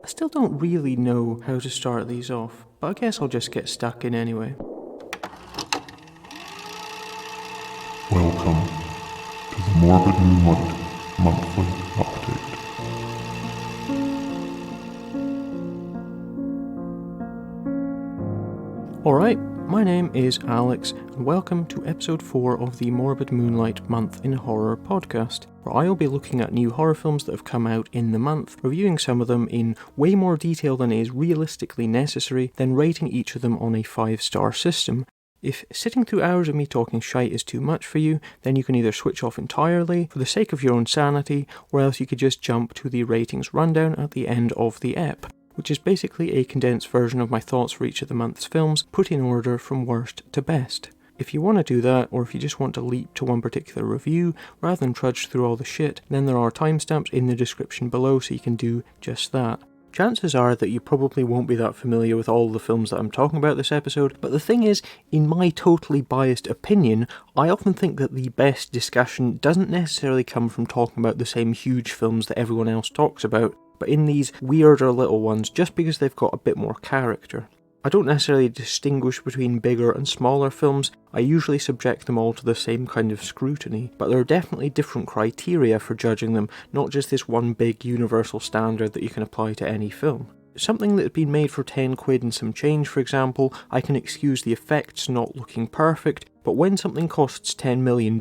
I still don't really know how to start these off, but I guess I'll just get stuck in anyway. Welcome to the Morbid Moonlight Monthly Update. Alright, my name is Alex, and welcome to episode 4 of the Morbid Moonlight Month in Horror podcast, where I'll be looking at new horror films that have come out in the month, reviewing some of them in way more detail than is realistically necessary, then rating each of them on a 5-star system. If sitting through hours of me talking shite is too much for you, then you can either switch off entirely for the sake of your own sanity, or else you could just jump to the ratings rundown at the end of the ep, which is basically a condensed version of my thoughts for each of the month's films, put in order from worst to best. If you want to do that, or if you just want to leap to one particular review, rather than trudge through all the shit, then there are timestamps in the description below so you can do just that. Chances are that you probably won't be that familiar with all the films that I'm talking about this episode, but the thing is, in my totally biased opinion, I often think that the best discussion doesn't necessarily come from talking about the same huge films that everyone else talks about, but in these weirder little ones, just because they've got a bit more character. I don't necessarily distinguish between bigger and smaller films, I usually subject them all to the same kind of scrutiny, but there are definitely different criteria for judging them, not just this one big universal standard that you can apply to any film. Something that had been made for 10 quid and some change, for example, I can excuse the effects not looking perfect, but when something costs $10 million,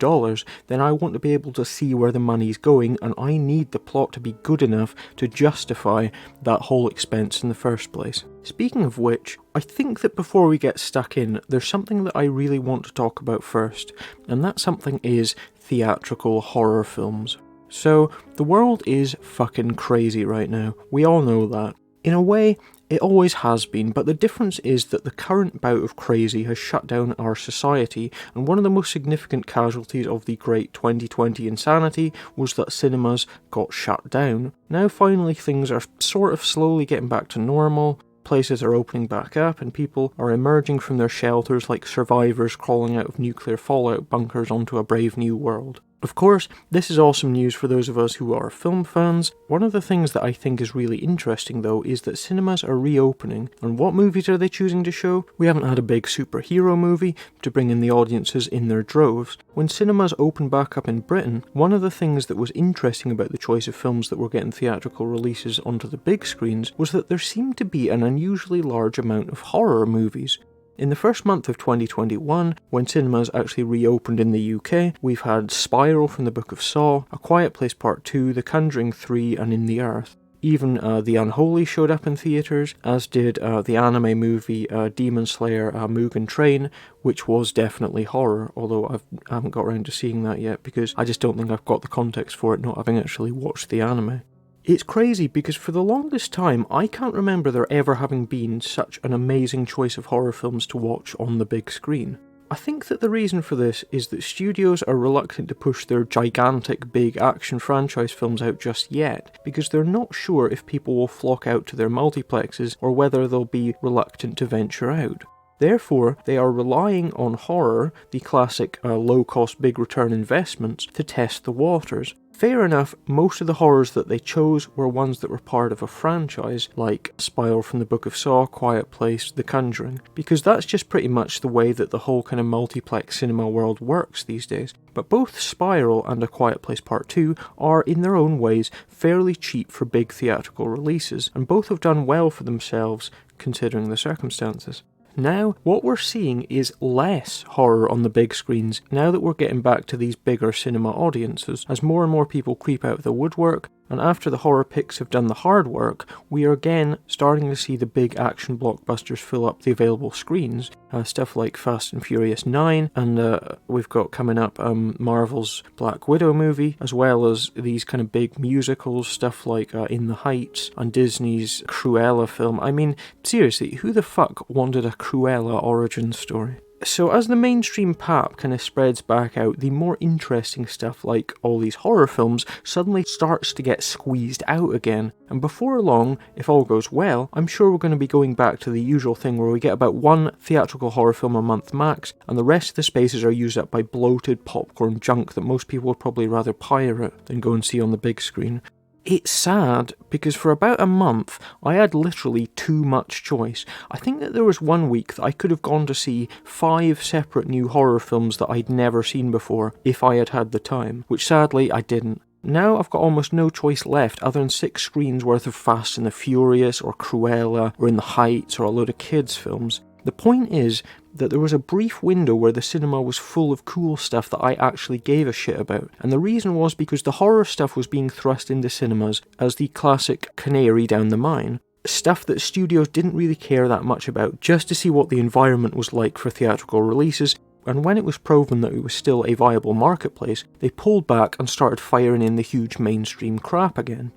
then I want to be able to see where the money's going, and I need the plot to be good enough to justify that whole expense in the first place. Speaking of which, I think that before we get stuck in, there's something that I really want to talk about first, and that something is theatrical horror films. So, the world is fucking crazy right now, we all know that. In a way, it always has been, but the difference is that the current bout of crazy has shut down our society, and one of the most significant casualties of the great 2020 insanity was that cinemas got shut down. Now finally things are sort of slowly getting back to normal, places are opening back up, and people are emerging from their shelters like survivors crawling out of nuclear fallout bunkers onto a brave new world. Of course, this is awesome news for those of us who are film fans. One of the things that I think is really interesting though is that cinemas are reopening, and what movies are they choosing to show? We haven't had a big superhero movie to bring in the audiences in their droves. When cinemas opened back up in Britain, one of the things that was interesting about the choice of films that were getting theatrical releases onto the big screens was that there seemed to be an unusually large amount of horror movies. In the first month of 2021, when cinemas actually reopened in the UK, we've had Spiral from the Book of Saw, A Quiet Place Part II, The Conjuring 3 and In the Earth. Even The Unholy showed up in theatres, as did the anime movie Demon Slayer Mugen Train, which was definitely horror, although I haven't got around to seeing that yet because I just don't think I've got the context for it, not having actually watched the anime. It's crazy because for the longest time I can't remember there ever having been such an amazing choice of horror films to watch on the big screen. I think that the reason for this is that studios are reluctant to push their gigantic big action franchise films out just yet, because they're not sure if people will flock out to their multiplexes or whether they'll be reluctant to venture out. Therefore, they are relying on horror, the classic low-cost big return investments, to test the waters. Fair enough, most of the horrors that they chose were ones that were part of a franchise, like Spiral from the Book of Saw, Quiet Place, The Conjuring, because that's just pretty much the way that the whole kind of multiplex cinema world works these days. But both Spiral and A Quiet Place Part 2 are, in their own ways, fairly cheap for big theatrical releases, and both have done well for themselves, considering the circumstances. Now, what we're seeing is less horror on the big screens now that we're getting back to these bigger cinema audiences, as more and more people creep out of the woodwork, and after the horror picks have done the hard work, we are again starting to see the big action blockbusters fill up the available screens, stuff like Fast and Furious 9, and we've got coming up Marvel's Black Widow movie, as well as these kind of big musicals, stuff like In the Heights, and Disney's Cruella film. I mean, seriously, who the fuck wanted a Cruella origin story? So as the mainstream pap kind of spreads back out, the more interesting stuff like all these horror films suddenly starts to get squeezed out again. And before long, if all goes well, I'm sure we're going to be going back to the usual thing where we get about one theatrical horror film a month max, and the rest of the spaces are used up by bloated popcorn junk that most people would probably rather pirate than go and see on the big screen. It's sad because for about a month I had literally too much choice. I think that there was one week that I could have gone to see 5 separate new horror films that I'd never seen before if I had had the time, which sadly I didn't. Now I've got almost no choice left other than 6 screens worth of Fast and the Furious or Cruella or In the Heights or a load of kids films. The point is that there was a brief window where the cinema was full of cool stuff that I actually gave a shit about, and the reason was because the horror stuff was being thrust into cinemas as the classic canary down the mine. Stuff that studios didn't really care that much about, just to see what the environment was like for theatrical releases, and when it was proven that it was still a viable marketplace, they pulled back and started firing in the huge mainstream crap again.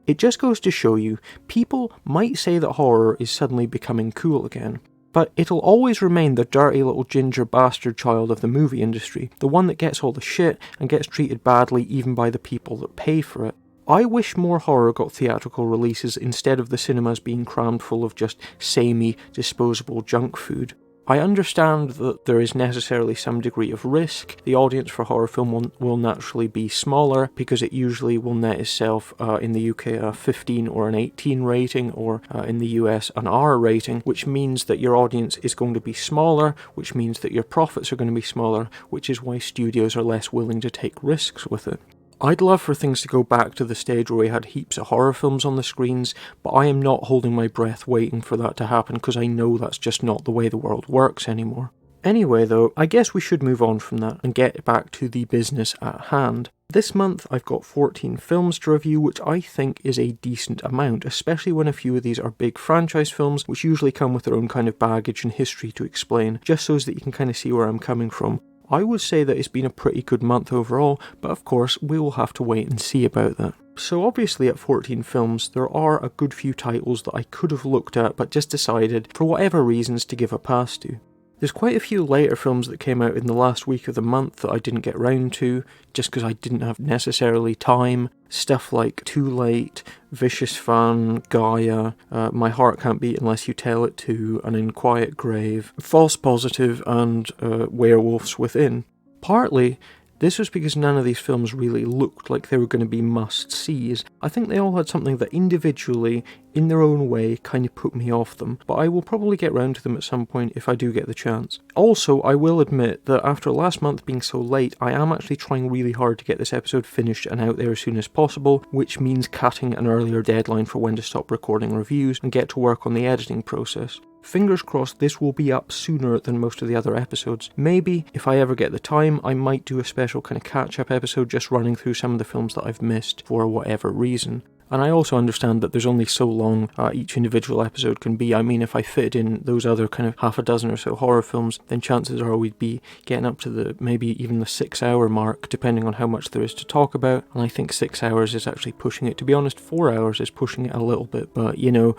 It just goes to show you, people might say that horror is suddenly becoming cool again, but it'll always remain the dirty little ginger bastard child of the movie industry, the one that gets all the shit and gets treated badly even by the people that pay for it. I wish more horror got theatrical releases instead of the cinemas being crammed full of just samey, disposable junk food. I understand that there is necessarily some degree of risk. The audience for horror film will naturally be smaller because it usually will net itself in the UK a 15 or an 18 rating, or in the US an R rating, which means that your audience is going to be smaller, which means that your profits are going to be smaller, which is why studios are less willing to take risks with it. I'd love for things to go back to the stage where we had heaps of horror films on the screens, but I am not holding my breath waiting for that to happen because I know that's just not the way the world works anymore. Anyway though, I guess we should move on from that and get back to the business at hand. This month I've got 14 films to review, which I think is a decent amount, especially when a few of these are big franchise films, which usually come with their own kind of baggage and history to explain, just so that you can kind of see where I'm coming from. I would say that it's been a pretty good month overall, but of course we will have to wait and see about that. So obviously at 14 films there are a good few titles that I could have looked at but just decided, for whatever reasons, to give a pass to. There's quite a few later films that came out in the last week of the month that I didn't get round to, just because I didn't have necessarily time. Stuff like Too Late, Vicious Fan, Gaia, My Heart Can't Beat Unless You Tell It To, An In Quiet Grave, False Positive, and Werewolves Within. Partly, this was because none of these films really looked like they were going to be must-sees. I think they all had something that individually, in their own way, kind of put me off them, but I will probably get round to them at some point if I do get the chance. Also, I will admit that after last month being so late, I am actually trying really hard to get this episode finished and out there as soon as possible, which means cutting an earlier deadline for when to stop recording reviews and get to work on the editing process. Fingers crossed this will be up sooner than most of the other episodes. Maybe, if I ever get the time, I might do a special kind of catch-up episode just running through some of the films that I've missed for whatever reason. And I also understand that there's only so long each individual episode can be. I mean, if I fit in those other kind of half a dozen or so horror films, then chances are we'd be getting up to maybe even the 6-hour mark, depending on how much there is to talk about. And I think 6 hours is actually pushing it. To be honest, 4 hours is pushing it a little bit, but you know,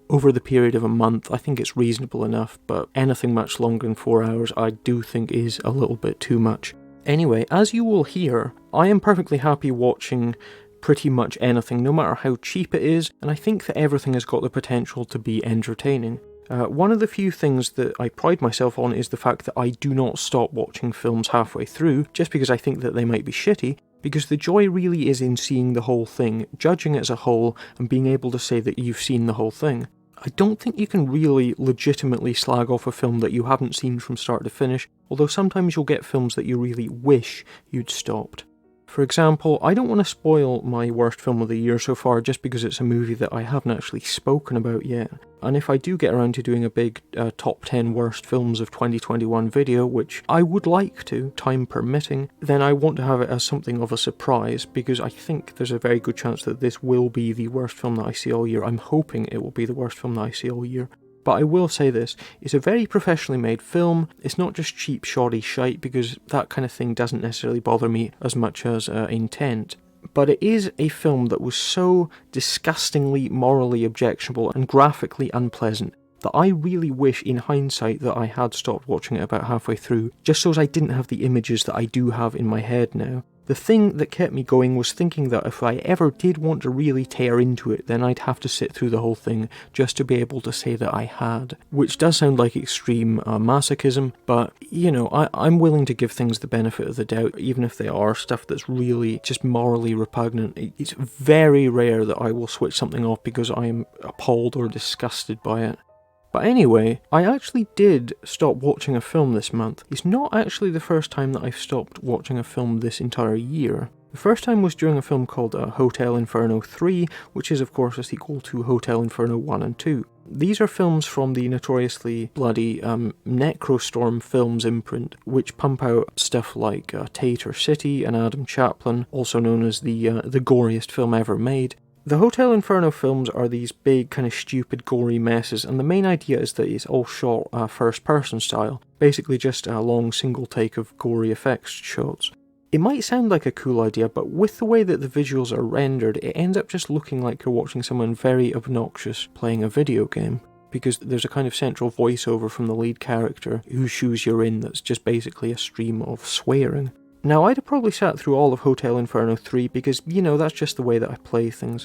over the period of a month, I think it's reasonable enough, but anything much longer than 4 hours I do think is a little bit too much. Anyway, as you will hear, I am perfectly happy watching pretty much anything, no matter how cheap it is, and I think that everything has got the potential to be entertaining. One of the few things that I pride myself on is the fact that I do not stop watching films halfway through, just because I think that they might be shitty, because the joy really is in seeing the whole thing, judging it as a whole, and being able to say that you've seen the whole thing. I don't think you can really legitimately slag off a film that you haven't seen from start to finish, although sometimes you'll get films that you really wish you'd stopped. For example, I don't want to spoil my worst film of the year so far just because it's a movie that I haven't actually spoken about yet. And if I do get around to doing a big top 10 worst films of 2021 video, which I would like to, time permitting, then I want to have it as something of a surprise, because I think there's a very good chance that this will be the worst film that I see all year. I'm hoping it will be the worst film that I see all year. But I will say this, it's a very professionally made film. It's not just cheap, shoddy shite, because that kind of thing doesn't necessarily bother me as much as Intent. But it is a film that was so disgustingly morally objectionable and graphically unpleasant that I really wish in hindsight that I had stopped watching it about halfway through, just so as I didn't have the images that I do have in my head now. The thing that kept me going was thinking that if I ever did want to really tear into it, then I'd have to sit through the whole thing just to be able to say that I had. Which does sound like extreme masochism, but, you know, I'm willing to give things the benefit of the doubt, even if they are stuff that's really just morally repugnant. It's very rare that I will switch something off because I am appalled or disgusted by it. But anyway, I actually did stop watching a film this month. It's not actually the first time that I've stopped watching a film this entire year. The first time was during a film called Hotel Inferno 3, which is of course a sequel to Hotel Inferno 1 and 2. These are films from the notoriously bloody Necrostorm Films imprint, which pump out stuff like Tater City and Adam Chaplin, also known as the goriest film ever made. The Hotel Inferno films are these big, kind of stupid, gory messes, and the main idea is that it's all shot first-person style, basically just a long single take of gory effects shots. It might sound like a cool idea, but with the way that the visuals are rendered, it ends up just looking like you're watching someone very obnoxious playing a video game, because there's a kind of central voiceover from the lead character, whose shoes you're in, that's just basically a stream of swearing. Now, I'd have probably sat through all of Hotel Inferno 3 because, you know, that's just the way that I play things.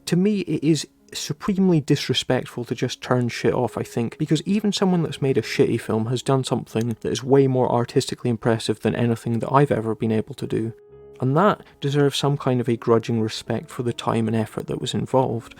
To me, it is supremely disrespectful to just turn shit off, I think, because even someone that's made a shitty film has done something that is way more artistically impressive than anything that I've ever been able to do. And that deserves some kind of a grudging respect for the time and effort that was involved.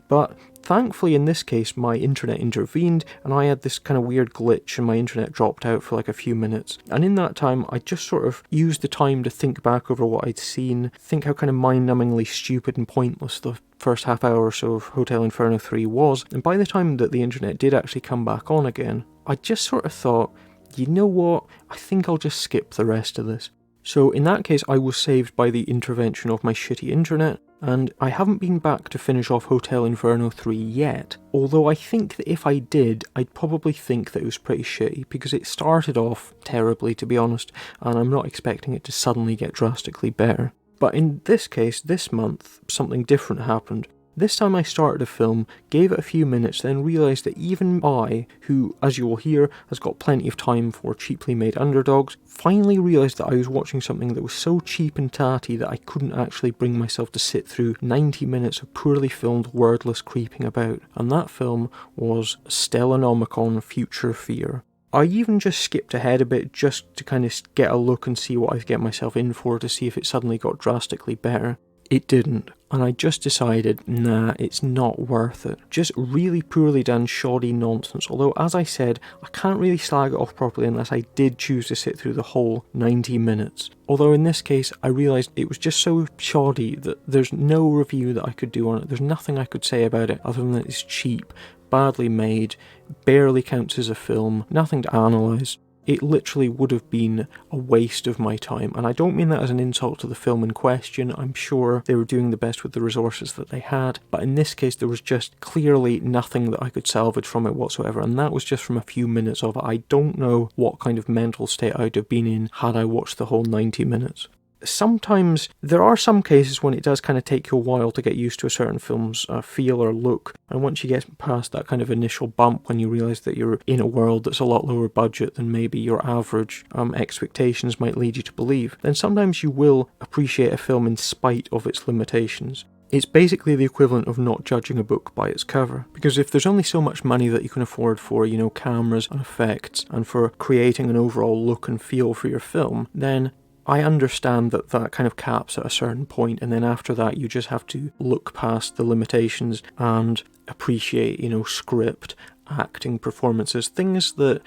But thankfully in this case my internet intervened and I had this kind of weird glitch and my internet dropped out for like a few minutes. And in that time I just sort of used the time to think back over what I'd seen, think how kind of mind-numbingly stupid and pointless the first half hour or so of Hotel Inferno 3 was. And by the time that the internet did actually come back on again, I just sort of thought, you know what, I think I'll just skip the rest of this. So in that case I was saved by the intervention of my shitty internet, and I haven't been back to finish off Hotel Inferno 3 yet, although I think that if I did, I'd probably think that it was pretty shitty, because it started off terribly, to be honest, and I'm not expecting it to suddenly get drastically better. But in this case, this month, something different happened. This time I started a film, gave it a few minutes, then realised that even I, who, as you will hear, has got plenty of time for cheaply made underdogs, finally realised that I was watching something that was so cheap and tatty that I couldn't actually bring myself to sit through 90 minutes of poorly filmed wordless creeping about. And that film was Stellenomicon Future Fear. I even just skipped ahead a bit just to kind of get a look and see what I'd get myself in for, to see if it suddenly got drastically better. It didn't, and I just decided, nah, it's not worth it. Just really poorly done, shoddy nonsense, although as I said, I can't really slag it off properly unless I did choose to sit through the whole 90 minutes. Although in this case, I realised it was just so shoddy that there's no review that I could do on it, there's nothing I could say about it other than that it's cheap, badly made, barely counts as a film, nothing to analyse. It literally would have been a waste of my time, and I don't mean that as an insult to the film in question. I'm sure they were doing the best with the resources that they had, but in this case there was just clearly nothing that I could salvage from it whatsoever, and that was just from a few minutes of it. I don't know what kind of mental state I'd have been in had I watched the whole 90 minutes. Sometimes, there are some cases when it does kind of take you a while to get used to a certain film's feel or look, and once you get past that kind of initial bump when you realise that you're in a world that's a lot lower budget than maybe your average expectations might lead you to believe, then sometimes you will appreciate a film in spite of its limitations. It's basically the equivalent of not judging a book by its cover, because if there's only so much money that you can afford for, you know, cameras and effects, and for creating an overall look and feel for your film, then I understand that that kind of caps at a certain point, and then after that you just have to look past the limitations and appreciate, you know, script, acting, performances, things that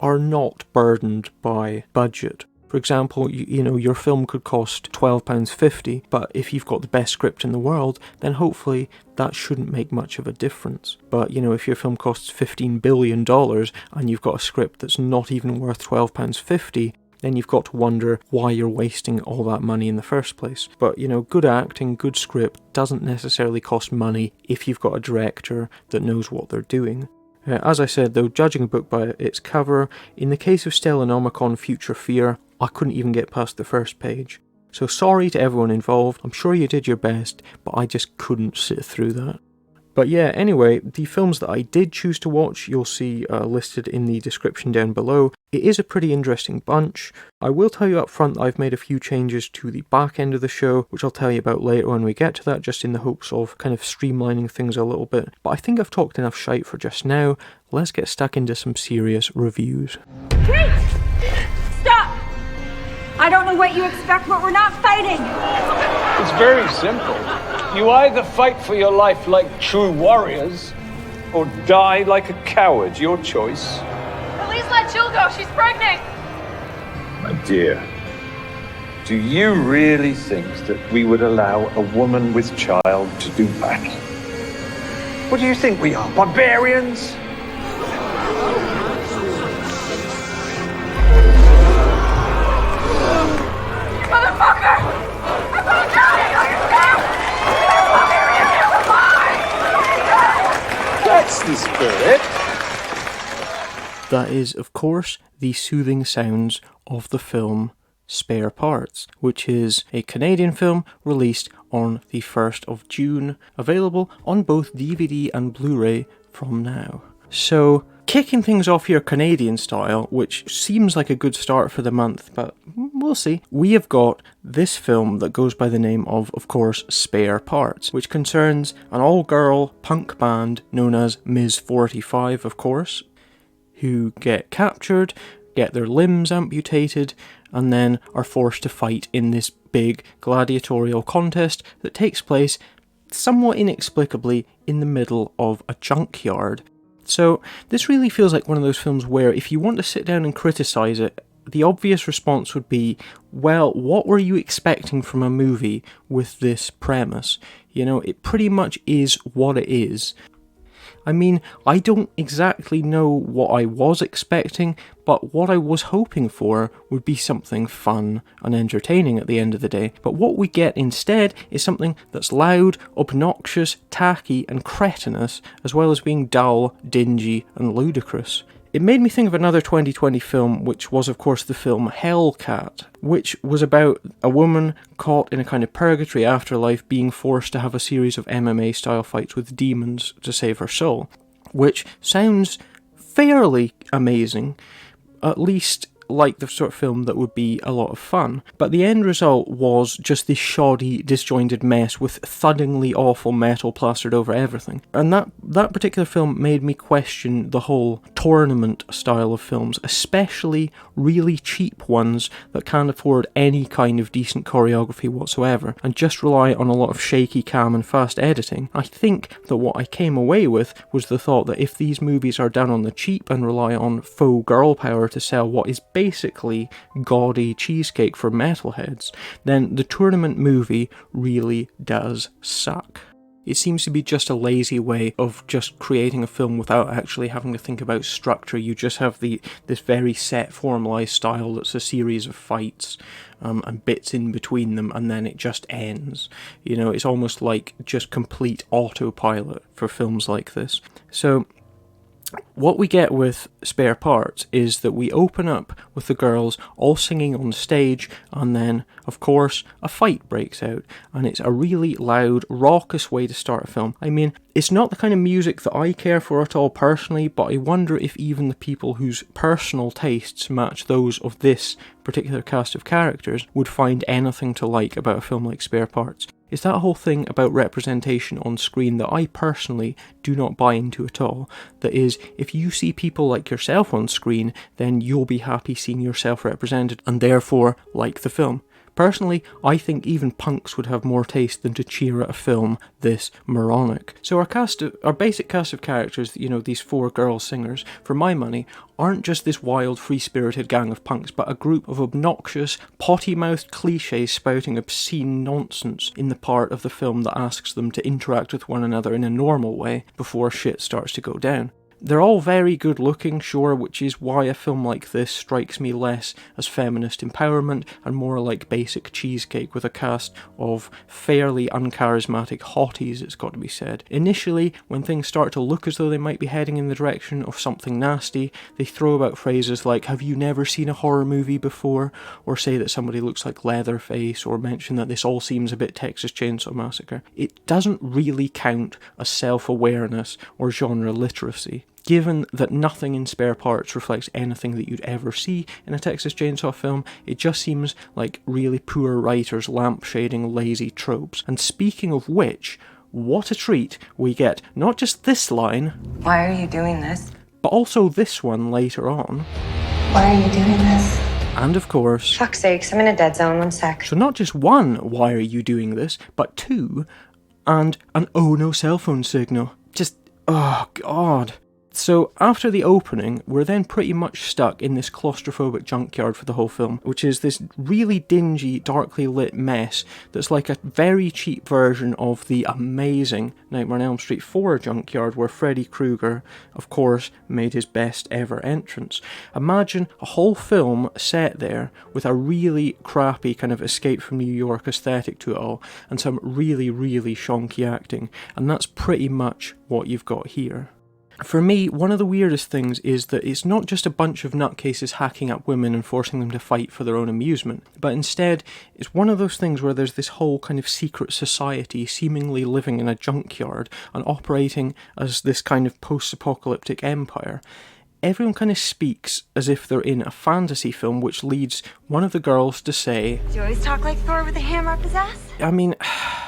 are not burdened by budget. For example, you know, your film could cost £12.50, but if you've got the best script in the world, then hopefully that shouldn't make much of a difference. But, you know, if your film costs $15 billion and you've got a script that's not even worth £12.50, then you've got to wonder why you're wasting all that money in the first place. But, you know, good acting, good script doesn't necessarily cost money if you've got a director that knows what they're doing. As I said though, judging a book by its cover, in the case of Stellenomicon Future Fear, I couldn't even get past the first page. So sorry to everyone involved, I'm sure you did your best, but I just couldn't sit through that. But yeah, anyway, the films that I did choose to watch, you'll see listed in the description down below. It is a pretty interesting bunch. I will tell you up front that I've made a few changes to the back end of the show, which I'll tell you about later when we get to that, just in the hopes of kind of streamlining things a little bit. But I think I've talked enough shite for just now. Let's get stuck into some serious reviews. Wait! Stop! I don't know what you expect, but we're not fighting. It's very simple. You either fight for your life like true warriors, or die like a coward. Your choice. Please let Jill go. She's pregnant. My dear, do you really think that we would allow a woman with child to do that? What do you think we are, barbarians? Motherfucker! I'm gonna kill you, you understand? That's the spirit. That is, of course, the soothing sounds of the film Spare Parts, which is a Canadian film released on the 1st of June, available on both DVD and Blu-ray from now. So, kicking things off here Canadian style, which seems like a good start for the month, but we'll see. We have got this film that goes by the name of course, Spare Parts, which concerns an all-girl punk band known as Ms. 45, of course, who get captured, get their limbs amputated, and then are forced to fight in this big gladiatorial contest that takes place somewhat inexplicably in the middle of a junkyard. So this really feels like one of those films where if you want to sit down and criticise it, the obvious response would be, well, what were you expecting from a movie with this premise? You know, it pretty much is what it is. I mean, I don't exactly know what I was expecting, but what I was hoping for would be something fun and entertaining at the end of the day. But what we get instead is something that's loud, obnoxious, tacky, and cretinous, as well as being dull, dingy, and ludicrous. It made me think of another 2020 film, which was of course the film Hellcat, which was about a woman caught in a kind of purgatory afterlife being forced to have a series of MMA style fights with demons to save her soul, which sounds fairly amazing, at least like the sort of film that would be a lot of fun. But the end result was just this shoddy, disjointed mess with thuddingly awful metal plastered over everything. And that particular film made me question the whole tournament style of films, especially really cheap ones that can't afford any kind of decent choreography whatsoever, and just rely on a lot of shaky cam and fast editing. I think that what I came away with was the thought that if these movies are done on the cheap and rely on faux girl power to sell what is basically gaudy cheesecake for metalheads, then the tournament movie really does suck. It seems to be just a lazy way of just creating a film without actually having to think about structure. You just have this very set, formalised style that's a series of fights and bits in between them, and then it just ends. You know, it's almost like just complete autopilot for films like this. So what we get with Spare Parts is that we open up with the girls all singing on stage, and then, of course, a fight breaks out, and it's a really loud, raucous way to start a film. I mean, it's not the kind of music that I care for at all personally, but I wonder if even the people whose personal tastes match those of this particular cast of characters would find anything to like about a film like Spare Parts. It's that whole thing about representation on screen that I personally do not buy into at all. That is, if you see people like yourself on screen, then you'll be happy seeing yourself represented, and therefore like the film. Personally, I think even punks would have more taste than to cheer at a film this moronic. So our basic cast of characters, you know, these four girl singers, for my money, aren't just this wild, free-spirited gang of punks, but a group of obnoxious, potty-mouthed cliches spouting obscene nonsense in the part of the film that asks them to interact with one another in a normal way before shit starts to go down. They're all very good looking, sure, which is why a film like this strikes me less as feminist empowerment and more like basic cheesecake with a cast of fairly uncharismatic hotties, it's got to be said. Initially, when things start to look as though they might be heading in the direction of something nasty, they throw about phrases like, "Have you never seen a horror movie before?" or say that somebody looks like Leatherface, or mention that this all seems a bit Texas Chainsaw Massacre. It doesn't really count as self-awareness or genre literacy. Given that nothing in Spare Parts reflects anything that you'd ever see in a Texas Chainsaw film, it just seems like really poor writers lampshading lazy tropes. And speaking of which, what a treat we get not just this line, "Why are you doing this?" but also this one later on. "Why are you doing this?" And of course... Fuck's sakes, I'm in a dead zone, 1 sec. So not just one, "Why are you doing this?" but two, and an "oh no cell phone signal." Just, oh god. So after the opening, we're then pretty much stuck in this claustrophobic junkyard for the whole film, which is this really dingy, darkly lit mess that's like a very cheap version of the amazing Nightmare on Elm Street 4 junkyard where Freddy Krueger, of course, made his best ever entrance. Imagine a whole film set there with a really crappy kind of Escape from New York aesthetic to it all, and some really, really shonky acting, and that's pretty much what you've got here. For me, one of the weirdest things is that it's not just a bunch of nutcases hacking up women and forcing them to fight for their own amusement, but instead it's one of those things where there's this whole kind of secret society seemingly living in a junkyard and operating as this kind of post-apocalyptic empire. Everyone kind of speaks as if they're in a fantasy film, which leads one of the girls to say, Do you always talk like Thor with a hammer up his ass? I mean,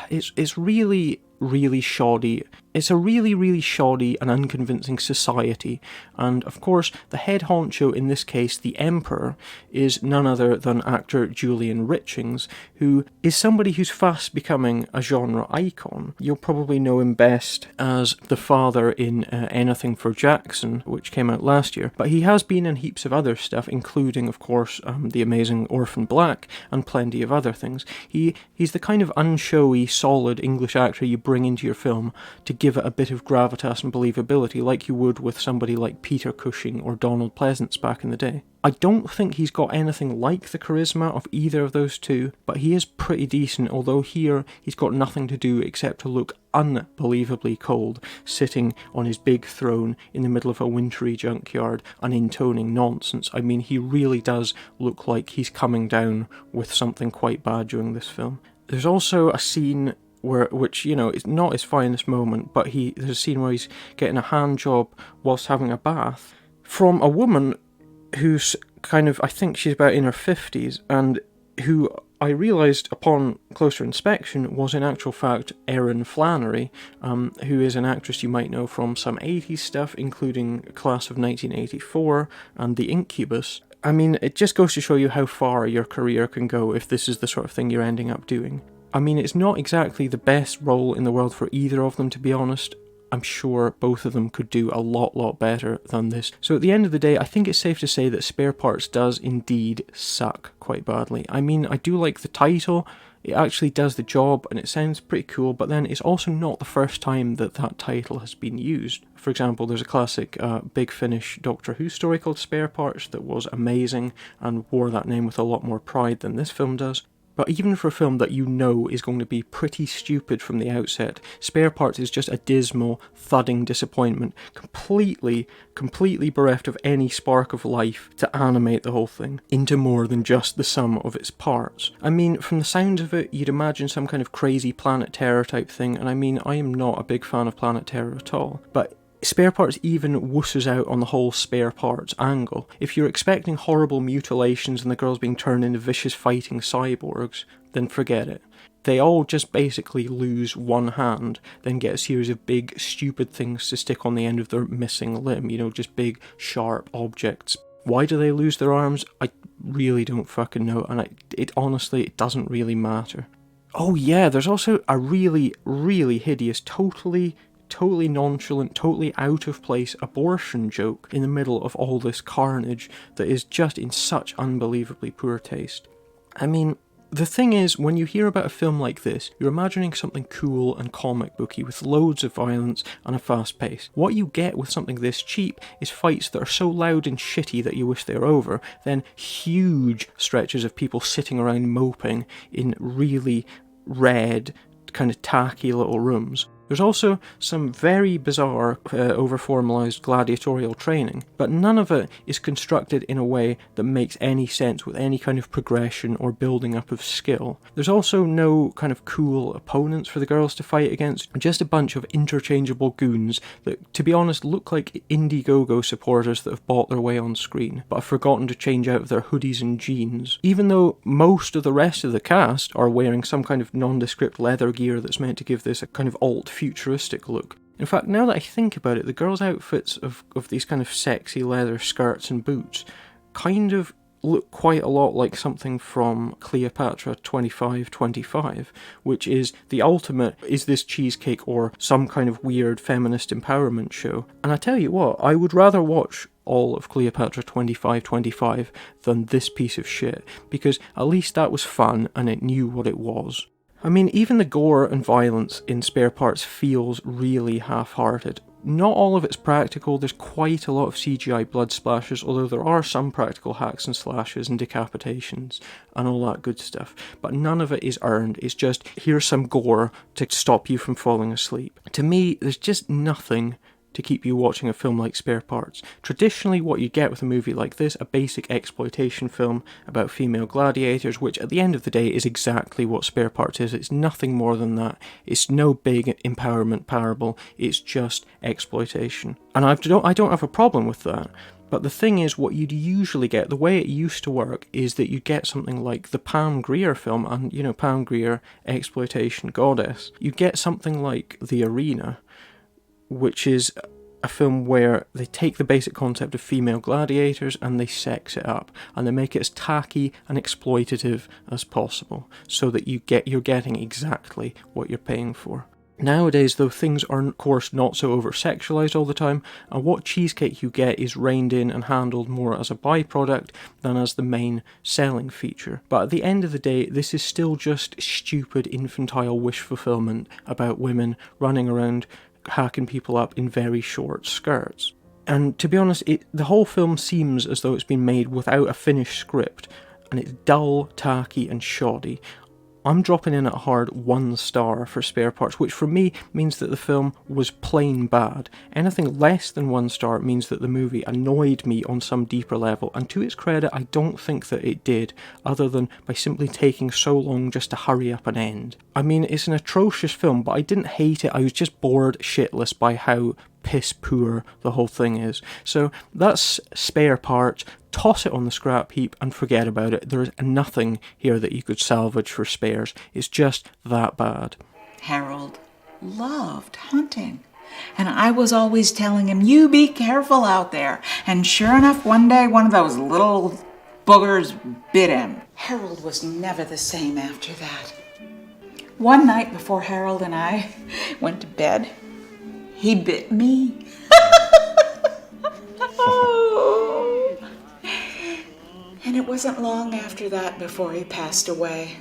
it's really, really shoddy. It's a really, really shoddy and unconvincing society, and of course the head honcho in this case, the Emperor, is none other than actor Julian Richings, who is somebody who's fast becoming a genre icon. You'll probably know him best as the father in Anything for Jackson, which came out last year, but he has been in heaps of other stuff, including of course the amazing Orphan Black and plenty of other things. He's the kind of unshowy, solid English actor you bring into your film to give it a bit of gravitas and believability, like you would with somebody like Peter Cushing or Donald Pleasance back in the day. I don't think he's got anything like the charisma of either of those two, but he is pretty decent, although here he's got nothing to do except to look unbelievably cold, sitting on his big throne in the middle of a wintry junkyard and intoning nonsense. I mean, he really does look like he's coming down with something quite bad during this film. There's also a scene which, you know, is not his finest moment, but there's a scene where he's getting a hand job whilst having a bath from a woman who's kind of, I think she's about in her 50s, and who I realised upon closer inspection was in actual fact Erin Flannery, who is an actress you might know from some 80s stuff, including Class of 1984 and The Incubus. I mean, it just goes to show you how far your career can go if this is the sort of thing you're ending up doing. I mean, it's not exactly the best role in the world for either of them, to be honest. I'm sure both of them could do a lot better than this. So at the end of the day, I think it's safe to say that Spare Parts does indeed suck quite badly. I mean, I do like the title, it actually does the job and it sounds pretty cool, but then it's also not the first time that title has been used. For example, there's a classic Big Finish Doctor Who story called Spare Parts that was amazing and wore that name with a lot more pride than this film does. But even for a film that you know is going to be pretty stupid from the outset, Spare Parts is just a dismal, thudding disappointment, completely bereft of any spark of life to animate the whole thing into more than just the sum of its parts. I mean, from the sounds of it, you'd imagine some kind of crazy Planet Terror type thing, and I mean, I am not a big fan of Planet Terror at all, but Spare Parts even wusses out on the whole spare parts angle. If you're expecting horrible mutilations and the girls being turned into vicious fighting cyborgs, then forget it. They all just basically lose one hand, then get a series of big, stupid things to stick on the end of their missing limb, you know, just big, sharp objects. Why do they lose their arms? I really don't fucking know, and it honestly doesn't really matter. Oh yeah, there's also a really, really hideous, totally nonchalant, totally out of place abortion joke in the middle of all this carnage that is just in such unbelievably poor taste. I mean, The thing is, when you hear about a film like this, you're imagining something cool and comic booky with loads of violence and a fast pace. What you get with something this cheap is fights that are so loud and shitty that you wish they were over, then huge stretches of people sitting around moping in really red, kind of tacky little rooms. There's also some very bizarre, over-formalised gladiatorial training, but none of it is constructed in a way that makes any sense with any kind of progression or building up of skill. There's also no kind of cool opponents for the girls to fight against, just a bunch of interchangeable goons that, to be honest, look like Indiegogo supporters that have bought their way on screen, but have forgotten to change out their hoodies and jeans. Even though most of the rest of the cast are wearing some kind of nondescript leather gear that's meant to give this a kind of alt-futuristic look. In fact, now that I think about it, the girls' outfits of these kind of sexy leather skirts and boots kind of look quite a lot like something from Cleopatra 2525, which is the ultimate, is this cheesecake or some kind of weird feminist empowerment show. And I tell you what, I would rather watch all of Cleopatra 2525 than this piece of shit, because at least that was fun and it knew what it was. I mean, even the gore and violence in Spare Parts feels really half-hearted. Not all of it's practical, there's quite a lot of CGI blood splashes, although there are some practical hacks and slashes and decapitations and all that good stuff. But none of it is earned, it's just, here's some gore to stop you from falling asleep. To me, there's just nothing to keep you watching a film like Spare Parts. Traditionally, what you get with a movie like this, a basic exploitation film about female gladiators, which at the end of the day is exactly what Spare Parts is. It's nothing more than that. It's no big empowerment parable, it's just exploitation. And I don't have a problem with that. But the thing is, what you'd usually get, the way it used to work, is that you'd get something like the Pam Grier film, and, you know, Pam Grier, exploitation goddess. You'd get something like The Arena, which is a film where they take the basic concept of female gladiators and they sex it up, and they make it as tacky and exploitative as possible, so that you're getting exactly what you're paying for. Nowadays, though, things are, of course, not so over-sexualised all the time, and what cheesecake you get is reined in and handled more as a byproduct than as the main selling feature. But at the end of the day, this is still just stupid, infantile wish fulfillment about women running around hacking people up in very short skirts. And to be honest, the whole film seems as though it's been made without a finished script, and it's dull, tacky and shoddy. I'm dropping in at a hard 1 star for Spare Parts, which for me means that the film was plain bad. Anything less than 1 star means that the movie annoyed me on some deeper level, and to its credit, I don't think that it did, other than by simply taking so long just to hurry up an end. I mean, it's an atrocious film, but I didn't hate it, I was just bored shitless by how piss poor the whole thing is. So that's Spare Parts. Toss it on the scrap heap and forget about it. There is nothing here that you could salvage for spares. It's just that bad. Harold loved hunting, and I was always telling him, you be careful out there. And sure enough, one day one of those little boogers bit him. Harold was never the same after that. One night before Harold and I went to bed, he bit me. And it wasn't long after that before he passed away.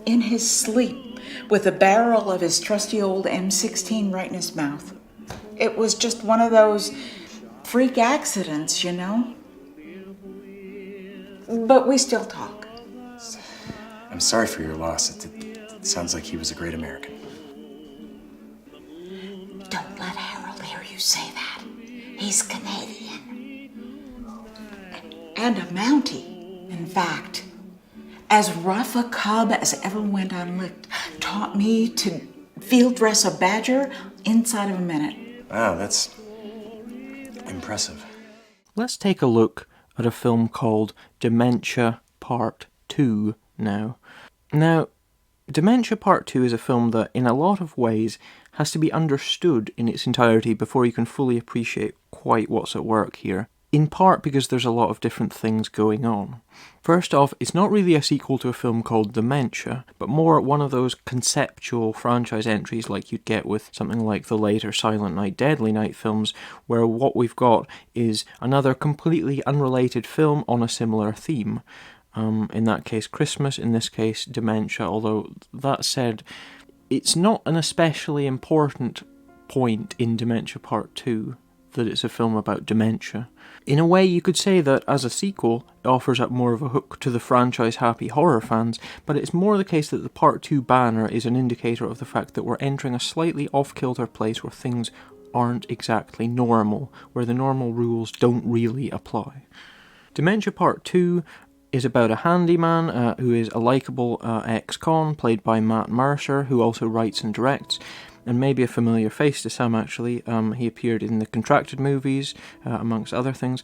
In his sleep, with the barrel of his trusty old M16 right in his mouth. It was just one of those freak accidents, you know? But we still talk. I'm sorry for your loss. It sounds like he was a great American. Don't let Harold hear you say that. He's Canadian. And a Mountie. In fact, as rough a cub as ever went unlicked, taught me to field dress a badger inside of a minute. Wow, that's impressive. Let's take a look at a film called Dementia Part II now. Now, Dementia Part II is a film that, in a lot of ways, has to be understood in its entirety before you can fully appreciate quite what's at work here. In part because there's a lot of different things going on. First off, it's not really a sequel to a film called Dementia, but more one of those conceptual franchise entries like you'd get with something like the later Silent Night, Deadly Night films, where what we've got is another completely unrelated film on a similar theme. In that case, Christmas. In this case, dementia. Although, that said, it's not an especially important point in Dementia Part II that it's a film about dementia. In a way, you could say that, as a sequel, it offers up more of a hook to the franchise-happy horror fans, but it's more the case that the Part 2 banner is an indicator of the fact that we're entering a slightly off-kilter place where things aren't exactly normal, where the normal rules don't really apply. Dementia Part 2 is about a handyman who is a likeable ex-con, played by Matt Mercer, who also writes and directs, and maybe a familiar face to some actually. He appeared in the Contracted movies, amongst other things.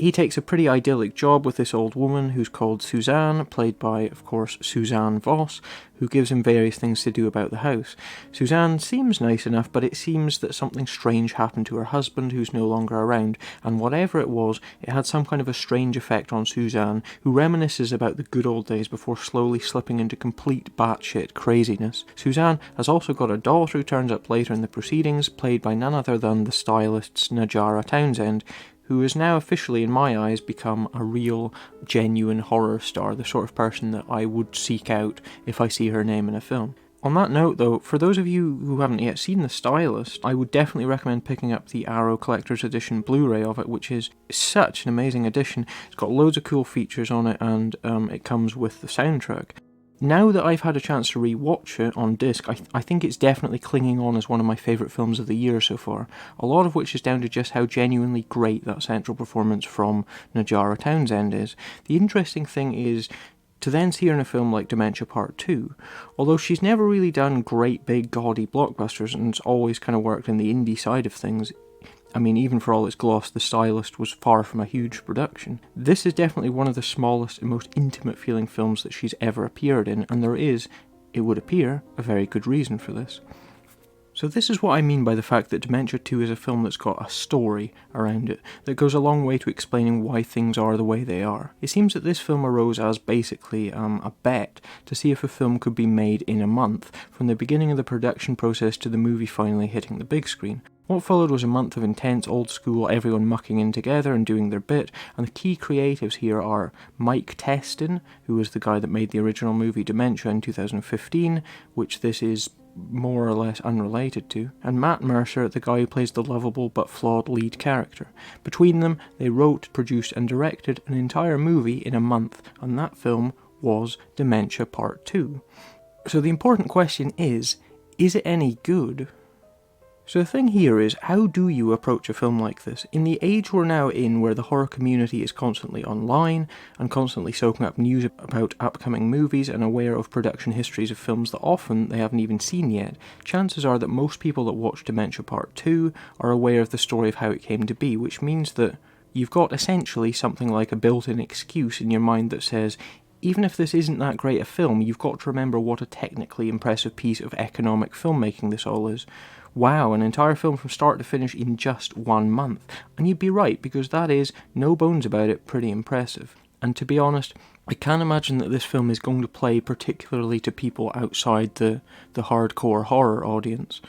He takes a pretty idyllic job with this old woman who's called Suzanne, played by, of course, Suzanne Voss, who gives him various things to do about the house. Suzanne seems nice enough, but it seems that something strange happened to her husband, who's no longer around, and whatever it was, it had some kind of a strange effect on Suzanne, who reminisces about the good old days before slowly slipping into complete batshit craziness. Suzanne has also got a daughter who turns up later in the proceedings, played by none other than the stylist Najara Townsend, who has now officially, in my eyes, become a real, genuine horror star, the sort of person that I would seek out if I see her name in a film. On that note, though, for those of you who haven't yet seen The Stylist, I would definitely recommend picking up the Arrow Collector's Edition Blu-ray of it, which is such an amazing edition. It's got loads of cool features on it, and it comes with the soundtrack. Now that I've had a chance to re-watch it on disc, I think it's definitely clinging on as one of my favourite films of the year so far, a lot of which is down to just how genuinely great that central performance from Najara Townsend is. The interesting thing is to then see her in a film like Dementia Part 2, although she's never really done great big gaudy blockbusters and it's always kind of worked in the indie side of things. I mean, even for all its gloss, The Stylist was far from a huge production. This is definitely one of the smallest and most intimate feeling films that she's ever appeared in, and there is, it would appear, a very good reason for this. So this is what I mean by the fact that Dementia 2 is a film that's got a story around it, that goes a long way to explaining why things are the way they are. It seems that this film arose as basically a bet to see if a film could be made in a month, from the beginning of the production process to the movie finally hitting the big screen. What followed was a month of intense old school, everyone mucking in together and doing their bit, and the key creatives here are Mike Teston, who was the guy that made the original movie Dementia in 2015, which this is more or less unrelated to, and Matt Mercer, the guy who plays the lovable but flawed lead character. Between them, they wrote, produced and directed an entire movie in a month, and that film was Dementia Part 2. So the important question is it any good? So the thing here is, how do you approach a film like this? In the age we're now in, where the horror community is constantly online, and constantly soaking up news about upcoming movies and aware of production histories of films that often they haven't even seen yet, chances are that most people that watch Dementia Part 2 are aware of the story of how it came to be, which means that you've got essentially something like a built-in excuse in your mind that says, even if this isn't that great a film, you've got to remember what a technically impressive piece of economic filmmaking this all is. Wow, an entire film from start to finish in just 1 month. And you'd be right, because that is, no bones about it, pretty impressive. And to be honest, I can't imagine that this film is going to play particularly to people outside the hardcore horror audience.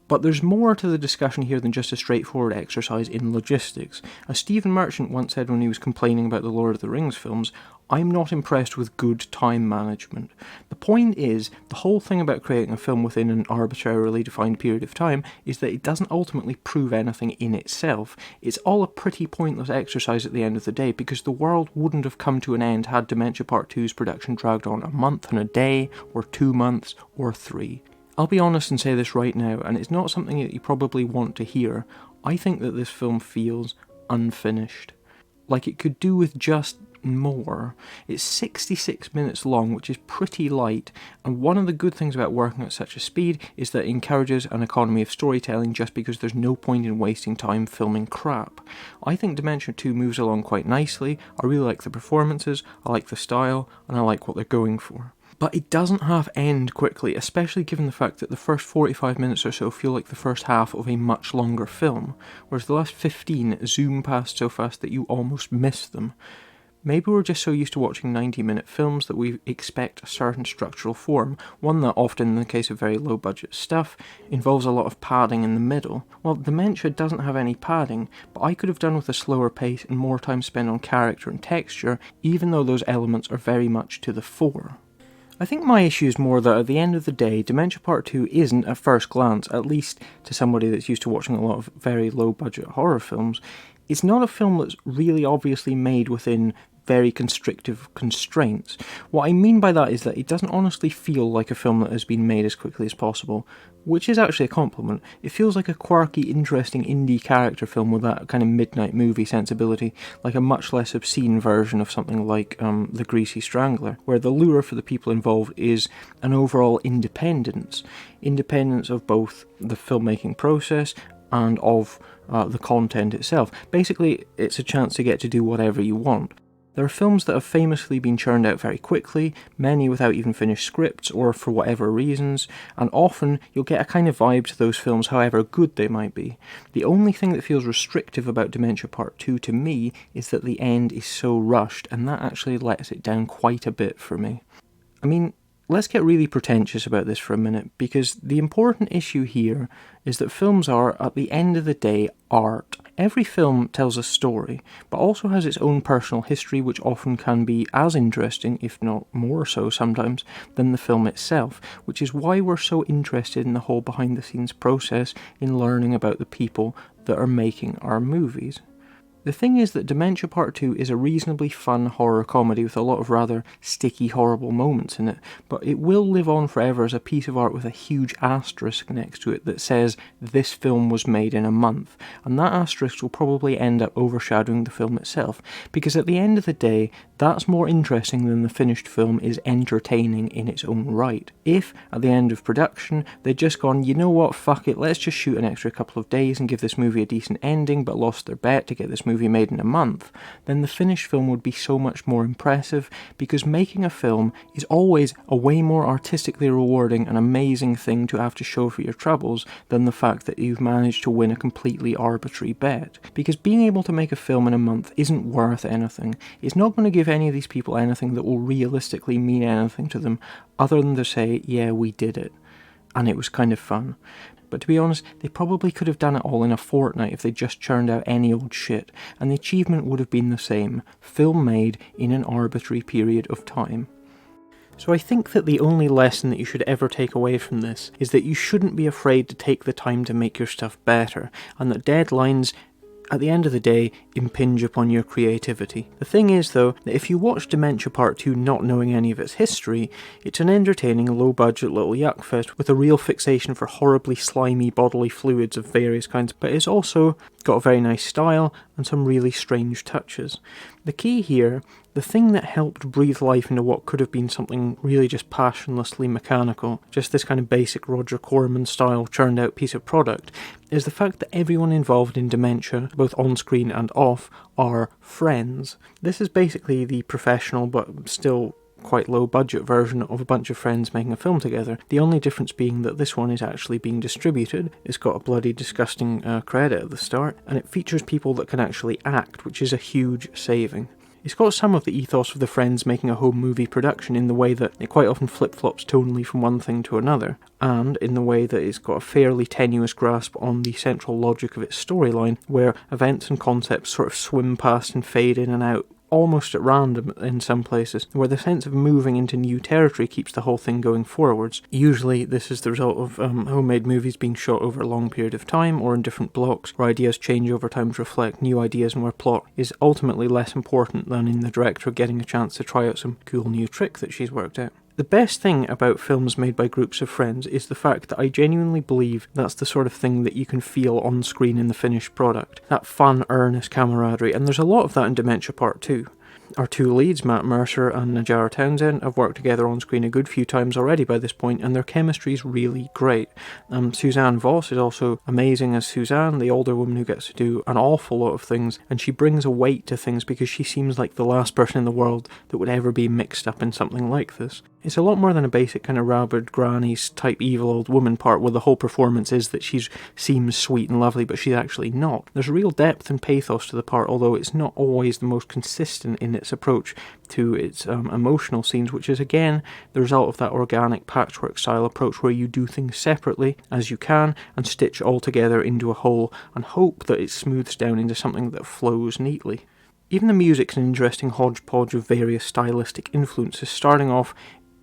But there's more to the discussion here than just a straightforward exercise in logistics. As Stephen Merchant once said when he was complaining about the Lord of the Rings films, I'm not impressed with good time management. The point is, the whole thing about creating a film within an arbitrarily defined period of time is that it doesn't ultimately prove anything in itself. It's all a pretty pointless exercise at the end of the day, because the world wouldn't have come to an end had Dementia Part 2's production dragged on a month and a day, or 2 months, or 3. I'll be honest and say this right now, and it's not something that you probably want to hear. I think that this film feels unfinished. Like it could do with just more. It's 66 minutes long, which is pretty light, and one of the good things about working at such a speed is that it encourages an economy of storytelling just because there's no point in wasting time filming crap. I think Dementia 2 moves along quite nicely. I really like the performances, I like the style, and I like what they're going for. But it doesn't half end quickly, especially given the fact that the first 45 minutes or so feel like the first half of a much longer film, whereas the last 15 zoom past so fast that you almost miss them. Maybe we're just so used to watching 90-minute films that we expect a certain structural form, one that often, in the case of very low-budget stuff, involves a lot of padding in the middle. Well, Dementia doesn't have any padding, but I could have done with a slower pace and more time spent on character and texture, even though those elements are very much to the fore. I think my issue is more that at the end of the day, Dementia Part II isn't, at first glance, at least to somebody that's used to watching a lot of very low-budget horror films, it's not a film that's really obviously made within very constrictive constraints. What I mean by that is that it doesn't honestly feel like a film that has been made as quickly as possible, which is actually a compliment. It feels like a quirky, interesting indie character film with that kind of midnight movie sensibility, like a much less obscene version of something like The Greasy Strangler, where the lure for the people involved is an overall independence of both the filmmaking process and of the content itself. Basically, it's a chance to get to do whatever you want. There are films that have famously been churned out very quickly, many without even finished scripts or for whatever reasons, and often you'll get a kind of vibe to those films however good they might be. The only thing that feels restrictive about Dementia Part II to me is that the end is so rushed, and that actually lets it down quite a bit for me. I mean, let's get really pretentious about this for a minute, because the important issue here is that films are, at the end of the day, art. Every film tells a story, but also has its own personal history, which often can be as interesting, if not more so sometimes, than the film itself, which is why we're so interested in the whole behind-the-scenes process in learning about the people that are making our movies. The thing is that Dementia Part II is a reasonably fun horror comedy with a lot of rather sticky, horrible moments in it, but it will live on forever as a piece of art with a huge asterisk next to it that says, this film was made in a month, and that asterisk will probably end up overshadowing the film itself, because at the end of the day, that's more interesting than the finished film is entertaining in its own right. If, at the end of production, they'd just gone, you know what, fuck it, let's just shoot an extra couple of days and give this movie a decent ending, but lost their bet to get this movie made in a month, then the finished film would be so much more impressive, because making a film is always a way more artistically rewarding and amazing thing to have to show for your troubles than the fact that you've managed to win a completely arbitrary bet. Because being able to make a film in a month isn't worth anything. It's not going to give any of these people anything that will realistically mean anything to them, other than to say, yeah, we did it. And it was kind of fun. But to be honest, they probably could have done it all in a fortnight if they just churned out any old shit, and the achievement would have been the same, film made in an arbitrary period of time. So I think that the only lesson that you should ever take away from this is that you shouldn't be afraid to take the time to make your stuff better, and that deadlines, at the end of the day, impinge upon your creativity. The thing is, though, that if you watch Dementia Part II not knowing any of its history, it's an entertaining, low-budget little yuckfest with a real fixation for horribly slimy bodily fluids of various kinds, but it's also got a very nice style and some really strange touches. The key here, the thing that helped breathe life into what could have been something really just passionlessly mechanical, just this kind of basic Roger Corman style churned out piece of product, is the fact that everyone involved in Dementia, both on screen and off, are friends. This is basically the professional but still quite low budget version of a bunch of friends making a film together. The only difference being that this one is actually being distributed. It's got a bloody disgusting credit at the start, and it features people that can actually act, which is a huge saving. It's got some of the ethos of the Friends making a home movie production in the way that it quite often flip-flops tonally from one thing to another, and in the way that it's got a fairly tenuous grasp on the central logic of its storyline, where events and concepts sort of swim past and fade in and out almost at random in some places, where the sense of moving into new territory keeps the whole thing going forwards. Usually this is the result of homemade movies being shot over a long period of time or in different blocks, where ideas change over time to reflect new ideas and where plot is ultimately less important than in the director getting a chance to try out some cool new trick that she's worked out. The best thing about films made by groups of friends is the fact that I genuinely believe that's the sort of thing that you can feel on screen in the finished product. That fun, earnest camaraderie, and there's a lot of that in Dementia Part II. Our two leads, Matt Mercer and Najara Townsend, have worked together on screen a good few times already by this point, and their chemistry is really great. Suzanne Voss is also amazing as Suzanne, the older woman who gets to do an awful lot of things, and she brings a weight to things because she seems like the last person in the world that would ever be mixed up in something like this. It's a lot more than a basic kind of rabid granny type evil old woman part where the whole performance is that she seems sweet and lovely, but she's actually not. There's real depth and pathos to the part, although it's not always the most consistent in its approach to its emotional scenes, which is again the result of that organic patchwork style approach where you do things separately as you can and stitch all together into a whole and hope that it smooths down into something that flows neatly. Even the music's an interesting hodgepodge of various stylistic influences, starting off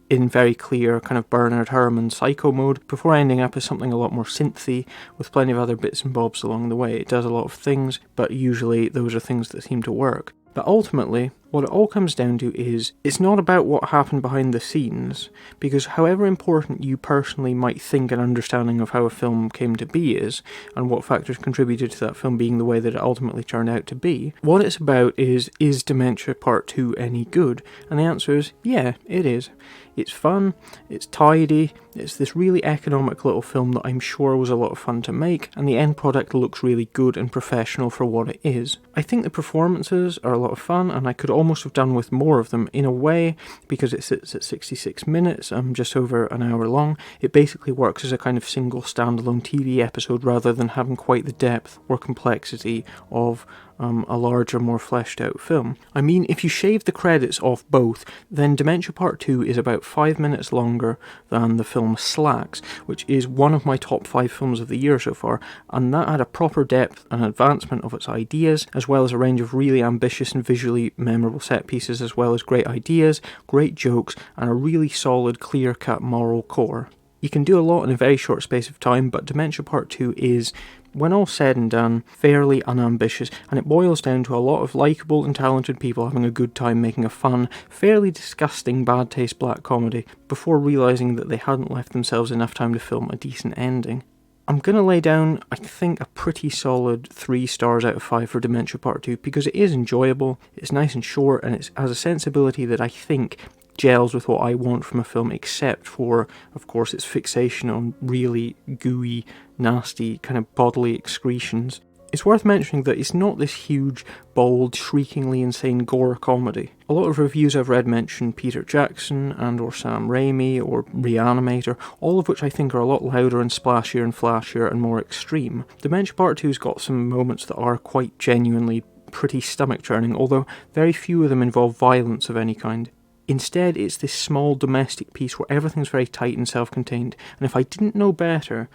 in very clear kind of Bernard Herrmann psycho mode, before ending up as something a lot more synthy, with plenty of other bits and bobs along the way. It does a lot of things, but usually those are things that seem to work. But ultimately, what it all comes down to is, it's not about what happened behind the scenes, because however important you personally might think an understanding of how a film came to be is, and what factors contributed to that film being the way that it ultimately turned out to be, what it's about is Dementia Part II any good? And the answer is, yeah, it is. It's fun, it's tidy, it's this really economic little film that I'm sure was a lot of fun to make, and the end product looks really good and professional for what it is. I think the performances are a lot of fun, and I could almost have done with more of them in a way, because it sits at 66 minutes, just over an hour long. It basically works as a kind of single standalone TV episode rather than having quite the depth or complexity of a larger, more fleshed out film. I mean, if you shave the credits off both, then Dementia Part II is about 5 minutes longer than the film Slacks, which is one of my top 5 films of the year so far, and that had a proper depth and advancement of its ideas, as well as a range of really ambitious and visually memorable set pieces, as well as great ideas, great jokes, and a really solid, clear-cut moral core. You can do a lot in a very short space of time, but Dementia Part II is, when all said and done, fairly unambitious, and it boils down to a lot of likeable and talented people having a good time making a fun, fairly disgusting bad taste black comedy, before realising that they hadn't left themselves enough time to film a decent ending. I'm going to lay down, I think, a pretty solid 3 stars out of 5 for Dementia Part II, because it is enjoyable, it's nice and short, and it has a sensibility that I think gels with what I want from a film, except for, of course, its fixation on really gooey, nasty, kind of bodily excretions. It's worth mentioning that it's not this huge, bold, shriekingly insane gore comedy. A lot of reviews I've read mention Peter Jackson and or Sam Raimi or Reanimator, all of which I think are a lot louder and splashier and flashier and more extreme. Dementia Part II's got some moments that are quite genuinely pretty stomach-churning, although very few of them involve violence of any kind. Instead, it's this small domestic piece where everything's very tight and self-contained, and if I didn't know better,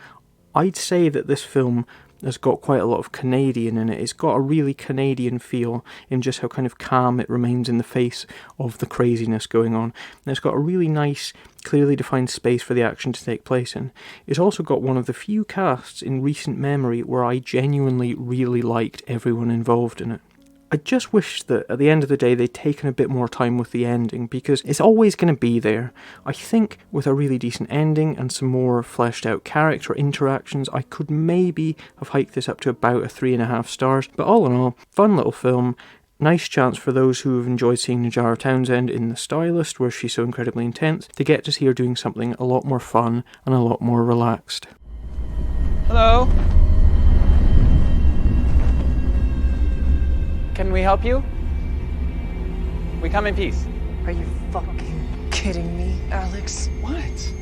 I'd say that this film has got quite a lot of Canadian in it. It's got a really Canadian feel in just how kind of calm it remains in the face of the craziness going on. And it's got a really nice, clearly defined space for the action to take place in. It's also got one of the few casts in recent memory where I genuinely really liked everyone involved in it. I just wish that at the end of the day they'd taken a bit more time with the ending, because it's always going to be there. I think with a really decent ending and some more fleshed out character interactions, I could maybe have hiked this up to about a 3.5 stars, but all in all, fun little film. Nice chance for those who have enjoyed seeing Najara Townsend in The Stylist, where she's so incredibly intense, to get to see her doing something a lot more fun and a lot more relaxed. Hello? Can we help you? We come in peace. Are you fucking kidding me, Alex? What?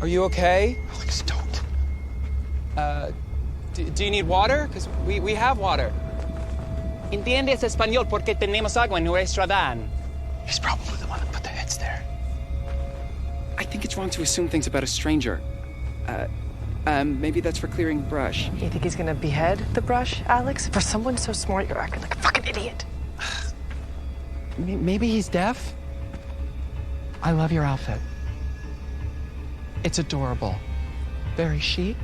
Are you okay? Alex, don't. Do you need water? Because we have water. ¿Entiendes español porque tenemos agua en nuestro van? He's probably the one that put the heads there. I think it's wrong to assume things about a stranger. Maybe that's for clearing brush. You think he's gonna behead the brush, Alex? For someone so smart, you're acting like a fucking idiot. Maybe he's deaf? I love your outfit. It's adorable. Very chic.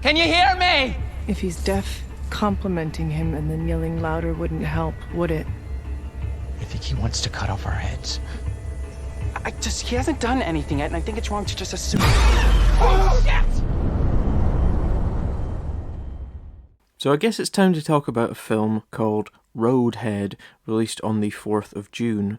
Can you hear me? If he's deaf, complimenting him and then yelling louder wouldn't help, would it? I think he wants to cut off our heads. He hasn't done anything yet, and I think it's wrong to just assume. Oh, shit! So I guess it's time to talk about a film called Roadhead, released on the 4th of June.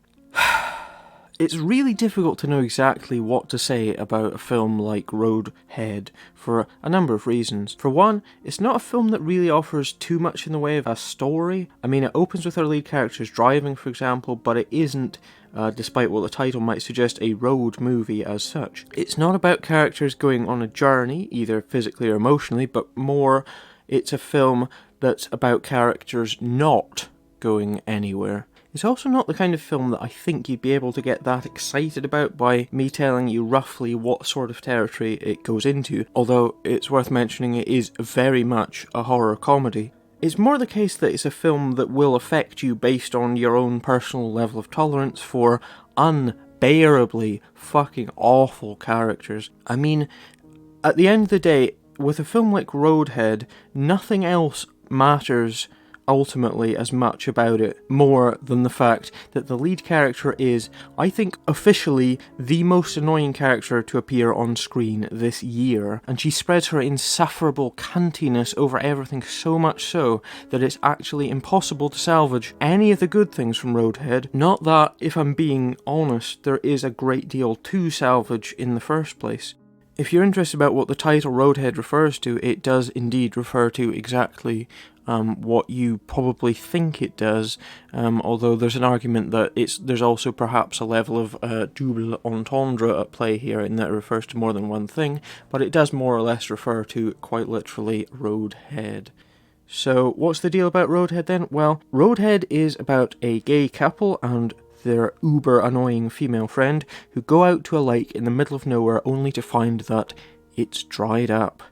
It's really difficult to know exactly what to say about a film like Roadhead for a number of reasons. For one, it's not a film that really offers too much in the way of a story. I mean, it opens with our lead characters driving, for example, but it isn't, despite what the title might suggest, a road movie as such. It's not about characters going on a journey, either physically or emotionally, but more it's a film that's about characters not going anywhere. It's also not the kind of film that I think you'd be able to get that excited about by me telling you roughly what sort of territory it goes into, although it's worth mentioning it is very much a horror comedy. It's more the case that it's a film that will affect you based on your own personal level of tolerance for unbearably fucking awful characters. I mean, at the end of the day, with a film like Roadhead, nothing else matters ultimately as much about it more than the fact that the lead character is, I think, officially the most annoying character to appear on screen this year, and she spreads her insufferable cuntiness over everything so much so that it's actually impossible to salvage any of the good things from Roadhead. Not that, if I'm being honest, there is a great deal to salvage in the first place. If you're interested about what the title Roadhead refers to, it does indeed refer to exactly what you probably think it does, although there's an argument that there's also perhaps a level of double entendre at play here in that it refers to more than one thing, but it does more or less refer to, quite literally, Roadhead. So what's the deal about Roadhead then? Well, Roadhead is about a gay couple and their uber annoying female friend who go out to a lake in the middle of nowhere only to find that it's dried up.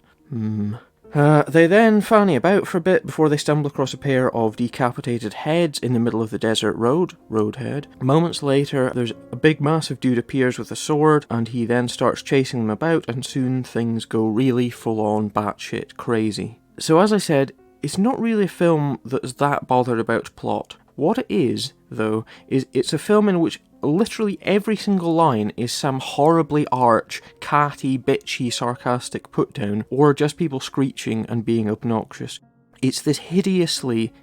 They then fanny about for a bit before they stumble across a pair of decapitated heads in the middle of the desert road, Roadhead. Moments later, there's a big massive dude appears with a sword, and he then starts chasing them about, and soon things go really full-on batshit crazy. So as I said, it's not really a film that's that bothered about plot. What it is, though, is it's a film in which literally every single line is some horribly arch, catty, bitchy, sarcastic put-down, or just people screeching and being obnoxious. It's this hideously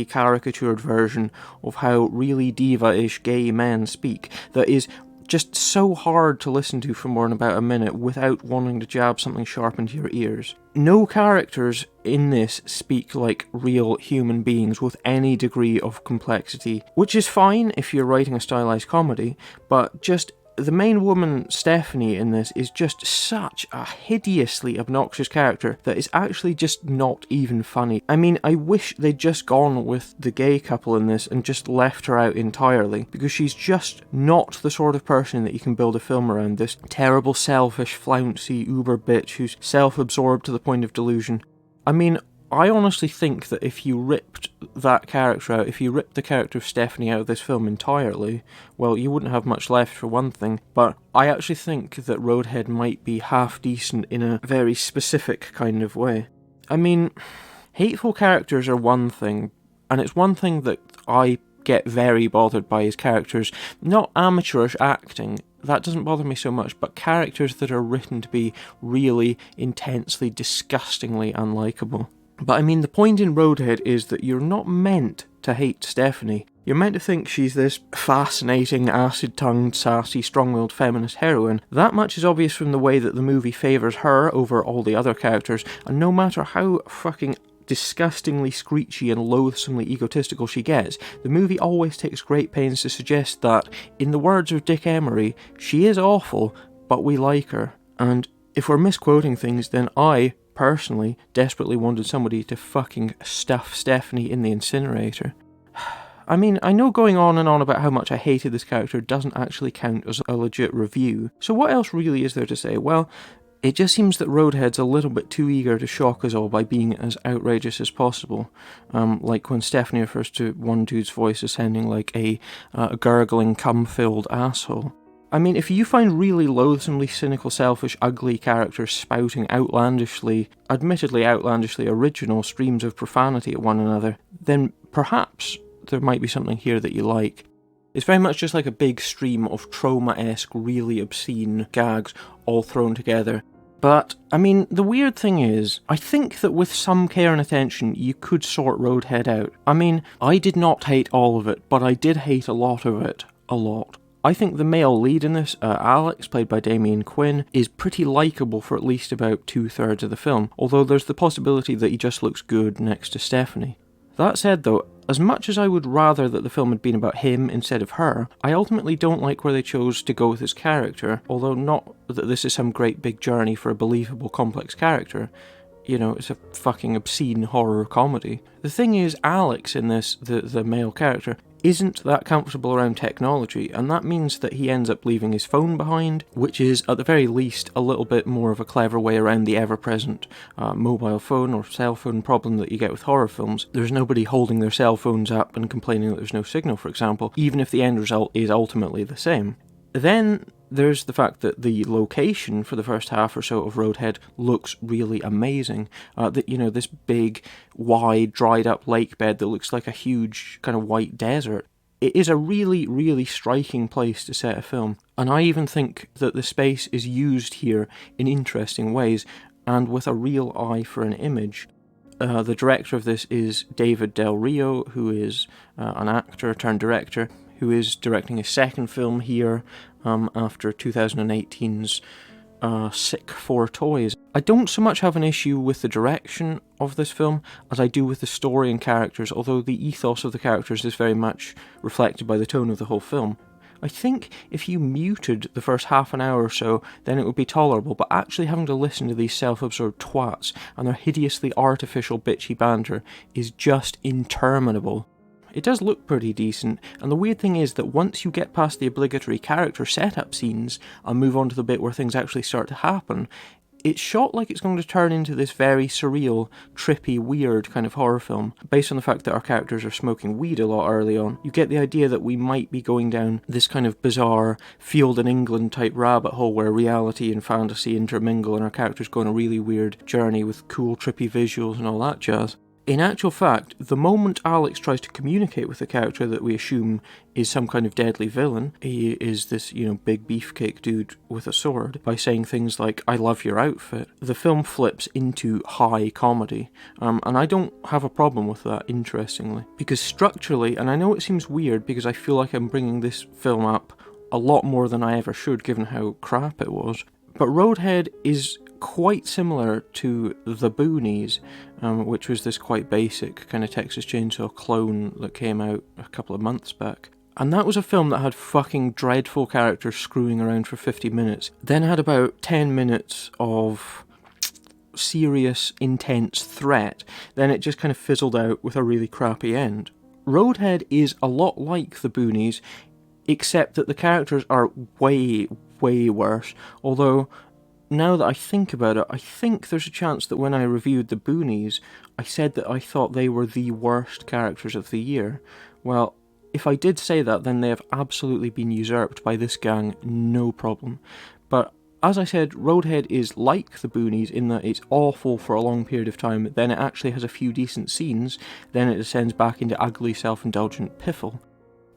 caricatured version of how really diva-ish gay men speak that is just so hard to listen to for more than about a minute without wanting to jab something sharp into your ears. No characters in this speak like real human beings with any degree of complexity, which is fine if you're writing a stylized comedy, but just the main woman, Stephanie, in this is just such a hideously obnoxious character that is actually just not even funny. I mean, I wish they'd just gone with the gay couple in this and just left her out entirely, because she's just not the sort of person that you can build a film around, this terrible, selfish, flouncy uber bitch who's self-absorbed to the point of delusion. I mean, I honestly think that if you ripped that character out, if you ripped the character of Stephanie out of this film entirely, well, you wouldn't have much left for one thing, but I actually think that Roadhead might be half decent in a very specific kind of way. I mean, hateful characters are one thing, and it's one thing that I get very bothered by is characters, not amateurish acting, that doesn't bother me so much, but characters that are written to be really intensely, disgustingly unlikable. But I mean, the point in Roadhead is that you're not meant to hate Stephanie. You're meant to think she's this fascinating, acid-tongued, sassy, strong-willed feminist heroine. That much is obvious from the way that the movie favours her over all the other characters, and no matter how fucking disgustingly screechy and loathsomely egotistical she gets, the movie always takes great pains to suggest that, in the words of Dick Emery, she is awful, but we like her. And if we're misquoting things, then I personally desperately wanted somebody to fucking stuff Stephanie in the incinerator. I mean, I know going on and on about how much I hated this character doesn't actually count as a legit review, so what else really is there to say? Well, it just seems that Roadhead's a little bit too eager to shock us all by being as outrageous as possible. Like when Stephanie refers to one dude's voice as sounding like a gurgling, cum-filled asshole. I mean, if you find really loathsomely cynical, selfish, ugly characters spouting admittedly outlandishly original streams of profanity at one another, then perhaps there might be something here that you like. It's very much just like a big stream of trauma-esque, really obscene gags all thrown together. But, I mean, the weird thing is, I think that with some care and attention, you could sort Roadhead out. I mean, I did not hate all of it, but I did hate a lot of it. A lot. I think the male lead in this, Alex, played by Damien Quinn, is pretty likeable for at least about 2/3 of the film, although there's the possibility that he just looks good next to Stephanie. That said though, as much as I would rather that the film had been about him instead of her, I ultimately don't like where they chose to go with his character, although not that this is some great big journey for a believable complex character. You know, it's a fucking obscene horror comedy. The thing is, Alex in this, the male character, isn't that comfortable around technology, and that means that he ends up leaving his phone behind, which is, at the very least, a little bit more of a clever way around the ever-present mobile phone or cell phone problem that you get with horror films. There's nobody holding their cell phones up and complaining that there's no signal, for example, even if the end result is ultimately the same. Then there's the fact that the location for the first half or so of Roadhead looks really amazing. This big, wide, dried-up lake bed that looks like a huge kind of white desert. It is a really, really striking place to set a film, and I even think that the space is used here in interesting ways, and with a real eye for an image. The director of this is David Del Rio, who is an actor turned director, who is directing his second film here after 2018's Sick for Toys. I don't so much have an issue with the direction of this film as I do with the story and characters, although the ethos of the characters is very much reflected by the tone of the whole film. I think if you muted the first half an hour or so, then it would be tolerable, but actually having to listen to these self-absorbed twats and their hideously artificial bitchy banter is just interminable. It does look pretty decent, and the weird thing is that once you get past the obligatory character setup scenes and move on to the bit where things actually start to happen, it's shot like it's going to turn into this very surreal, trippy, weird kind of horror film. Based on the fact that our characters are smoking weed a lot early on, you get the idea that we might be going down this kind of bizarre Field in England type rabbit hole where reality and fantasy intermingle and our characters go on a really weird journey with cool, trippy visuals and all that jazz. In actual fact, the moment Alex tries to communicate with the character that we assume is some kind of deadly villain, he is this, big beefcake dude with a sword, by saying things like, "I love your outfit," the film flips into high comedy. And I don't have a problem with that, interestingly. Because structurally, and I know it seems weird because I feel like I'm bringing this film up a lot more than I ever should given how crap it was, but Roadhead is quite similar to The Boonies, which was this quite basic kind of Texas Chainsaw clone that came out a couple of months back. And that was a film that had fucking dreadful characters screwing around for 50 minutes, then had about 10 minutes of serious, intense threat, then it just kind of fizzled out with a really crappy end. Roadhead is a lot like The Boonies, except that the characters are way, way worse, although now that I think about it, I think there's a chance that when I reviewed The Boonies, I said that I thought they were the worst characters of the year. Well, if I did say that, then they have absolutely been usurped by this gang, no problem. But as I said, Roadhead is like The Boonies in that it's awful for a long period of time, then it actually has a few decent scenes, then it descends back into ugly, self-indulgent piffle.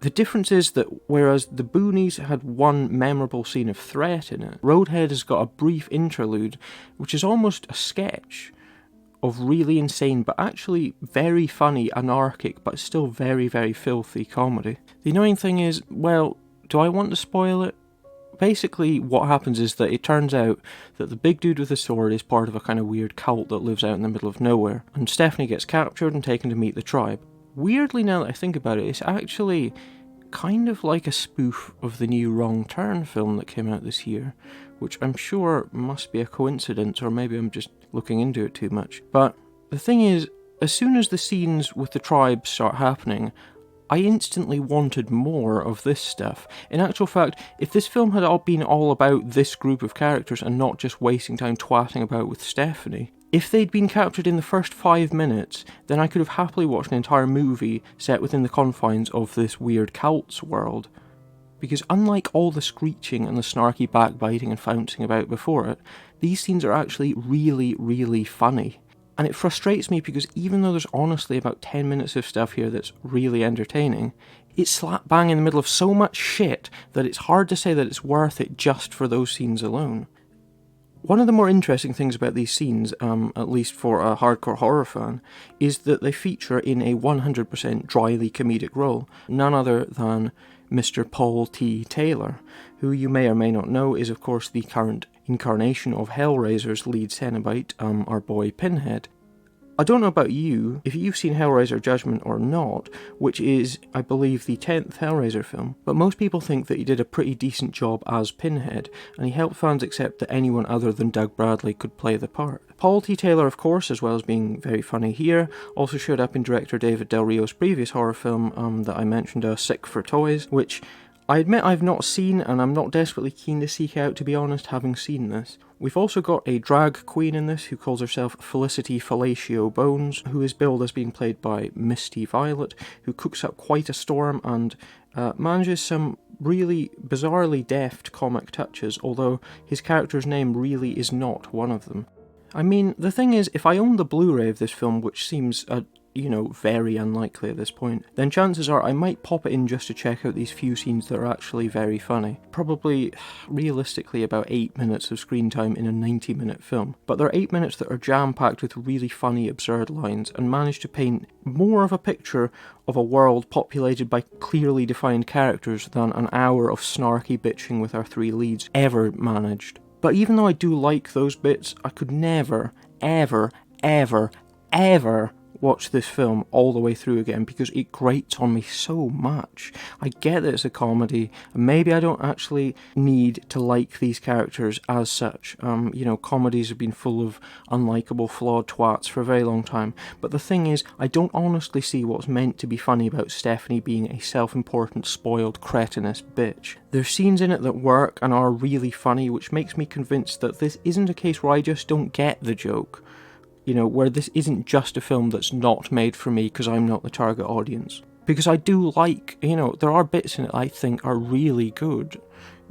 The difference is that whereas The Boonies had one memorable scene of threat in it, Roadhead has got a brief interlude, which is almost a sketch of really insane but actually very funny, anarchic, but still very, very filthy comedy. The annoying thing is, well, do I want to spoil it? Basically, what happens is that it turns out that the big dude with the sword is part of a kind of weird cult that lives out in the middle of nowhere, and Stephanie gets captured and taken to meet the tribe. Weirdly, now that I think about it, it's actually kind of like a spoof of the new Wrong Turn film that came out this year, which I'm sure must be a coincidence, or maybe I'm just looking into it too much. But the thing is, as soon as the scenes with the tribe start happening, I instantly wanted more of this stuff. In actual fact, if this film had all been all about this group of characters and not just wasting time twatting about with Stephanie, if they'd been captured in the first 5 minutes, then I could have happily watched an entire movie set within the confines of this weird cult's world. Because unlike all the screeching and the snarky backbiting and founcing about before it, these scenes are actually really, really funny. And it frustrates me because even though there's honestly about 10 minutes of stuff here that's really entertaining, it's slap bang in the middle of so much shit that it's hard to say that it's worth it just for those scenes alone. One of the more interesting things about these scenes, at least for a hardcore horror fan, is that they feature in a 100% dryly comedic role none other than Mr. Paul T. Taylor, who you may or may not know is of course the current incarnation of Hellraiser's lead Cenobite, our boy Pinhead. I don't know about you, if you've seen Hellraiser Judgment or not, which is, I believe, the 10th Hellraiser film, but most people think that he did a pretty decent job as Pinhead, and he helped fans accept that anyone other than Doug Bradley could play the part. Paul T. Taylor, of course, as well as being very funny here, also showed up in director David Del Rio's previous horror film that I mentioned, Sick for Toys, which I admit I've not seen, and I'm not desperately keen to seek out, to be honest, having seen this. We've also got a drag queen in this who calls herself Felicity Fellatio Bones, who is billed as being played by Misty Violet, who cooks up quite a storm and manages some really bizarrely deft comic touches, although his character's name really is not one of them. I mean, the thing is, if I owned the Blu-ray of this film, which seems very unlikely at this point, then chances are I might pop it in just to check out these few scenes that are actually very funny. Probably, realistically, about 8 minutes of screen time in a 90-minute film. But there are 8 minutes that are jam-packed with really funny, absurd lines, and manage to paint more of a picture of a world populated by clearly defined characters than an hour of snarky bitching with our three leads ever managed. But even though I do like those bits, I could never, ever, ever, ever watch this film all the way through again because it grates on me so much. I get that it's a comedy, and maybe I don't actually need to like these characters as such. Comedies have been full of unlikable, flawed twats for a very long time, but the thing is, I don't honestly see what's meant to be funny about Stephanie being a self-important, spoiled, cretinous bitch. There's scenes in it that work and are really funny, which makes me convinced that this isn't a case where I just don't get the joke. Where this isn't just a film that's not made for me because I'm not the target audience. Because I do like, there are bits in it I think are really good,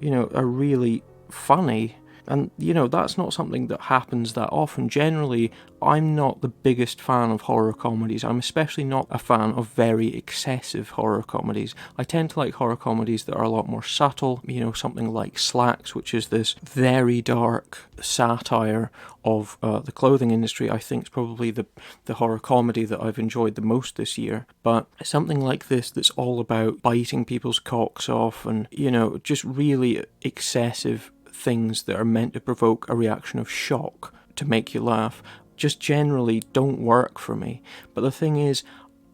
are really funny. And, that's not something that happens that often. Generally, I'm not the biggest fan of horror comedies. I'm especially not a fan of very excessive horror comedies. I tend to like horror comedies that are a lot more subtle, something like Slacks, which is this very dark satire of the clothing industry. I think is probably the horror comedy that I've enjoyed the most this year. But something like this that's all about biting people's cocks off and, just really excessive things that are meant to provoke a reaction of shock to make you laugh just generally don't work for me. But the thing is,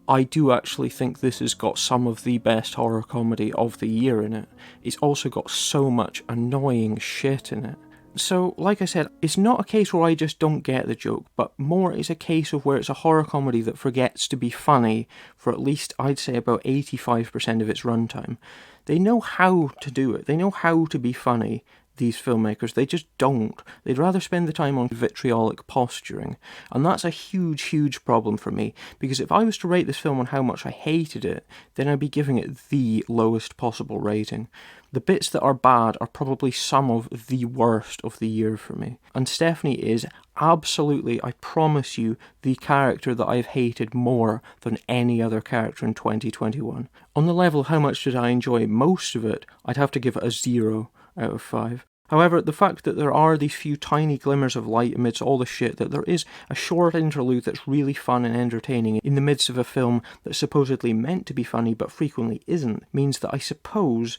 I do actually think this has got some of the best horror comedy of the year in it. It's also got so much annoying shit in it. So, like I said, it's not a case where I just don't get the joke, but more it's a case of where it's a horror comedy that forgets to be funny for at least, I'd say, about 85% of its runtime. They know how to do it. They know how to be funny, these filmmakers. They just don't. They'd rather spend the time on vitriolic posturing. And that's a huge, huge problem for me, because if I was to rate this film on how much I hated it, then I'd be giving it the lowest possible rating. The bits that are bad are probably some of the worst of the year for me. And Stephanie is absolutely, I promise you, the character that I've hated more than any other character in 2021. On the level of how much did I enjoy most of it, I'd have to give it a 0 out of 5. However, the fact that there are these few tiny glimmers of light amidst all the shit, that there is a short interlude that's really fun and entertaining in the midst of a film that's supposedly meant to be funny but frequently isn't, means that I suppose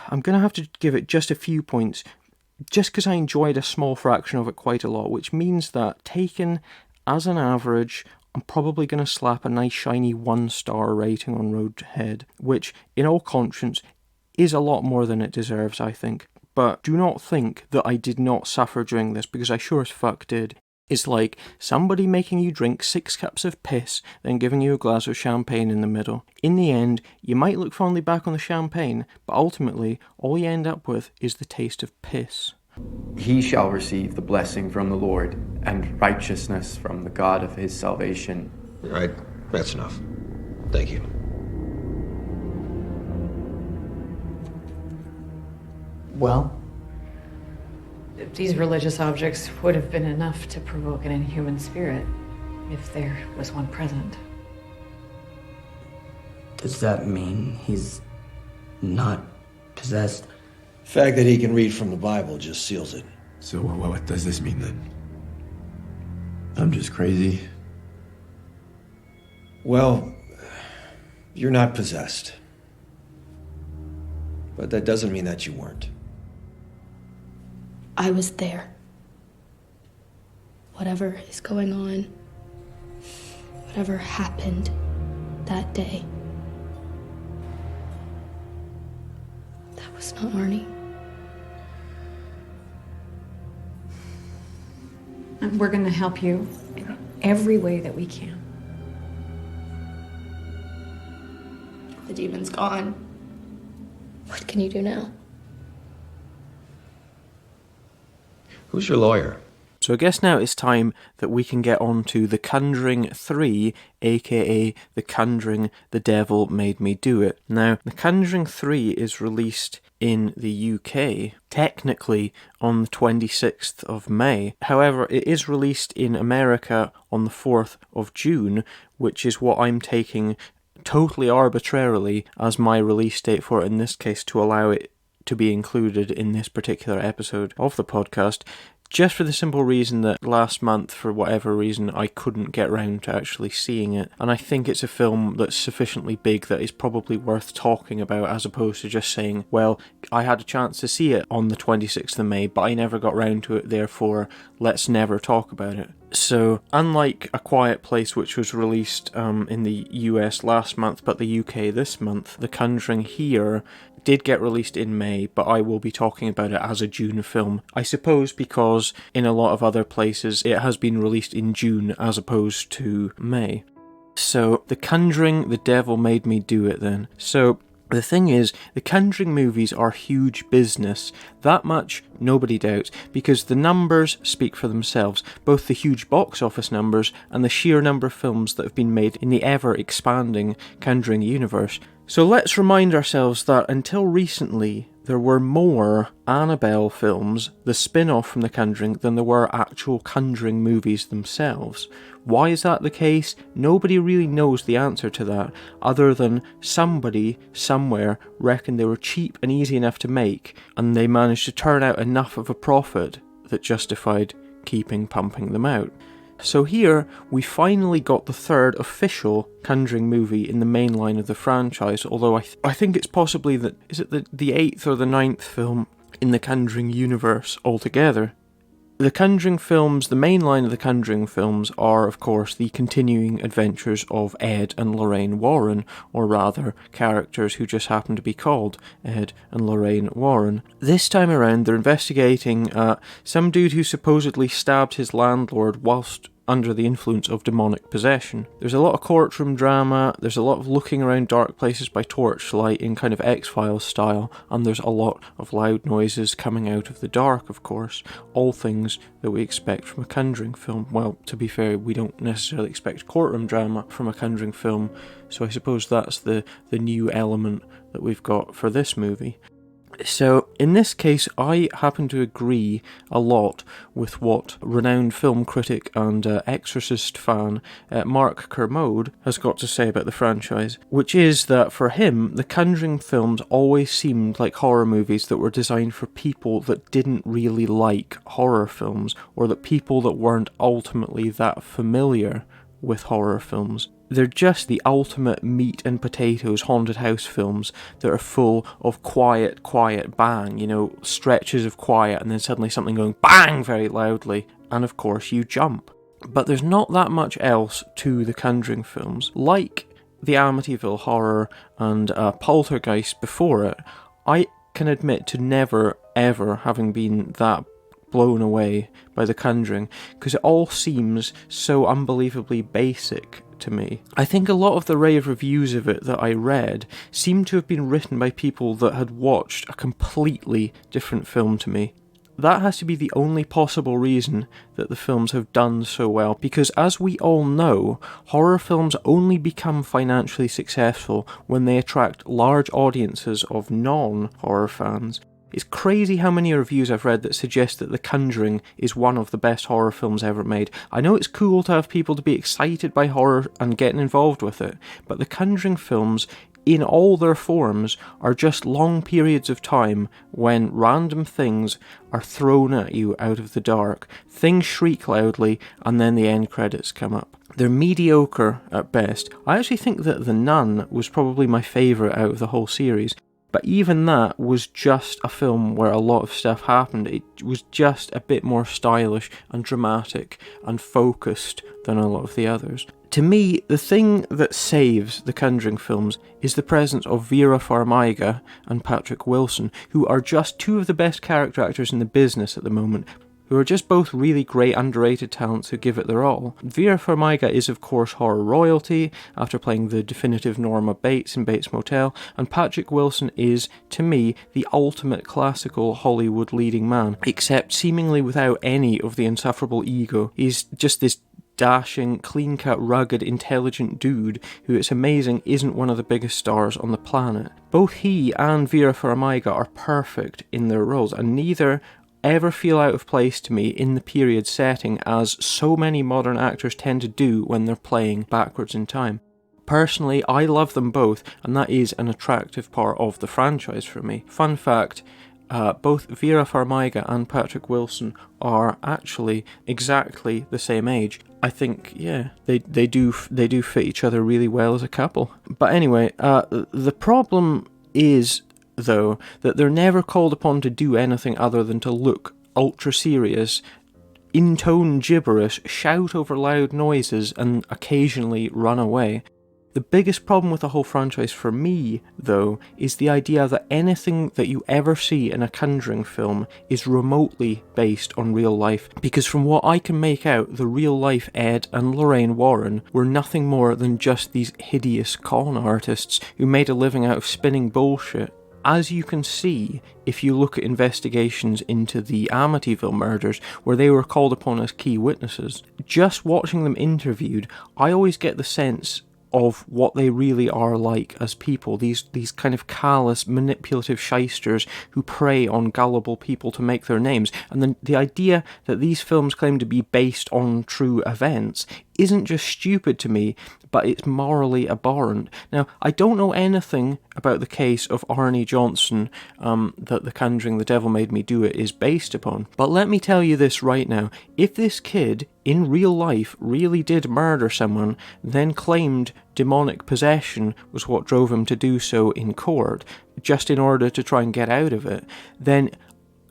I'm going to have to give it just a few points, just because I enjoyed a small fraction of it quite a lot, which means that taken as an average, I'm probably going to slap a nice shiny 1-star rating on Roadhead, which, in all conscience, is a lot more than it deserves, I think. But do not think that I did not suffer during this, because I sure as fuck did. It's like somebody making you drink 6 cups of piss, then giving you a glass of champagne in the middle. In the end, you might look fondly back on the champagne, but ultimately, all you end up with is the taste of piss. He shall receive the blessing from the Lord, and righteousness from the God of his salvation. Right, that's enough. Thank you. Well? These religious objects would have been enough to provoke an inhuman spirit, if there was one present. Does that mean he's not possessed? The fact that he can read from the Bible just seals it. So what does this mean then? I'm just crazy? Well, you're not possessed. But that doesn't mean that you weren't. I was there. Whatever is going on, whatever happened that day, that was not Arnie. And we're going to help you in every way that we can. The demon's gone. What can you do now? Who's your lawyer? So I guess now it's time that we can get on to The Conjuring 3, aka The Conjuring, The Devil Made Me Do It. Now, The Conjuring 3 is released in the UK, technically on the 26th of May. However, it is released in America on the 4th of June, which is what I'm taking totally arbitrarily as my release date for it in this case, to allow it to be included in this particular episode of the podcast. Just for the simple reason that last month, for whatever reason, I couldn't get round to actually seeing it. And I think it's a film that's sufficiently big that is probably worth talking about, as opposed to just saying, well, I had a chance to see it on the 26th of May, but I never got round to it, therefore, let's never talk about it. So, unlike A Quiet Place, which was released in the US last month, but the UK this month, The Conjuring here did get released in May, but I will be talking about it as a June film. I suppose because in a lot of other places it has been released in June as opposed to May. So, The Conjuring, The Devil Made Me Do It then. So, the thing is, the Conjuring movies are huge business. That much nobody doubts, because the numbers speak for themselves, both the huge box office numbers and the sheer number of films that have been made in the ever-expanding Conjuring universe. So let's remind ourselves that until recently, there were more Annabelle films, the spin-off from The Conjuring, than there were actual Conjuring movies themselves. Why is that the case? Nobody really knows the answer to that, other than somebody, somewhere, reckoned they were cheap and easy enough to make, and they managed to turn out enough of a profit that justified keeping pumping them out. So here, we finally got the third official Conjuring movie in the main line of the franchise, although I think it's possibly the 8th or the 9th film in the Conjuring universe altogether. The Conjuring films, the main line of the Conjuring films, are of course the continuing adventures of Ed and Lorraine Warren, or rather, characters who just happen to be called Ed and Lorraine Warren. This time around, they're investigating some dude who supposedly stabbed his landlord whilst under the influence of demonic possession. There's a lot of courtroom drama, there's a lot of looking around dark places by torchlight in kind of X-Files style, and there's a lot of loud noises coming out of the dark, of course. All things that we expect from a Conjuring film. Well, to be fair, we don't necessarily expect courtroom drama from a Conjuring film, so I suppose that's the new element that we've got for this movie. So, in this case, I happen to agree a lot with what renowned film critic and Exorcist fan Mark Kermode has got to say about the franchise, which is that for him, the Conjuring films always seemed like horror movies that were designed for people that didn't really like horror films, or that people that weren't ultimately that familiar with horror films. They're just the ultimate meat and potatoes haunted house films that are full of quiet bang, you know, stretches of quiet and then suddenly something going bang very loudly, and of course you jump. But there's not that much else to the Conjuring films. Like the Amityville Horror and Poltergeist before it, I can admit to never ever having been that blown away by The Conjuring, because it all seems so unbelievably basic to me. I think a lot of the rave reviews of it that I read seemed to have been written by people that had watched a completely different film to me. That has to be the only possible reason that the films have done so well, because as we all know, horror films only become financially successful when they attract large audiences of non-horror fans. It's crazy how many reviews I've read that suggest that The Conjuring is one of the best horror films ever made. I know it's cool to have people to be excited by horror and getting involved with it, but The Conjuring films, in all their forms, are just long periods of time when random things are thrown at you out of the dark. Things shriek loudly, and then the end credits come up. They're mediocre at best. I actually think that The Nun was probably my favourite out of the whole series. But even that was just a film where a lot of stuff happened. It was just a bit more stylish and dramatic and focused than a lot of the others. To me, the thing that saves the Conjuring films is the presence of Vera Farmiga and Patrick Wilson, who are just two of the best character actors in the business at the moment, who are just both really great underrated talents who give it their all. Vera Farmiga is of course horror royalty, after playing the definitive Norma Bates in Bates Motel, and Patrick Wilson is, to me, the ultimate classical Hollywood leading man, except seemingly without any of the insufferable ego. He's just this dashing, clean-cut, rugged, intelligent dude who, it's amazing, isn't one of the biggest stars on the planet. Both he and Vera Farmiga are perfect in their roles, and neither ever feel out of place to me in the period setting, as so many modern actors tend to do when they're playing backwards in time. Personally, I love them both, and that is an attractive part of the franchise for me. Fun fact, both Vera Farmiga and Patrick Wilson are actually exactly the same age. I think, yeah, they do fit each other really well as a couple. But anyway, the problem is, though, that they're never called upon to do anything other than to look ultra serious, intone gibberish, shout over loud noises, and occasionally run away. The biggest problem with the whole franchise for me, though, is the idea that anything that you ever see in a Conjuring film is remotely based on real life, because from what I can make out, the real life Ed and Lorraine Warren were nothing more than just these hideous con artists who made a living out of spinning bullshit. As you can see, if you look at investigations into the Amityville murders, where they were called upon as key witnesses, just watching them interviewed, I always get the sense of what they really are like as people, these kind of callous, manipulative shysters who prey on gullible people to make their names. And then the idea that these films claim to be based on true events isn't just stupid to me, but it's morally abhorrent. Now, I don't know anything about the case of Arnie Johnson that The Conjuring, The Devil Made Me Do It is based upon, but let me tell you this right now. If this kid, in real life, really did murder someone, then claimed demonic possession was what drove him to do so in court, just in order to try and get out of it, then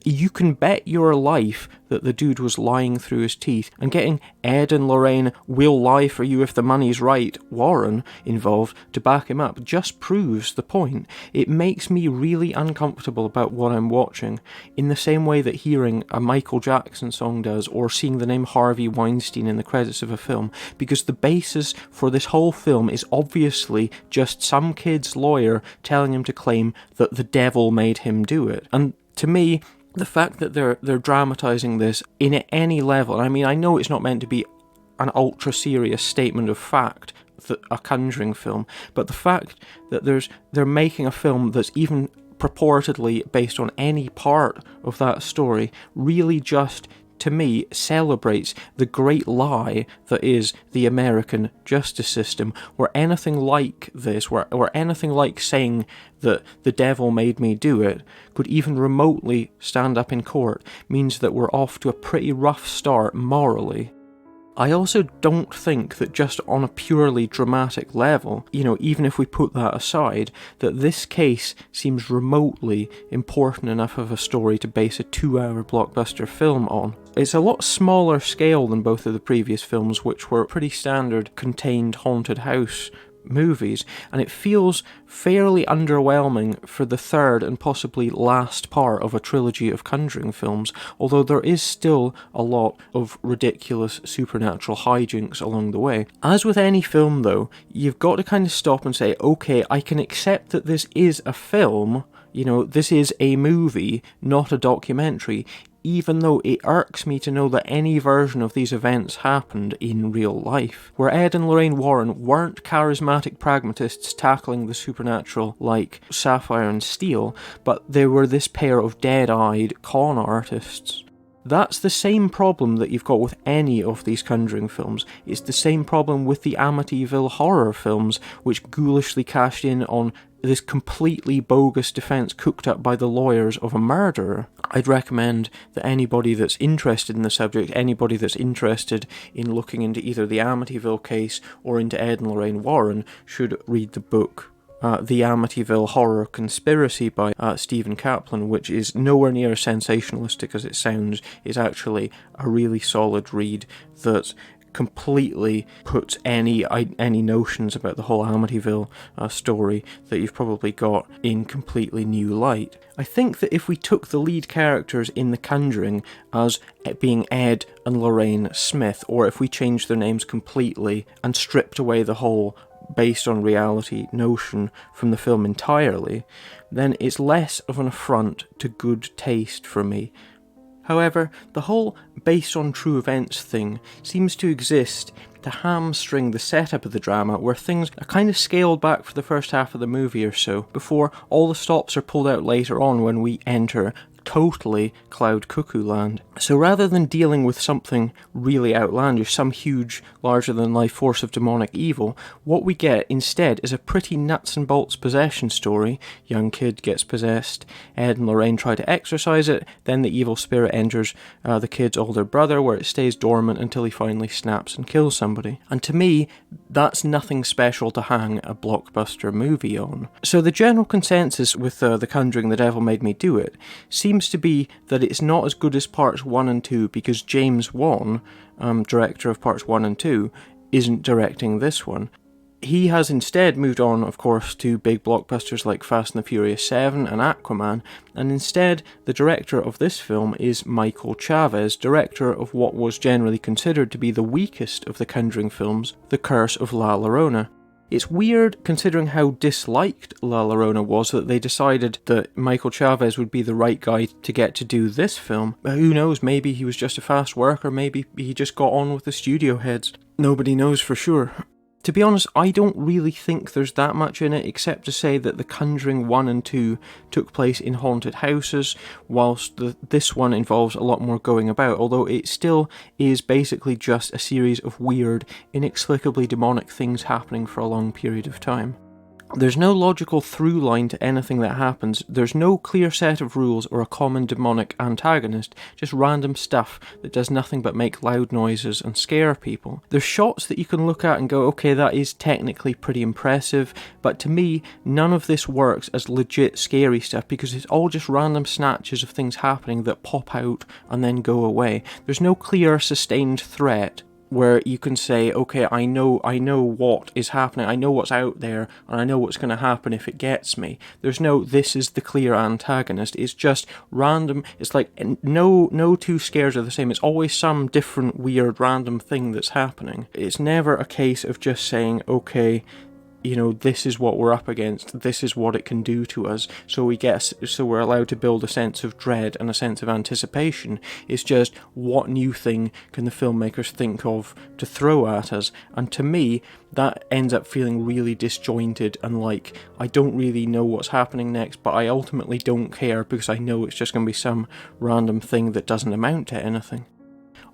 you can bet your life that the dude was lying through his teeth, and getting Ed and Lorraine "will lie for you if the money's right" Warren involved to back him up just proves the point. It makes me really uncomfortable about what I'm watching, in the same way that hearing a Michael Jackson song does, or seeing the name Harvey Weinstein in the credits of a film, because the basis for this whole film is obviously just some kid's lawyer telling him to claim that the devil made him do it. And to me, the fact that they're dramatising this in at any level, I mean, I know it's not meant to be an ultra-serious statement of fact, a Conjuring film, but the fact that they're making a film that's even purportedly based on any part of that story really just, to me, celebrates the great lie that is the American justice system, where anything like this, where anything like saying that the devil made me do it could even remotely stand up in court, means that we're off to a pretty rough start morally. I also don't think that just on a purely dramatic level, even if we put that aside, that this case seems remotely important enough of a story to base a 2-hour blockbuster film on. It's a lot smaller scale than both of the previous films, which were pretty standard contained haunted house movies, and it feels fairly underwhelming for the third and possibly last part of a trilogy of Conjuring films, although there is still a lot of ridiculous supernatural hijinks along the way. As with any film though, you've got to kind of stop and say, okay, I can accept that this is a film, this is a movie, not a documentary, even though it irks me to know that any version of these events happened in real life, where Ed and Lorraine Warren weren't charismatic pragmatists tackling the supernatural like Sapphire and Steel, but they were this pair of dead-eyed con artists. That's the same problem that you've got with any of these Conjuring films. It's the same problem with the Amityville horror films, which ghoulishly cashed in on this completely bogus defense cooked up by the lawyers of a murderer. I'd recommend that anybody that's interested in the subject, anybody that's interested in looking into either the Amityville case or into Ed and Lorraine Warren, should read the book The Amityville Horror Conspiracy by Stephen Kaplan, which is nowhere near as sensationalistic as it sounds. It's actually a really solid read that completely puts any notions about the whole Amityville story that you've probably got in completely new light. I think that if we took the lead characters in The Conjuring as being Ed and Lorraine Smith, or if we changed their names completely and stripped away the whole based on reality notion from the film entirely, then it's less of an affront to good taste for me. However, the whole based on true events thing seems to exist to hamstring the setup of the drama, where things are kind of scaled back for the first half of the movie or so, before all the stops are pulled out later on when we enter totally cloud cuckoo land. So rather than dealing with something really outlandish, some huge, larger-than-life force of demonic evil, what we get instead is a pretty nuts and bolts possession story. Young kid gets possessed, Ed and Lorraine try to exorcise it, then the evil spirit enters the kid's older brother, where it stays dormant until he finally snaps and kills somebody. And to me, that's nothing special to hang a blockbuster movie on. So the general consensus with The Conjuring, The Devil Made Me Do It seems to be that it's not as good as parts 1 and 2 because James Wan, director of parts 1 and 2, isn't directing this one. He has instead moved on, of course, to big blockbusters like Fast and the Furious 7 and Aquaman, and instead the director of this film is Michael Chavez, director of what was generally considered to be the weakest of the Conjuring films, The Curse of La Llorona. It's weird, considering how disliked La Llorona was, that they decided that Michael Chavez would be the right guy to get to do this film. Who knows, maybe he was just a fast worker, maybe he just got on with the studio heads. Nobody knows for sure. To be honest, I don't really think there's that much in it, except to say that The Conjuring 1 and 2 took place in haunted houses, whilst this one involves a lot more going about, although it still is basically just a series of weird, inexplicably demonic things happening for a long period of time. There's no logical through line to anything that happens, there's no clear set of rules or a common demonic antagonist, just random stuff that does nothing but make loud noises and scare people. There's shots that you can look at and go, okay, that is technically pretty impressive, but to me, none of this works as legit scary stuff because it's all just random snatches of things happening that pop out and then go away. There's no clear sustained threat where you can say, okay, I know what is happening, I know what's out there, and I know what's going to happen if it gets me. There's no, this is the clear antagonist. It's just random. It's like no two scares are the same. It's always some different, weird, random thing that's happening. It's never a case of just saying, okay, you know, this is what we're up against, this is what it can do to us, so we're allowed to build a sense of dread and a sense of anticipation. It's just, what new thing can the filmmakers think of to throw at us? And to me, that ends up feeling really disjointed and like, I don't really know what's happening next, but I ultimately don't care because I know it's just going to be some random thing that doesn't amount to anything.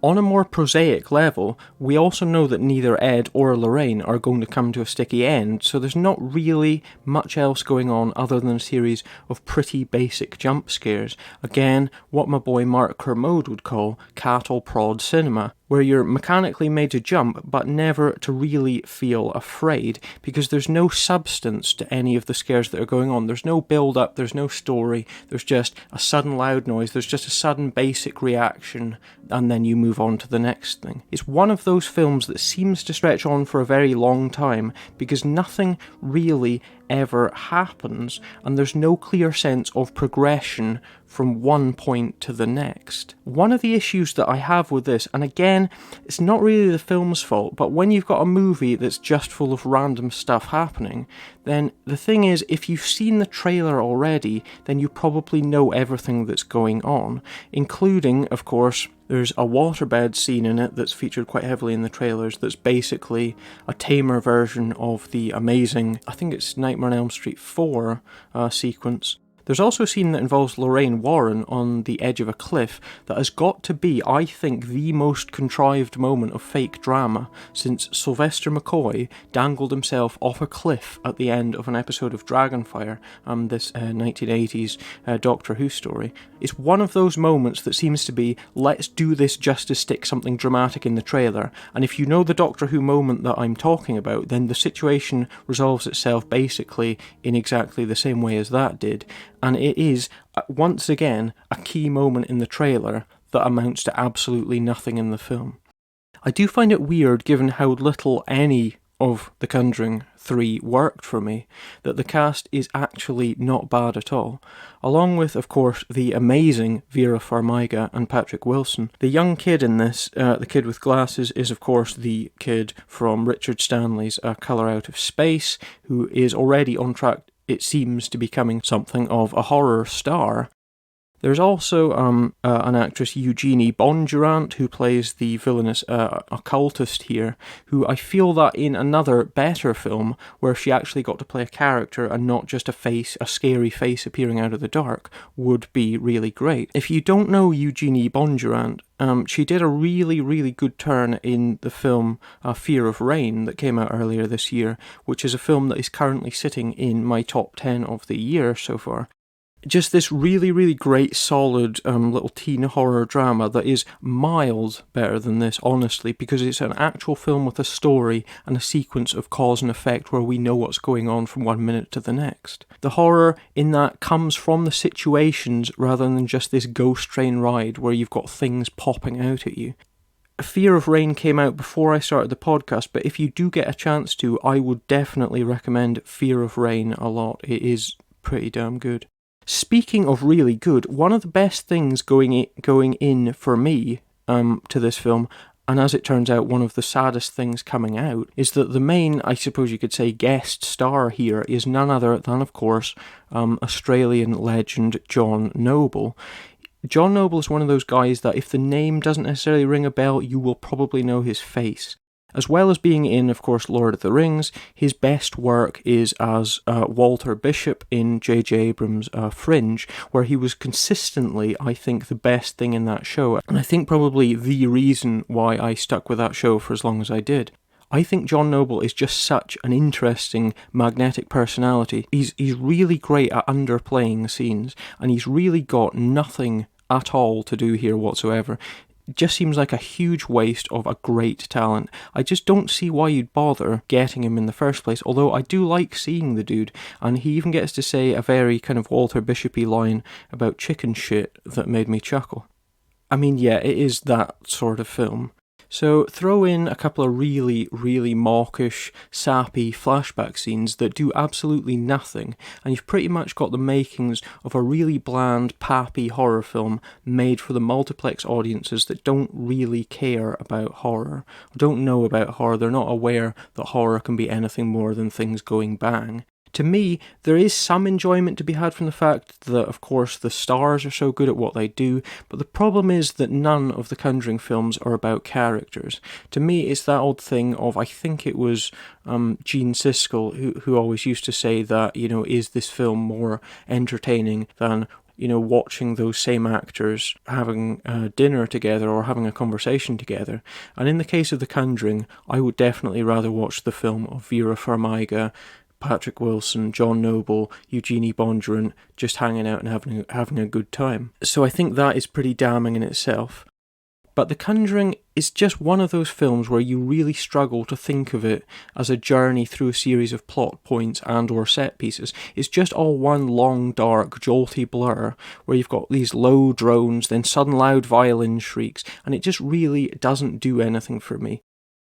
On a more prosaic level, we also know that neither Ed or Lorraine are going to come to a sticky end, so there's not really much else going on other than a series of pretty basic jump scares. Again, what my boy Mark Kermode would call cattle prod cinema, where you're mechanically made to jump but never to really feel afraid, because there's no substance to any of the scares that are going on. There's no build-up, there's no story, there's just a sudden loud noise, there's just a sudden basic reaction, and then you move on to the next thing. It's one of those films that seems to stretch on for a very long time, because nothing really ever happens, and there's no clear sense of progression from one point to the next. One of the issues that I have with this, and again, it's not really the film's fault, but when you've got a movie that's just full of random stuff happening, then the thing is, if you've seen the trailer already, then you probably know everything that's going on, including, of course, there's a waterbed scene in it that's featured quite heavily in the trailers that's basically a tamer version of the amazing, I think it's Nightmare on Elm Street 4 sequence. There's also a scene that involves Lorraine Warren on the edge of a cliff that has got to be, I think, the most contrived moment of fake drama since Sylvester McCoy dangled himself off a cliff at the end of an episode of Dragonfire, this 1980s Doctor Who story. It's one of those moments that seems to be, let's do this just to stick something dramatic in the trailer, and if you know the Doctor Who moment that I'm talking about, then the situation resolves itself basically in exactly the same way as that did. And it is, once again, a key moment in the trailer that amounts to absolutely nothing in the film. I do find it weird, given how little any of The Conjuring 3 worked for me, that the cast is actually not bad at all. Along with, of course, the amazing Vera Farmiga and Patrick Wilson. The young kid in this, the kid with glasses, is of course the kid from Richard Stanley's Colour Out of Space, who is already on track, it seems, to becoming something of a horror star. There's also an actress, Eugenie Bondurant, who plays the villainous occultist here, who I feel that in another better film, where she actually got to play a character and not just a scary face appearing out of the dark, would be really great. If you don't know Eugenie Bondurant, she did a really, really good turn in the film Fear of Rain that came out earlier this year, which is a film that is currently sitting in my top 10 of the year so far. Just this really, really great, solid little teen horror drama that is miles better than this, honestly, because it's an actual film with a story and a sequence of cause and effect where we know what's going on from 1 minute to the next. The horror in that comes from the situations rather than just this ghost train ride where you've got things popping out at you. Fear of Rain came out before I started the podcast, but if you do get a chance to, I would definitely recommend Fear of Rain a lot. It is pretty damn good. Speaking of really good, one of the best things going in for me to this film, and as it turns out one of the saddest things coming out, is that the main, I suppose you could say, guest star here is none other than, of course, Australian legend John Noble. John Noble is one of those guys that if the name doesn't necessarily ring a bell, you will probably know his face. As well as being in, of course, Lord of the Rings, his best work is as Walter Bishop in J.J. Abrams' Fringe, where he was consistently, I think, the best thing in that show, and I think probably the reason why I stuck with that show for as long as I did. I think John Noble is just such an interesting, magnetic personality. He's really great at underplaying scenes, and he's really got nothing at all to do here whatsoever. Just seems like a huge waste of a great talent. I just don't see why you'd bother getting him in the first place, although I do like seeing the dude, and he even gets to say a very kind of Walter Bishop-y line about chicken shit that made me chuckle. I mean, yeah, it is that sort of film. So throw in a couple of really, really mawkish, sappy flashback scenes that do absolutely nothing, and you've pretty much got the makings of a really bland, pappy horror film made for the multiplex audiences that don't really care about horror, don't know about horror, they're not aware that horror can be anything more than things going bang. To me, there is some enjoyment to be had from the fact that, of course, the stars are so good at what they do, but the problem is that none of the Conjuring films are about characters. To me, it's that old thing of, I think it was Gene Siskel who always used to say that, is this film more entertaining than watching those same actors having dinner together or having a conversation together. And in the case of The Conjuring, I would definitely rather watch the film of Vera Farmiga, Patrick Wilson, John Noble, Eugenie Bondurant, just hanging out and having a good time. So I think that is pretty damning in itself. But The Conjuring is just one of those films where you really struggle to think of it as a journey through a series of plot points and or set pieces. It's just all one long, dark, jolty blur where you've got these low drones, then sudden loud violin shrieks, and it just really doesn't do anything for me.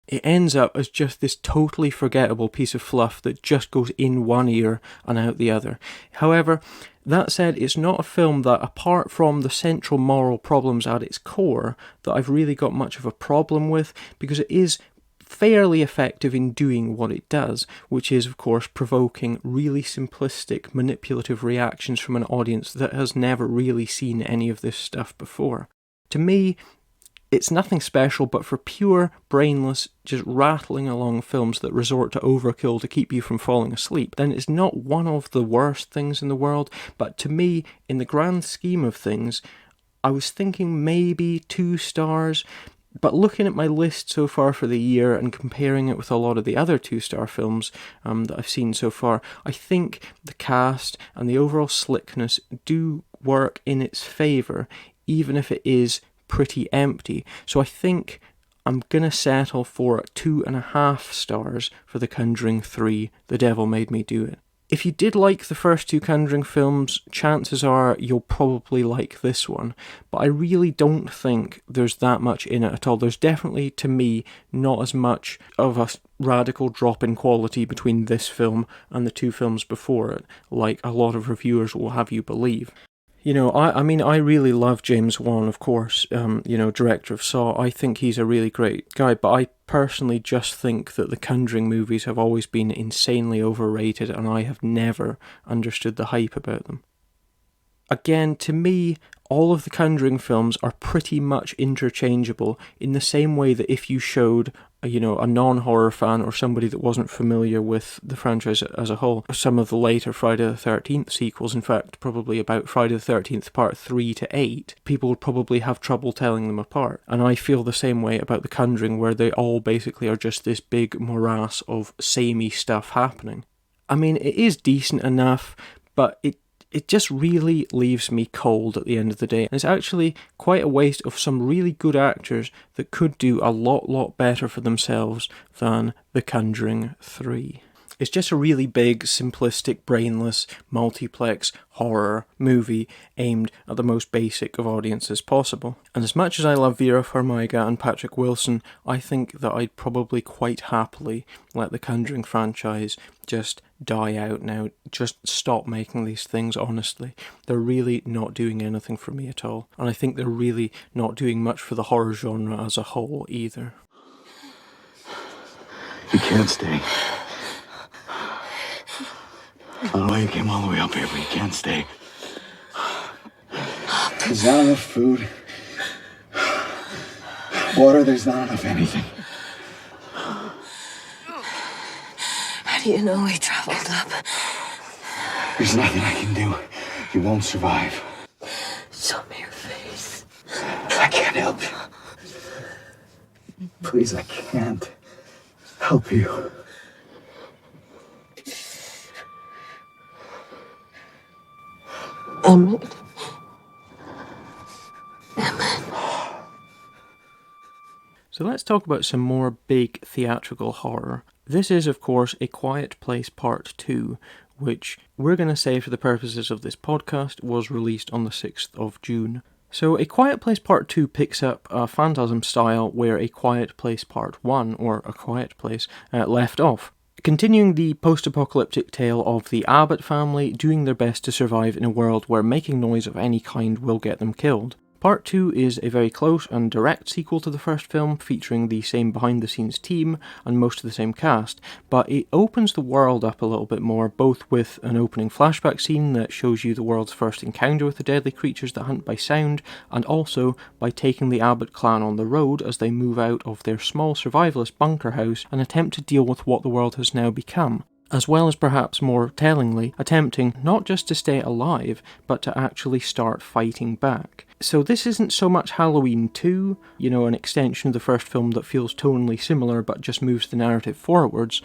It ends up as just this totally forgettable piece of fluff that just goes in one ear and out the other. However, that said, it's not a film that, apart from the central moral problems at its core, that I've really got much of a problem with, because it is fairly effective in doing what it does, which is, of course, provoking really simplistic, manipulative reactions from an audience that has never really seen any of this stuff before. To me, it's nothing special, but for pure, brainless, just rattling along films that resort to overkill to keep you from falling asleep, then it's not one of the worst things in the world. But to me, in the grand scheme of things, I was thinking maybe 2 stars, but looking at my list so far for the year and comparing it with a lot of the other 2-star films that I've seen so far, I think the cast and the overall slickness do work in its favour, even if it is pretty empty. So I think I'm gonna settle for 2.5 stars for The Conjuring 3, The Devil Made Me Do It. If you did like the first 2 Conjuring films, chances are you'll probably like this one, but I really don't think there's that much in it at all. There's definitely, to me, not as much of a radical drop in quality between this film and the 2 films before it, like a lot of reviewers will have you believe. You know, I mean, I really love James Wan, of course, director of Saw. I think he's a really great guy, but I personally just think that the Conjuring movies have always been insanely overrated, and I have never understood the hype about them. Again, to me, all of the Conjuring films are pretty much interchangeable in the same way that if you showed a non-horror fan or somebody that wasn't familiar with the franchise as a whole, some of the later Friday the 13th sequels, in fact, probably about Friday the 13th Part 3 to 8, people would probably have trouble telling them apart. And I feel the same way about The Conjuring, where they all basically are just this big morass of samey stuff happening. I mean, it is decent enough, but it just really leaves me cold at the end of the day. And it's actually quite a waste of some really good actors that could do a lot better for themselves than The Conjuring 3. It's just a really big, simplistic, brainless, multiplex horror movie aimed at the most basic of audiences possible. And as much as I love Vera Farmiga and Patrick Wilson, I think that I'd probably quite happily let the Conjuring franchise just die out now. Just stop making these things, honestly. They're really not doing anything for me at all. And I think they're really not doing much for the horror genre as a whole either. You can't stay. I don't know why you came all the way up here, but you can't stay. There's not enough food. Water, there's not enough anything. How do you know we traveled up? There's nothing I can do. You won't survive. Show me your face. I can't help you. Please, I can't help you. Emmett. So let's talk about some more big theatrical horror. This is, of course, A Quiet Place Part 2, which we're going to say for the purposes of this podcast was released on the 6th of June. So A Quiet Place Part 2 picks up a Phantasm style where A Quiet Place Part 1, or A Quiet Place, left off. Continuing the post-apocalyptic tale of the Abbott family doing their best to survive in a world where making noise of any kind will get them killed. Part 2 is a very close and direct sequel to the first film, featuring the same behind-the-scenes team and most of the same cast, but it opens the world up a little bit more, both with an opening flashback scene that shows you the world's first encounter with the deadly creatures that hunt by sound, and also by taking the Abbott clan on the road as they move out of their small survivalist bunker house and attempt to deal with what the world has now become. As well as perhaps more tellingly, attempting not just to stay alive, but to actually start fighting back. So this isn't so much Halloween 2, an extension of the first film that feels tonally similar but just moves the narrative forwards.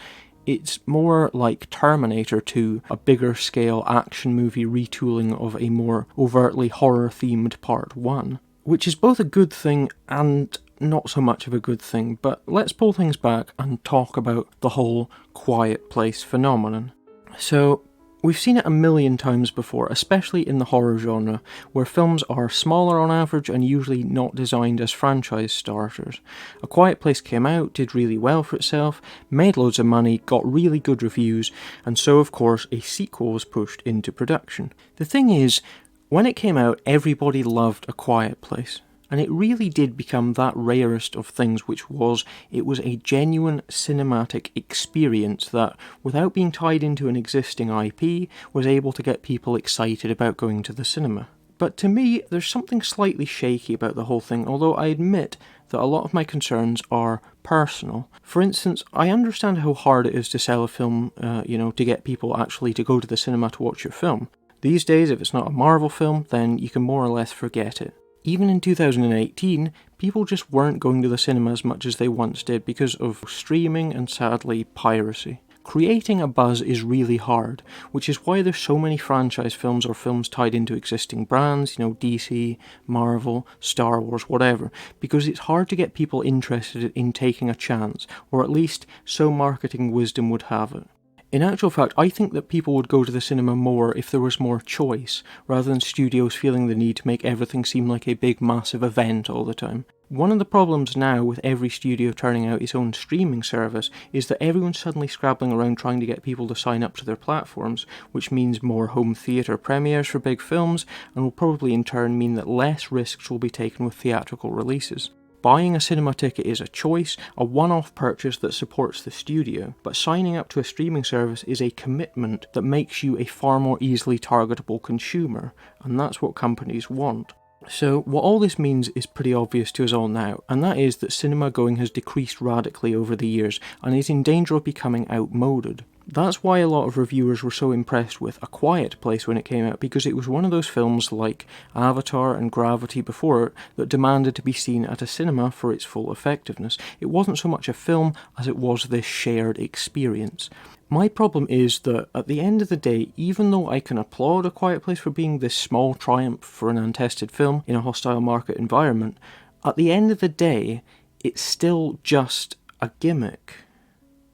It's more like Terminator 2, a bigger scale action movie retooling of a more overtly horror-themed Part 1. Which is both a good thing and not so much of a good thing, but let's pull things back and talk about the whole Quiet Place phenomenon. So, we've seen it a million times before, especially in the horror genre, where films are smaller on average and usually not designed as franchise starters. A Quiet Place came out, did really well for itself, made loads of money, got really good reviews, and so of course a sequel was pushed into production. The thing is, when it came out, everybody loved A Quiet Place. And it really did become that rarest of things, which was, it was a genuine cinematic experience that, without being tied into an existing IP, was able to get people excited about going to the cinema. But to me, there's something slightly shaky about the whole thing, although I admit that a lot of my concerns are personal. For instance, I understand how hard it is to sell a film, to get people actually to go to the cinema to watch your film. These days, if it's not a Marvel film, then you can more or less forget it. Even in 2018, people just weren't going to the cinema as much as they once did because of streaming and, sadly, piracy. Creating a buzz is really hard, which is why there's so many franchise films or films tied into existing brands, DC, Marvel, Star Wars, whatever, because it's hard to get people interested in taking a chance, or at least so marketing wisdom would have it. In actual fact, I think that people would go to the cinema more if there was more choice, rather than studios feeling the need to make everything seem like a big massive event all the time. One of the problems now with every studio turning out its own streaming service is that everyone's suddenly scrabbling around trying to get people to sign up to their platforms, which means more home theatre premieres for big films, and will probably in turn mean that less risks will be taken with theatrical releases. Buying a cinema ticket is a choice, a one-off purchase that supports the studio, but signing up to a streaming service is a commitment that makes you a far more easily targetable consumer, and that's what companies want. So what all this means is pretty obvious to us all now, and that is that cinema going has decreased radically over the years and is in danger of becoming outmoded. That's why a lot of reviewers were so impressed with A Quiet Place when it came out, because it was one of those films like Avatar and Gravity before it that demanded to be seen at a cinema for its full effectiveness. It wasn't so much a film as it was this shared experience. My problem is that at the end of the day, even though I can applaud A Quiet Place for being this small triumph for an untested film in a hostile market environment, at the end of the day, it's still just a gimmick.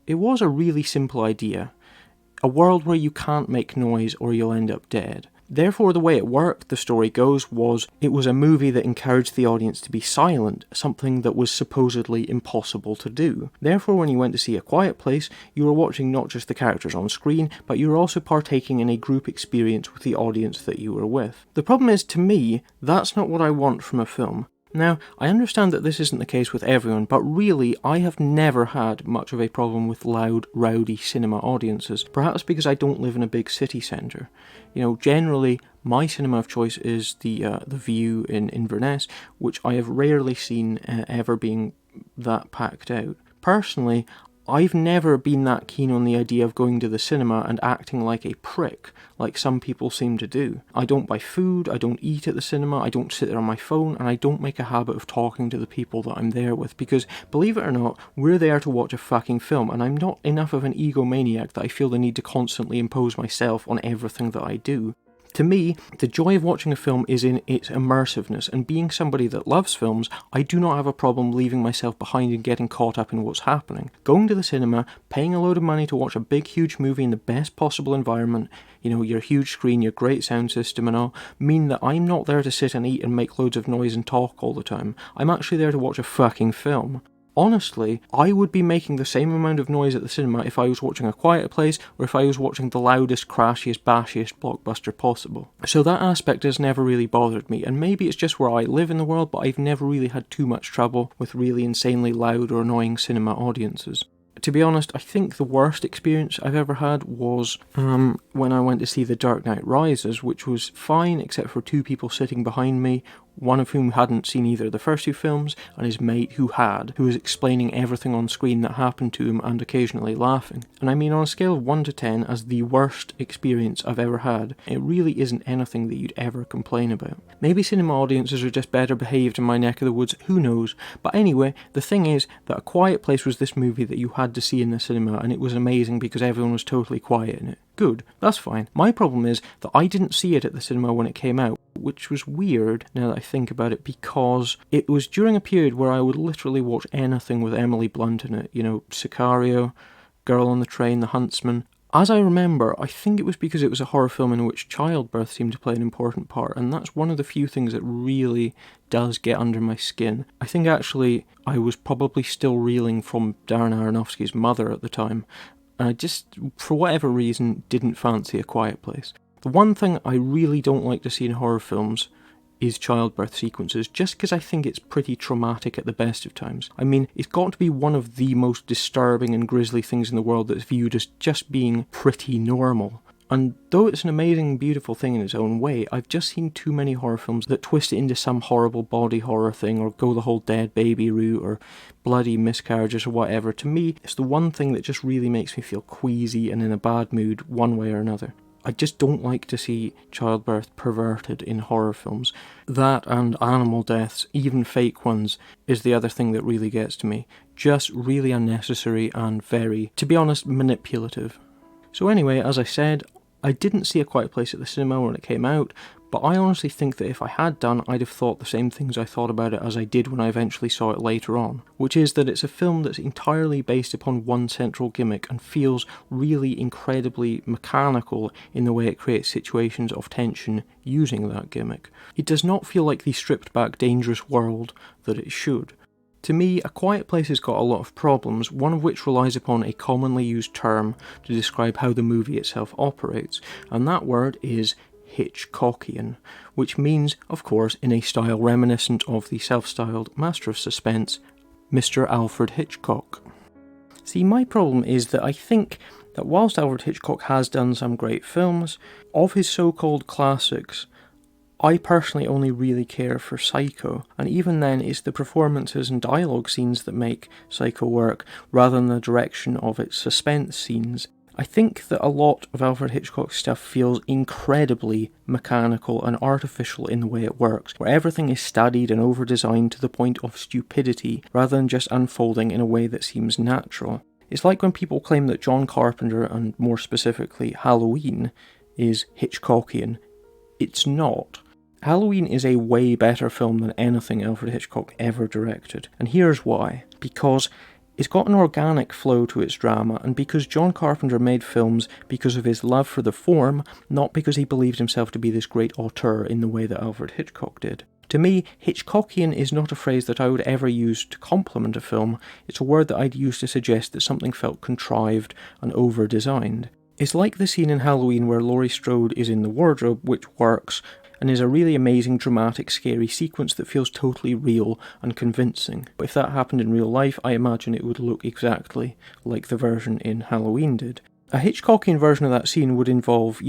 It was a really simple idea. A world where you can't make noise or you'll end up dead. Therefore, the way it worked, the story goes, was it was a movie that encouraged the audience to be silent, something that was supposedly impossible to do. Therefore, when you went to see A Quiet Place, you were watching not just the characters on screen, but you were also partaking in a group experience with the audience that you were with. The problem is, to me, that's not what I want from a film. Now, I understand that this isn't the case with everyone, but really, I have never had much of a problem with loud, rowdy cinema audiences, perhaps because I don't live in a big city centre. Generally, my cinema of choice is the View in Inverness, which I have rarely seen ever being that packed out. Personally, I've never been that keen on the idea of going to the cinema and acting like a prick, like some people seem to do. I don't buy food, I don't eat at the cinema, I don't sit there on my phone, and I don't make a habit of talking to the people that I'm there with, because, believe it or not, we're there to watch a fucking film, and I'm not enough of an egomaniac that I feel the need to constantly impose myself on everything that I do. To me, the joy of watching a film is in its immersiveness, and being somebody that loves films, I do not have a problem leaving myself behind and getting caught up in what's happening. Going to the cinema, paying a load of money to watch a big huge movie in the best possible environment, your huge screen, your great sound system and all, mean that I'm not there to sit and eat and make loads of noise and talk all the time. I'm actually there to watch a fucking film. Honestly, I would be making the same amount of noise at the cinema if I was watching A Quiet Place or if I was watching the loudest, crashiest, bashiest blockbuster possible. So that aspect has never really bothered me, and maybe it's just where I live in the world, but I've never really had too much trouble with really insanely loud or annoying cinema audiences. To be honest, I think the worst experience I've ever had was when I went to see The Dark Knight Rises, which was fine except for two people sitting behind me, one of whom hadn't seen either of the first two films, and his mate who was explaining everything on screen that happened to him and occasionally laughing. And I mean, on a scale of 1 to 10, as the worst experience I've ever had, it really isn't anything that you'd ever complain about. Maybe cinema audiences are just better behaved in my neck of the woods, who knows? But anyway, the thing is that A Quiet Place was this movie that you had to see in the cinema, and it was amazing because everyone was totally quiet in it. Good, that's fine. My problem is that I didn't see it at the cinema when it came out, which was weird now that I think about it, because it was during a period where I would literally watch anything with Emily Blunt in it. Sicario, Girl on the Train, The Huntsman. As I remember, I think it was because it was a horror film in which childbirth seemed to play an important part, and that's one of the few things that really does get under my skin. I think actually I was probably still reeling from Darren Aronofsky's Mother at the time, and I just, for whatever reason, didn't fancy A Quiet Place. The one thing I really don't like to see in horror films is childbirth sequences, just because I think it's pretty traumatic at the best of times. I mean, it's got to be one of the most disturbing and grisly things in the world that's viewed as just being pretty normal. And though it's an amazing, beautiful thing in its own way, I've just seen too many horror films that twist it into some horrible body horror thing, or go the whole dead baby route, or bloody miscarriages, or whatever. To me, it's the one thing that just really makes me feel queasy and in a bad mood one way or another. I just don't like to see childbirth perverted in horror films. That and animal deaths, even fake ones, is the other thing that really gets to me. Just really unnecessary and very, to be honest, manipulative. So anyway, as I said, I didn't see A Quiet Place at the cinema when it came out, but I honestly think that if I had done, I'd have thought the same things I thought about it as I did when I eventually saw it later on, which is that it's a film that's entirely based upon one central gimmick and feels really incredibly mechanical in the way it creates situations of tension using that gimmick. It does not feel like the stripped back dangerous world that it should. To me, A Quiet Place has got a lot of problems, one of which relies upon a commonly used term to describe how the movie itself operates, and that word is Hitchcockian, which means, of course, in a style reminiscent of the self-styled master of suspense, Mr. Alfred Hitchcock. See, my problem is that I think that whilst Alfred Hitchcock has done some great films, of his so-called classics, I personally only really care for Psycho, and even then it's the performances and dialogue scenes that make Psycho work, rather than the direction of its suspense scenes. I think that a lot of Alfred Hitchcock's stuff feels incredibly mechanical and artificial in the way it works, where everything is studied and over-designed to the point of stupidity, rather than just unfolding in a way that seems natural. It's like when people claim that John Carpenter, and more specifically Halloween, is Hitchcockian. It's not. Halloween is a way better film than anything Alfred Hitchcock ever directed, and here's why. Because it's got an organic flow to its drama, and because John Carpenter made films because of his love for the form, not because he believed himself to be this great auteur in the way that Alfred Hitchcock did. To me, Hitchcockian is not a phrase that I would ever use to compliment a film, it's a word that I'd use to suggest that something felt contrived and over-designed. It's like the scene in Halloween where Laurie Strode is in the wardrobe, which works, and is a really amazing, dramatic, scary sequence that feels totally real and convincing. But if that happened in real life, I imagine it would look exactly like the version in Halloween did. A Hitchcockian version of that scene would involve,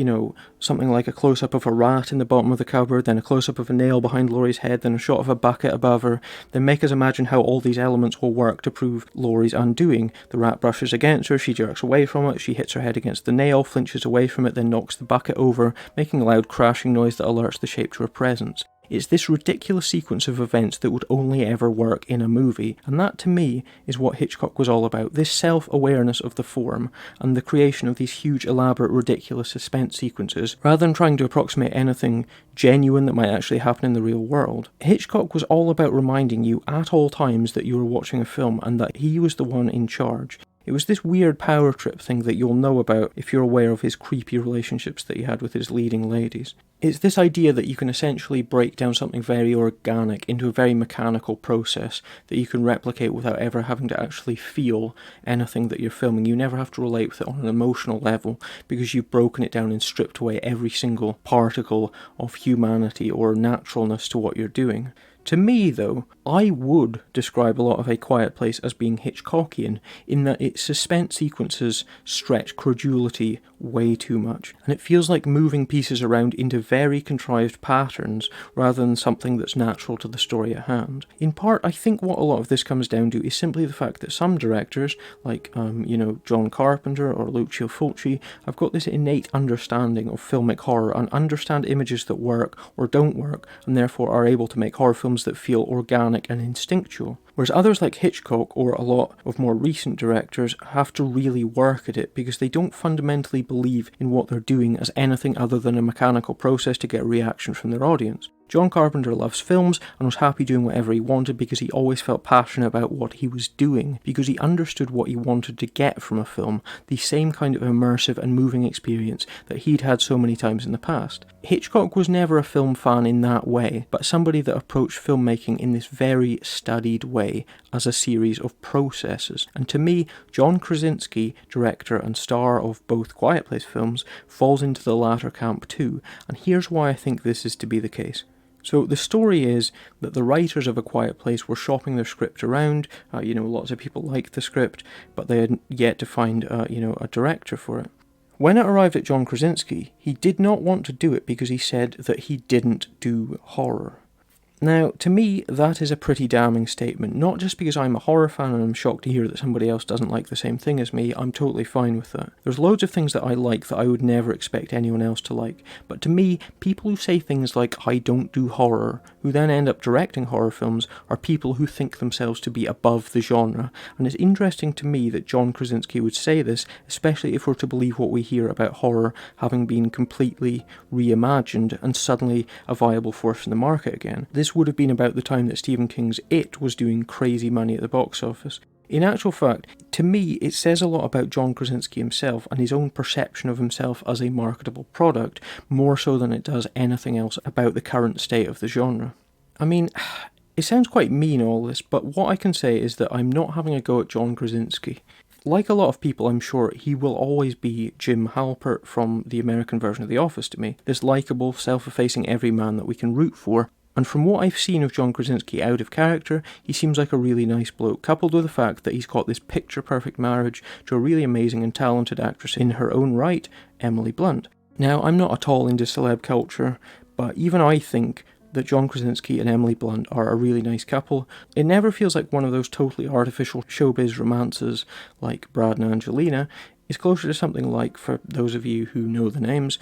something like a close-up of a rat in the bottom of the cupboard, then a close-up of a nail behind Laurie's head, then a shot of a bucket above her, then make us imagine how all these elements will work to prove Laurie's undoing. The rat brushes against her, she jerks away from it, she hits her head against the nail, flinches away from it, then knocks the bucket over, making a loud crashing noise that alerts the shape to her presence. It's this ridiculous sequence of events that would only ever work in a movie, and that to me is what Hitchcock was all about, this self-awareness of the form, and the creation of these huge, elaborate, ridiculous suspense sequences, rather than trying to approximate anything genuine that might actually happen in the real world. Hitchcock was all about reminding you at all times that you were watching a film, and that he was the one in charge. It was this weird power trip thing that you'll know about if you're aware of his creepy relationships that he had with his leading ladies. It's this idea that you can essentially break down something very organic into a very mechanical process that you can replicate without ever having to actually feel anything that you're filming. You never have to relate with it on an emotional level because you've broken it down and stripped away every single particle of humanity or naturalness to what you're doing. To me, though, I would describe a lot of A Quiet Place as being Hitchcockian, in that its suspense sequences stretch credulity way too much, and it feels like moving pieces around into very contrived patterns rather than something that's natural to the story at hand. In part, I think what a lot of this comes down to is simply the fact that some directors, like John Carpenter or Lucio Fulci, have got this innate understanding of filmic horror and understand images that work or don't work, and therefore are able to make horror films that feel organic and instinctual. Whereas others like Hitchcock or a lot of more recent directors have to really work at it because they don't fundamentally believe in what they're doing as anything other than a mechanical process to get a reaction from their audience. John Carpenter loves films and was happy doing whatever he wanted because he always felt passionate about what he was doing, because he understood what he wanted to get from a film, the same kind of immersive and moving experience that he'd had so many times in the past. Hitchcock was never a film fan in that way, but somebody that approached filmmaking in this very studied way as a series of processes. And to me, John Krasinski, director and star of both Quiet Place films, falls into the latter camp too, and here's why I think this is to be the case. So the story is that the writers of A Quiet Place were shopping their script around. Lots of people liked the script, but they had yet to find, a director for it. When it arrived at John Krasinski, he did not want to do it because he said that he didn't do horror. Now, to me, that is a pretty damning statement, not just because I'm a horror fan and I'm shocked to hear that somebody else doesn't like the same thing as me. I'm totally fine with that. There's loads of things that I like that I would never expect anyone else to like, but to me, people who say things like, I don't do horror, who then end up directing horror films, are people who think themselves to be above the genre, and it's interesting to me that John Krasinski would say this, especially if we're to believe what we hear about horror having been completely reimagined and suddenly a viable force in the market again. This would have been about the time that Stephen King's It was doing crazy money at the box office. In actual fact, to me, it says a lot about John Krasinski himself and his own perception of himself as a marketable product, more so than it does anything else about the current state of the genre. I mean, it sounds quite mean all this, but what I can say is that I'm not having a go at John Krasinski. Like a lot of people, I'm sure he will always be Jim Halpert from the American version of The Office to me, this likeable, self-effacing everyman that we can root for. And from what I've seen of John Krasinski out of character, he seems like a really nice bloke, coupled with the fact that he's got this picture-perfect marriage to a really amazing and talented actress in her own right, Emily Blunt. Now, I'm not at all into celeb culture, but even I think that John Krasinski and Emily Blunt are a really nice couple. It never feels like one of those totally artificial showbiz romances like Brad and Angelina. It's closer to something like, for those of you who know the names,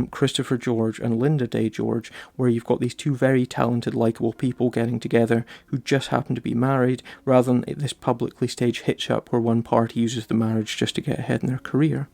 Christopher George and Linda Day George, where you've got these two very talented, likeable people getting together who just happen to be married, rather than this publicly staged hitch-up where one party uses the marriage just to get ahead in their career.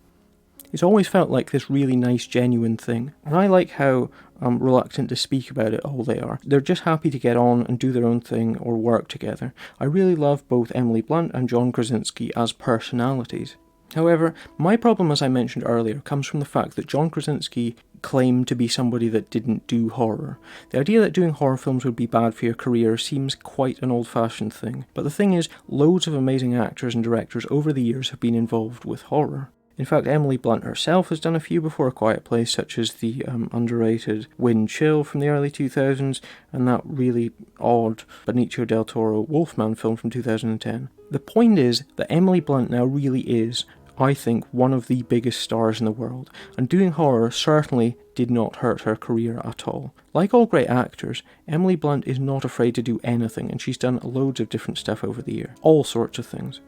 It's always felt like this really nice, genuine thing, and I like how reluctant to speak about it all they are. They're just happy to get on and do their own thing or work together. I really love both Emily Blunt and John Krasinski as personalities. However, my problem, as I mentioned earlier, comes from the fact that John Krasinski claimed to be somebody that didn't do horror. The idea that doing horror films would be bad for your career seems quite an old-fashioned thing. But the thing is, loads of amazing actors and directors over the years have been involved with horror. In fact, Emily Blunt herself has done a few before A Quiet Place, such as the underrated Wind Chill from the early 2000s, and that really odd Benicio del Toro Wolfman film from 2010. The point is that Emily Blunt now really is, I think, one of the biggest stars in the world, and doing horror certainly did not hurt her career at all. Like all great actors, Emily Blunt is not afraid to do anything, and she's done loads of different stuff over the year. All sorts of things.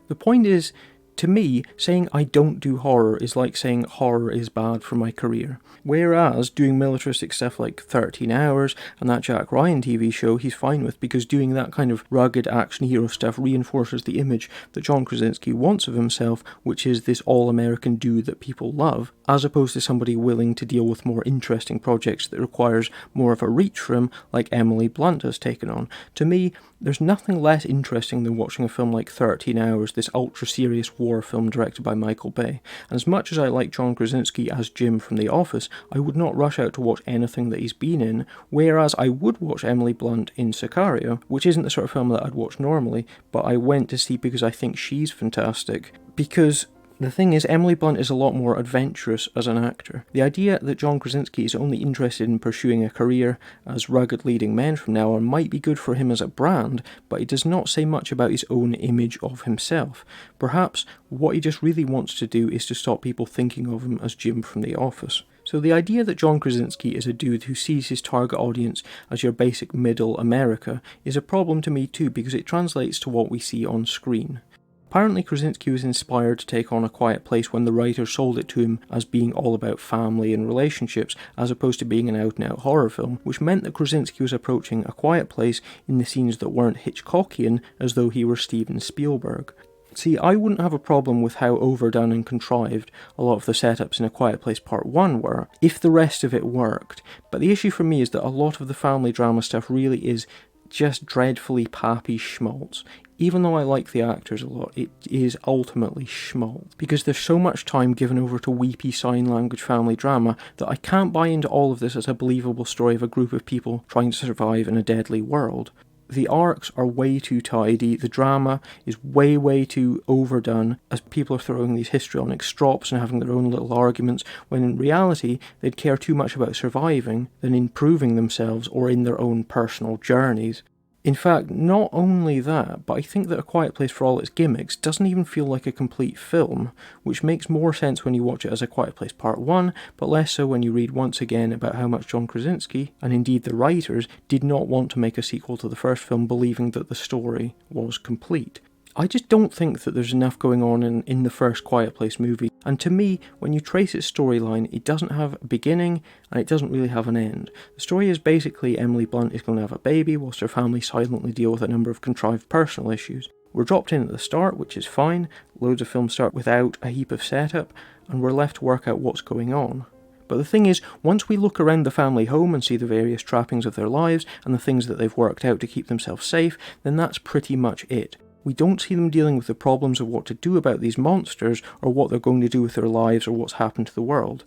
The point is, to me, saying I don't do horror is like saying horror is bad for my career. Whereas doing militaristic stuff like 13 Hours and that Jack Ryan TV show he's fine with, because doing that kind of rugged action hero stuff reinforces the image that John Krasinski wants of himself, which is this all-American dude that people love, as opposed to somebody willing to deal with more interesting projects that requires more of a reach for him, like Emily Blunt has taken on. To me, there's nothing less interesting than watching a film like 13 Hours, this ultra-serious war film directed by Michael Bay. And as much as I like John Krasinski as Jim from The Office, I would not rush out to watch anything that he's been in, whereas I would watch Emily Blunt in Sicario, which isn't the sort of film that I'd watch normally, but I went to see because I think she's fantastic. Because the thing is, Emily Blunt is a lot more adventurous as an actor. The idea that John Krasinski is only interested in pursuing a career as rugged leading men from now on might be good for him as a brand, but it does not say much about his own image of himself. Perhaps what he just really wants to do is to stop people thinking of him as Jim from The Office. So the idea that John Krasinski is a dude who sees his target audience as your basic middle America is a problem to me too, because it translates to what we see on screen. Apparently Krasinski was inspired to take on A Quiet Place when the writer sold it to him as being all about family and relationships, as opposed to being an out-and-out horror film, which meant that Krasinski was approaching A Quiet Place in the scenes that weren't Hitchcockian, as though he were Steven Spielberg. See, I wouldn't have a problem with how overdone and contrived a lot of the setups in A Quiet Place Part 1 were, if the rest of it worked, but the issue for me is that a lot of the family drama stuff really is just dreadfully pappy schmaltz. Even though I like the actors a lot, it is ultimately schmaltz, because there's so much time given over to weepy sign language family drama that I can't buy into all of this as a believable story of a group of people trying to survive in a deadly world. The arcs are way too tidy, the drama is way too overdone, as people are throwing these histrionic strops and having their own little arguments, when in reality they'd care too much about surviving than improving themselves or in their own personal journeys. In fact, not only that, but I think that A Quiet Place, for all its gimmicks, doesn't even feel like a complete film, which makes more sense when you watch it as A Quiet Place Part 1, but less so when you read once again about how much John Krasinski, and indeed the writers, did not want to make a sequel to the first film, believing that the story was complete. I just don't think that there's enough going on in the first Quiet Place movie, and to me, when you trace its storyline, it doesn't have a beginning, and it doesn't really have an end. The story is basically Emily Blunt is going to have a baby, whilst her family silently deal with a number of contrived personal issues. We're dropped in at the start, which is fine. Loads of films start without a heap of setup, and we're left to work out what's going on. But the thing is, once we look around the family home and see the various trappings of their lives, and the things that they've worked out to keep themselves safe, then that's pretty much it. We don't see them dealing with the problems of what to do about these monsters, or what they're going to do with their lives, or what's happened to the world.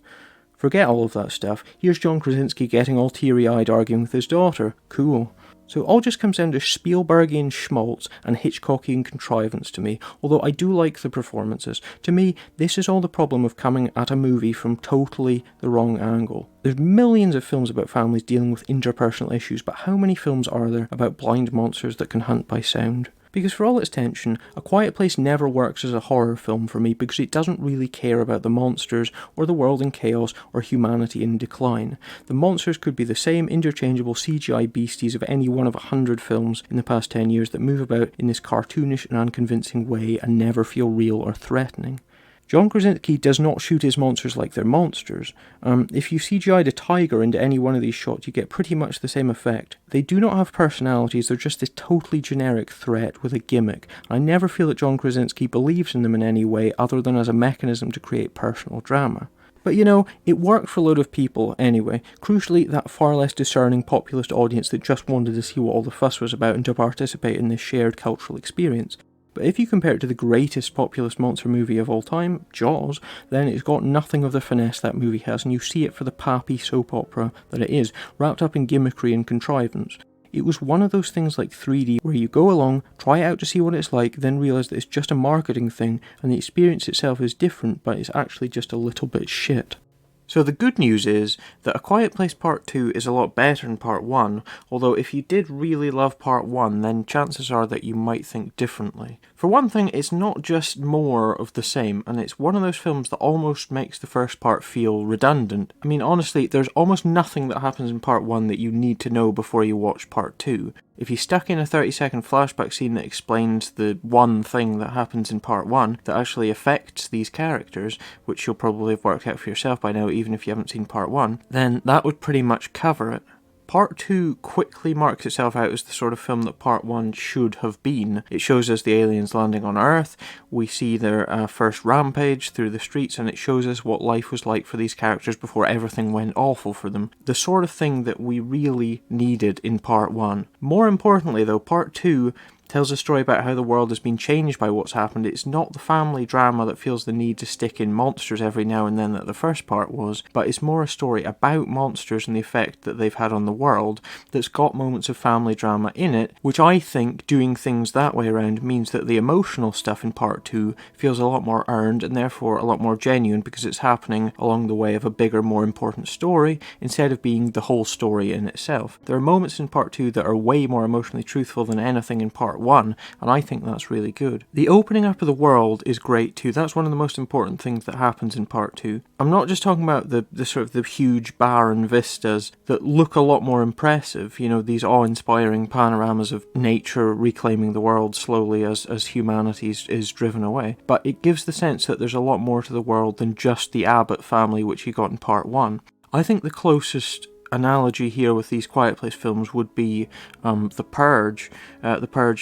Forget all of that stuff. Here's John Krasinski getting all teary-eyed arguing with his daughter. Cool. So it all just comes down to Spielbergian schmaltz and Hitchcockian contrivance to me, although I do like the performances. To me, this is all the problem of coming at a movie from totally the wrong angle. There's millions of films about families dealing with interpersonal issues, but how many films are there about blind monsters that can hunt by sound? Because for all its tension, A Quiet Place never works as a horror film for me because it doesn't really care about the monsters, or the world in chaos, or humanity in decline. The monsters could be the same interchangeable CGI beasties of any one of 100 films in the past 10 years that move about in this cartoonish and unconvincing way and never feel real or threatening. John Krasinski does not shoot his monsters like they're monsters. If you CGI'd a tiger into any one of these shots, you get pretty much the same effect. They do not have personalities, they're just this totally generic threat with a gimmick. I never feel that John Krasinski believes in them in any way other than as a mechanism to create personal drama. But you know, it worked for a load of people anyway. Crucially, that far less discerning populist audience that just wanted to see what all the fuss was about and to participate in this shared cultural experience. But if you compare it to the greatest populist monster movie of all time, Jaws, then it's got nothing of the finesse that movie has, and you see it for the pappy soap opera that it is, wrapped up in gimmickry and contrivance. It was one of those things like 3D, where you go along, try it out to see what it's like, then realise that it's just a marketing thing, and the experience itself is different, but it's actually just a little bit shit. So the good news is that A Quiet Place Part 2 is a lot better than Part 1, although if you did really love Part 1, then chances are that you might think differently. For one thing, it's not just more of the same, and it's one of those films that almost makes the first part feel redundant. I mean, honestly, there's almost nothing that happens in Part 1 that you need to know before you watch Part 2. If you stuck in a 30-second flashback scene that explains the one thing that happens in Part 1 that actually affects these characters, which you'll probably have worked out for yourself by now even if you haven't seen Part 1, then that would pretty much cover it. Part 2 quickly marks itself out as the sort of film that Part 1 should have been. It shows us the aliens landing on Earth, we see their first rampage through the streets, and it shows us what life was like for these characters before everything went awful for them. The sort of thing that we really needed in Part 1. More importantly though, Part 2 tells a story about how the world has been changed by what's happened. It's not the family drama that feels the need to stick in monsters every now and then that the first part was, but it's more a story about monsters and the effect that they've had on the world that's got moments of family drama in it, which I think doing things that way around means that the emotional stuff in Part 2 feels a lot more earned and therefore a lot more genuine because it's happening along the way of a bigger, more important story instead of being the whole story in itself. There are moments in Part 2 that are way more emotionally truthful than anything in Part 1, and I think that's really good. The opening up of the world is great too. That's one of the most important things that happens in Part 2. I'm not just talking about the sort of the huge barren vistas that look a lot more impressive, you know, these awe-inspiring panoramas of nature reclaiming the world slowly as humanity is driven away, but it gives the sense that there's a lot more to the world than just the Abbott family which you got in Part 1. I think the closest analogy here with these Quiet Place films would be The Purge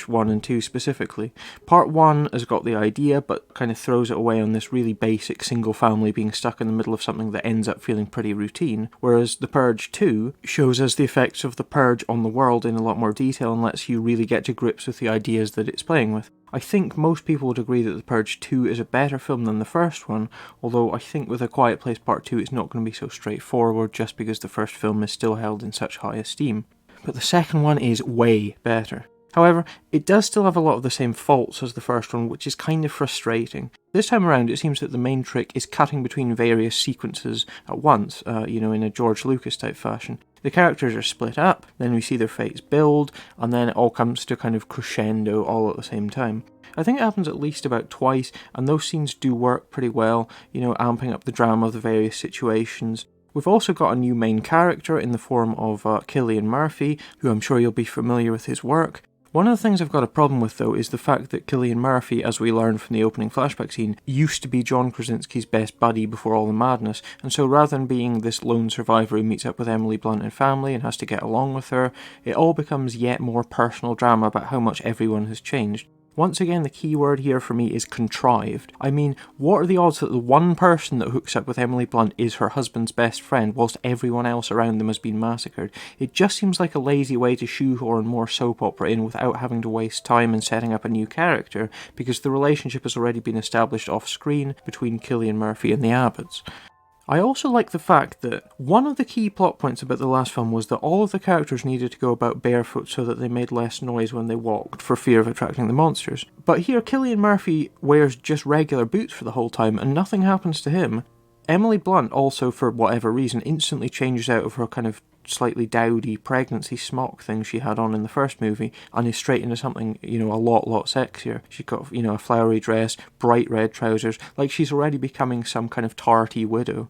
1 and 2 specifically. Part 1 has got the idea but kind of throws it away on this really basic single family being stuck in the middle of something that ends up feeling pretty routine, whereas The Purge 2 shows us the effects of the purge on the world in a lot more detail and lets you really get to grips with the ideas that it's playing with. I think most people would agree that The Purge 2 is a better film than the first one, although I think with A Quiet Place Part 2 it's not going to be so straightforward just because the first film is still held in such high esteem. But the second one is way better. However, it does still have a lot of the same faults as the first one, which is kind of frustrating. This time around, it seems that the main trick is cutting between various sequences at once, in a George Lucas type fashion. The characters are split up, then we see their fates build, and then it all comes to kind of crescendo all at the same time. I think it happens at least about twice, and those scenes do work pretty well, amping up the drama of the various situations. We've also got a new main character in the form of Cillian Murphy, who I'm sure you'll be familiar with his work. One of the things I've got a problem with, though, is the fact that Cillian Murphy, as we learn from the opening flashback scene, used to be John Krasinski's best buddy before all the madness, and so rather than being this lone survivor who meets up with Emily Blunt and family and has to get along with her, it all becomes yet more personal drama about how much everyone has changed. Once again, the key word here for me is contrived. I mean, what are the odds that the one person that hooks up with Emily Blunt is her husband's best friend, whilst everyone else around them has been massacred? It just seems like a lazy way to shoehorn more soap opera in without having to waste time in setting up a new character, because the relationship has already been established off screen between Cillian Murphy and the Abbotts. I also like the fact that one of the key plot points about the last film was that all of the characters needed to go about barefoot so that they made less noise when they walked, for fear of attracting the monsters. But here, Cillian Murphy wears just regular boots for the whole time, and nothing happens to him. Emily Blunt also, for whatever reason, instantly changes out of her kind of slightly dowdy pregnancy smock thing she had on in the first movie and is straight into something, a lot sexier. She's got, a flowery dress, bright red trousers, like she's already becoming some kind of tarty widow.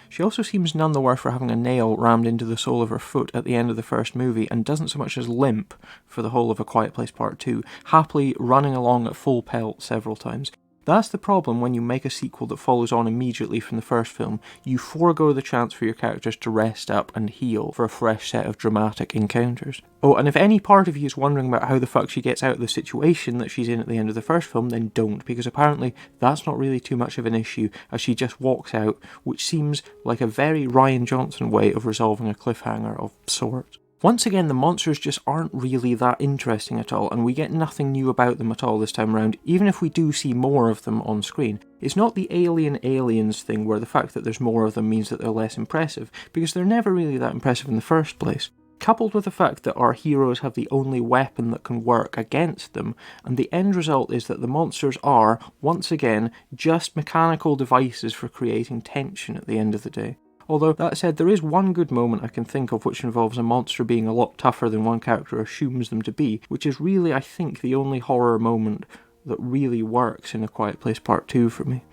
She also seems none the worse for having a nail rammed into the sole of her foot at the end of the first movie and doesn't so much as limp for the whole of A Quiet Place Part II, happily running along at full pelt several times. That's the problem when you make a sequel that follows on immediately from the first film. You forego the chance for your characters to rest up and heal for a fresh set of dramatic encounters. Oh, and if any part of you is wondering about how the fuck she gets out of the situation that she's in at the end of the first film, then don't, because apparently that's not really too much of an issue, as she just walks out, which seems like a very Rian Johnson way of resolving a cliffhanger of sorts. Once again, the monsters just aren't really that interesting at all, and we get nothing new about them at all this time around, even if we do see more of them on screen. It's not the aliens thing where the fact that there's more of them means that they're less impressive, because they're never really that impressive in the first place. Coupled with the fact that our heroes have the only weapon that can work against them, and the end result is that the monsters are, once again, just mechanical devices for creating tension at the end of the day. Although, that said, there is one good moment I can think of which involves a monster being a lot tougher than one character assumes them to be, which is really, I think, the only horror moment that really works in A Quiet Place Part II for me.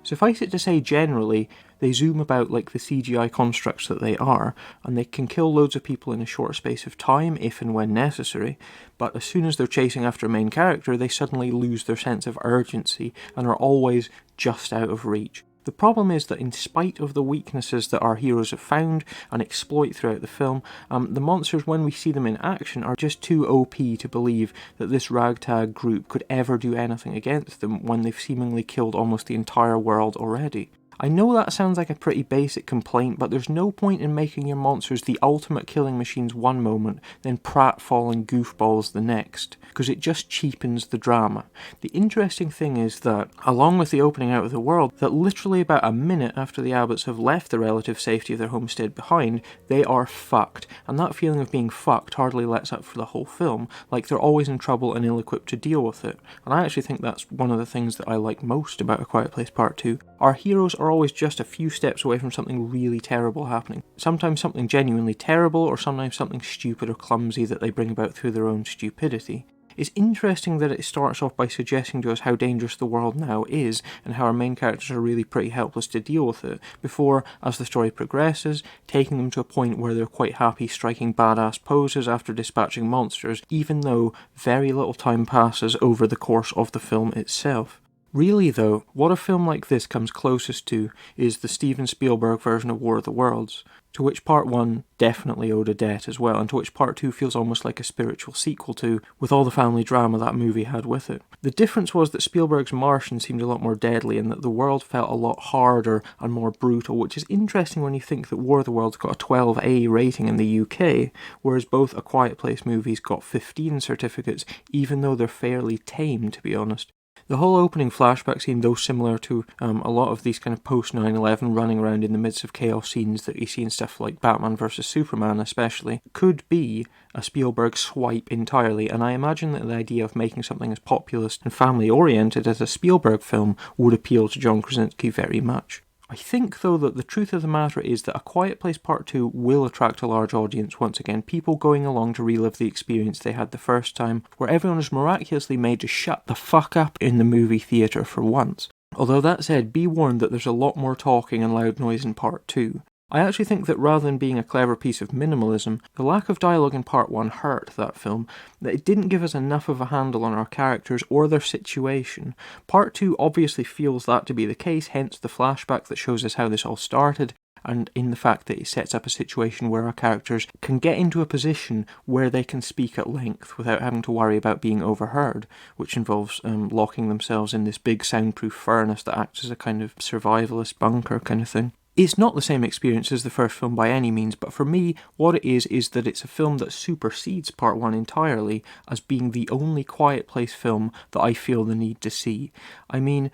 Suffice it to say, generally, they zoom about like the CGI constructs that they are, and they can kill loads of people in a short space of time, if and when necessary, but as soon as they're chasing after a main character, they suddenly lose their sense of urgency, and are always just out of reach. The problem is that in spite of the weaknesses that our heroes have found and exploit throughout the film, the monsters, when we see them in action, are just too OP to believe that this ragtag group could ever do anything against them when they've seemingly killed almost the entire world already. I know that sounds like a pretty basic complaint, but there's no point in making your monsters the ultimate killing machines one moment, then pratfalling goofballs the next, because it just cheapens the drama. The interesting thing is that, along with the opening out of the world, that literally about a minute after the Abbotts have left the relative safety of their homestead behind, they are fucked, and that feeling of being fucked hardly lets up for the whole film, like they're always in trouble and ill-equipped to deal with it. And I actually think that's one of the things that I like most about A Quiet Place Part II. Our heroes are always just a few steps away from something really terrible happening. Sometimes something genuinely terrible, or sometimes something stupid or clumsy that they bring about through their own stupidity. It's interesting that it starts off by suggesting to us how dangerous the world now is, and how our main characters are really pretty helpless to deal with it, before, as the story progresses, taking them to a point where they're quite happy striking badass poses after dispatching monsters, even though very little time passes over the course of the film itself. Really though, what a film like this comes closest to is the Steven Spielberg version of War of the Worlds, to which Part 1 definitely owed a debt as well, and to which Part 2 feels almost like a spiritual sequel to, with all the family drama that movie had with it. The difference was that Spielberg's Martian seemed a lot more deadly, and that the world felt a lot harder and more brutal, which is interesting when you think that War of the Worlds got a 12A rating in the UK, whereas both A Quiet Place movies got 15 certificates, even though they're fairly tame, to be honest. The whole opening flashback scene, though similar to a lot of these kind of post-9/11 running around in the midst of chaos scenes that you see in stuff like Batman vs Superman especially, could be a Spielberg swipe entirely, and I imagine that the idea of making something as populist and family-oriented as a Spielberg film would appeal to John Krasinski very much. I think, though, that the truth of the matter is that A Quiet Place Part 2 will attract a large audience once again, people going along to relive the experience they had the first time, where everyone is miraculously made to shut the fuck up in the movie theatre for once. Although that said, be warned that there's a lot more talking and loud noise in Part 2. I actually think that rather than being a clever piece of minimalism, the lack of dialogue in Part 1 hurt that film, that it didn't give us enough of a handle on our characters or their situation. Part 2 obviously feels that to be the case, hence the flashback that shows us how this all started, and in the fact that it sets up a situation where our characters can get into a position where they can speak at length without having to worry about being overheard, which involves locking themselves in this big soundproof furnace that acts as a kind of survivalist bunker kind of thing. It's not the same experience as the first film by any means, but for me, what it is that it's a film that supersedes Part 1 entirely as being the only Quiet Place film that I feel the need to see. I mean,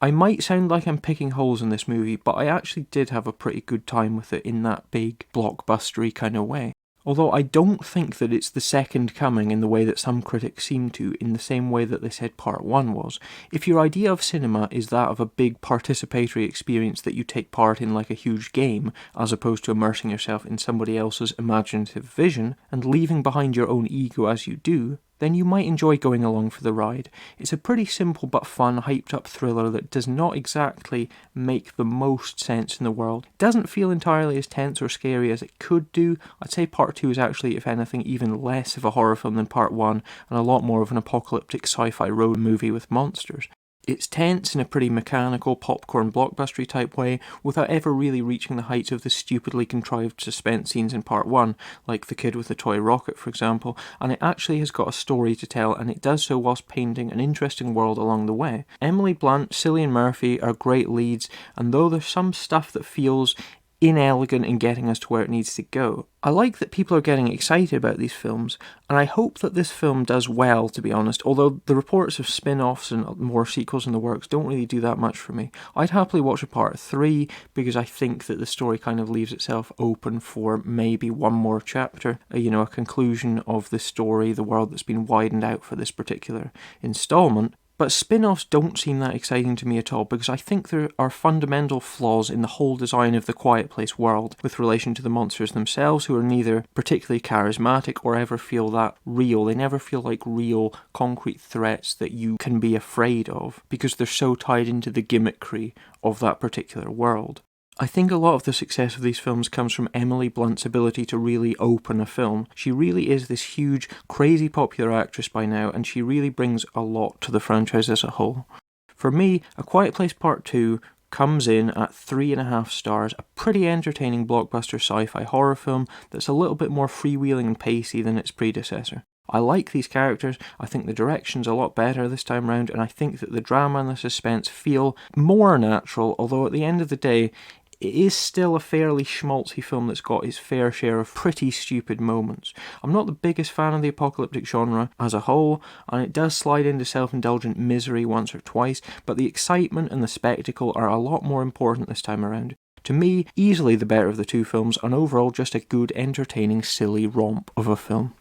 I might sound like I'm picking holes in this movie, but I actually did have a pretty good time with it in that big, blockbustery kind of way. Although I don't think that it's the second coming in the way that some critics seem to, in the same way that they said Part 1 was. If your idea of cinema is that of a big participatory experience that you take part in like a huge game, as opposed to immersing yourself in somebody else's imaginative vision, and leaving behind your own ego as you do, then you might enjoy going along for the ride. It's a pretty simple but fun, hyped up thriller that does not exactly make the most sense in the world. It doesn't feel entirely as tense or scary as it could do. I'd say Part 2 is actually, if anything, even less of a horror film than Part 1, and a lot more of an apocalyptic sci-fi road movie with monsters. It's tense in a pretty mechanical, popcorn blockbustery type way, without ever really reaching the heights of the stupidly contrived suspense scenes in Part 1, like the kid with the toy rocket for example, and it actually has got a story to tell, and it does so whilst painting an interesting world along the way. Emily Blunt, Cillian Murphy are great leads, and though there's some stuff that feels inelegant in getting us to where it needs to go, I like that people are getting excited about these films, and I hope that this film does well, to be honest, although the reports of spin-offs and more sequels in the works don't really do that much for me. I'd happily watch a Part 3, because I think that the story kind of leaves itself open for maybe one more chapter, a conclusion of the story, the world that's been widened out for this particular installment. But spin-offs don't seem that exciting to me at all, because I think there are fundamental flaws in the whole design of the Quiet Place world with relation to the monsters themselves, who are neither particularly charismatic or ever feel that real. They never feel like real, concrete threats that you can be afraid of, because they're so tied into the gimmickry of that particular world. I think a lot of the success of these films comes from Emily Blunt's ability to really open a film. She really is this huge, crazy popular actress by now, and she really brings a lot to the franchise as a whole. For me, A Quiet Place Part 2 comes in at 3.5 stars, a pretty entertaining blockbuster sci-fi horror film that's a little bit more freewheeling and pacey than its predecessor. I like these characters, I think the direction's a lot better this time round, and I think that the drama and the suspense feel more natural, although at the end of the day, it is still a fairly schmaltzy film that's got its fair share of pretty stupid moments. I'm not the biggest fan of the apocalyptic genre as a whole, and it does slide into self-indulgent misery once or twice, but the excitement and the spectacle are a lot more important this time around. To me, easily the better of the two films, and overall just a good, entertaining, silly romp of a film.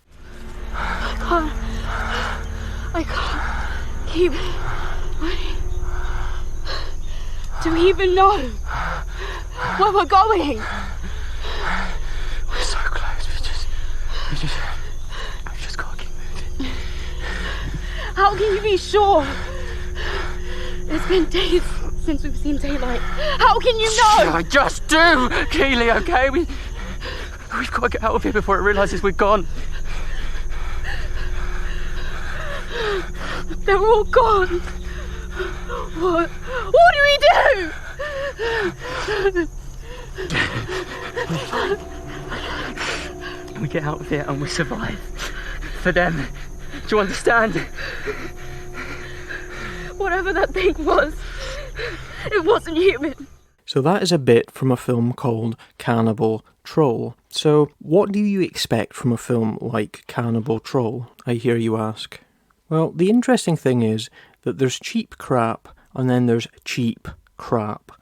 I can't keep running. Do we even know where we're going? We're so close. We just gotta keep moving. How can you be sure? It's been days since we've seen daylight. How can you know? I just do, Keely. Okay, we've got to get out of here before it realizes we're gone. They're all gone. What do we do? We get out of here and we survive. For them. Do you understand? Whatever that thing was, it wasn't human. So that is a bit from a film called Cannibal Troll. So what do you expect from a film like Cannibal Troll, I hear you ask? Well, the interesting thing is that there's cheap crap and then there's cheap crap.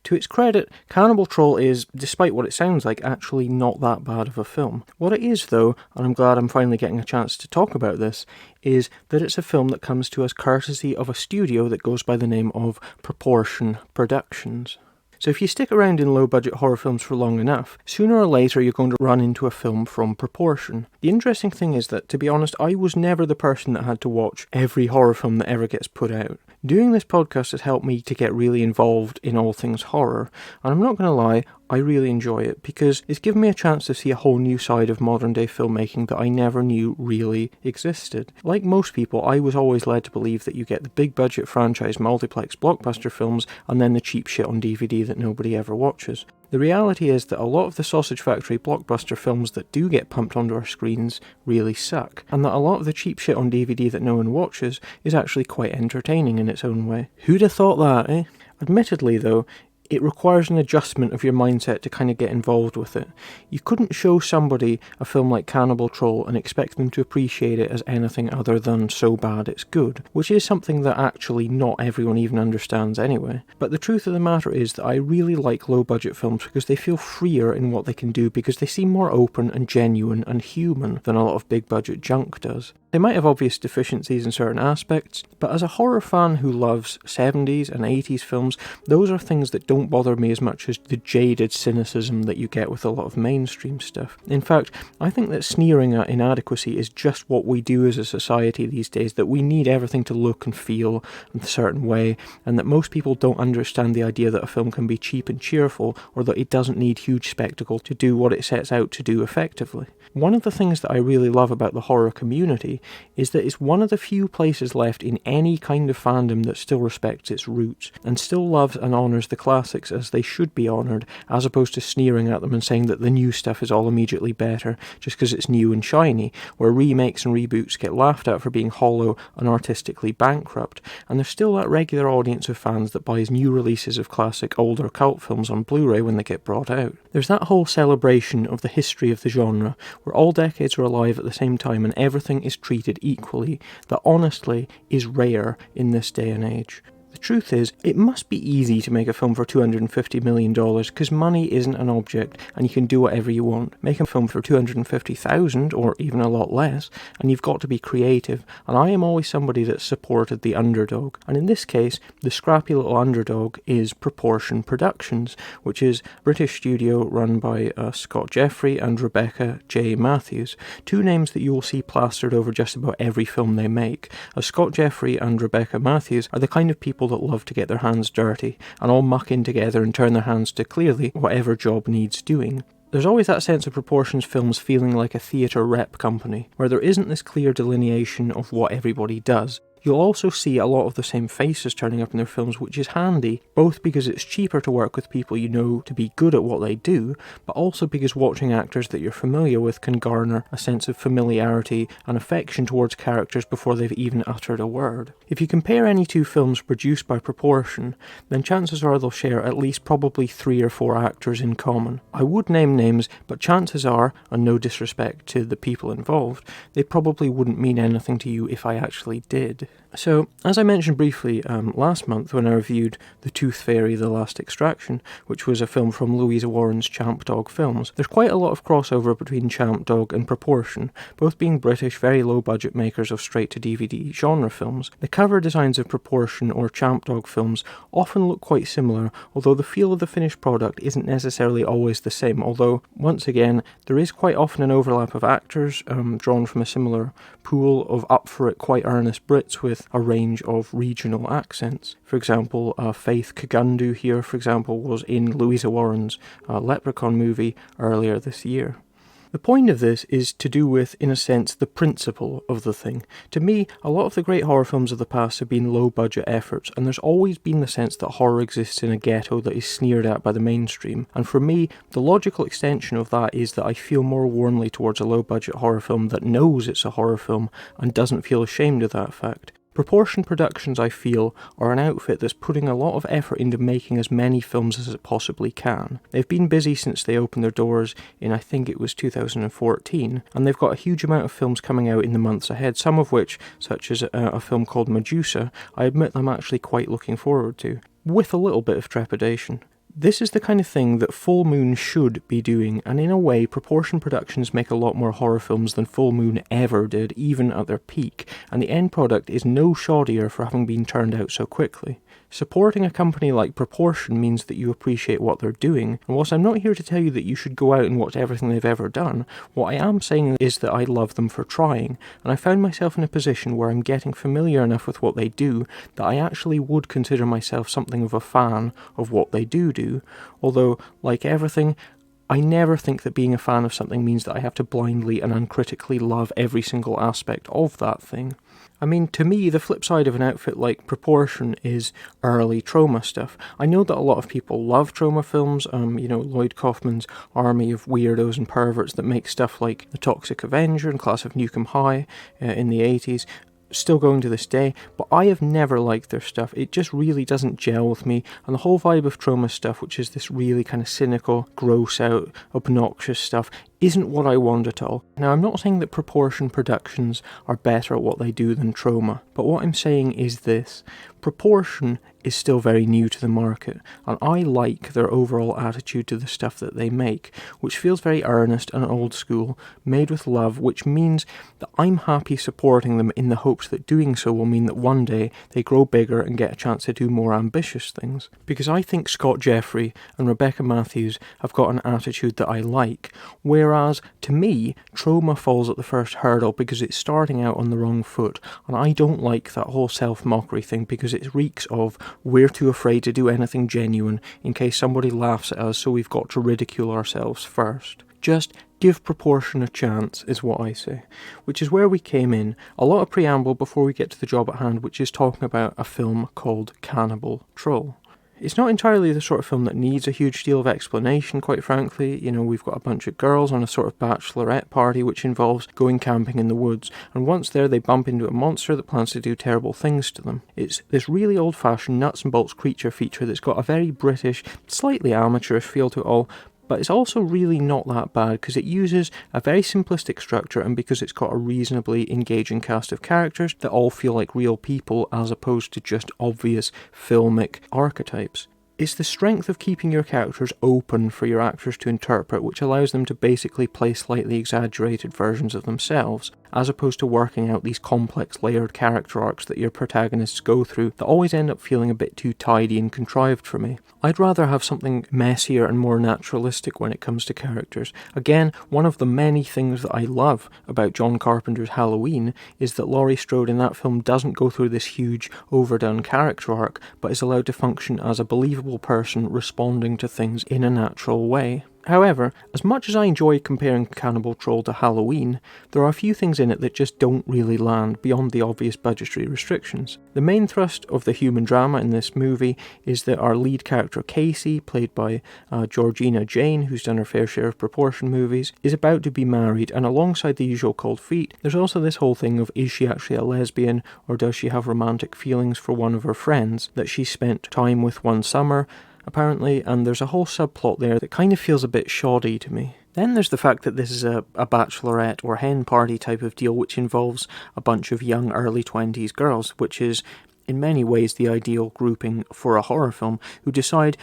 To its credit, Cannibal Troll is, despite what it sounds like, actually not that bad of a film. What it is, though, and I'm glad I'm finally getting a chance to talk about this, is that it's a film that comes to us courtesy of a studio that goes by the name of Proportion Productions. So if you stick around in low-budget horror films for long enough, sooner or later you're going to run into a film from Proportion. The interesting thing is that, to be honest, I was never the person that had to watch every horror film that ever gets put out. Doing this podcast has helped me to get really involved in all things horror, and I'm not going to lie, I really enjoy it because it's given me a chance to see a whole new side of modern day filmmaking that I never knew really existed. Like most people, I was always led to believe that you get the big budget franchise multiplex blockbuster films and then the cheap shit on DVD that nobody ever watches. The reality is that a lot of the sausage factory blockbuster films that do get pumped onto our screens really suck, and that a lot of the cheap shit on DVD that no one watches is actually quite entertaining in its own way. Who'd have thought that, eh? Admittedly though, it requires an adjustment of your mindset to kind of get involved with it. You couldn't show somebody a film like Cannibal Troll and expect them to appreciate it as anything other than so bad it's good, which is something that actually not everyone even understands anyway. But the truth of the matter is that I really like low-budget films because they feel freer in what they can do, because they seem more open and genuine and human than a lot of big-budget junk does. They might have obvious deficiencies in certain aspects, but as a horror fan who loves 70s and 80s films, those are things that don't bother me as much as the jaded cynicism that you get with a lot of mainstream stuff. In fact, I think that sneering at inadequacy is just what we do as a society these days, that we need everything to look and feel in a certain way, and that most people don't understand the idea that a film can be cheap and cheerful, or that it doesn't need huge spectacle to do what it sets out to do effectively. One of the things that I really love about the horror community is that it's one of the few places left in any kind of fandom that still respects its roots, and still loves and honours the classics as they should be honoured, as opposed to sneering at them and saying that the new stuff is all immediately better just because it's new and shiny, where remakes and reboots get laughed at for being hollow and artistically bankrupt, and there's still that regular audience of fans that buys new releases of classic older cult films on Blu-ray when they get brought out. There's that whole celebration of the history of the genre, where all decades are alive at the same time and everything is treated equally, that honestly is rare in this day and age. The truth is, it must be easy to make a film for $250 million because money isn't an object and you can do whatever you want. Make a film for $250,000 or even a lot less and you've got to be creative, and I am always somebody that supported the underdog, and in this case the scrappy little underdog is Proportion Productions, which is a British studio run by Scott Jeffrey and Rebecca J. Matthews, two names that you will see plastered over just about every film they make, as Scott Jeffrey and Rebecca Matthews are the kind of people that love to get their hands dirty and all muck in together and turn their hands to clearly whatever job needs doing. There's always that sense of Proportions films feeling like a theatre rep company, where there isn't this clear delineation of what everybody does. You'll also see a lot of the same faces turning up in their films, which is handy, both because it's cheaper to work with people you know to be good at what they do, but also because watching actors that you're familiar with can garner a sense of familiarity and affection towards characters before they've even uttered a word. If you compare any two films produced by Proportion, then chances are they'll share at least probably 3 or 4 actors in common. I would name names, but chances are, and no disrespect to the people involved, they probably wouldn't mean anything to you if I actually did. So, as I mentioned briefly last month when I reviewed The Tooth Fairy, The Last Extraction, which was a film from Louisa Warren's Champ Dog Films, there's quite a lot of crossover between Champ Dog and Proportion, both being British, very low-budget makers of straight-to-DVD genre films. The cover designs of Proportion or Champ Dog films often look quite similar, although the feel of the finished product isn't necessarily always the same, although, once again, there is quite often an overlap of actors drawn from a similar pool of up-for-it, quite earnest Brits with a range of regional accents. For example, Faith Kagundu here, for example, was in Louisa Warren's Leprechaun movie earlier this year. The point of this is to do with, in a sense, the principle of the thing. To me, a lot of the great horror films of the past have been low-budget efforts, and there's always been the sense that horror exists in a ghetto that is sneered at by the mainstream. And for me, the logical extension of that is that I feel more warmly towards a low-budget horror film that knows it's a horror film and doesn't feel ashamed of that fact. Proportion Productions, I feel, are an outfit that's putting a lot of effort into making as many films as it possibly can. They've been busy since they opened their doors in, I think it was 2014, and they've got a huge amount of films coming out in the months ahead, some of which, such as a film called Medusa, I admit I'm actually quite looking forward to, with a little bit of trepidation. This is the kind of thing that Full Moon should be doing, and in a way, Proportion Productions make a lot more horror films than Full Moon ever did, even at their peak, and the end product is no shoddier for having been turned out so quickly. Supporting a company like Proportion means that you appreciate what they're doing, and whilst I'm not here to tell you that you should go out and watch everything they've ever done, what I am saying is that I love them for trying, and I found myself in a position where I'm getting familiar enough with what they do that I actually would consider myself something of a fan of what they do, although, like everything, I never think that being a fan of something means that I have to blindly and uncritically love every single aspect of that thing. I mean, to me, the flip side of an outfit like Proportion is early trauma stuff. I know that a lot of people love trauma films, Lloyd Kaufman's army of weirdos and perverts that make stuff like The Toxic Avenger and Class of Nukem High in the 80s, still going to this day, but I have never liked their stuff. It just really doesn't gel with me, and the whole vibe of trauma stuff, which is this really kind of cynical, gross out, obnoxious stuff, isn't what I want at all. Now, I'm not saying that Proportion Productions are better at what they do than Trauma, but what I'm saying is this: Proportion is still very new to the market, and I like their overall attitude to the stuff that they make, which feels very earnest and old school, made with love, which means that I'm happy supporting them in the hopes that doing so will mean that one day they grow bigger and get a chance to do more ambitious things. Because I think Scott Jeffrey and Rebecca Matthews have got an attitude that I like, whereas to me, Trauma falls at the first hurdle because it's starting out on the wrong foot, and I don't like that whole self-mockery thing because it reeks of we're too afraid to do anything genuine in case somebody laughs at us, so we've got to ridicule ourselves first. Just give Proportion a chance, is what I say. Which is where we came in. A lot of preamble before we get to the job at hand, which is talking about a film called Cannibal Troll. It's not entirely the sort of film that needs a huge deal of explanation, quite frankly. We've got a bunch of girls on a sort of bachelorette party which involves going camping in the woods, and once there they bump into a monster that plans to do terrible things to them. It's this really old-fashioned nuts and bolts creature feature that's got a very British, slightly amateurish feel to it all, but it's also really not that bad because it uses a very simplistic structure, and because it's got a reasonably engaging cast of characters that all feel like real people as opposed to just obvious filmic archetypes. It's the strength of keeping your characters open for your actors to interpret which allows them to basically play slightly exaggerated versions of themselves, as opposed to working out these complex layered character arcs that your protagonists go through that always end up feeling a bit too tidy and contrived for me. I'd rather have something messier and more naturalistic when it comes to characters. Again, one of the many things that I love about John Carpenter's Halloween is that Laurie Strode in that film doesn't go through this huge, overdone character arc, but is allowed to function as a believable person responding to things in a natural way. However, as much as I enjoy comparing Cannibal Troll to Halloween, there are a few things in it that just don't really land beyond the obvious budgetary restrictions. The main thrust of the human drama in this movie is that our lead character Casey, played by Georgina Jane, who's done her fair share of Proportion movies, is about to be married, and alongside the usual cold feet, there's also this whole thing of is she actually a lesbian, or does she have romantic feelings for one of her friends that she spent time with one summer, apparently, and there's a whole subplot there that kind of feels a bit shoddy to me. Then there's the fact that this is a bachelorette or hen party type of deal which involves a bunch of young early 20s girls, which is in many ways the ideal grouping for a horror film, who decide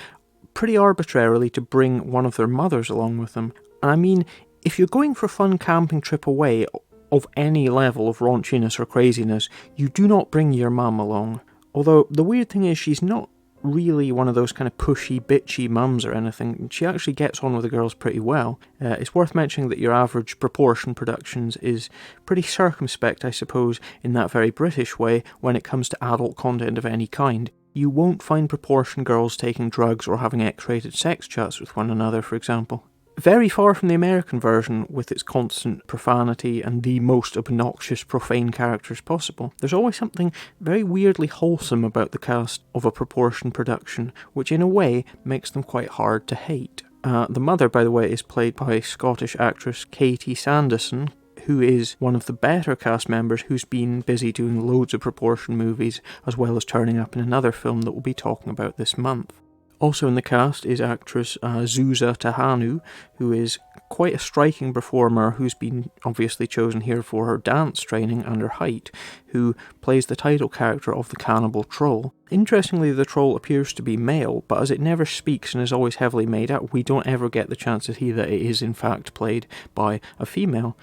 pretty arbitrarily to bring one of their mothers along with them. And I mean, if you're going for a fun camping trip away of any level of raunchiness or craziness, you do not bring your mum along. Although the weird thing is she's not really one of those kind of pushy, bitchy mums or anything. She actually gets on with the girls pretty well. It's worth mentioning that your average Proportion Productions is pretty circumspect, I suppose, in that very British way when it comes to adult content of any kind. You won't find Proportion girls taking drugs or having X-rated sex chats with one another, for example. Very far from the American version, with its constant profanity and the most obnoxious, profane characters possible. There's always something very weirdly wholesome about the cast of a Proportion production, which in a way makes them quite hard to hate. The mother, by the way, is played by Scottish actress Katie Sanderson, who is one of the better cast members who's been busy doing loads of Proportion movies, as well as turning up in another film that we'll be talking about this month. Also in the cast is actress Zuza Tahanu, who is quite a striking performer who's been obviously chosen here for her dance training and her height, who plays the title character of the Cannibal Troll. Interestingly, the troll appears to be male, but as it never speaks and is always heavily made up, we don't ever get the chance to see that it is in fact played by a female.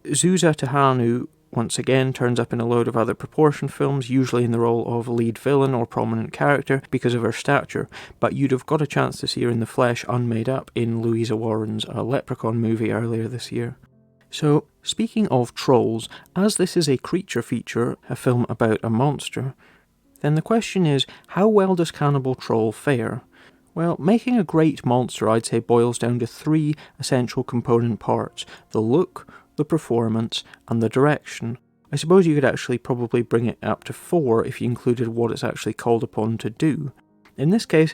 Zuza Tahanu once again turns up in a load of other proportion films, usually in the role of lead villain or prominent character because of her stature, but you'd have got a chance to see her in the flesh unmade up in Louisa Warren's Leprechaun movie earlier this year. So, speaking of trolls, as this is a creature feature, a film about a monster, then the question is, how well does Cannibal Troll fare? Well, making a great monster, I'd say, boils down to 3 essential component parts: the look, the performance, and the direction. I suppose you could actually probably bring it up to 4 if you included what it's actually called upon to do. In this case,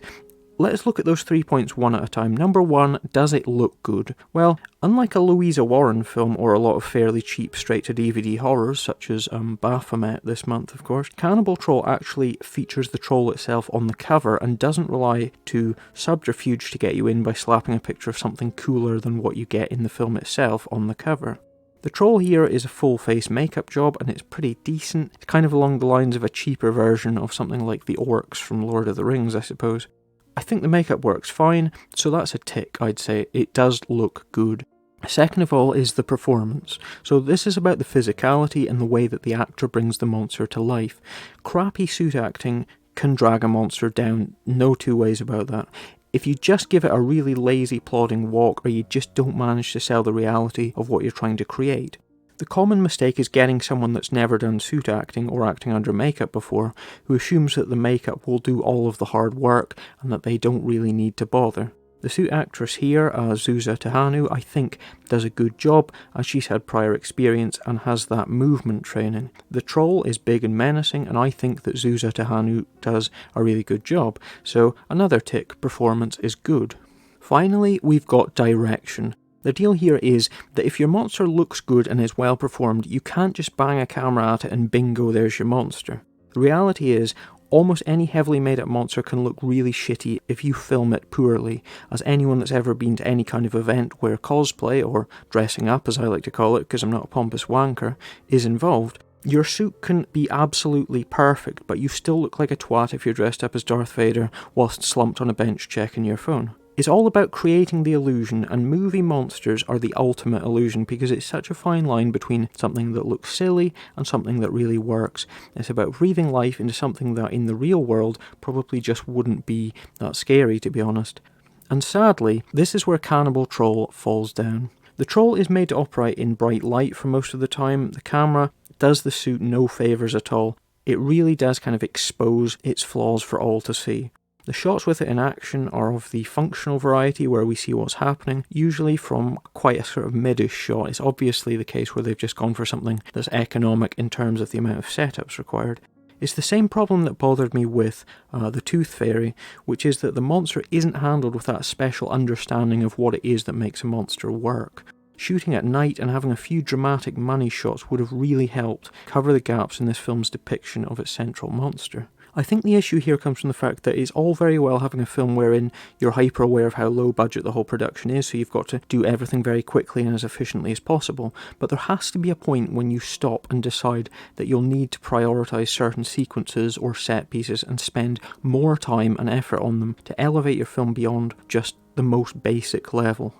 let's look at those 3 points one at a time. Number 1, does it look good? Well, unlike a Louisa Warren film or a lot of fairly cheap straight-to-DVD horrors, such as Baphomet this month, of course, Cannibal Troll actually features the troll itself on the cover and doesn't rely to subterfuge to get you in by slapping a picture of something cooler than what you get in the film itself on the cover. The troll here is a full-face makeup job, and it's pretty decent. It's kind of along the lines of a cheaper version of something like the orcs from Lord of the Rings, I suppose. I think the makeup works fine, so that's a tick, I'd say. It does look good. Second of all is the performance. So this is about the physicality and the way that the actor brings the monster to life. Crappy suit acting can drag a monster down, no two ways about that. If you just give it a really lazy plodding walk, or you just don't manage to sell the reality of what you're trying to create. The common mistake is getting someone that's never done suit acting or acting under makeup before, who assumes that the makeup will do all of the hard work and that they don't really need to bother. The suit actress here, Zuza Tahanu, I think does a good job, as she's had prior experience and has that movement training. The troll is big and menacing, and I think that Zuza Tahanu does a really good job, so another tick, performance is good. Finally, we've got direction. The deal here is that if your monster looks good and is well performed, you can't just bang a camera at it and bingo, there's your monster. The reality is, almost any heavily made up monster can look really shitty if you film it poorly, as anyone that's ever been to any kind of event where cosplay, or dressing up as I like to call it because I'm not a pompous wanker, is involved. Your suit can be absolutely perfect, but you still look like a twat if you're dressed up as Darth Vader whilst slumped on a bench checking your phone. It's all about creating the illusion, and movie monsters are the ultimate illusion because it's such a fine line between something that looks silly and something that really works. It's about breathing life into something that in the real world probably just wouldn't be that scary, to be honest. And sadly, this is where Cannibal Troll falls down. The troll is made to operate in bright light for most of the time. The camera does the suit no favours at all. It really does kind of expose its flaws for all to see. The shots with it in action are of the functional variety where we see what's happening, usually from quite a sort of mid-ish shot. It's obviously the case where they've just gone for something that's economic in terms of the amount of setups required. It's the same problem that bothered me with the Tooth Fairy, which is that the monster isn't handled with that special understanding of what it is that makes a monster work. Shooting at night and having a few dramatic money shots would have really helped cover the gaps in this film's depiction of its central monster. I think the issue here comes from the fact that it's all very well having a film wherein you're hyper aware of how low budget the whole production is, so you've got to do everything very quickly and as efficiently as possible, but there has to be a point when you stop and decide that you'll need to prioritise certain sequences or set pieces and spend more time and effort on them to elevate your film beyond just the most basic level.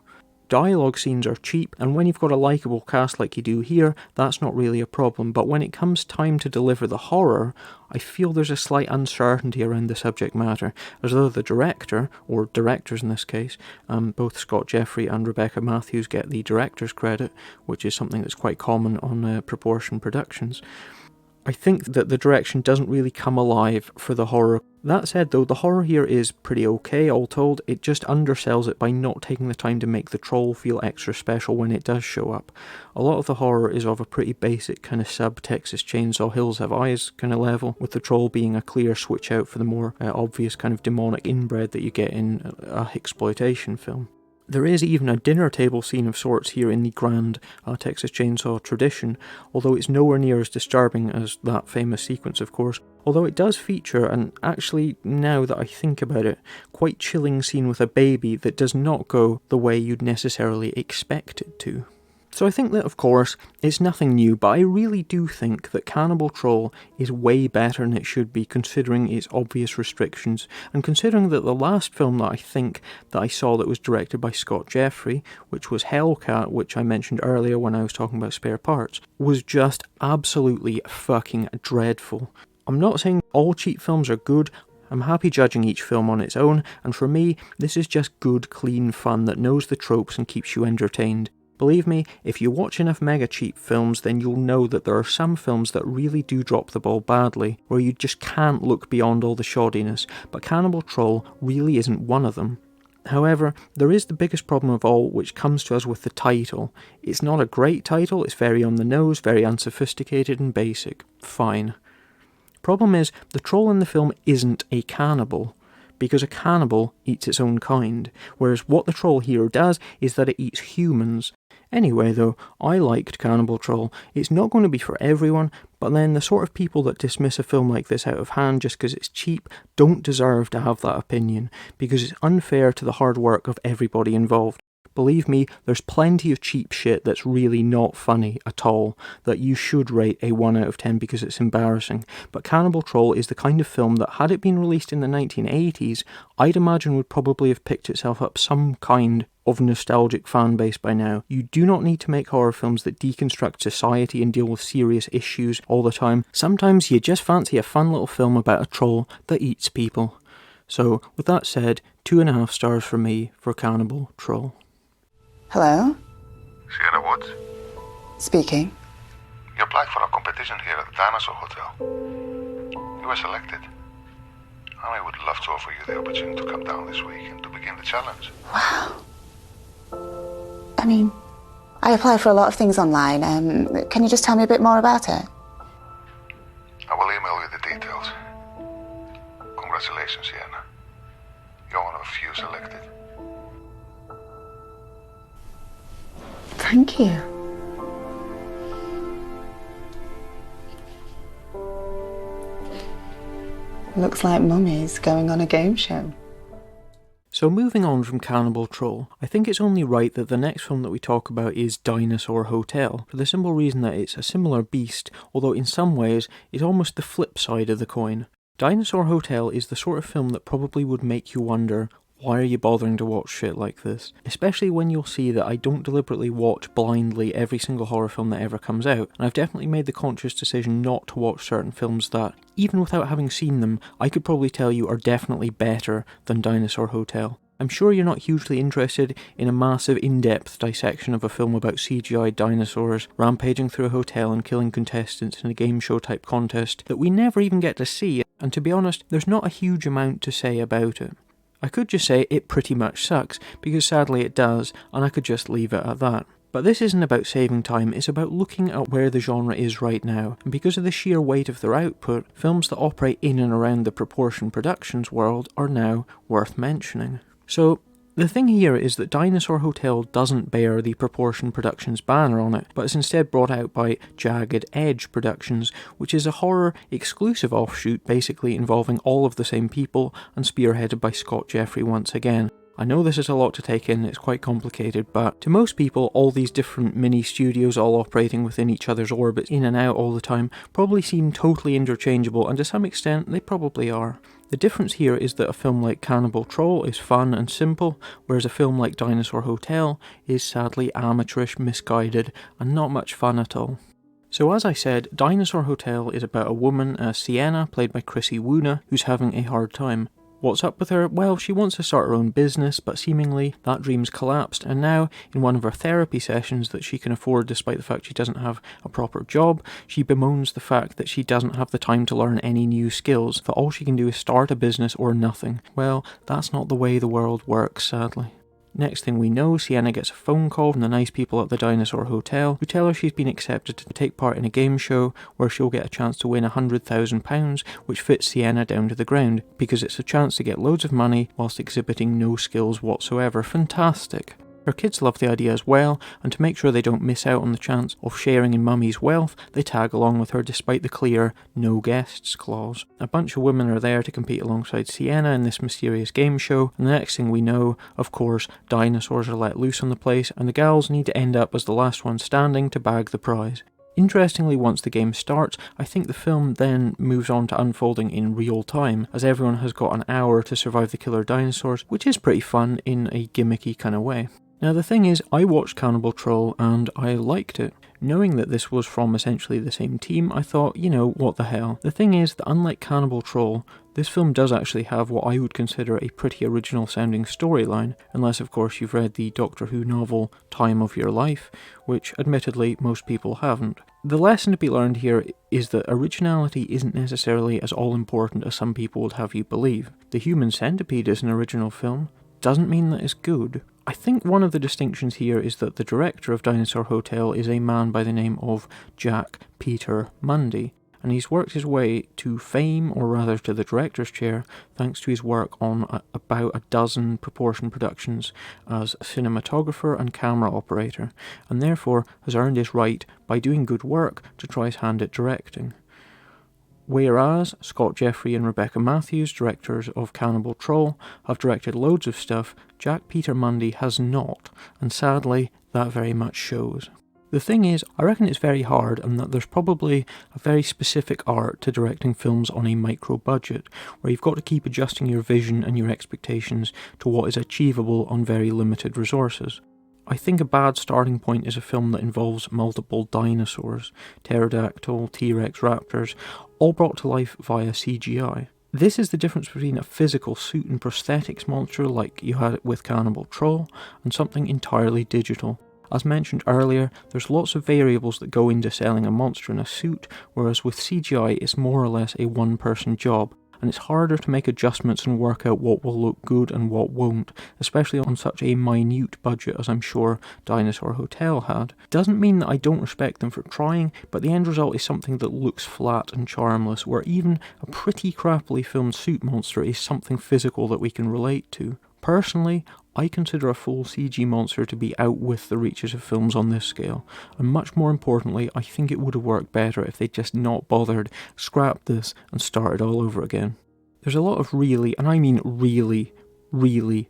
Dialogue scenes are cheap, and when you've got a likeable cast like you do here, that's not really a problem, but when it comes time to deliver the horror, I feel there's a slight uncertainty around the subject matter, as though the director, or directors in this case, both Scott Jeffrey and Rebecca Matthews get the director's credit, which is something that's quite common on proportion productions. I think that the direction doesn't really come alive for the horror. That said though, the horror here is pretty okay all told. It just undersells it by not taking the time to make the troll feel extra special when it does show up. A lot of the horror is of a pretty basic kind of sub-Texas Chainsaw Hills Have Eyes kind of level, with the troll being a clear switch out for the more obvious kind of demonic inbred that you get in a exploitation film. There is even a dinner table scene of sorts here in the grand Texas Chainsaw tradition, although it's nowhere near as disturbing as that famous sequence, of course. Although it does feature, and actually now that I think about it, quite chilling scene with a baby that does not go the way you'd necessarily expect it to. So I think that, of course, it's nothing new, but I really do think that Cannibal Troll is way better than it should be, considering its obvious restrictions, and considering that the last film that I think that I saw that was directed by Scott Jeffrey, which was Hellcat, which I mentioned earlier when I was talking about spare parts, was just absolutely fucking dreadful. I'm not saying all cheap films are good. I'm happy judging each film on its own, and for me, this is just good, clean fun that knows the tropes and keeps you entertained. Believe me, if you watch enough mega cheap films, then you'll know that there are some films that really do drop the ball badly, where you just can't look beyond all the shoddiness, but Cannibal Troll really isn't one of them. However, there is the biggest problem of all, which comes to us with the title. It's not a great title, it's very on the nose, very unsophisticated and basic. Fine. Problem is, the troll in the film isn't a cannibal, because a cannibal eats its own kind, whereas what the troll here does is that it eats humans. Anyway though, I liked Cannibal Troll. It's not going to be for everyone, but then the sort of people that dismiss a film like this out of hand just because it's cheap don't deserve to have that opinion, because it's unfair to the hard work of everybody involved. Believe me, there's plenty of cheap shit that's really not funny at all, that you should rate a 1 out of 10 because it's embarrassing. But Cannibal Troll is the kind of film that, had it been released in the 1980s, I'd imagine would probably have picked itself up some kind of nostalgic fan base by now. You do not need to make horror films that deconstruct society and deal with serious issues all the time. Sometimes you just fancy a fun little film about a troll that eats people. So, with that said, 2.5 stars from me for Cannibal Troll. Hello? Sienna Woods? Speaking. You applied for a competition here at the Dinosaur Hotel. You were selected. I would love to offer you the opportunity to come down this week and to begin the challenge. Wow. I mean, I apply for a lot of things online. Can you just tell me a bit more about it? I will email you the details. Congratulations, Sienna. You're one of a few selected. Thank you. Looks like Mummy's going on a game show. So moving on from Cannibal Troll, I think it's only right that the next film that we talk about is Dinosaur Hotel, for the simple reason that it's a similar beast, although in some ways it's almost the flip side of the coin. Dinosaur Hotel is the sort of film that probably would make you wonder, why are you bothering to watch shit like this? Especially when you'll see that I don't deliberately watch blindly every single horror film that ever comes out, and I've definitely made the conscious decision not to watch certain films that, even without having seen them, I could probably tell you are definitely better than Dinosaur Hotel. I'm sure you're not hugely interested in a massive in-depth dissection of a film about CGI dinosaurs rampaging through a hotel and killing contestants in a game show type contest that we never even get to see, and to be honest, there's not a huge amount to say about it. I could just say it pretty much sucks, because sadly it does, and I could just leave it at that. But this isn't about saving time, it's about looking at where the genre is right now, and because of the sheer weight of their output, films that operate in and around the Proportion Productions world are now worth mentioning. So, the thing here is that Dinosaur Hotel doesn't bear the Proportion Productions banner on it, but is instead brought out by Jagged Edge Productions, which is a horror exclusive offshoot basically involving all of the same people and spearheaded by Scott Jeffrey once again. I know this is a lot to take in, it's quite complicated, but to most people, all these different mini studios all operating within each other's orbits in and out all the time probably seem totally interchangeable, and to some extent they probably are. The difference here is that a film like Cannibal Troll is fun and simple, whereas a film like Dinosaur Hotel is sadly amateurish, misguided, and not much fun at all. So as I said, Dinosaur Hotel is about a woman, Sienna, played by Chrissy Woona, who's having a hard time. What's up with her? Well, she wants to start her own business, but seemingly that dream's collapsed, and now, in one of her therapy sessions that she can afford despite the fact she doesn't have a proper job, she bemoans the fact that she doesn't have the time to learn any new skills, that all she can do is start a business or nothing. Well, that's not the way the world works, sadly. Next thing we know, Sienna gets a phone call from the nice people at the Dinosaur Hotel, who tell her she's been accepted to take part in a game show where she'll get a chance to win £100,000, which fits Sienna down to the ground, because it's a chance to get loads of money whilst exhibiting no skills whatsoever. Fantastic. Her kids love the idea as well, and to make sure they don't miss out on the chance of sharing in Mummy's wealth, they tag along with her despite the clear no guests clause. A bunch of women are there to compete alongside Sienna in this mysterious game show, and the next thing we know, of course, dinosaurs are let loose on the place, and the gals need to end up as the last one standing to bag the prize. Interestingly, once the game starts, I think the film then moves on to unfolding in real time, as everyone has got an hour to survive the killer dinosaurs, which is pretty fun in a gimmicky kind of way. Now the thing is, I watched Cannibal Troll and I liked it. Knowing that this was from essentially the same team, I thought, you know, what the hell. The thing is that unlike Cannibal Troll, this film does actually have what I would consider a pretty original sounding storyline, unless of course you've read the Doctor Who novel Time of Your Life, which admittedly most people haven't. The lesson to be learned here is that originality isn't necessarily as all important as some people would have you believe. The Human Centipede is an original film, doesn't mean that it's good. I think one of the distinctions here is that the director of Dinosaur Hotel is a man by the name of Jack Peter Mundy, and he's worked his way to fame, or rather to the director's chair, thanks to his work on about a dozen proportion productions as cinematographer and camera operator, and therefore has earned his right by doing good work to try his hand at directing. Whereas Scott Jeffrey and Rebecca Matthews, directors of Cannibal Troll, have directed loads of stuff, Jack Peter Mundy has not, and sadly, that very much shows. The thing is, I reckon it's very hard, and that there's probably a very specific art to directing films on a micro budget, where you've got to keep adjusting your vision and your expectations to what is achievable on very limited resources. I think a bad starting point is a film that involves multiple dinosaurs, pterodactyl, T-Rex, raptors, all brought to life via CGI. This is the difference between a physical suit and prosthetics monster like you had with Cannibal Troll, and something entirely digital. As mentioned earlier, there's lots of variables that go into selling a monster in a suit, whereas with CGI it's more or less a one-person job, and it's harder to make adjustments and work out what will look good and what won't, especially on such a minute budget as I'm sure Dinosaur Hotel had. Doesn't mean that I don't respect them for trying, but the end result is something that looks flat and charmless, where even a pretty crappily filmed suit monster is something physical that we can relate to. Personally, I consider a full CG monster to be out with the reaches of films on this scale, and much more importantly, I think it would have worked better if they'd just not bothered, scrapped this, and started all over again. There's a lot of really, and I mean really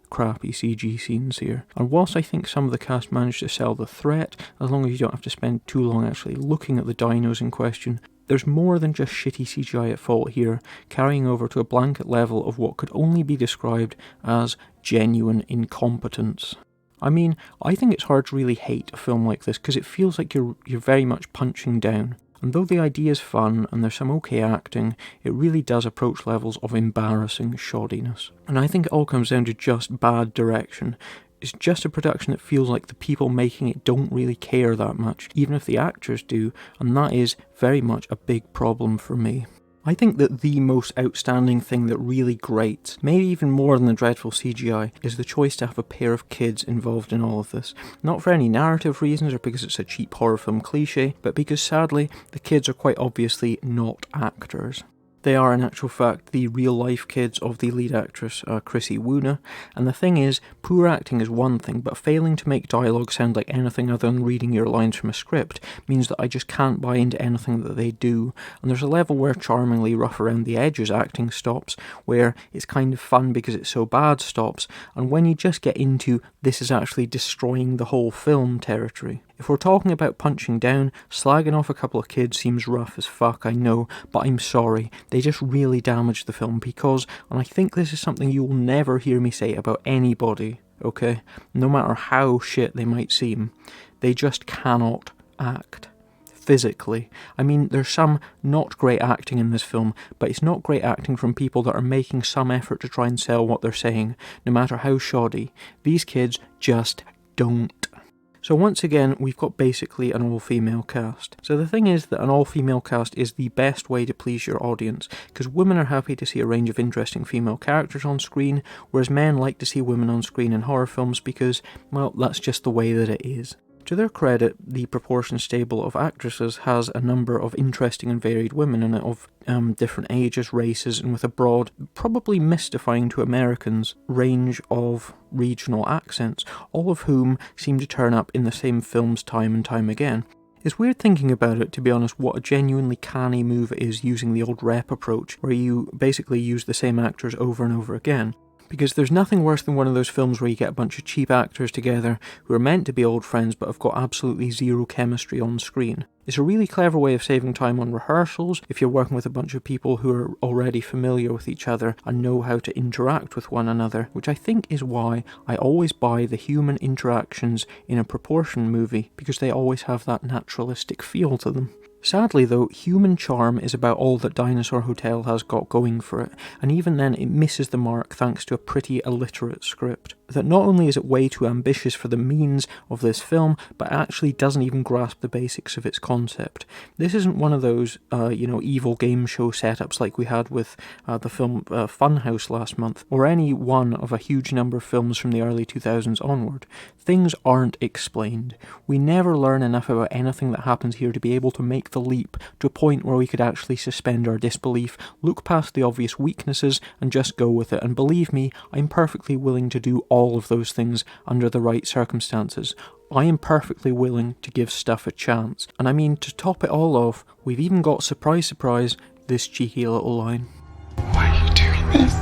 crappy CG scenes here, and whilst I think some of the cast managed to sell the threat, as long as you don't have to spend too long actually looking at the dinos in question, there's more than just shitty CGI at fault here, carrying over to a blanket level of what could only be described as genuine incompetence. I mean, I think it's hard to really hate a film like this because it feels like you're very much punching down. And though the idea is fun and there's some okay acting, it really does approach levels of embarrassing shoddiness. And I think it all comes down to just bad direction. It's just a production that feels like the people making it don't really care that much, even if the actors do, and that is very much a big problem for me. I think that the most outstanding thing that really grates, maybe even more than the dreadful CGI, is the choice to have a pair of kids involved in all of this. Not for any narrative reasons or because it's a cheap horror film cliche, but because sadly, the kids are quite obviously not actors. They are in actual fact the real-life kids of the lead actress, Chrissy Woona, and the thing is, poor acting is one thing, but failing to make dialogue sound like anything other than reading your lines from a script means that I just can't buy into anything that they do, and there's a level where charmingly rough around the edges acting stops, where it's kind of fun because it's so bad stops, and when you just get into this is actually destroying the whole film territory. If we're talking about punching down, slagging off a couple of kids seems rough as fuck, I know, but I'm sorry. They just really damaged the film because, and I think this is something you will never hear me say about anybody, okay? No matter how shit they might seem, they just cannot act. Physically. I mean, there's some not great acting in this film, but it's not great acting from people that are making some effort to try and sell what they're saying, no matter how shoddy. These kids just don't. So once again, we've got basically an all-female cast. So the thing is that an all-female cast is the best way to please your audience, because women are happy to see a range of interesting female characters on screen, whereas men like to see women on screen in horror films because, well, that's just the way that it is. To their credit, the Proportion stable of actresses has a number of interesting and varied women in it of different ages, races, and with a broad, probably mystifying to Americans, range of regional accents, all of whom seem to turn up in the same films time and time again. It's weird thinking about it, to be honest, what a genuinely canny move it is using the old rep approach, where you basically use the same actors over and over again. Because there's nothing worse than one of those films where you get a bunch of cheap actors together who are meant to be old friends but have got absolutely zero chemistry on screen. It's a really clever way of saving time on rehearsals if you're working with a bunch of people who are already familiar with each other and know how to interact with one another, which I think is why I always buy the human interactions in a Proportion movie, because they always have that naturalistic feel to them. Sadly though, human charm is about all that Dinosaur Hotel has got going for it, and even then it misses the mark thanks to a pretty illiterate script. That not only is it way too ambitious for the means of this film, but actually doesn't even grasp the basics of its concept. This isn't one of those, evil game show setups like we had with the film Funhouse last month, or any one of a huge number of films from the early 2000s onward. Things aren't explained. We never learn enough about anything that happens here to be able to make the leap to a point where we could actually suspend our disbelief, look past the obvious weaknesses, and just go with it. And believe me, I'm perfectly willing to do all of those things under the right circumstances. I am perfectly willing to give stuff a chance. And I mean, to top it all off, we've even got, surprise surprise, this cheeky little line. Why are you doing this?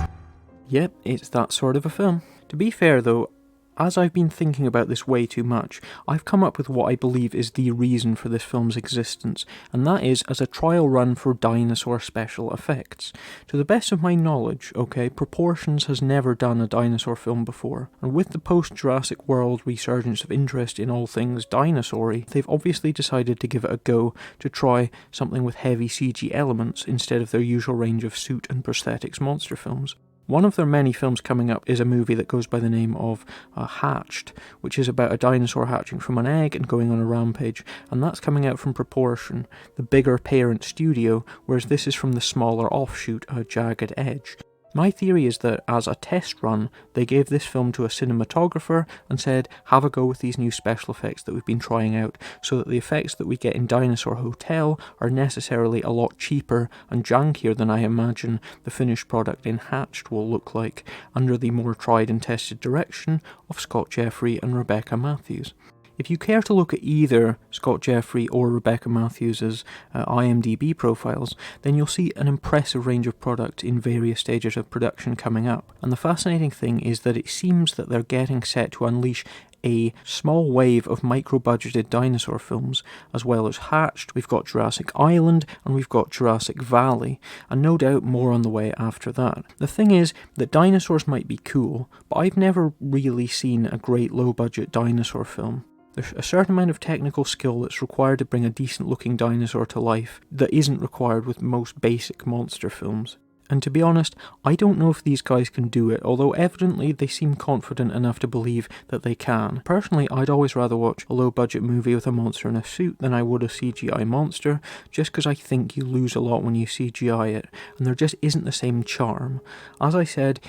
Yep, it's that sort of a film. To be fair though, as I've been thinking about this way too much, I've come up with what I believe is the reason for this film's existence, and that is as a trial run for dinosaur special effects. To the best of my knowledge, Proportions has never done a dinosaur film before, and with the post-Jurassic World resurgence of interest in all things dinosaur-y, they've obviously decided to give it a go to try something with heavy CG elements instead of their usual range of suit and prosthetics monster films. One of their many films coming up is a movie that goes by the name of Hatched, which is about a dinosaur hatching from an egg and going on a rampage, and that's coming out from Proportion, the bigger parent studio, whereas this is from the smaller offshoot, Jagged Edge. My theory is that, as a test run, they gave this film to a cinematographer and said, have a go with these new special effects that we've been trying out, so that the effects that we get in Dinosaur Hotel are necessarily a lot cheaper and jankier than I imagine the finished product in Hatched will look like, under the more tried and tested direction of Scott Jeffrey and Rebecca Matthews. If you care to look at either Scott Jeffrey or Rebecca Matthews' IMDb profiles, then you'll see an impressive range of products in various stages of production coming up. And the fascinating thing is that it seems that they're getting set to unleash a small wave of micro-budgeted dinosaur films. As well as Hatched, we've got Jurassic Island, and we've got Jurassic Valley, and no doubt more on the way after that. The thing is that dinosaurs might be cool, but I've never really seen a great low-budget dinosaur film. There's a certain amount of technical skill that's required to bring a decent looking dinosaur to life that isn't required with most basic monster films. And to be honest, I don't know if these guys can do it, although evidently they seem confident enough to believe that they can. Personally, I'd always rather watch a low budget movie with a monster in a suit than I would a CGI monster, just because I think you lose a lot when you CGI it, and there just isn't the same charm. As I said,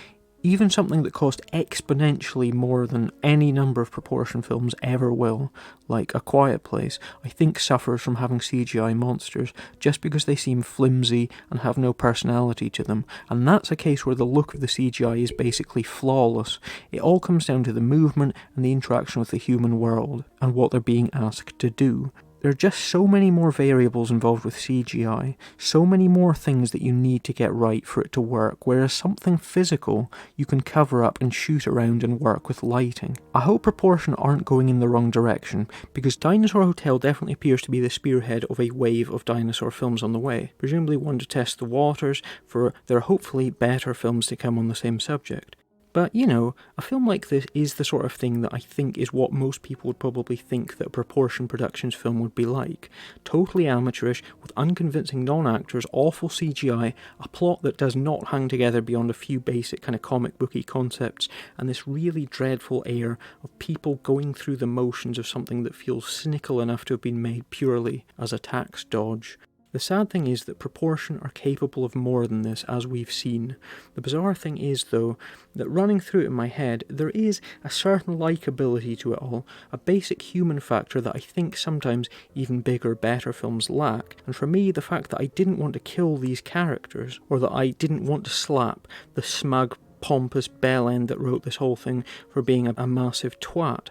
even something that cost exponentially more than any number of Proportion films ever will, like A Quiet Place, I think suffers from having CGI monsters just because they seem flimsy and have no personality to them, and that's a case where the look of the CGI is basically flawless. It all comes down to the movement and the interaction with the human world, and what they're being asked to do. There are just so many more variables involved with CGI, so many more things that you need to get right for it to work, whereas something physical you can cover up and shoot around and work with lighting. I hope Proportion aren't going in the wrong direction, because Dinosaur Hotel definitely appears to be the spearhead of a wave of dinosaur films on the way, presumably one to test the waters for their hopefully better films to come on the same subject. But, a film like this is the sort of thing that I think is what most people would probably think that a Proportion Productions film would be like. Totally amateurish, with unconvincing non-actors, awful CGI, a plot that does not hang together beyond a few basic kind of comic booky concepts, and this really dreadful air of people going through the motions of something that feels cynical enough to have been made purely as a tax dodge. The sad thing is that proportion are capable of more than this, as we've seen. The bizarre thing is, though, that running through it in my head, there is a certain likability to it all, a basic human factor that I think sometimes even bigger, better films lack, and for me, the fact that I didn't want to kill these characters, or that I didn't want to slap the smug, pompous bellend that wrote this whole thing for being a massive twat,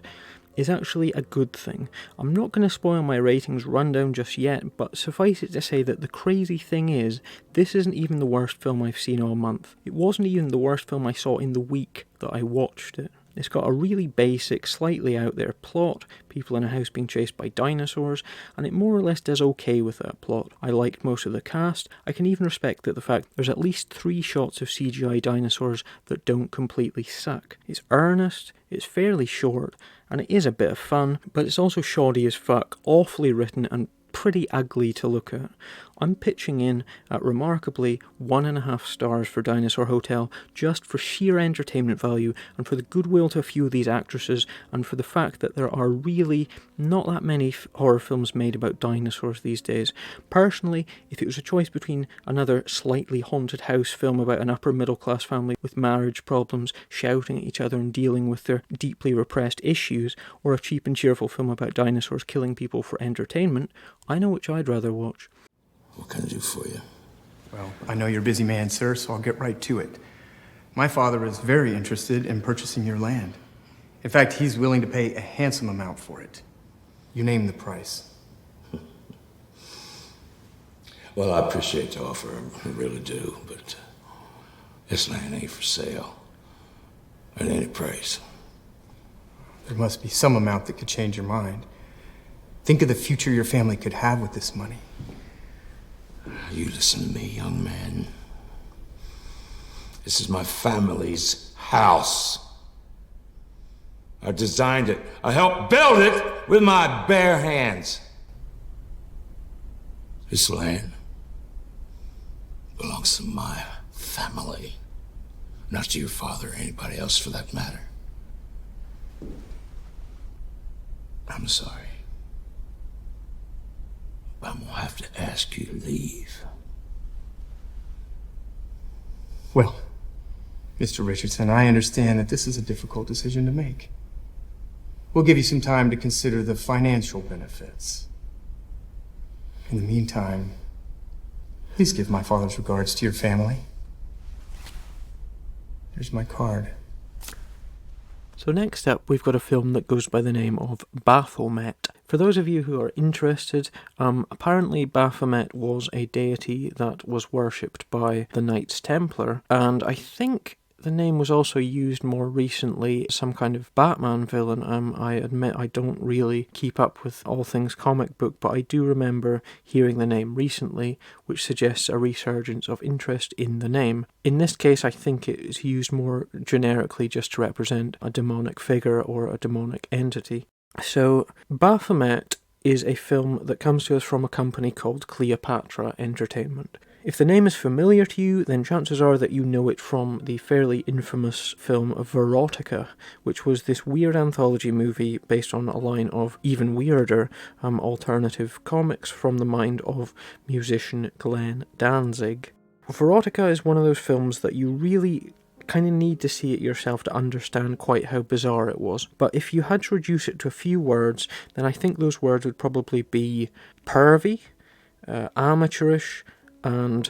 is actually a good thing. I'm not going to spoil my ratings rundown just yet, but suffice it to say that the crazy thing is, this isn't even the worst film I've seen all month. It wasn't even the worst film I saw in the week that I watched it. It's got a really basic, slightly out there plot, people in a house being chased by dinosaurs, and it more or less does okay with that plot. I liked most of the cast. I can even respect the fact there's at least 3 shots of CGI dinosaurs that don't completely suck. It's earnest, it's fairly short, and it is a bit of fun, but it's also shoddy as fuck, awfully written, and pretty ugly to look at. I'm pitching in at remarkably 1.5 stars for Dinosaur Hotel, just for sheer entertainment value and for the goodwill to a few of these actresses, and for the fact that there are really not that many horror films made about dinosaurs these days. Personally, if it was a choice between another slightly haunted house film about an upper middle class family with marriage problems, shouting at each other and dealing with their deeply repressed issues, or a cheap and cheerful film about dinosaurs killing people for entertainment, I know which I'd rather watch. What can I do for you? Well, I know you're a busy man, sir, so I'll get right to it. My father is very interested in purchasing your land. In fact, he's willing to pay a handsome amount for it. You name the price. Well, I appreciate the offer, I really do, but this land ain't for sale. It ain't a price. There must be some amount that could change your mind. Think of the future your family could have with this money. You listen to me, young man. This is my family's house. I designed it. I helped build it with my bare hands. This land belongs to my family, not to your father or anybody else for that matter. I'm sorry. I'm gonna have to ask you to leave. Well, Mr. Richardson, I understand that this is a difficult decision to make. We'll give you some time to consider the financial benefits. In the meantime, please give my father's regards to your family. Here's my card. So next up, we've got a film that goes by the name of Baphomet. For those of you who are interested, apparently Baphomet was a deity that was worshipped by the Knights Templar, and I think the name was also used more recently, some kind of Batman villain. I admit I don't really keep up with all things comic book, but I do remember hearing the name recently, which suggests a resurgence of interest in the name. In this case, I think it is used more generically just to represent a demonic figure or a demonic entity. So, Baphomet is a film that comes to us from a company called Cleopatra Entertainment. If the name is familiar to you, then chances are that you know it from the fairly infamous film Verotica, which was this weird anthology movie based on a line of even weirder alternative comics from the mind of musician Glenn Danzig. Verotica is one of those films that you really kind of need to see it yourself to understand quite how bizarre it was. But if you had to reduce it to a few words, then I think those words would probably be pervy, amateurish, and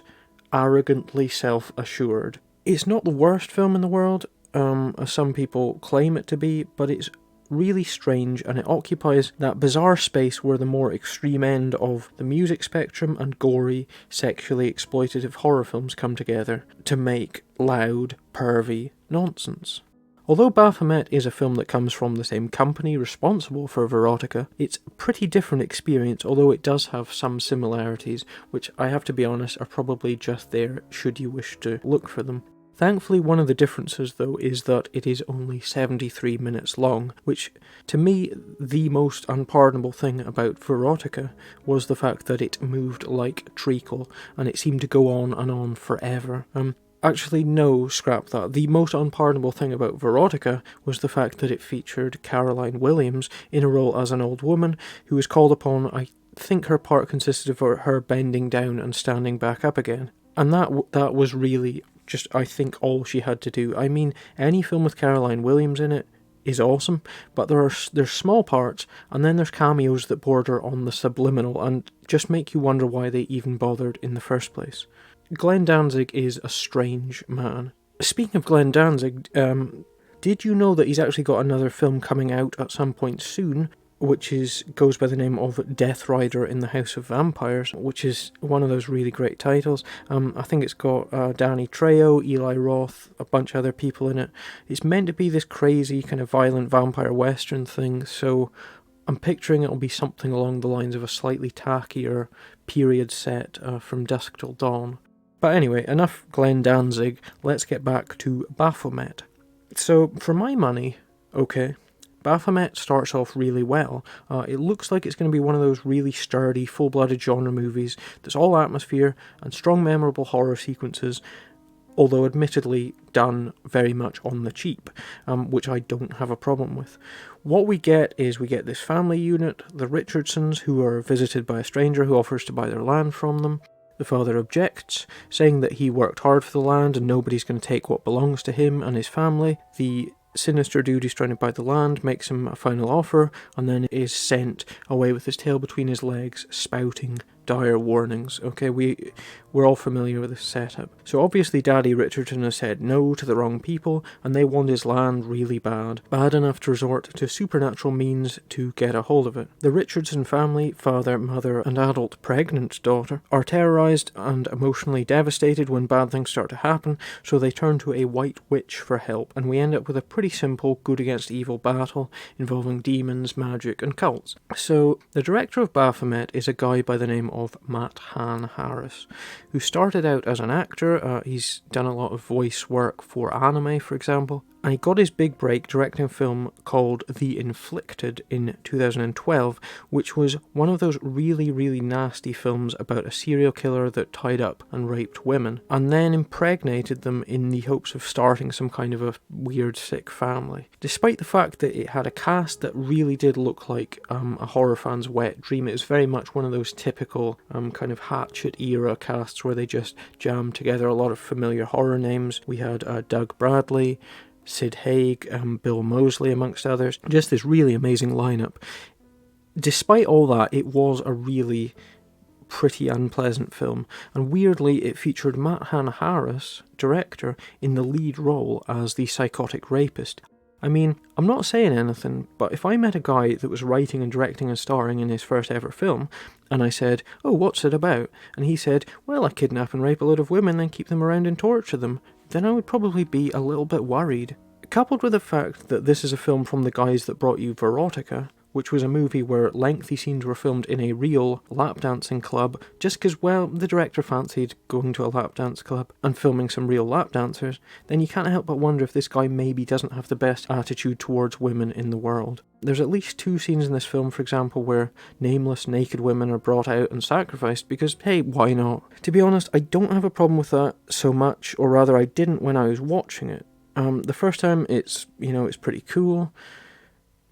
arrogantly self-assured. It's not the worst film in the world, as some people claim it to be, but it's really strange, and it occupies that bizarre space where the more extreme end of the music spectrum and gory, sexually exploitative horror films come together to make loud, pervy nonsense. Although Baphomet is a film that comes from the same company responsible for Verotica, it's a pretty different experience, although it does have some similarities, which I have to be honest are probably just there should you wish to look for them. Thankfully, one of the differences, though, is that it is only 73 minutes long, which, to me, the most unpardonable thing about Verotica was the fact that it moved like treacle, and it seemed to go on and on forever. Actually, no, scrap that. The most unpardonable thing about Verotica was the fact that it featured Caroline Williams in a role as an old woman who was called upon, I think her part consisted of her bending down and standing back up again. And that was really just, I think, all she had to do. I mean, any film with Caroline Williams in it is awesome, but there's small parts, and then there's cameos that border on the subliminal and just make you wonder why they even bothered in the first place. Glenn Danzig is a strange man. Speaking of Glenn Danzig, did you know that he's actually got another film coming out at some point soon, which goes by the name of Death Rider in the House of Vampires, which is one of those really great titles. I think it's got Danny Trejo, Eli Roth, a bunch of other people in it. It's meant to be this crazy kind of violent vampire western thing, so I'm picturing it'll be something along the lines of a slightly tackier period set from Dusk Till Dawn. But anyway, enough Glenn Danzig, let's get back to Baphomet. So, for my money, okay, Baphomet starts off really well. It looks like it's going to be one of those really sturdy, full-blooded genre movies that's all atmosphere and strong, memorable horror sequences, although admittedly done very much on the cheap, which I don't have a problem with. What we get is this family unit, the Richardsons, who are visited by a stranger who offers to buy their land from them. The father objects, saying that he worked hard for the land and nobody's going to take what belongs to him and his family. The sinister dude who's trying to buy the land makes him a final offer and then is sent away with his tail between his legs, spouting dire warnings. Okay, we're all familiar with this setup. So obviously Daddy Richardson has said no to the wrong people, and they want his land really bad enough to resort to supernatural means to get a hold of it. The Richardson family, father, mother, and adult pregnant daughter, are terrorized and emotionally devastated when bad things start to happen, so they turn to a white witch for help, and we end up with a pretty simple good against evil battle involving demons, magic, and cults. So the director of Baphomet is a guy by the name of Matt Han Harris, who started out as an actor. He's done a lot of voice work for anime, for example, and he got his big break directing a film called The Inflicted in 2012, which was one of those really, really nasty films about a serial killer that tied up and raped women, and then impregnated them in the hopes of starting some kind of a weird, sick family. Despite the fact that it had a cast that really did look like a horror fan's wet dream, it was very much one of those typical kind of Hatchet-era casts where they just jammed together a lot of familiar horror names. We had Doug Bradley, Sid Haig, Bill Moseley, amongst others. Just this really amazing lineup. Despite all that, it was a really pretty unpleasant film, and weirdly it featured Matt Han Harris, director, in the lead role as the psychotic rapist. I mean, I'm not saying anything, but if I met a guy that was writing and directing and starring in his first ever film, and I said, "Oh, what's it about?" and he said, "Well, I kidnap and rape a lot of women, then keep them around and torture them," then I would probably be a little bit worried. Coupled with the fact that this is a film from the guys that brought you Verotica, which was a movie where lengthy scenes were filmed in a real lap dancing club, just because, well, the director fancied going to a lap dance club and filming some real lap dancers, then you can't help but wonder if this guy maybe doesn't have the best attitude towards women in the world. There's at least 2 scenes in this film, for example, where nameless naked women are brought out and sacrificed because, hey, why not? To be honest, I don't have a problem with that so much, or rather I didn't when I was watching it. The first time it's pretty cool,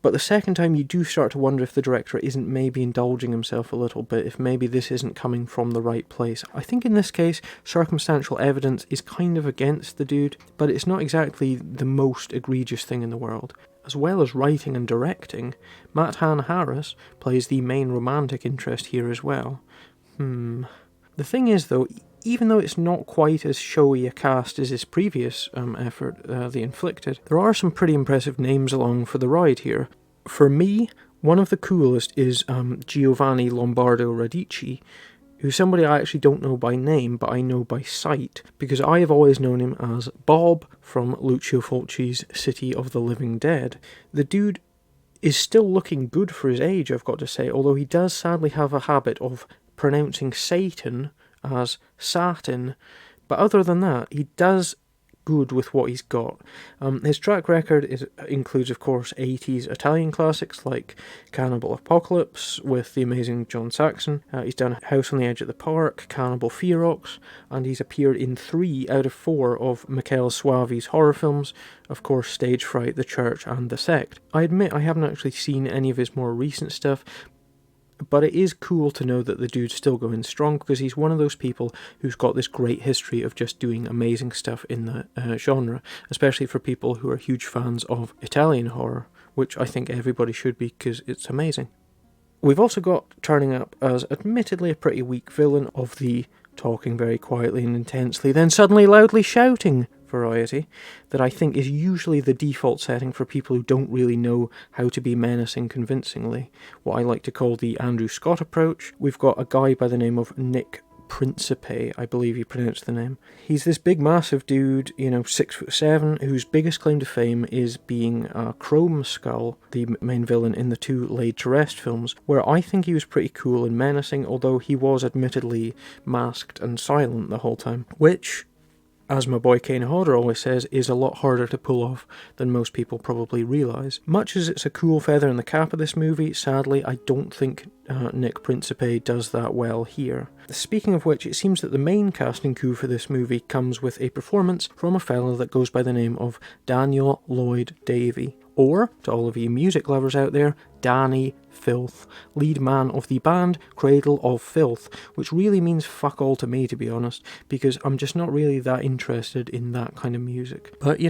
but the second time you do start to wonder if the director isn't maybe indulging himself a little bit, if maybe this isn't coming from the right place. I think in this case, circumstantial evidence is kind of against the dude, but it's not exactly the most egregious thing in the world. As well as writing and directing, Matt Han Harris plays the main romantic interest here as well. The thing is though, even though it's not quite as showy a cast as his previous effort, The Inflicted, there are some pretty impressive names along for the ride here. For me, one of the coolest is Giovanni Lombardo Radici, who's somebody I actually don't know by name, but I know by sight, because I have always known him as Bob from Lucio Fulci's City of the Living Dead. The dude is still looking good for his age, I've got to say, although he does sadly have a habit of pronouncing Satan as Satin, but other than that, he does good with what he's got. His track record includes, of course, 80s Italian classics like Cannibal Apocalypse with the amazing John Saxon. He's done House on the Edge of the Park, Cannibal Ferox, and he's appeared in 3 out of 4 of Michael Suavi's horror films, of course, Stage Fright, The Church, and The Sect. I admit I haven't actually seen any of his more recent stuff, but it is cool to know that the dude's still going strong, because he's one of those people who's got this great history of just doing amazing stuff in the genre, especially for people who are huge fans of Italian horror, which I think everybody should be, because it's amazing. We've also got turning up as admittedly a pretty weak villain of the talking very quietly and intensely, then suddenly loudly shouting variety, that I think is usually the default setting for people who don't really know how to be menacing convincingly, what I like to call the Andrew Scott approach. We've got a guy by the name of Nick Principe, I believe you pronounced the name. He's this big massive dude, 6'7", whose biggest claim to fame is being Chrome Skull, the main villain in the 2 Laid to Rest films, where I think he was pretty cool and menacing, although he was admittedly masked and silent the whole time, which, as my boy Kane Hodder always says, is a lot harder to pull off than most people probably realise. Much as it's a cool feather in the cap of this movie, sadly I don't think Nick Principe does that well here. Speaking of which, it seems that the main casting coup for this movie comes with a performance from a fellow that goes by the name of Daniel Lloyd Davie, or, to all of you music lovers out there, Danny Filth, lead man of the band Cradle of Filth, which really means fuck all to me, to be honest, because I'm just not really that interested in that kind of music. But,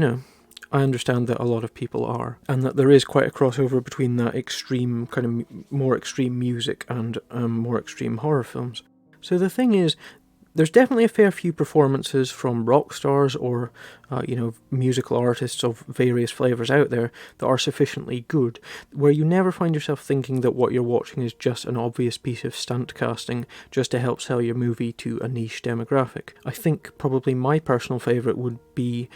I understand that a lot of people are, and that there is quite a crossover between that extreme, kind of more extreme music and more extreme horror films. So the thing is, there's definitely a fair few performances from rock stars or, musical artists of various flavours out there that are sufficiently good, where you never find yourself thinking that what you're watching is just an obvious piece of stunt casting just to help sell your movie to a niche demographic. I think probably my personal favourite would be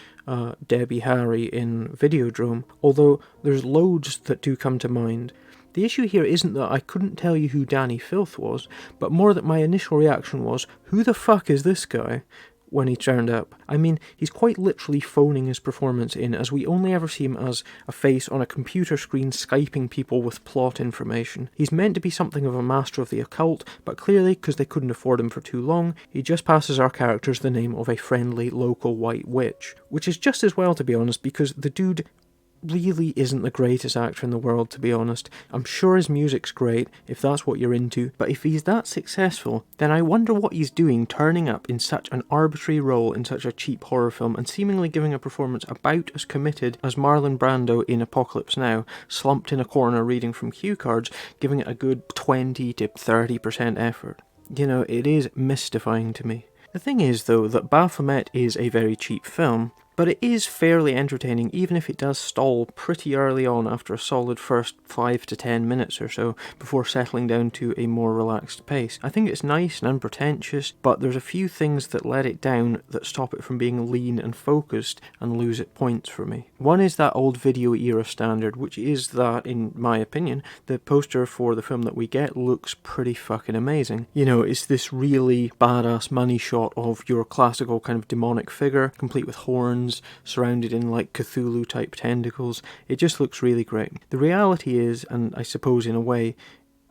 Debbie Harry in Videodrome, although there's loads that do come to mind. The issue here isn't that I couldn't tell you who Danny Filth was, but more that my initial reaction was, who the fuck is this guy? When he turned up. I mean, he's quite literally phoning his performance in, as we only ever see him as a face on a computer screen Skyping people with plot information. He's meant to be something of a master of the occult, but clearly, because they couldn't afford him for too long, he just passes our characters the name of a friendly local white witch. Which is just as well, to be honest, because the dude really isn't the greatest actor in the world, to be honest. I'm sure his music's great, if that's what you're into, but if he's that successful, then I wonder what he's doing turning up in such an arbitrary role in such a cheap horror film and seemingly giving a performance about as committed as Marlon Brando in Apocalypse Now, slumped in a corner reading from cue cards, giving it a good 20 to 30% effort. It is mystifying to me. The thing is, though, that Baphomet is a very cheap film, but it is fairly entertaining, even if it does stall pretty early on after a solid first 5 to 10 minutes or so, before settling down to a more relaxed pace. I think it's nice and unpretentious, but there's a few things that let it down that stop it from being lean and focused and lose it points for me. One is that old video era standard, which is that, in my opinion, the poster for the film that we get looks pretty fucking amazing. It's this really badass money shot of your classical kind of demonic figure, complete with horns, surrounded in like Cthulhu type tentacles. It just looks really great. The reality is, and I suppose in a way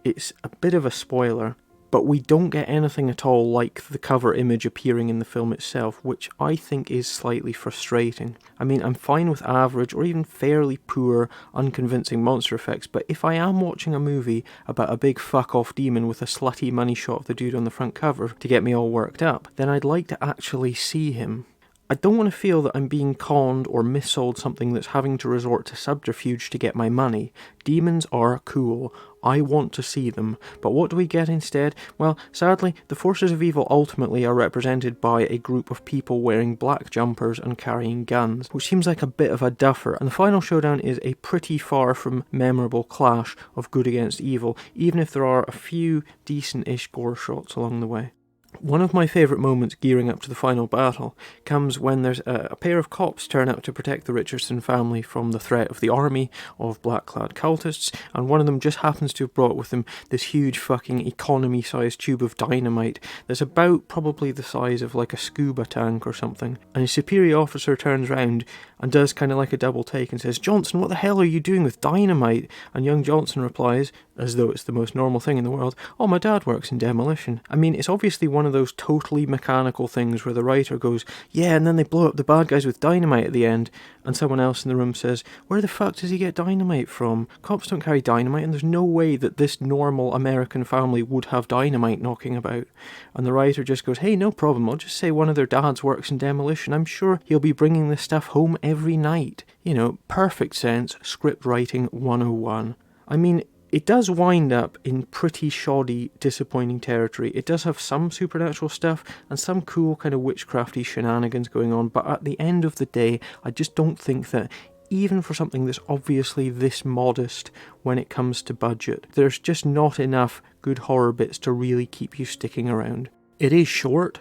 it's a bit of a spoiler, but we don't get anything at all like the cover image appearing in the film itself, which I think is slightly frustrating. I mean, I'm fine with average or even fairly poor, unconvincing monster effects, but if I am watching a movie about a big fuck-off demon with a slutty money shot of the dude on the front cover to get me all worked up, then I'd like to actually see him. I don't want to feel that I'm being conned or missold something that's having to resort to subterfuge to get my money. Demons are cool. I want to see them. But what do we get instead? Well, sadly, the forces of evil ultimately are represented by a group of people wearing black jumpers and carrying guns, which seems like a bit of a duffer, and the final showdown is a pretty far from memorable clash of good against evil, even if there are a few decent-ish gore shots along the way. One of my favourite moments gearing up to the final battle comes when there's a pair of cops turn up to protect the Richardson family from the threat of the army of black-clad cultists, and one of them just happens to have brought with him this huge fucking economy-sized tube of dynamite that's about probably the size of like a scuba tank or something, and his superior officer turns round and does kind of like a double take and says, "Johnson, what the hell are you doing with dynamite?" And young Johnson replies, as though it's the most normal thing in the world, "Oh, my dad works in demolition." I mean, it's obviously one one of those totally mechanical things where the writer goes, yeah, and then they blow up the bad guys with dynamite at the end, and someone else in the room says, where the fuck does he get dynamite from? Cops don't carry dynamite, and there's no way that this normal American family would have dynamite knocking about. And the writer just goes, hey, no problem, I'll just say one of their dads works in demolition. I'm sure he'll be bringing this stuff home every night. You know, perfect sense, script writing 101. I mean, it does wind up in pretty shoddy, disappointing territory. It does have some supernatural stuff and some cool kind of witchcrafty shenanigans going on, but at the end of the day, I just don't think that even for something that's obviously this modest when it comes to budget, there's just not enough good horror bits to really keep you sticking around. It is short,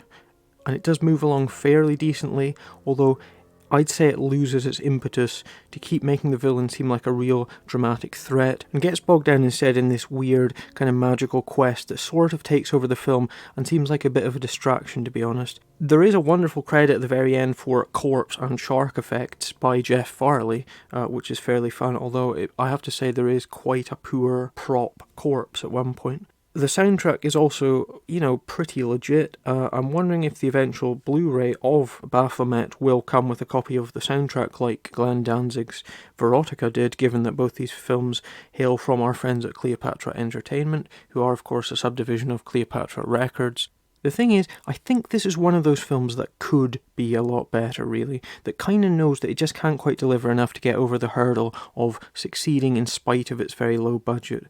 and it does move along fairly decently, although I'd say it loses its impetus to keep making the villain seem like a real dramatic threat, and gets bogged down instead in this weird kind of magical quest that sort of takes over the film and seems like a bit of a distraction, to be honest. There is a wonderful credit at the very end for corpse and shark effects by Jeff Farley, which is fairly fun, although I have to say there is quite a poor prop corpse at one point. The soundtrack is also, you know, pretty legit. I'm wondering if the eventual Blu-ray of Baphomet will come with a copy of the soundtrack like Glenn Danzig's Verotica did, given that both these films hail from our friends at Cleopatra Entertainment, who are of course a subdivision of Cleopatra Records. The thing is, I think this is one of those films that could be a lot better, really, that kind of knows that it just can't quite deliver enough to get over the hurdle of succeeding in spite of its very low budget.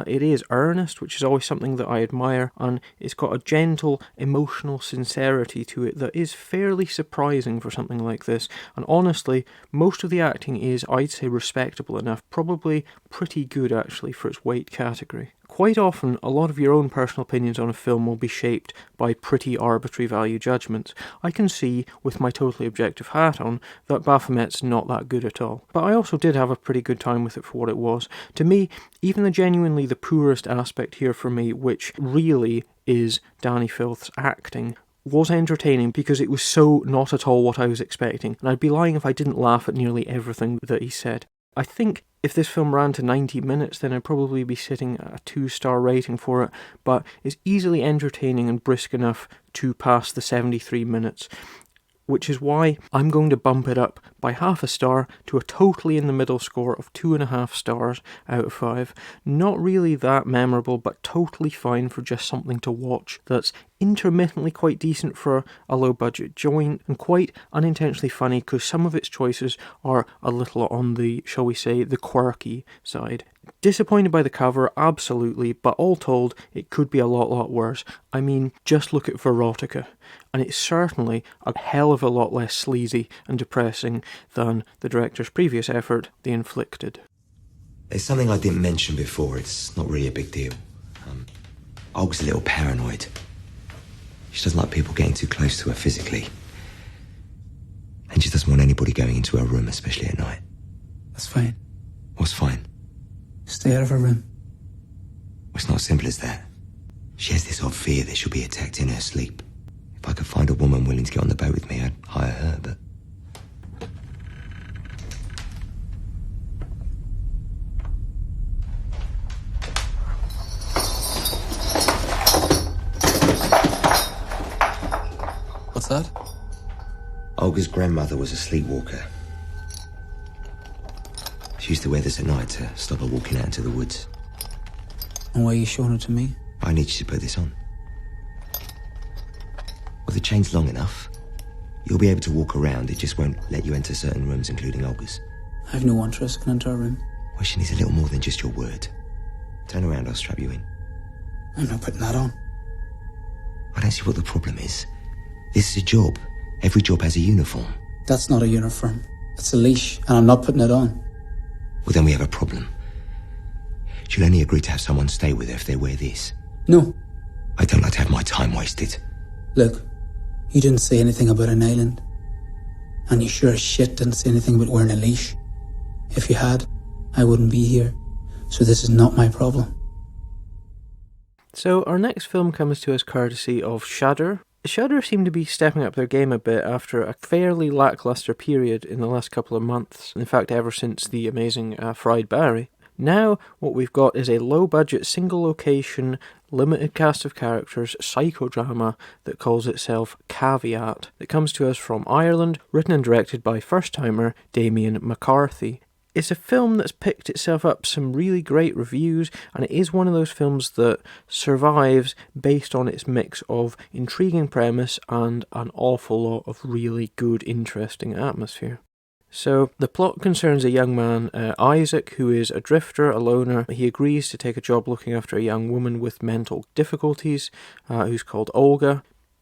It is earnest, which is always something that I admire, and it's got a gentle, emotional sincerity to it that is fairly surprising for something like this, and honestly, most of the acting is, I'd say, respectable enough, probably pretty good actually for its weight category. Quite often, a lot of your own personal opinions on a film will be shaped by pretty arbitrary value judgments. I can see, with my totally objective hat on, that Baphomet's not that good at all. But I also did have a pretty good time with it for what it was. To me, even the poorest aspect here for me, which really is Danny Filth's acting, was entertaining because it was so not at all what I was expecting, and I'd be lying if I didn't laugh at nearly everything that he said. I think if this film ran to 90 minutes, then I'd probably be sitting at a 2-star rating for it, but it's easily entertaining and brisk enough to pass the 73 minutes, which is why I'm going to bump it up by half a star to a totally in the middle score of 2.5 stars out of 5. Not really that memorable, but totally fine for just something to watch that's intermittently quite decent for a low budget joint, and quite unintentionally funny because some of its choices are a little on the, shall we say, the quirky side. Disappointed by the cover, absolutely, but all told, it could be a lot worse. I mean, just look at Verotica, and it's certainly a hell of a lot less sleazy and depressing than the director's previous effort, The Inflicted. There's something I didn't mention before. It's not really a big deal. Olga's a little paranoid. She doesn't like people getting too close to her physically. And she doesn't want anybody going into her room, especially at night. That's fine. What's fine? Stay out of her room. It's not as simple as that. She has this odd fear that she'll be attacked in her sleep. If I could find a woman willing to get on the boat with me, I'd hire her, but... What's that? Olga's grandmother was a sleepwalker. She used to wear this at night to stop her walking out into the woods. And why are you showing it to me? I need you to put this on. Well, the chain's long enough. You'll be able to walk around, it just won't let you enter certain rooms, including Olga's. I have no interest in into her room. Well, she needs a little more than just your word. Turn around, I'll strap you in. I'm not putting that on. I don't see what the problem is. This is a job. Every job has a uniform. That's not a uniform. It's a leash, and I'm not putting it on. Well, then we have a problem. She'll only agree to have someone stay with her if they wear this. No. I don't like to have my time wasted. Look, you didn't say anything about an island. And you sure as shit didn't say anything about wearing a leash. If you had, I wouldn't be here. So this is not my problem. So our next film comes to us courtesy of Shudder. Shudder seem to be stepping up their game a bit after a fairly lackluster period in the last couple of months. In fact, ever since the amazing Fried Barry. Now, what we've got is a low-budget, single-location, limited cast of characters psychodrama that calls itself Caveat, that comes to us from Ireland, written and directed by first-timer Damien McCarthy. It's a film that's picked itself up some really great reviews, and it is one of those films that survives based on its mix of intriguing premise and an awful lot of really good, interesting atmosphere. So, the plot concerns a young man, Isaac, who is a drifter, a loner. He agrees to take a job looking after a young woman with mental difficulties, who's called Olga.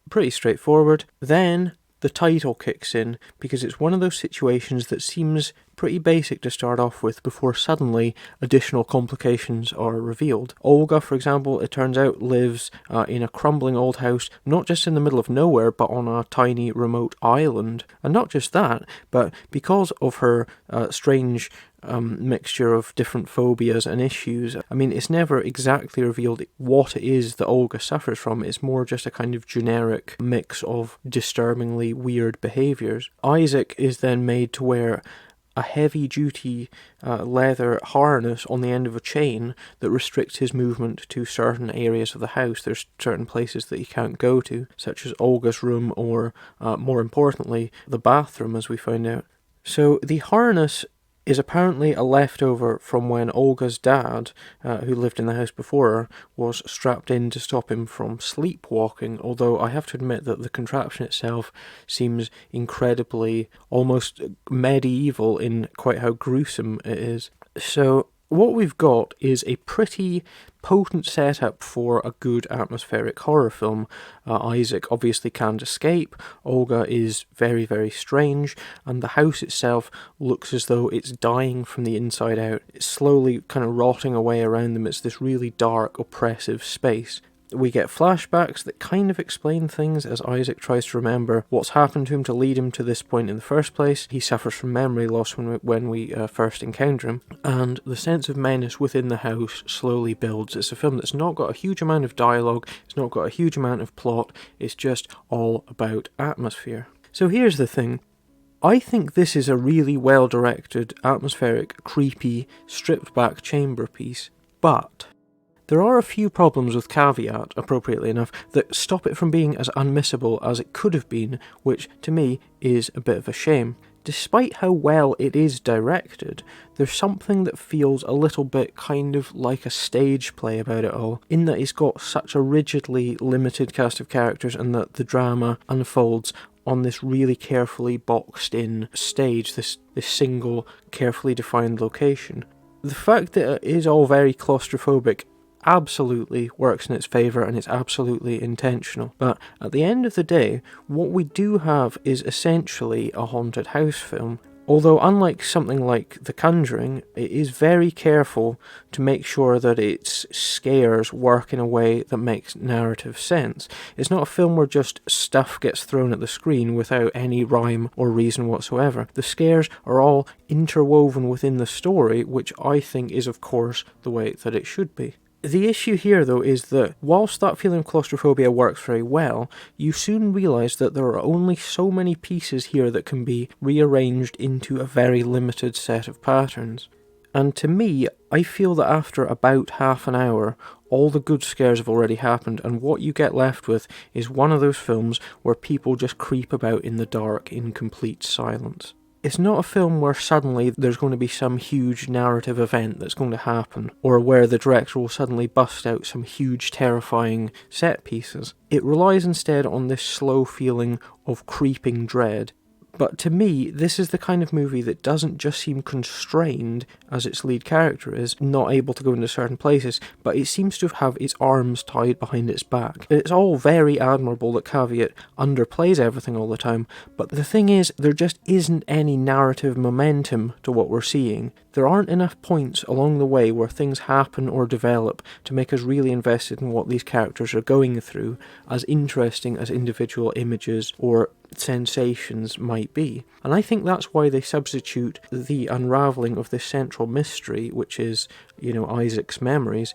Pretty straightforward. Then, the title kicks in, because it's one of those situations that seems pretty basic to start off with before suddenly additional complications are revealed. Olga, for example, it turns out lives in a crumbling old house, not just in the middle of nowhere, but on a tiny remote island. And not just that, but because of her strange mixture of different phobias and issues. I mean, it's never exactly revealed what it is that Olga suffers from. It's more just a kind of generic mix of disturbingly weird behaviours. Isaac is then made to wear a heavy-duty leather harness on the end of a chain that restricts his movement to certain areas of the house. There's certain places that he can't go to, such as Olga's room or, more importantly, the bathroom, as we find out. So the harness is apparently a leftover from when Olga's dad, who lived in the house before her, was strapped in to stop him from sleepwalking, although I have to admit that the contraption itself seems incredibly, almost medieval in quite how gruesome it is. So what we've got is a pretty potent setup for a good atmospheric horror film. Isaac obviously can't escape, Olga is very, very strange, and the house itself looks as though it's dying from the inside out. It's slowly kind of rotting away around them. It's this really dark, oppressive space. We get flashbacks that kind of explain things as Isaac tries to remember what's happened to him to lead him to this point in the first place. He suffers from memory loss when we first encounter him, and the sense of menace within the house slowly builds. It's a film that's not got a huge amount of dialogue, it's not got a huge amount of plot, it's just all about atmosphere. So here's the thing. I think this is a really well-directed, atmospheric, creepy, stripped-back chamber piece, but there are a few problems with Caveat, appropriately enough, that stop it from being as unmissable as it could have been, which, to me, is a bit of a shame. Despite how well it is directed, there's something that feels a little bit kind of like a stage play about it all, in that it's got such a rigidly limited cast of characters and that the drama unfolds on this really carefully boxed-in stage, this single, carefully defined location. The fact that it is all very claustrophobic absolutely works in its favour, and it's absolutely intentional. But at the end of the day, what we do have is essentially a haunted house film. Although unlike something like The Conjuring, it is very careful to make sure that its scares work in a way that makes narrative sense. It's not a film where just stuff gets thrown at the screen without any rhyme or reason whatsoever. The scares are all interwoven within the story, which I think is of course the way that it should be. The issue here, though, is that whilst that feeling of claustrophobia works very well, you soon realise that there are only so many pieces here that can be rearranged into a very limited set of patterns. And to me, I feel that after about half an hour, all the good scares have already happened, and what you get left with is one of those films where people just creep about in the dark in complete silence. It's not a film where suddenly there's going to be some huge narrative event that's going to happen, or where the director will suddenly bust out some huge terrifying set pieces. It relies instead on this slow feeling of creeping dread. But to me, this is the kind of movie that doesn't just seem constrained, as its lead character is, not able to go into certain places, but it seems to have its arms tied behind its back. It's all very admirable that Caveat underplays everything all the time, but the thing is, there just isn't any narrative momentum to what we're seeing. There aren't enough points along the way where things happen or develop to make us really invested in what these characters are going through, as interesting as individual images or sensations might be. And I think that's why they substitute the unravelling of this central mystery, which is, Isaac's memories,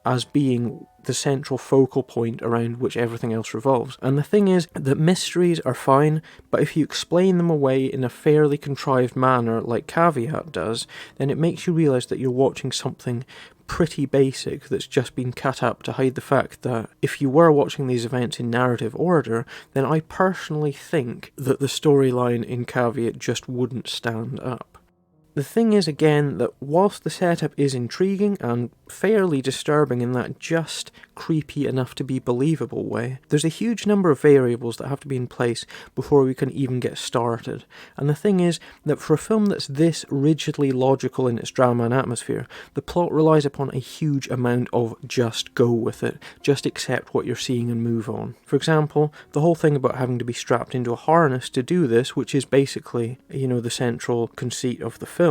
as being the central focal point around which everything else revolves. And the thing is that mysteries are fine, but if you explain them away in a fairly contrived manner like Caveat does, then it makes you realise that you're watching something pretty basic that's just been cut up to hide the fact that if you were watching these events in narrative order, then I personally think that the storyline in Caveat just wouldn't stand up. The thing is, again, that whilst the setup is intriguing and fairly disturbing in that just creepy enough to be believable way, there's a huge number of variables that have to be in place before we can even get started. And the thing is that for a film that's this rigidly logical in its drama and atmosphere, the plot relies upon a huge amount of just go with it, just accept what you're seeing and move on. For example, the whole thing about having to be strapped into a harness to do this, which is basically, the central conceit of the film.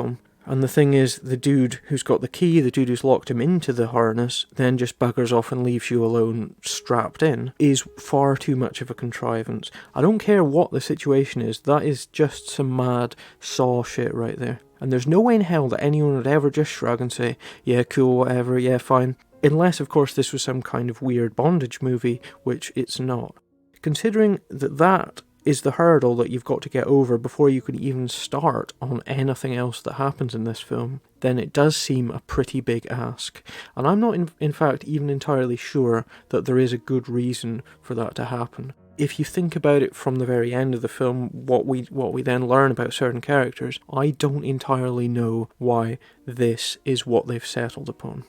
And the thing is, the dude who's got the key, the dude who's locked him into the harness, then just buggers off and leaves you alone strapped in, is far too much of a contrivance. I don't care what the situation is, that is just some mad Saw shit right there. And there's no way in hell that anyone would ever just shrug and say, yeah, cool, whatever, yeah, fine. Unless, of course, this was some kind of weird bondage movie, which it's not. Considering that is the hurdle that you've got to get over before you can even start on anything else that happens in this film, then it does seem a pretty big ask. And I'm not in fact even entirely sure that there is a good reason for that to happen. If you think about it from the very end of the film, what we then learn about certain characters, I don't entirely know why this is what they've settled upon.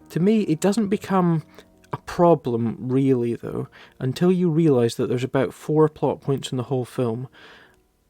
To me, it doesn't become a problem, really, though, until you realise that there's about 4 plot points in the whole film,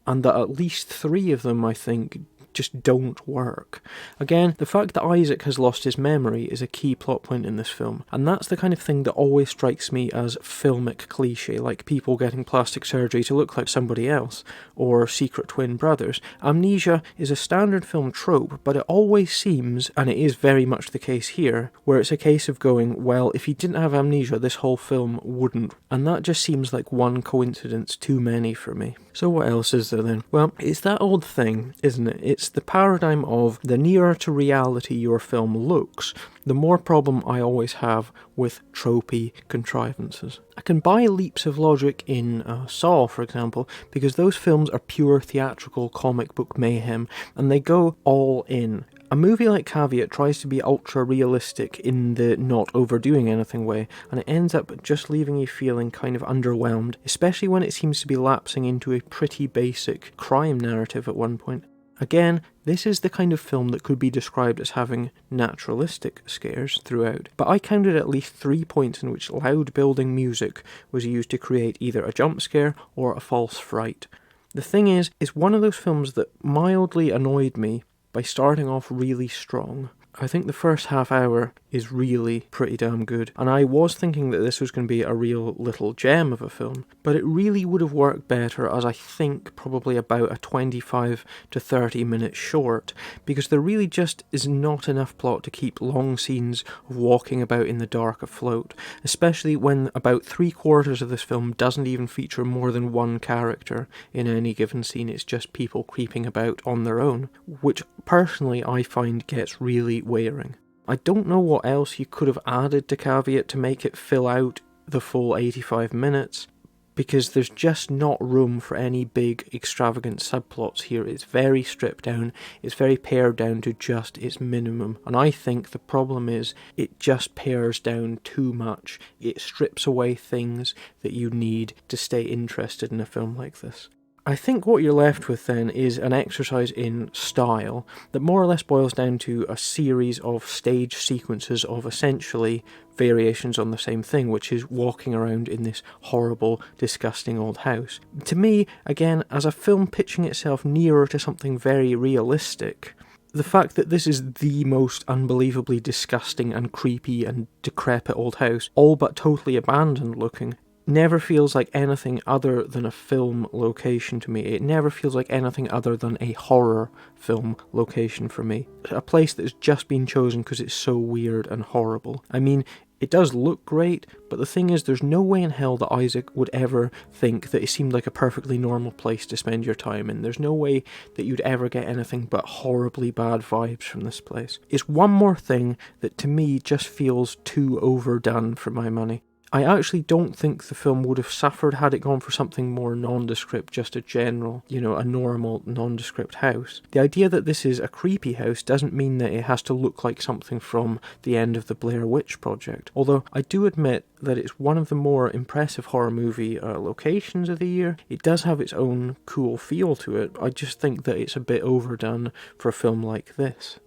and that at least 3 of them, I think, just don't work. Again, the fact that Isaac has lost his memory is a key plot point in this film, and that's the kind of thing that always strikes me as filmic cliche, like people getting plastic surgery to look like somebody else, or secret twin brothers. Amnesia is a standard film trope, but it always seems, and it is very much the case here, where it's a case of going, well, if he didn't have amnesia, this whole film wouldn't, and that just seems like one coincidence too many for me. So what else is there then? Well, it's that old thing, isn't it? It's the paradigm of the nearer to reality your film looks, the more problem I always have with tropey contrivances. I can buy leaps of logic in Saw, for example, because those films are pure theatrical comic book mayhem, and they go all in. A movie like Caveat tries to be ultra-realistic in the not overdoing anything way, and it ends up just leaving you feeling kind of underwhelmed, especially when it seems to be lapsing into a pretty basic crime narrative at one point. Again, this is the kind of film that could be described as having naturalistic scares throughout, but I counted at least 3 points in which loud building music was used to create either a jump scare or a false fright. The thing is, it's one of those films that mildly annoyed me by starting off really strong. I think the first half hour is really pretty damn good, and I was thinking that this was going to be a real little gem of a film, but it really would have worked better as I think probably about a 25 to 30 minute short, because there really just is not enough plot to keep long scenes of walking about in the dark afloat, especially when about 3/4 of this film doesn't even feature more than one character in any given scene. It's just people creeping about on their own, which personally I find gets really wearing. I don't know what else you could have added to Caveat to make it fill out the full 85 minutes, because there's just not room for any big extravagant subplots here. It's very stripped down, it's very pared down to just its minimum, and I think the problem is it just pares down too much. It strips away things that you need to stay interested in a film like this. I think what you're left with then is an exercise in style that more or less boils down to a series of stage sequences of essentially variations on the same thing, which is walking around in this horrible, disgusting old house. To me, again, as a film pitching itself nearer to something very realistic, the fact that this is the most unbelievably disgusting and creepy and decrepit old house, all but totally abandoned looking, never feels like anything other than a film location to me. It never feels like anything other than a horror film location for me. A place that's just been chosen because it's so weird and horrible. I mean, It does look great, but the thing is, there's no way in hell that Isaac would ever think that it seemed like a perfectly normal place to spend your time in. There's no way that you'd ever get anything but horribly bad vibes from this place. It's one more thing that to me just feels too overdone for my money. I actually don't think the film would have suffered had it gone for something more nondescript, just a general, a normal nondescript house. The idea that this is a creepy house doesn't mean that it has to look like something from the end of the Blair Witch Project, although I do admit that it's one of the more impressive horror movie locations of the year. It does have its own cool feel to it. I just think that it's a bit overdone for a film like this.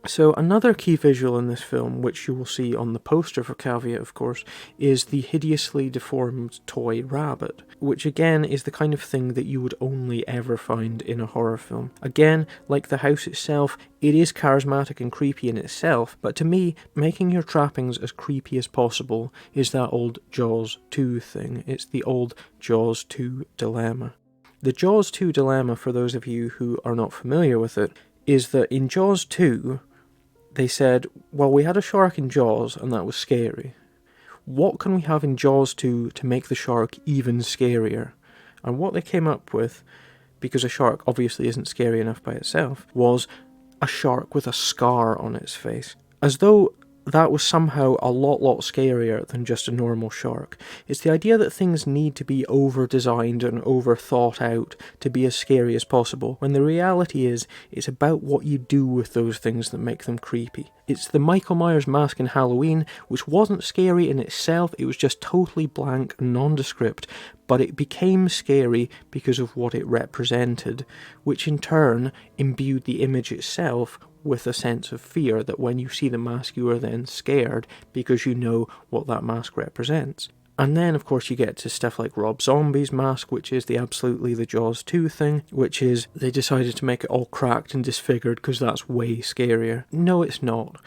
So another key visual in this film, which you will see on the poster for Caveat, of course, is the hideously deformed toy rabbit, which again is the kind of thing that you would only ever find in a horror film. Again, like the house itself, it is charismatic and creepy in itself, but to me, making your trappings as creepy as possible is that old Jaws 2 thing. It's the old Jaws 2 dilemma. The Jaws 2 dilemma, for those of you who are not familiar with it, is that in Jaws 2, they said, well, we had a shark in Jaws and that was scary. What can we have in Jaws 2 to make the shark even scarier? And what they came up with, because a shark obviously isn't scary enough by itself, was a shark with a scar on its face. As though that was somehow a lot scarier than just a normal shark. It's the idea that things need to be over-designed and over-thought out to be as scary as possible, when the reality is, it's about what you do with those things that make them creepy. It's the Michael Myers mask in Halloween, which wasn't scary in itself, it was just totally blank and nondescript, but it became scary because of what it represented, which in turn imbued the image itself with a sense of fear, that when you see the mask you are then scared because you know what that mask represents. And then of course you get to stuff like Rob Zombie's mask, which is absolutely the Jaws 2 thing, which is they decided to make it all cracked and disfigured because that's way scarier. No, it's not.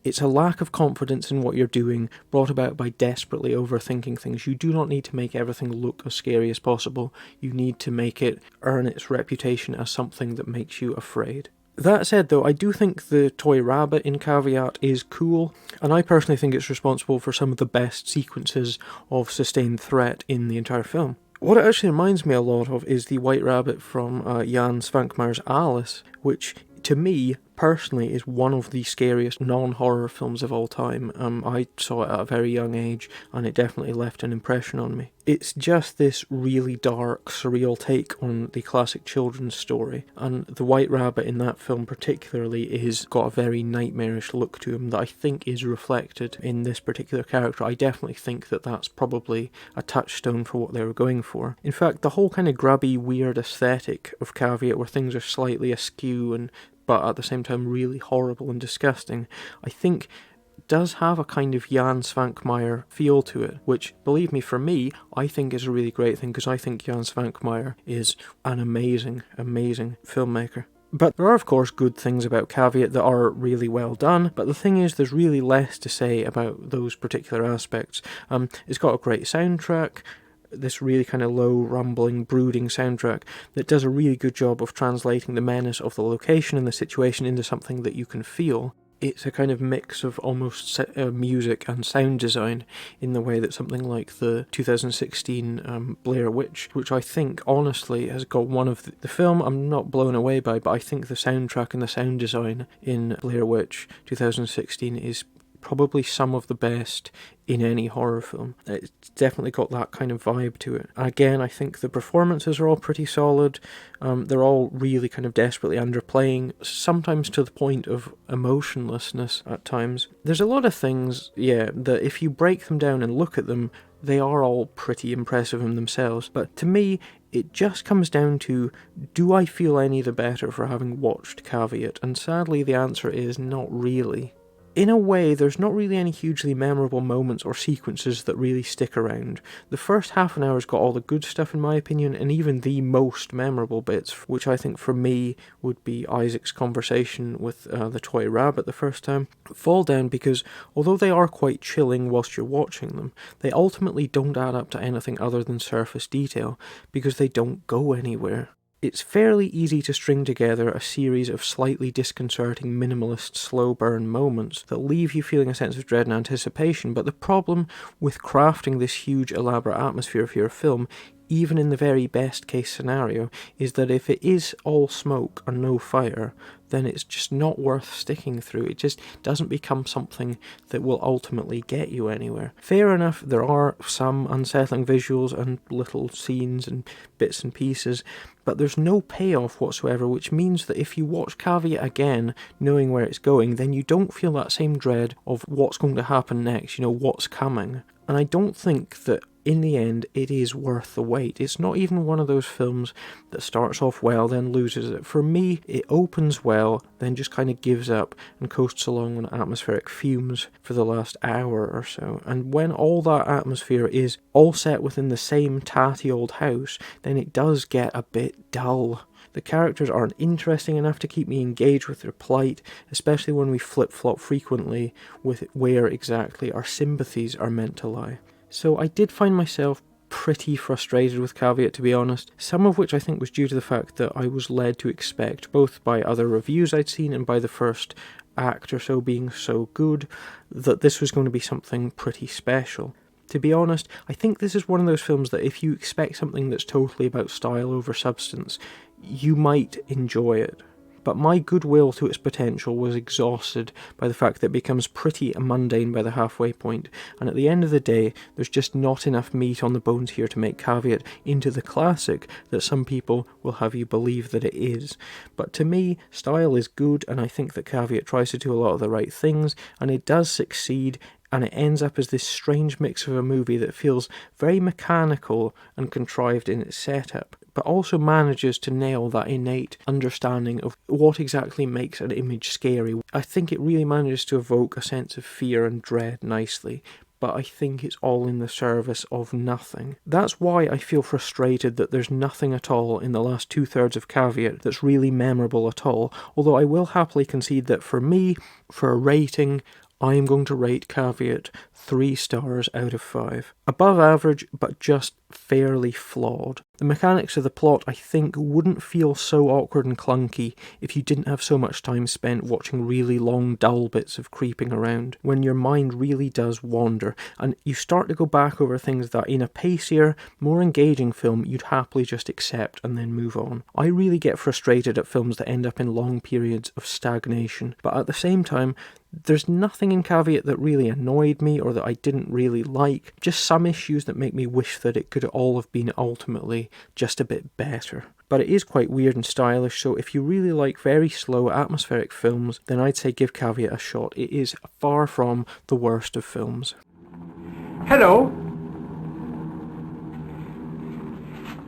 It's a lack of confidence in what you're doing, brought about by desperately overthinking things. You do not need to make everything look as scary as possible. You need to make it earn its reputation as something that makes you afraid. That said though, I do think the toy rabbit in Caveat is cool, and I personally think it's responsible for some of the best sequences of sustained threat in the entire film. What it actually reminds me a lot of is the white rabbit from Jan Svankmajer's Alice, which to me personally is one of the scariest non-horror films of all time. I saw it at a very young age and it definitely left an impression on me. It's just this really dark, surreal take on the classic children's story, and the white rabbit in that film particularly is got a very nightmarish look to him that I think is reflected in this particular character. I definitely think that that's probably a touchstone for what they were going for. In fact, the whole kind of grubby, weird aesthetic of Caveat, where things are slightly askew and but at the same time really horrible and disgusting, I think does have a kind of Jan Svankmajer feel to it, which, believe me, for me, I think is a really great thing, because I think Jan Svankmajer is an amazing, amazing filmmaker. But there are, of course, good things about Caveat that are really well done, but the thing is, there's really less to say about those particular aspects. It's got a great soundtrack, this really kind of low, rumbling, brooding soundtrack that does a really good job of translating the menace of the location and the situation into something that you can feel. It's a kind of mix of almost music and sound design in the way that something like the 2016 Blair Witch, which I think honestly has got one of the film I'm not blown away by, but I think the soundtrack and the sound design in Blair Witch 2016 is probably some of the best in any horror film. It's definitely got that kind of vibe to it. Again, I think the performances are all pretty solid. They're all really kind of desperately underplaying, sometimes to the point of emotionlessness at times. There's a lot of things, that if you break them down and look at them, they are all pretty impressive in themselves. But to me, it just comes down to, do I feel any the better for having watched Caveat? And sadly, the answer is not really. In a way, there's not really any hugely memorable moments or sequences that really stick around. The first half an hour's got all the good stuff in my opinion, and even the most memorable bits, which I think for me would be Isaac's conversation with the toy rabbit the first time, fall down because although they are quite chilling whilst you're watching them, they ultimately don't add up to anything other than surface detail, because they don't go anywhere. It's fairly easy to string together a series of slightly disconcerting minimalist slow burn moments that leave you feeling a sense of dread and anticipation, but the problem with crafting this huge elaborate atmosphere for your film, even in the very best case scenario, is that if it is all smoke and no fire, then it's just not worth sticking through. It just doesn't become something that will ultimately get you anywhere. Fair enough, there are some unsettling visuals and little scenes and bits and pieces, but there's no payoff whatsoever, which means that if you watch Caveat again, knowing where it's going, then you don't feel that same dread of what's going to happen next, what's coming. And I don't think that in the end it is worth the wait. It's not even one of those films that starts off well, then loses it. For me, it opens well, then just kind of gives up and coasts along on atmospheric fumes for the last hour or so. And when all that atmosphere is all set within the same tatty old house, then it does get a bit dull. The characters aren't interesting enough to keep me engaged with their plight, especially when we flip-flop frequently with where exactly our sympathies are meant to lie. So I did find myself pretty frustrated with Caveat, to be honest, some of which I think was due to the fact that I was led to expect, both by other reviews I'd seen and by the first act or so being so good, that this was going to be something pretty special. To be honest, I think this is one of those films that if you expect something that's totally about style over substance, you might enjoy it. But my goodwill to its potential was exhausted by the fact that it becomes pretty mundane by the halfway point, and at the end of the day, there's just not enough meat on the bones here to make Caveat into the classic that some people will have you believe that it is. But to me, style is good, and I think that Caveat tries to do a lot of the right things, and it does succeed, and it ends up as this strange mix of a movie that feels very mechanical and contrived in its setup, but also manages to nail that innate understanding of what exactly makes an image scary. I think it really manages to evoke a sense of fear and dread nicely, but I think it's all in the service of nothing. That's why I feel frustrated that there's nothing at all in the last 2/3 of Caveat that's really memorable at all, although I will happily concede that for me, for a rating, I am going to rate Caveat 3 stars out of 5. Above average, but just fairly flawed. The mechanics of the plot, I think, wouldn't feel so awkward and clunky if you didn't have so much time spent watching really long, dull bits of creeping around, when your mind really does wander, and you start to go back over things that in a pacier, more engaging film you'd happily just accept and then move on. I really get frustrated at films that end up in long periods of stagnation, but at the same time, there's nothing in Caveat that really annoyed me or that I didn't really like, just some issues that make me wish that it could all have been ultimately just a bit better. But it is quite weird and stylish, so if you really like very slow atmospheric films, then I'd say give Caveat a shot. It is far from the worst of films. Hello.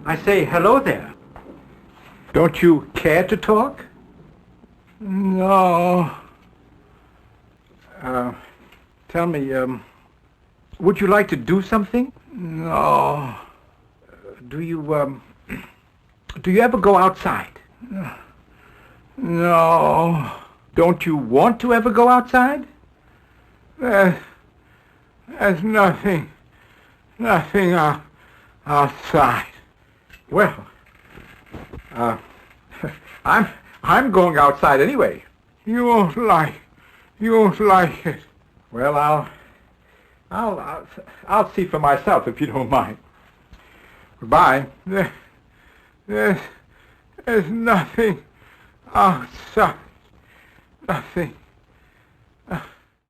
I say hello there. Don't you care to talk? No. Tell me, would you like to do something? No. Do you ever go outside? No. Don't you want to ever go outside? There's nothing outside. Well, I'm going outside anyway. You won't like it. Well, I'll see for myself if you don't mind. Goodbye. There's nothing outside. Nothing.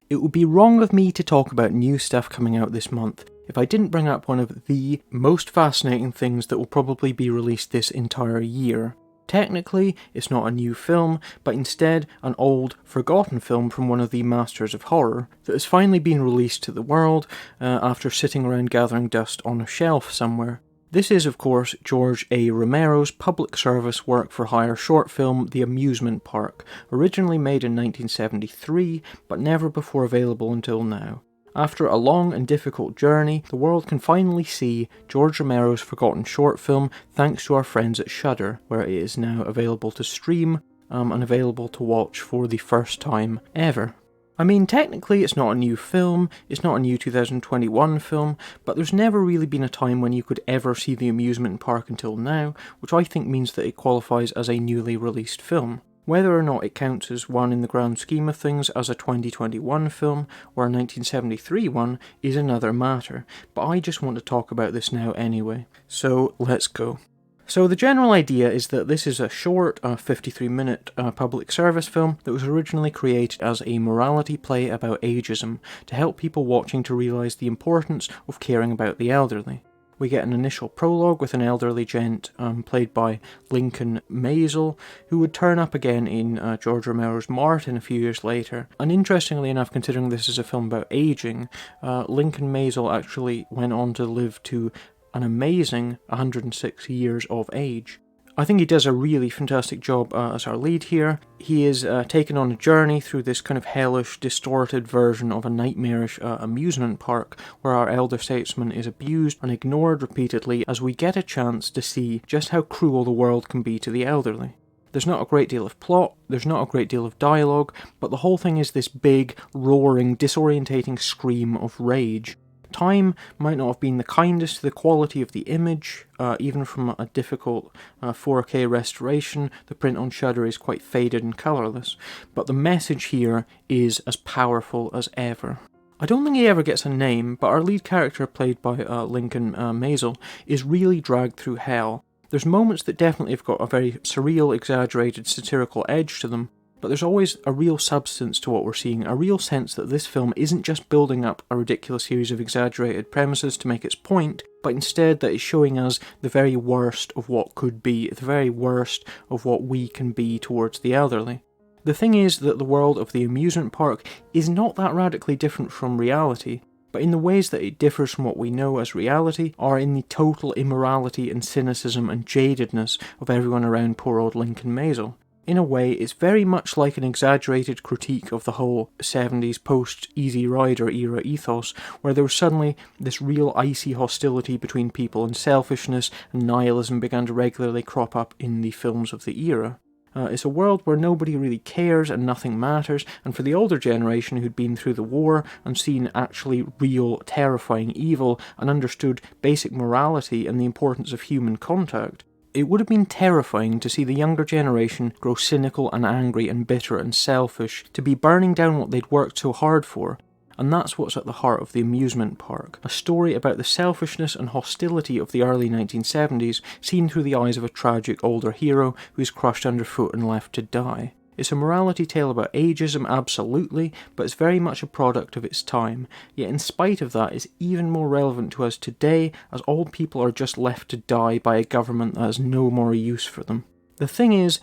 It would be wrong of me to talk about new stuff coming out this month if I didn't bring up one of the most fascinating things that will probably be released this entire year. Technically, it's not a new film, but instead an old, forgotten film from one of the masters of horror that has finally been released to the world after sitting around gathering dust on a shelf somewhere. This is, of course, George A. Romero's public service work-for-hire short film The Amusement Park, originally made in 1973, but never before available until now. After a long and difficult journey, the world can finally see George Romero's forgotten short film thanks to our friends at Shudder, where it is now available to stream and available to watch for the first time ever. I mean, technically it's not a new film, it's not a new 2021 film, but there's never really been a time when you could ever see the amusement park until now, which I think means that it qualifies as a newly released film. Whether or not it counts as one in the grand scheme of things as a 2021 film or a 1973 one is another matter, but I just want to talk about this now anyway. So let's go. So the general idea is that this is a short, 53-minute public service film that was originally created as a morality play about ageism to help people watching to realise the importance of caring about the elderly. We get an initial prologue with an elderly gent played by Lincoln Maisel, who would turn up again in George Romero's Martin a few years later. And interestingly enough, considering this is a film about aging, Lincoln Maisel actually went on to live to an amazing 106 years of age. I think he does a really fantastic job as our lead here. He is taken on a journey through this kind of hellish, distorted version of a nightmarish amusement park where our elder statesman is abused and ignored repeatedly as we get a chance to see just how cruel the world can be to the elderly. There's not a great deal of plot, there's not a great deal of dialogue, but the whole thing is this big, roaring, disorientating scream of rage. Time might not have been the kindest to the quality of the image, even from a difficult 4K restoration. The print on Shudder is quite faded and colourless, but the message here is as powerful as ever. I don't think he ever gets a name, but our lead character, played by Lincoln Maisel, is really dragged through hell. There's moments that definitely have got a very surreal, exaggerated, satirical edge to them, but there's always a real substance to what we're seeing, a real sense that this film isn't just building up a ridiculous series of exaggerated premises to make its point, but instead that it's showing us the very worst of what could be, the very worst of what we can be towards the elderly. The thing is that the world of the amusement park is not that radically different from reality, but in the ways that it differs from what we know as reality are in the total immorality and cynicism and jadedness of everyone around poor old Lincoln Maisel. In a way, it's very much like an exaggerated critique of the whole 70s post-Easy Rider era ethos, where there was suddenly this real icy hostility between people and selfishness and nihilism began to regularly crop up in the films of the era. It's a world where nobody really cares and nothing matters, and for the older generation who'd been through the war and seen actually real, terrifying evil and understood basic morality and the importance of human contact, it would have been terrifying to see the younger generation grow cynical and angry and bitter and selfish, to be burning down what they'd worked so hard for. And that's what's at the heart of the amusement park, a story about the selfishness and hostility of the early 1970s seen through the eyes of a tragic older hero who is crushed underfoot and left to die. It's a morality tale about ageism, absolutely, but it's very much a product of its time, yet in spite of that it's even more relevant to us today as old people are just left to die by a government that has no more use for them. The thing is,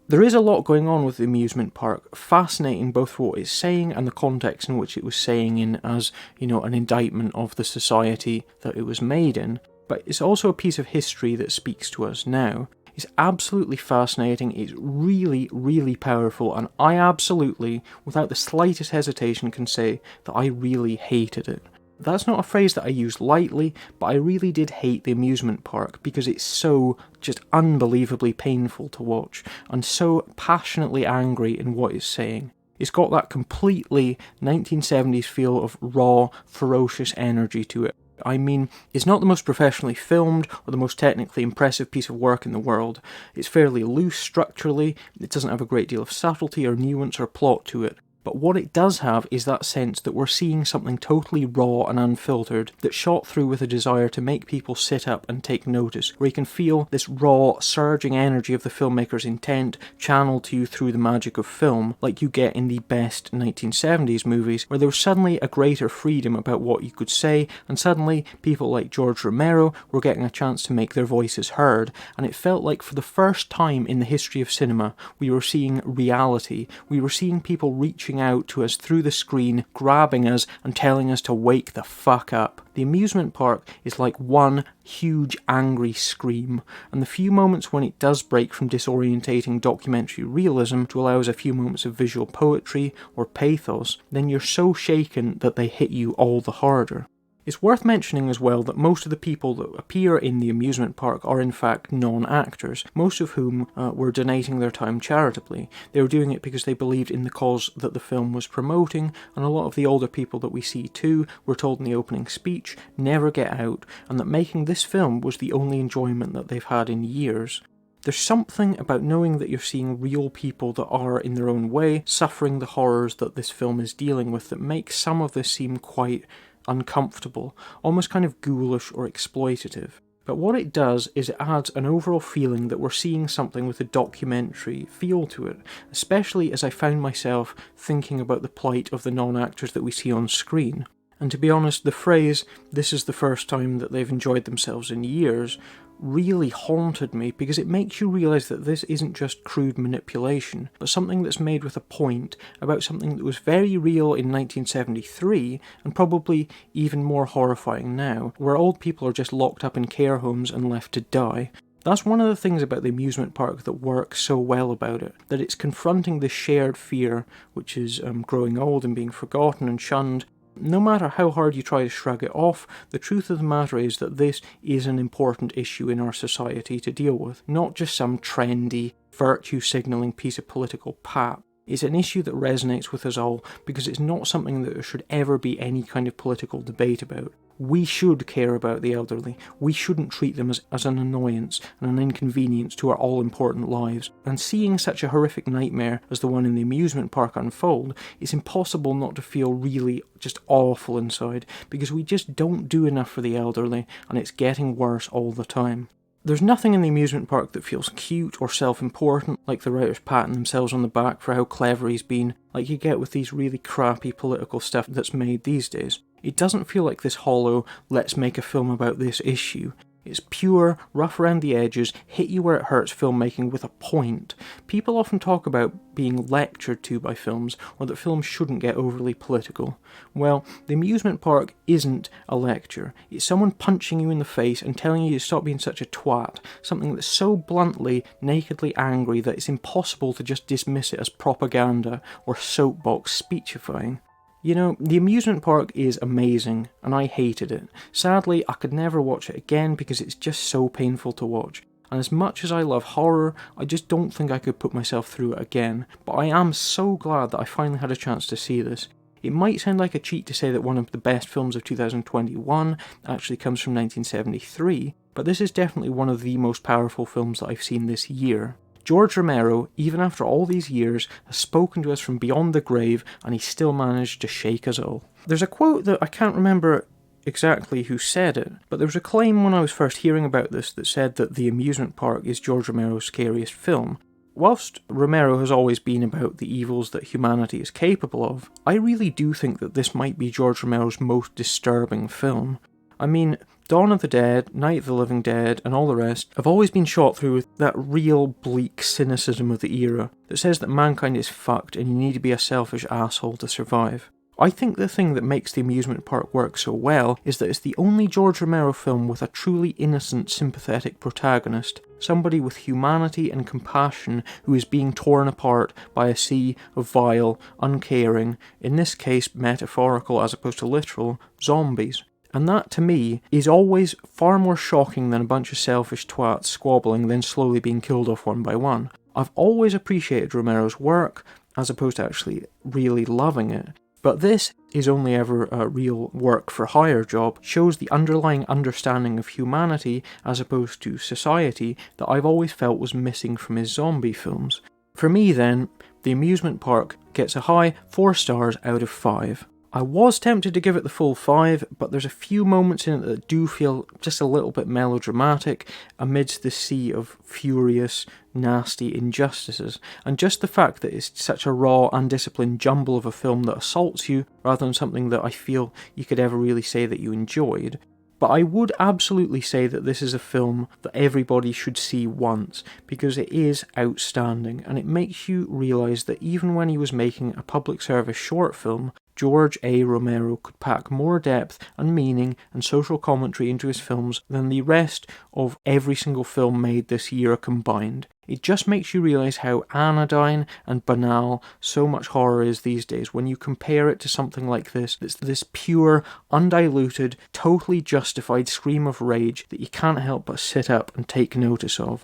there is a lot going on with the amusement park, fascinating both for what it's saying and the context in which it was saying in as, an indictment of the society that it was made in, but it's also a piece of history that speaks to us now. It's absolutely fascinating, it's really, really powerful, and I absolutely, without the slightest hesitation, can say that I really hated it. That's not a phrase that I use lightly, but I really did hate the amusement park because it's so just unbelievably painful to watch, and so passionately angry in what it's saying. It's got that completely 1970s feel of raw, ferocious energy to it. I mean, it's not the most professionally filmed or the most technically impressive piece of work in the world. It's fairly loose structurally, it doesn't have a great deal of subtlety or nuance or plot to it. But what it does have is that sense that we're seeing something totally raw and unfiltered that's shot through with a desire to make people sit up and take notice, where you can feel this raw, surging energy of the filmmaker's intent channeled to you through the magic of film, like you get in the best 1970s movies, where there was suddenly a greater freedom about what you could say, and suddenly people like George Romero were getting a chance to make their voices heard, and it felt like for the first time in the history of cinema, we were seeing reality, we were seeing people reaching out to us through the screen, grabbing us and telling us to wake the fuck up. The amusement park is like one huge angry scream, and the few moments when it does break from disorientating documentary realism to allow us a few moments of visual poetry or pathos, then you're so shaken that they hit you all the harder. It's worth mentioning as well that most of the people that appear in the amusement park are in fact non-actors, most of whom were donating their time charitably. They were doing it because they believed in the cause that the film was promoting, and a lot of the older people that we see too were told in the opening speech, never get out, and that making this film was the only enjoyment that they've had in years. There's something about knowing that you're seeing real people that are, in their own way, suffering the horrors that this film is dealing with that makes some of this seem quite uncomfortable, almost kind of ghoulish or exploitative. But what it does is it adds an overall feeling that we're seeing something with a documentary feel to it, especially as I found myself thinking about the plight of the non-actors that we see on screen. And to be honest, the phrase, "this is the first time that they've enjoyed themselves in years," really haunted me because it makes you realise that this isn't just crude manipulation, but something that's made with a point about something that was very real in 1973 and probably even more horrifying now, where old people are just locked up in care homes and left to die. That's one of the things about the amusement park that works so well about it, that it's confronting this shared fear, which is growing old and being forgotten and shunned. No matter how hard you try to shrug it off, the truth of the matter is that this is an important issue in our society to deal with, not just some trendy, virtue-signalling piece of political pap. It's an issue that resonates with us all because it's not something that there should ever be any kind of political debate about. We should care about the elderly. We shouldn't treat them as an annoyance and an inconvenience to our all-important lives. And seeing such a horrific nightmare as the one in the amusement park unfold, it's impossible not to feel really just awful inside, because we just don't do enough for the elderly, and it's getting worse all the time. There's nothing in the amusement park that feels cute or self-important, like the writers patting themselves on the back for how clever he's been, like you get with these really crappy political stuff that's made these days. It doesn't feel like this hollow, let's make a film about this issue. It's pure, rough around the edges, hit you where it hurts filmmaking with a point. People often talk about being lectured to by films, or that films shouldn't get overly political. Well, the amusement park isn't a lecture. It's someone punching you in the face and telling you to stop being such a twat, something that's so bluntly, nakedly angry that it's impossible to just dismiss it as propaganda or soapbox speechifying. You know, the amusement park is amazing, and I hated it. Sadly, I could never watch it again because it's just so painful to watch. And as much as I love horror, I just don't think I could put myself through it again. But I am so glad that I finally had a chance to see this. It might sound like a cheat to say that one of the best films of 2021 actually comes from 1973, but this is definitely one of the most powerful films that I've seen this year. George Romero, even after all these years, has spoken to us from beyond the grave, and he still managed to shake us all. There's a quote that I can't remember exactly who said it, but there was a claim when I was first hearing about this that said that The Amusement Park is George Romero's scariest film. Whilst Romero has always been about the evils that humanity is capable of, I really do think that this might be George Romero's most disturbing film. I mean, Dawn of the Dead, Night of the Living Dead, and all the rest have always been shot through with that real bleak cynicism of the era that says that mankind is fucked and you need to be a selfish asshole to survive. I think the thing that makes the amusement park work so well is that it's the only George Romero film with a truly innocent, sympathetic protagonist, somebody with humanity and compassion who is being torn apart by a sea of vile, uncaring, in this case metaphorical as opposed to literal, zombies. And that, to me, is always far more shocking than a bunch of selfish twats squabbling then slowly being killed off one by one. I've always appreciated Romero's work, as opposed to actually really loving it. But this is only ever a real work-for-hire job, shows the underlying understanding of humanity as opposed to society that I've always felt was missing from his zombie films. For me then, The Amusement Park gets a high 4 stars out of 5. I was tempted to give it the full 5, but there's a few moments in it that do feel just a little bit melodramatic amidst the sea of furious, nasty injustices, and just the fact that it's such a raw, undisciplined jumble of a film that assaults you, rather than something that I feel you could ever really say that you enjoyed. But I would absolutely say that this is a film that everybody should see once, because it is outstanding, and it makes you realise that even when he was making a public service short film, George A. Romero could pack more depth and meaning and social commentary into his films than the rest of every single film made this year combined. It just makes you realise how anodyne and banal so much horror is these days when you compare it to something like this. It's this pure, undiluted, totally justified scream of rage that you can't help but sit up and take notice of.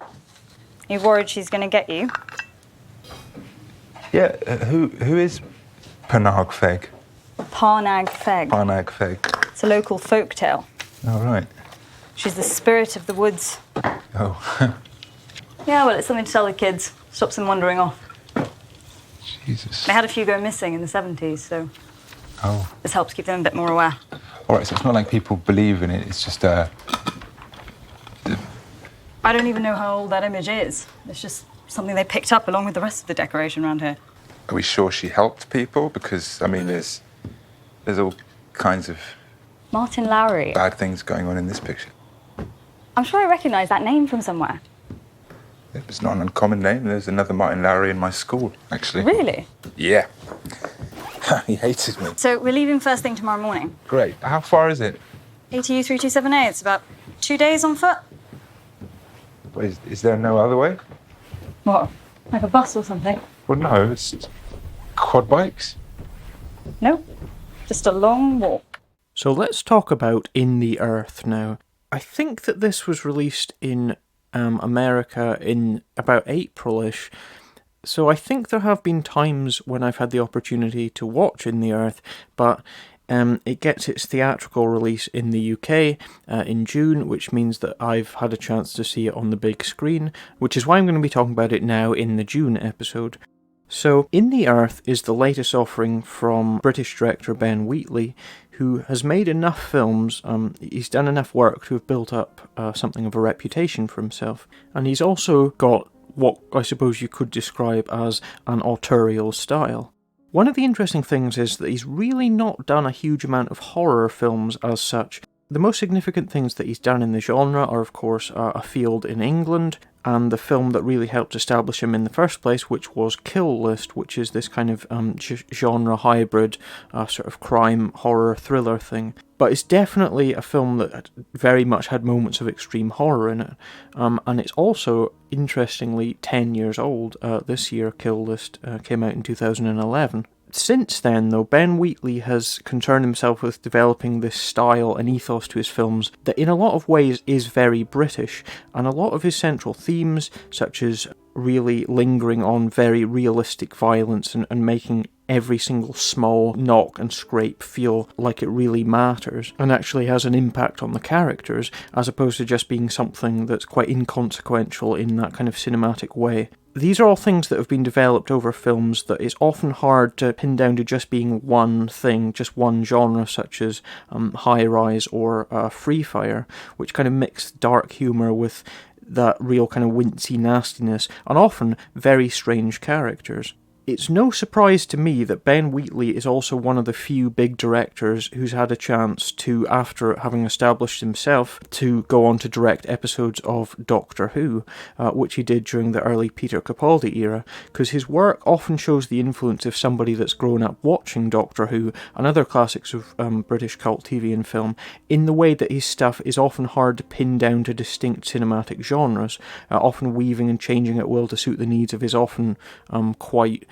You worried she's going to get you? Yeah, who is Panag Feg? Parnag Feg. Panag Feg. It's a local folk tale. Oh, right. She's the spirit of the woods. Oh. Yeah, well, it's something to tell the kids. Stops them wandering off. Jesus. They had a few go missing in the 70s, so Oh. this helps keep them a bit more aware. All right, so it's not like people believe in it, it's just I don't even know how old that image is. It's just something they picked up along with the rest of the decoration around here. Are we sure she helped people? Because, I mean, there's all kinds of Martin Lowry. bad things going on in this picture. I'm sure I recognise that name from somewhere. It's not an uncommon name. There's another Martin Lowry in my school, actually. Really? Yeah. He hated me. So we're leaving first thing tomorrow morning. Great. How far is it? ATU 327A. It's about 2 days on foot. Is there no other way? What? Like a bus or something? Well, no, it's quad bikes. Nope. Just a long walk. So let's talk about In the Earth now. I think that this was released in America in about April-ish, so I think there have been times when I've had the opportunity to watch In the Earth, but it gets its theatrical release in the UK in June, which means that I've had a chance to see it on the big screen, which is why I'm going to be talking about it now in the June episode. So, In the Earth is the latest offering from British director Ben Wheatley, who has made enough films, he's done enough work to have built up something of a reputation for himself. And he's also got what I suppose you could describe as an auteurial style. One of the interesting things is that he's really not done a huge amount of horror films as such. The most significant things that he's done in the genre are, of course, A Field in England, and the film that really helped establish him in the first place, which was Kill List, which is this kind of genre hybrid, sort of crime, horror, thriller thing. But it's definitely a film that very much had moments of extreme horror in it. And it's also, interestingly, 10 years old. This year, Kill List came out in 2011. Since then, though, Ben Wheatley has concerned himself with developing this style and ethos to his films that in a lot of ways is very British, and a lot of his central themes, such as really lingering on very realistic violence and making every single small knock and scrape feel like it really matters and actually has an impact on the characters, as opposed to just being something that's quite inconsequential in that kind of cinematic way. These are all things that have been developed over films that it's often hard to pin down to just being one thing, just one genre, such as High Rise or Free Fire, which kind of mix dark humour with that real kind of wincy nastiness, and often very strange characters. It's no surprise to me that Ben Wheatley is also one of the few big directors who's had a chance to, after having established himself, to go on to direct episodes of Doctor Who, which he did during the early Peter Capaldi era, because his work often shows the influence of somebody that's grown up watching Doctor Who and other classics of British cult TV and film, in the way that his stuff is often hard to pin down to distinct cinematic genres, often weaving and changing at will to suit the needs of his often quite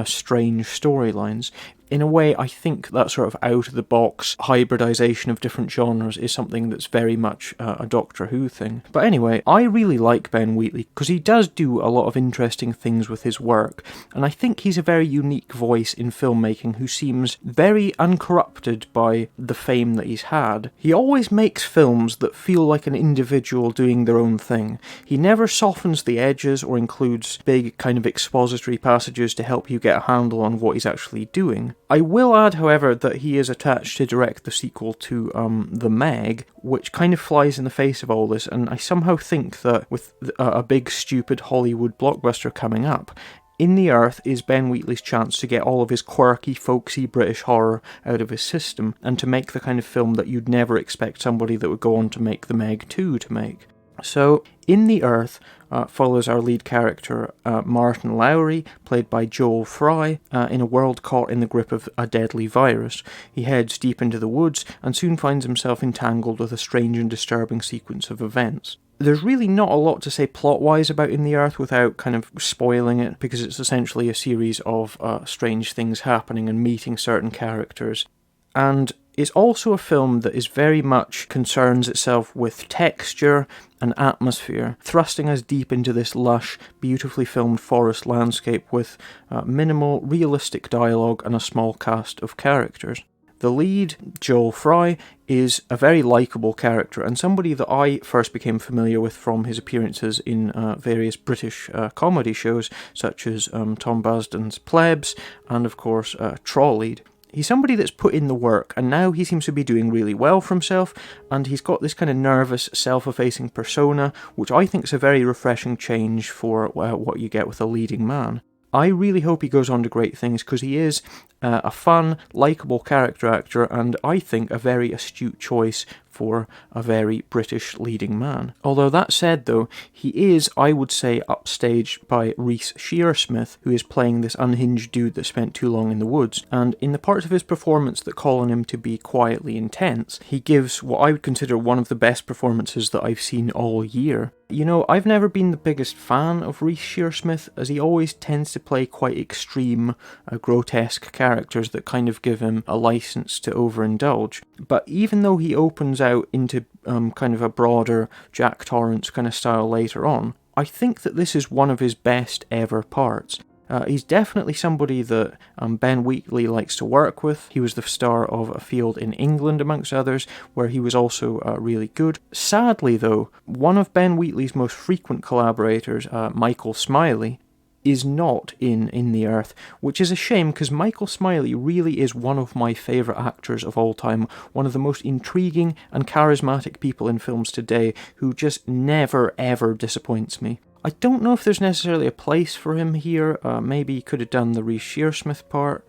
strange storylines. In a way, I think that sort of out-of-the-box hybridization of different genres is something that's very much a Doctor Who thing. But anyway, I really like Ben Wheatley because he does do a lot of interesting things with his work, and I think he's a very unique voice in filmmaking who seems very uncorrupted by the fame that he's had. He always makes films that feel like an individual doing their own thing. He never softens the edges or includes big kind of expository passages to help you get a handle on what he's actually doing. I will add, however, that he is attached to direct the sequel to The Meg, which kind of flies in the face of all this, and I somehow think that with a big stupid Hollywood blockbuster coming up, In the Earth is Ben Wheatley's chance to get all of his quirky, folksy British horror out of his system, and to make the kind of film that you'd never expect somebody that would go on to make The Meg 2 to make. So, In the Earth follows our lead character, Martin Lowry, played by Joel Fry, in a world caught in the grip of a deadly virus. He heads deep into the woods and soon finds himself entangled with a strange and disturbing sequence of events. There's really not a lot to say plot-wise about In the Earth without kind of spoiling it, because it's essentially a series of strange things happening and meeting certain characters. And it's also a film that is very much concerns itself with texture and atmosphere, thrusting us deep into this lush, beautifully filmed forest landscape with minimal, realistic dialogue and a small cast of characters. The lead, Joel Fry, is a very likeable character and somebody that I first became familiar with from his appearances in various British comedy shows, such as Tom Basden's Plebs and, of course, Trolleyed. He's somebody that's put in the work, and now he seems to be doing really well for himself, and he's got this kind of nervous, self-effacing persona, which I think is a very refreshing change for what you get with a leading man. I really hope he goes on to great things, because he is a fun, likeable character actor, and I think a very astute choice for a very British leading man. Although that said though, he is, I would say, upstaged by Reece Shearsmith, who is playing this unhinged dude that spent too long in the woods, and in the parts of his performance that call on him to be quietly intense, he gives what I would consider one of the best performances that I've seen all year. You know, I've never been the biggest fan of Reece Shearsmith, as he always tends to play quite extreme, grotesque characters that kind of give him a license to overindulge. But even though he opens out into kind of a broader Jack Torrance kind of style later on, I think that this is one of his best ever parts. He's definitely somebody that Ben Wheatley likes to work with. He was the star of A Field in England, amongst others, where he was also really good. Sadly, though, one of Ben Wheatley's most frequent collaborators, Michael Smiley, is not in the Earth, which is a shame because Michael Smiley really is one of my favourite actors of all time, one of the most intriguing and charismatic people in films today, who just never ever disappoints me. I don't know if there's necessarily a place for him here, maybe he could have done the Reece Shearsmith part,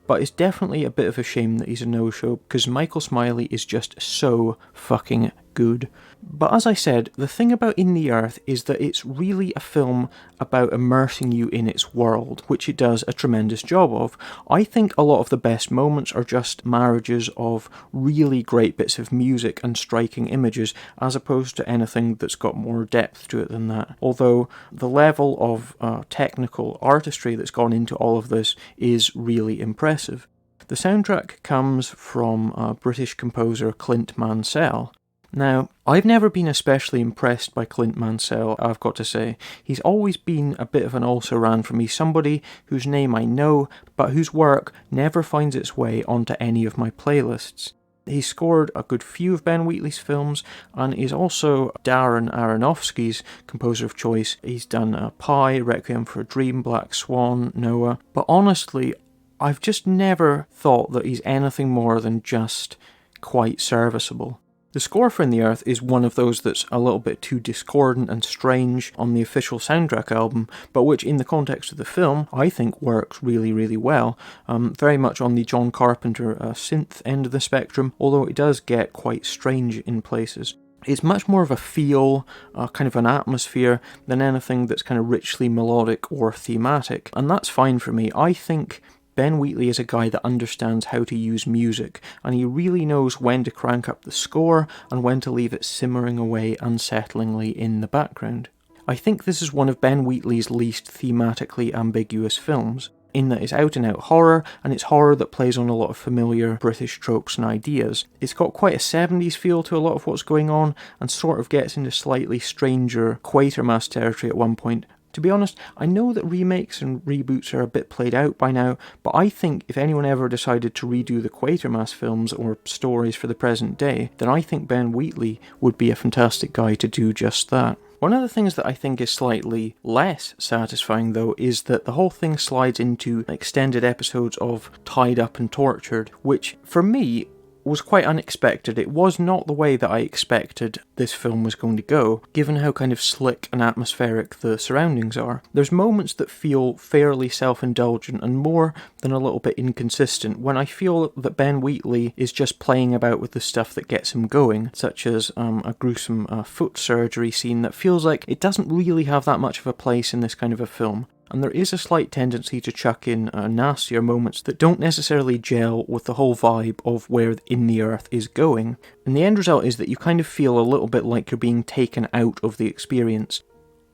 but it's definitely a bit of a shame that he's a no-show, because Michael Smiley is just so fucking good. But as I said, the thing about In the Earth is that it's really a film about immersing you in its world, which it does a tremendous job of. I think a lot of the best moments are just marriages of really great bits of music and striking images, as opposed to anything that's got more depth to it than that. Although the level of technical artistry that's gone into all of this is really impressive. The soundtrack comes from British composer Clint Mansell. Now, I've never been especially impressed by Clint Mansell, I've got to say. He's always been a bit of an also-ran for me, somebody whose name I know, but whose work never finds its way onto any of my playlists. He's scored a good few of Ben Wheatley's films, and is also Darren Aronofsky's composer of choice. He's done Pi, Requiem for a Dream, Black Swan, Noah. But honestly, I've just never thought that he's anything more than just quite serviceable. The score for In the Earth is one of those that's a little bit too discordant and strange on the official soundtrack album, but which in the context of the film, I think works really, really well. Very much on the John Carpenter synth end of the spectrum, although it does get quite strange in places. It's much more of a feel, kind of an atmosphere, than anything that's kind of richly melodic or thematic, and that's fine for me. I think Ben Wheatley is a guy that understands how to use music, and he really knows when to crank up the score and when to leave it simmering away unsettlingly in the background. I think this is one of Ben Wheatley's least thematically ambiguous films, in that it's out-and-out horror, and it's horror that plays on a lot of familiar British tropes and ideas. It's got quite a 70s feel to a lot of what's going on, and sort of gets into slightly stranger Quatermass territory at one point. To be honest, I know that remakes and reboots are a bit played out by now, but I think if anyone ever decided to redo the Quatermass films or stories for the present day, then I think Ben Wheatley would be a fantastic guy to do just that. One of the things that I think is slightly less satisfying, though, is that the whole thing slides into extended episodes of Tied Up and Tortured, which, for me, was quite unexpected. It was not the way that I expected this film was going to go, given how kind of slick and atmospheric the surroundings are. There's moments that feel fairly self-indulgent and more than a little bit inconsistent when I feel that Ben Wheatley is just playing about with the stuff that gets him going, such as a gruesome foot surgery scene that feels like it doesn't really have that much of a place in this kind of a film. And there is a slight tendency to chuck in nastier moments that don't necessarily gel with the whole vibe of where In the Earth is going. And the end result is that you kind of feel a little bit like you're being taken out of the experience.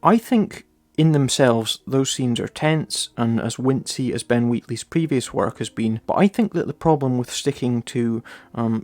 I think in themselves, those scenes are tense and as wincy as Ben Wheatley's previous work has been, but I think that the problem with sticking to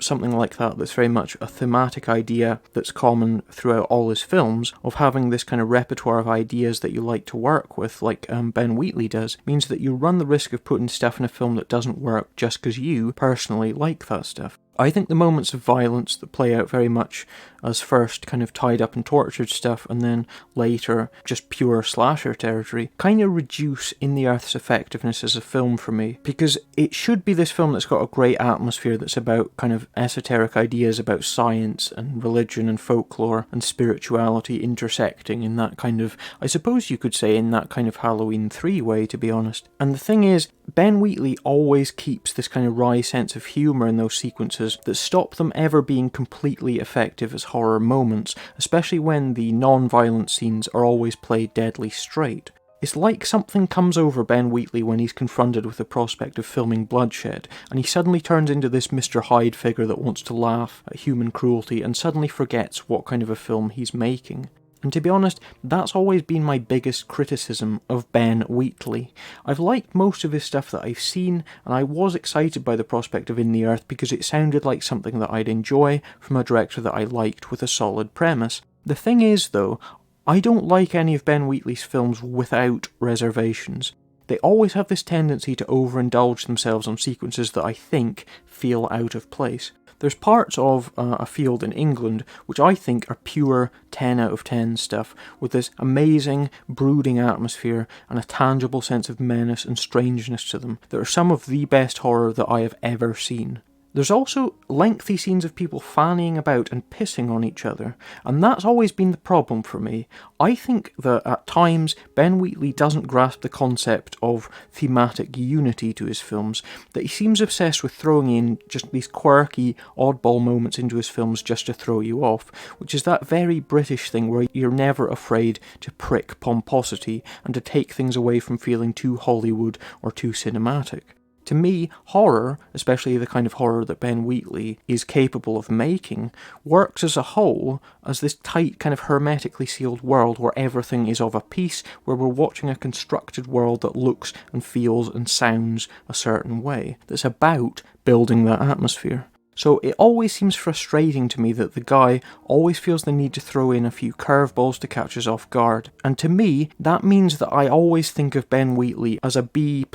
something like that that's very much a thematic idea that's common throughout all his films, of having this kind of repertoire of ideas that you like to work with, like Ben Wheatley does, means that you run the risk of putting stuff in a film that doesn't work just because you personally like that stuff. I think the moments of violence that play out very much as first kind of tied up and tortured stuff and then later just pure slasher territory kind of reduce In the Earth's effectiveness as a film for me, because it should be this film that's got a great atmosphere that's about kind of esoteric ideas about science and religion and folklore and spirituality intersecting in that kind of, I suppose you could say, in that kind of Halloween 3 way, to be honest. And the thing is, Ben Wheatley always keeps this kind of wry sense of humour in those sequences that stop them ever being completely effective as horror moments, especially when the non-violent scenes are always played deadly straight. It's like something comes over Ben Wheatley when he's confronted with the prospect of filming bloodshed, and he suddenly turns into this Mr. Hyde figure that wants to laugh at human cruelty and suddenly forgets what kind of a film he's making. And to be honest, that's always been my biggest criticism of Ben Wheatley. I've liked most of his stuff that I've seen, and I was excited by the prospect of In the Earth because it sounded like something that I'd enjoy from a director that I liked with a solid premise. The thing is, though, I don't like any of Ben Wheatley's films without reservations. They always have this tendency to overindulge themselves on sequences that I think feel out of place. There's parts of A Field in England which I think are pure 10 out of 10 stuff, with this amazing, brooding atmosphere and a tangible sense of menace and strangeness to them that are some of the best horror that I have ever seen. There's also lengthy scenes of people fannying about and pissing on each other, and that's always been the problem for me. I think that at times Ben Wheatley doesn't grasp the concept of thematic unity to his films, that he seems obsessed with throwing in just these quirky, oddball moments into his films just to throw you off, which is that very British thing where you're never afraid to prick pomposity and to take things away from feeling too Hollywood or too cinematic. To me, horror, especially the kind of horror that Ben Wheatley is capable of making, works as a whole as this tight, kind of hermetically sealed world where everything is of a piece, where we're watching a constructed world that looks and feels and sounds a certain way, that's about building that atmosphere. So it always seems frustrating to me that the guy always feels the need to throw in a few curveballs to catch us off guard. And to me, that means that I always think of Ben Wheatley as a B+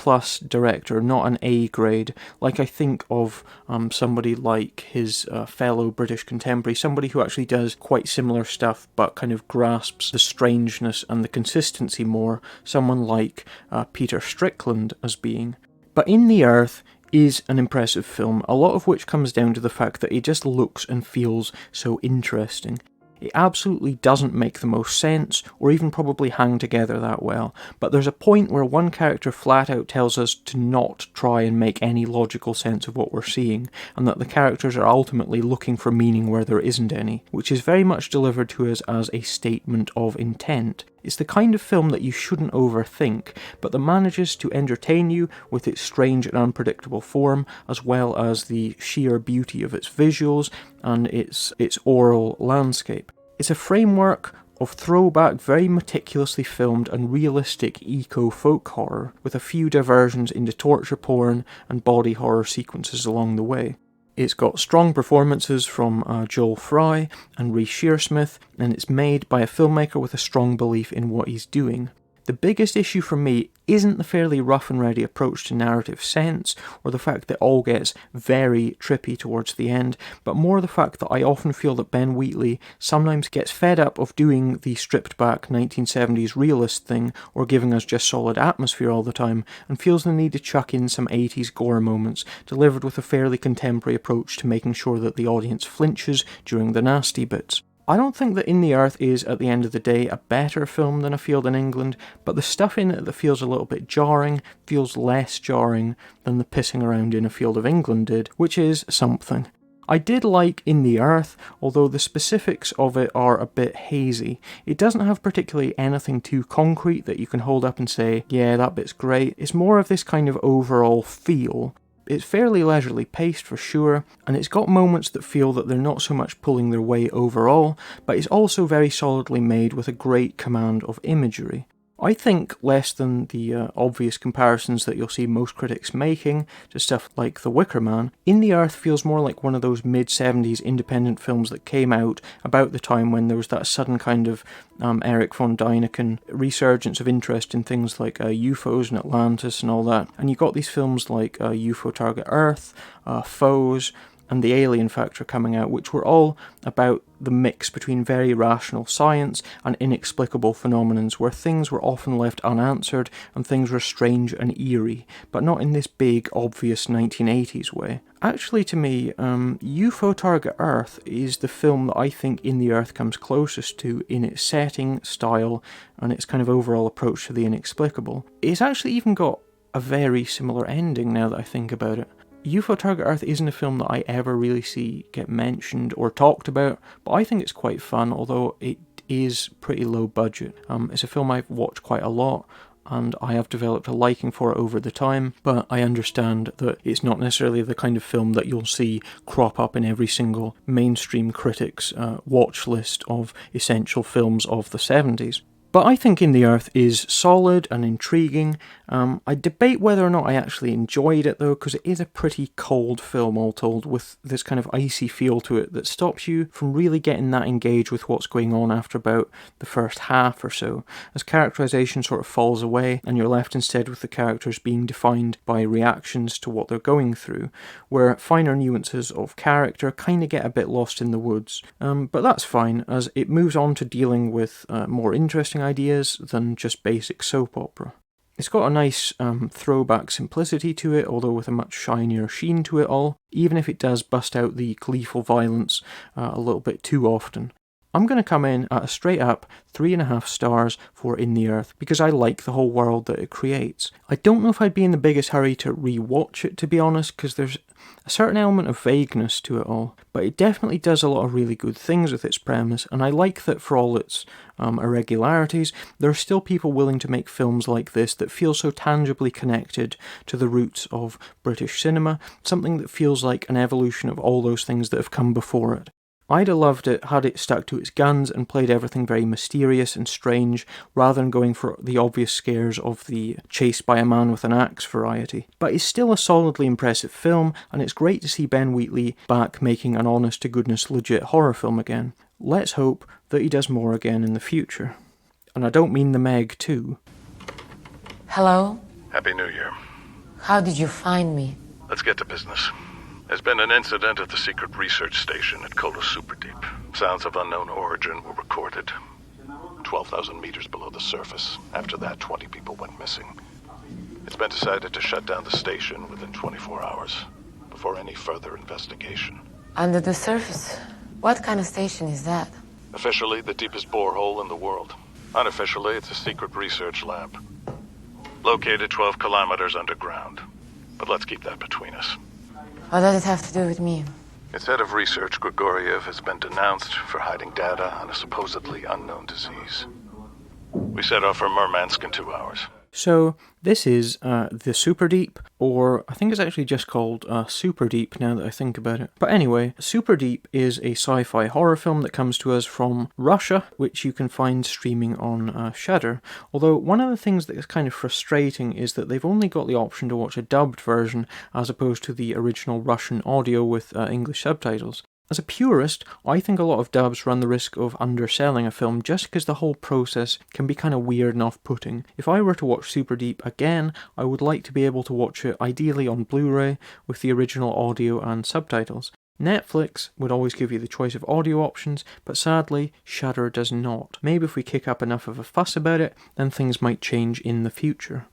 director, not an A grade, like I think of somebody like his fellow British contemporary, somebody who actually does quite similar stuff but kind of grasps the strangeness and the consistency more, someone like Peter Strickland as being. But In the Earth is an impressive film, a lot of which comes down to the fact that it just looks and feels so interesting. It absolutely doesn't make the most sense, or even probably hang together that well, but there's a point where one character flat out tells us to not try and make any logical sense of what we're seeing, and that the characters are ultimately looking for meaning where there isn't any, which is very much delivered to us as a statement of intent. It's the kind of film that you shouldn't overthink, but that manages to entertain you with its strange and unpredictable form, as well as the sheer beauty of its visuals and its oral landscape. It's a framework of throwback, very meticulously filmed and realistic eco-folk horror, with a few diversions into torture porn and body horror sequences along the way. It's got strong performances from Joel Fry and Reece Shearsmith, and it's made by a filmmaker with a strong belief in what he's doing. The The biggest issue for me isn't the fairly rough and ready approach to narrative sense, or the fact that it all gets very trippy towards the end, but more the fact that I often feel that Ben Wheatley sometimes gets fed up of doing the stripped back 1970s realist thing, or giving us just solid atmosphere all the time, and feels the need to chuck in some 80s gore moments, delivered with a fairly contemporary approach to making sure that the audience flinches during the nasty bits. I don't think that In the Earth is, at the end of the day, a better film than A Field in England, but the stuff in it that feels a little bit jarring feels less jarring than the pissing around in A Field of England did, which is something. I did like In the Earth, although the specifics of it are a bit hazy. It doesn't have particularly anything too concrete that you can hold up and say, yeah, that bit's great. It's more of this kind of overall feel. It's fairly leisurely paced for sure, and it's got moments that feel that they're not so much pulling their weight overall, but it's also very solidly made with a great command of imagery. I think less than the obvious comparisons that you'll see most critics making to stuff like The Wicker Man, In the Earth feels more like one of those mid-70s independent films that came out about the time when there was that sudden kind of Erich von Däniken resurgence of interest in things like UFOs and Atlantis and all that. And you got these films like UFO Target Earth, Foes, and The Alien Factor coming out, which were all about the mix between very rational science and inexplicable phenomenons, where things were often left unanswered and things were strange and eerie, but not in this big, obvious 1980s way. Actually, to me, UFO Target Earth is the film that I think In the Earth comes closest to in its setting, style, and its kind of overall approach to the inexplicable. It's actually even got a very similar ending now that I think about it. UFO Target Earth isn't a film that I ever really see get mentioned or talked about, but I think it's quite fun, although it is pretty low budget. It's a film I've watched quite a lot, and I have developed a liking for it over the time, but I understand that it's not necessarily the kind of film that you'll see crop up in every single mainstream critic's watch list of essential films of the 70s. But I think In the Earth is solid and intriguing. I debate whether or not I actually enjoyed it though, because it is a pretty cold film all told, with this kind of icy feel to it that stops you from really getting that engaged with what's going on after about the first half or so, as characterization sort of falls away and you're left instead with the characters being defined by reactions to what they're going through, where finer nuances of character kind of get a bit lost in the woods. But that's fine, as it moves on to dealing with more interesting ideas than just basic soap opera. It's got a nice throwback simplicity to it, although with a much shinier sheen to it all, even if it does bust out the gleeful violence a little bit too often. I'm going to come in at a straight up 3.5 stars for In the Earth, because I like the whole world that it creates. I don't know if I'd be in the biggest hurry to re-watch it, to be honest, because there's a certain element of vagueness to it all, but it definitely does a lot of really good things with its premise, and I like that for all its irregularities, there are still people willing to make films like this that feel so tangibly connected to the roots of British cinema, something that feels like an evolution of all those things that have come before it. I'd have loved it had it stuck to its guns and played everything very mysterious and strange, rather than going for the obvious scares of the chased by a man with an axe variety. But it's still a solidly impressive film, and it's great to see Ben Wheatley back making an honest-to-goodness legit horror film again. Let's hope that he does more again in the future. And I don't mean the Meg too. Hello? Happy New Year. How did you find me? Let's get to business. There's been an incident at the secret research station at Cola Superdeep. Sounds of unknown origin were recorded. 12,000 meters below the surface. After that, 20 people went missing. It's been decided to shut down the station within 24 hours, before any further investigation. Under the surface? What kind of station is that? Officially, the deepest borehole in the world. Unofficially, it's a secret research lab. Located 12 kilometers underground. But let's keep that between us. What does it have to do with me? Its head of research, Grigoriev, has been denounced for hiding data on a supposedly unknown disease. We set off for Murmansk in 2 hours. So, this is the Superdeep, or I think it's actually just called Superdeep now that I think about it. But anyway, Superdeep is a sci-fi horror film that comes to us from Russia, which you can find streaming on Shudder. Although, one of the things that is kind of frustrating is that they've only got the option to watch a dubbed version, as opposed to the original Russian audio with English subtitles. As a purist, I think a lot of dubs run the risk of underselling a film just because the whole process can be kind of weird and off-putting. If I were to watch Superdeep again, I would like to be able to watch it ideally on Blu-ray with the original audio and subtitles. Netflix would always give you the choice of audio options, but sadly, Shudder does not. Maybe if we kick up enough of a fuss about it, then things might change in the future.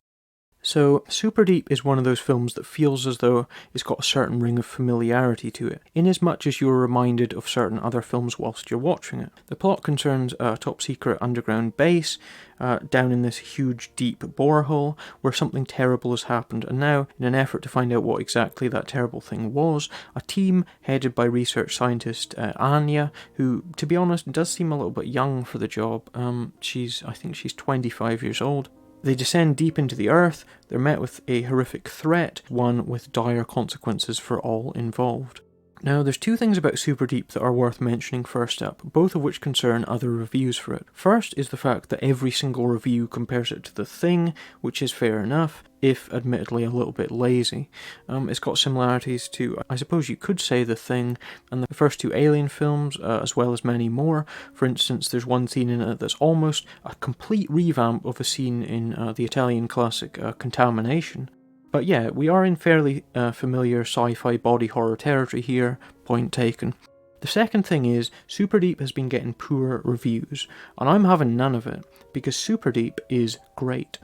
So, Superdeep is one of those films that feels as though it's got a certain ring of familiarity to it, inasmuch as you're reminded of certain other films whilst you're watching it. The plot concerns a top-secret underground base, down in this huge deep borehole, where something terrible has happened, and now, in an effort to find out what exactly that terrible thing was, a team headed by research scientist Anya, who, to be honest, does seem a little bit young for the job. I think she's 25 years old. They descend deep into the earth, they're met with a horrific threat, one with dire consequences for all involved. Now, there's two things about Superdeep that are worth mentioning first up, both of which concern other reviews for it. First is the fact that every single review compares it to The Thing, which is fair enough, if admittedly a little bit lazy. It's got similarities to, I suppose you could say, The Thing and the first two Alien films, as well as many more. For instance, there's one scene in it that's almost a complete revamp of a scene in the Italian classic Contamination. But yeah, we are in fairly familiar sci-fi body horror territory here, point taken. The second thing is, Superdeep has been getting poor reviews, and I'm having none of it, because Superdeep is great.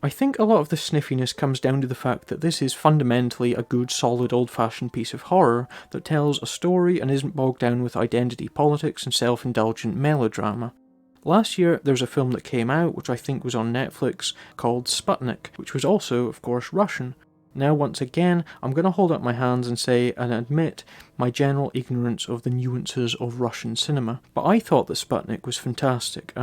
I think a lot of the sniffiness comes down to the fact that this is fundamentally a good, solid, old-fashioned piece of horror that tells a story and isn't bogged down with identity politics and self-indulgent melodrama. Last year, there was a film that came out, which I think was on Netflix, called Sputnik, which was also, of course, Russian. Now, once again, I'm going to hold up my hands and say and admit my general ignorance of the nuances of Russian cinema. But I thought that Sputnik was fantastic.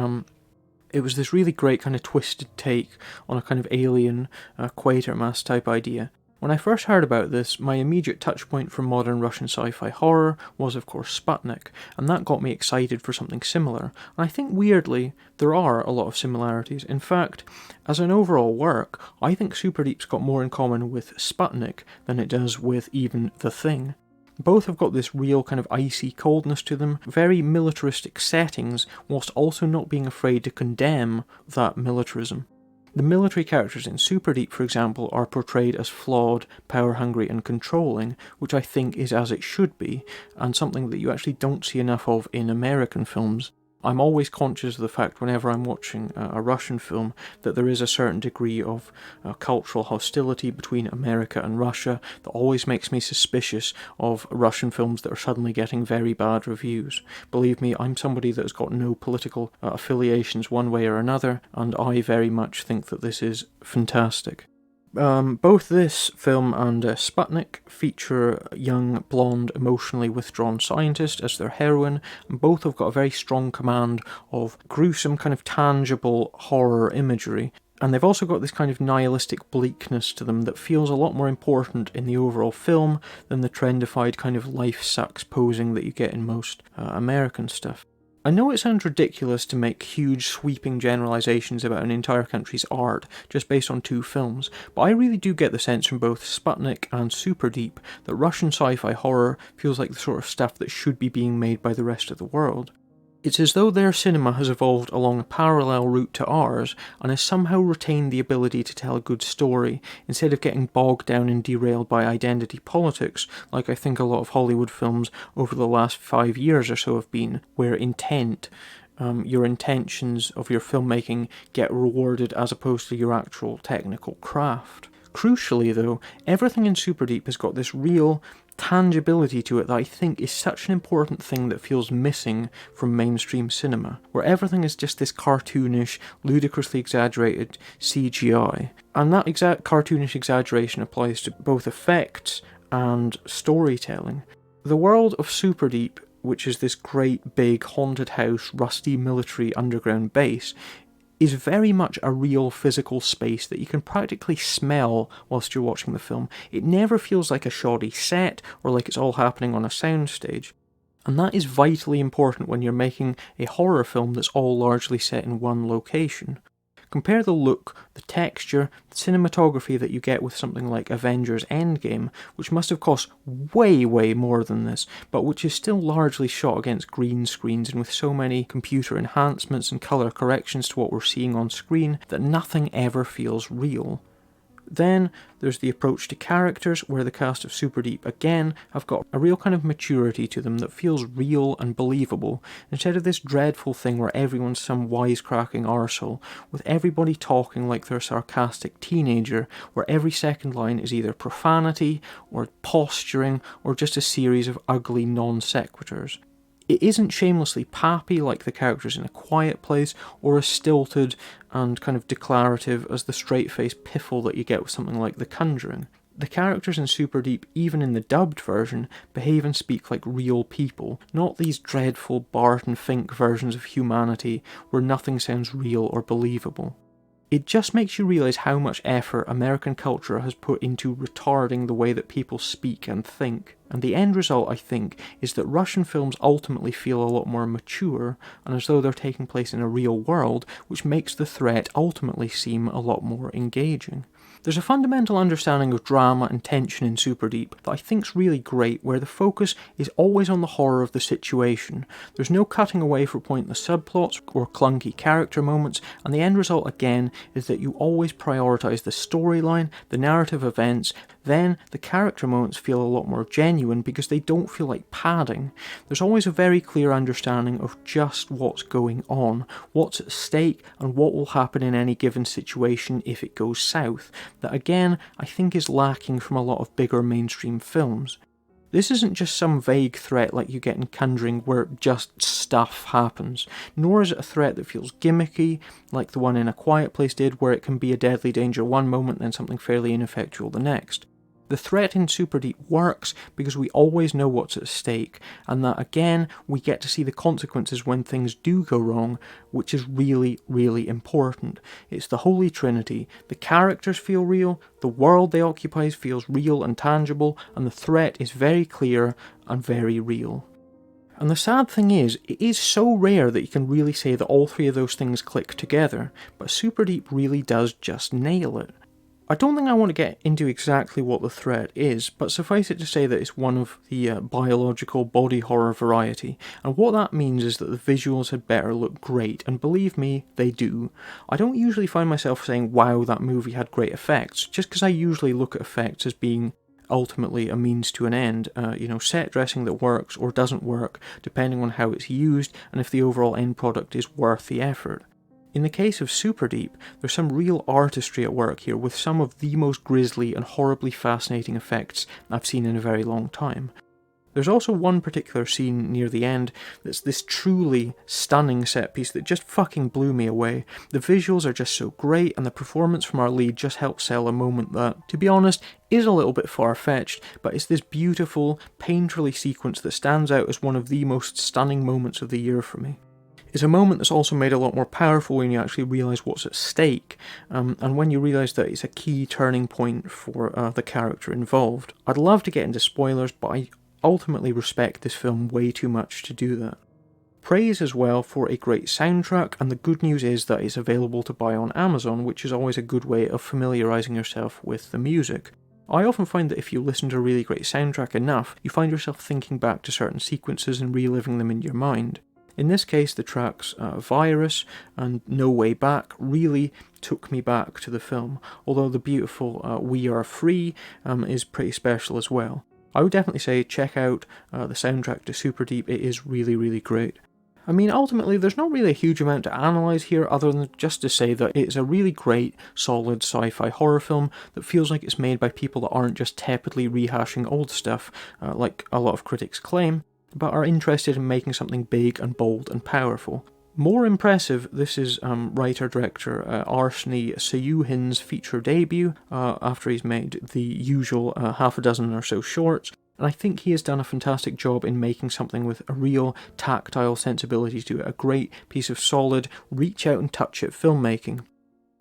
It was this really great kind of twisted take on a kind of alien Quatermass type idea. When I first heard about this, my immediate touchpoint from modern Russian sci-fi horror was of course Sputnik, and that got me excited for something similar. And I think weirdly, there are a lot of similarities. In fact, as an overall work, I think Superdeep's got more in common with Sputnik than it does with even The Thing. Both have got this real kind of icy coldness to them, very militaristic settings, whilst also not being afraid to condemn that militarism. The military characters in Superdeep, for example, are portrayed as flawed, power-hungry and controlling, which I think is as it should be, and something that you actually don't see enough of in American films. I'm always conscious of the fact whenever I'm watching a Russian film that there is a certain degree of cultural hostility between America and Russia that always makes me suspicious of Russian films that are suddenly getting very bad reviews. Believe me, I'm somebody that has got no political affiliations one way or another, and I very much think that this is fantastic. Both this film and Sputnik feature a young, blonde, emotionally withdrawn scientist as their heroine, and both have got a very strong command of gruesome, kind of tangible horror imagery. And they've also got this kind of nihilistic bleakness to them that feels a lot more important in the overall film than the trendified kind of life sucks posing that you get in most American stuff. I know it sounds ridiculous to make huge sweeping generalisations about an entire country's art just based on two films, but I really do get the sense from both Sputnik and Superdeep that Russian sci-fi horror feels like the sort of stuff that should be being made by the rest of the world. It's as though their cinema has evolved along a parallel route to ours and has somehow retained the ability to tell a good story instead of getting bogged down and derailed by identity politics like I think a lot of Hollywood films over the last 5 years or so have been, where your intentions of your filmmaking get rewarded as opposed to your actual technical craft. Crucially though, everything in Superdeep has got this real tangibility to it that I think is such an important thing that feels missing from mainstream cinema, where everything is just this cartoonish, ludicrously exaggerated CGI. And that cartoonish exaggeration applies to both effects and storytelling. The world of Superdeep, which is this great big haunted house, rusty military underground base, is very much a real physical space that you can practically smell whilst you're watching the film. It never feels like a shoddy set or like it's all happening on a soundstage. And that is vitally important when you're making a horror film that's all largely set in one location. Compare the look, the texture, the cinematography that you get with something like Avengers Endgame, which must have cost way, way more than this, but which is still largely shot against green screens and with so many computer enhancements and colour corrections to what we're seeing on screen that nothing ever feels real. Then there's the approach to characters, where the cast of Superdeep again have got a real kind of maturity to them that feels real and believable, instead of this dreadful thing where everyone's some wisecracking arsehole, with everybody talking like they're a sarcastic teenager, where every second line is either profanity, or posturing, or just a series of ugly non sequiturs. It isn't shamelessly pappy like the characters in A Quiet Place, or as stilted and kind of declarative as the straight-faced piffle that you get with something like The Conjuring. The characters in Superdeep, even in the dubbed version, behave and speak like real people, not these dreadful Barton Fink versions of humanity where nothing sounds real or believable. It just makes you realise how much effort American culture has put into retarding the way that people speak and think. And the end result, I think, is that Russian films ultimately feel a lot more mature, and as though they're taking place in a real world, which makes the threat ultimately seem a lot more engaging. There's a fundamental understanding of drama and tension in Superdeep that I think's really great, where the focus is always on the horror of the situation. There's no cutting away for pointless subplots or clunky character moments, and the end result again is that you always prioritise the storyline, the narrative events, then the character moments feel a lot more genuine because they don't feel like padding. There's always a very clear understanding of just what's going on, what's at stake, and what will happen in any given situation if it goes south. That again, I think is lacking from a lot of bigger mainstream films. This isn't just some vague threat like you get in Conjuring where just stuff happens, nor is it a threat that feels gimmicky like the one in A Quiet Place did, where it can be a deadly danger one moment then something fairly ineffectual the next. The threat in Superdeep works because we always know what's at stake, and that again we get to see the consequences when things do go wrong, which is really, really important. It's the Holy Trinity. The characters feel real, the world they occupy feels real and tangible, and the threat is very clear and very real. And the sad thing is, it is so rare that you can really say that all three of those things click together, but Superdeep really does just nail it. I don't think I want to get into exactly what the threat is, but suffice it to say that it's one of the biological body horror variety, and what that means is that the visuals had better look great, and believe me, they do. I don't usually find myself saying, wow, that movie had great effects, just because I usually look at effects as being ultimately a means to an end, set dressing that works or doesn't work, depending on how it's used, and if the overall end product is worth the effort. In the case of Superdeep, there's some real artistry at work here, with some of the most grisly and horribly fascinating effects I've seen in a very long time. There's also one particular scene near the end that's this truly stunning set piece that just fucking blew me away. The visuals are just so great, and the performance from our lead just helps sell a moment that, to be honest, is a little bit far-fetched, but it's this beautiful, painterly sequence that stands out as one of the most stunning moments of the year for me. It's a moment that's also made a lot more powerful when you actually realise what's at stake, and when you realise that it's a key turning point for the character involved. I'd love to get into spoilers, but I ultimately respect this film way too much to do that. Praise as well for a great soundtrack, and the good news is that it's available to buy on Amazon, which is always a good way of familiarising yourself with the music. I often find that if you listen to a really great soundtrack enough, you find yourself thinking back to certain sequences and reliving them in your mind. In this case, the tracks Virus and No Way Back really took me back to the film, although the beautiful We Are Free is pretty special as well. I would definitely say check out the soundtrack to Superdeep. It is really, really great. I mean, ultimately, there's not really a huge amount to analyse here other than just to say that it's a really great, solid sci-fi horror film that feels like it's made by people that aren't just tepidly rehashing old stuff, like a lot of critics claim, but are interested in making something big and bold and powerful. More impressive, this is writer-director Arseny Sayuhin's feature debut, after he's made the usual half a dozen or so shorts, and I think he has done a fantastic job in making something with a real tactile sensibility to it, a great piece of solid, reach-out-and-touch-it filmmaking.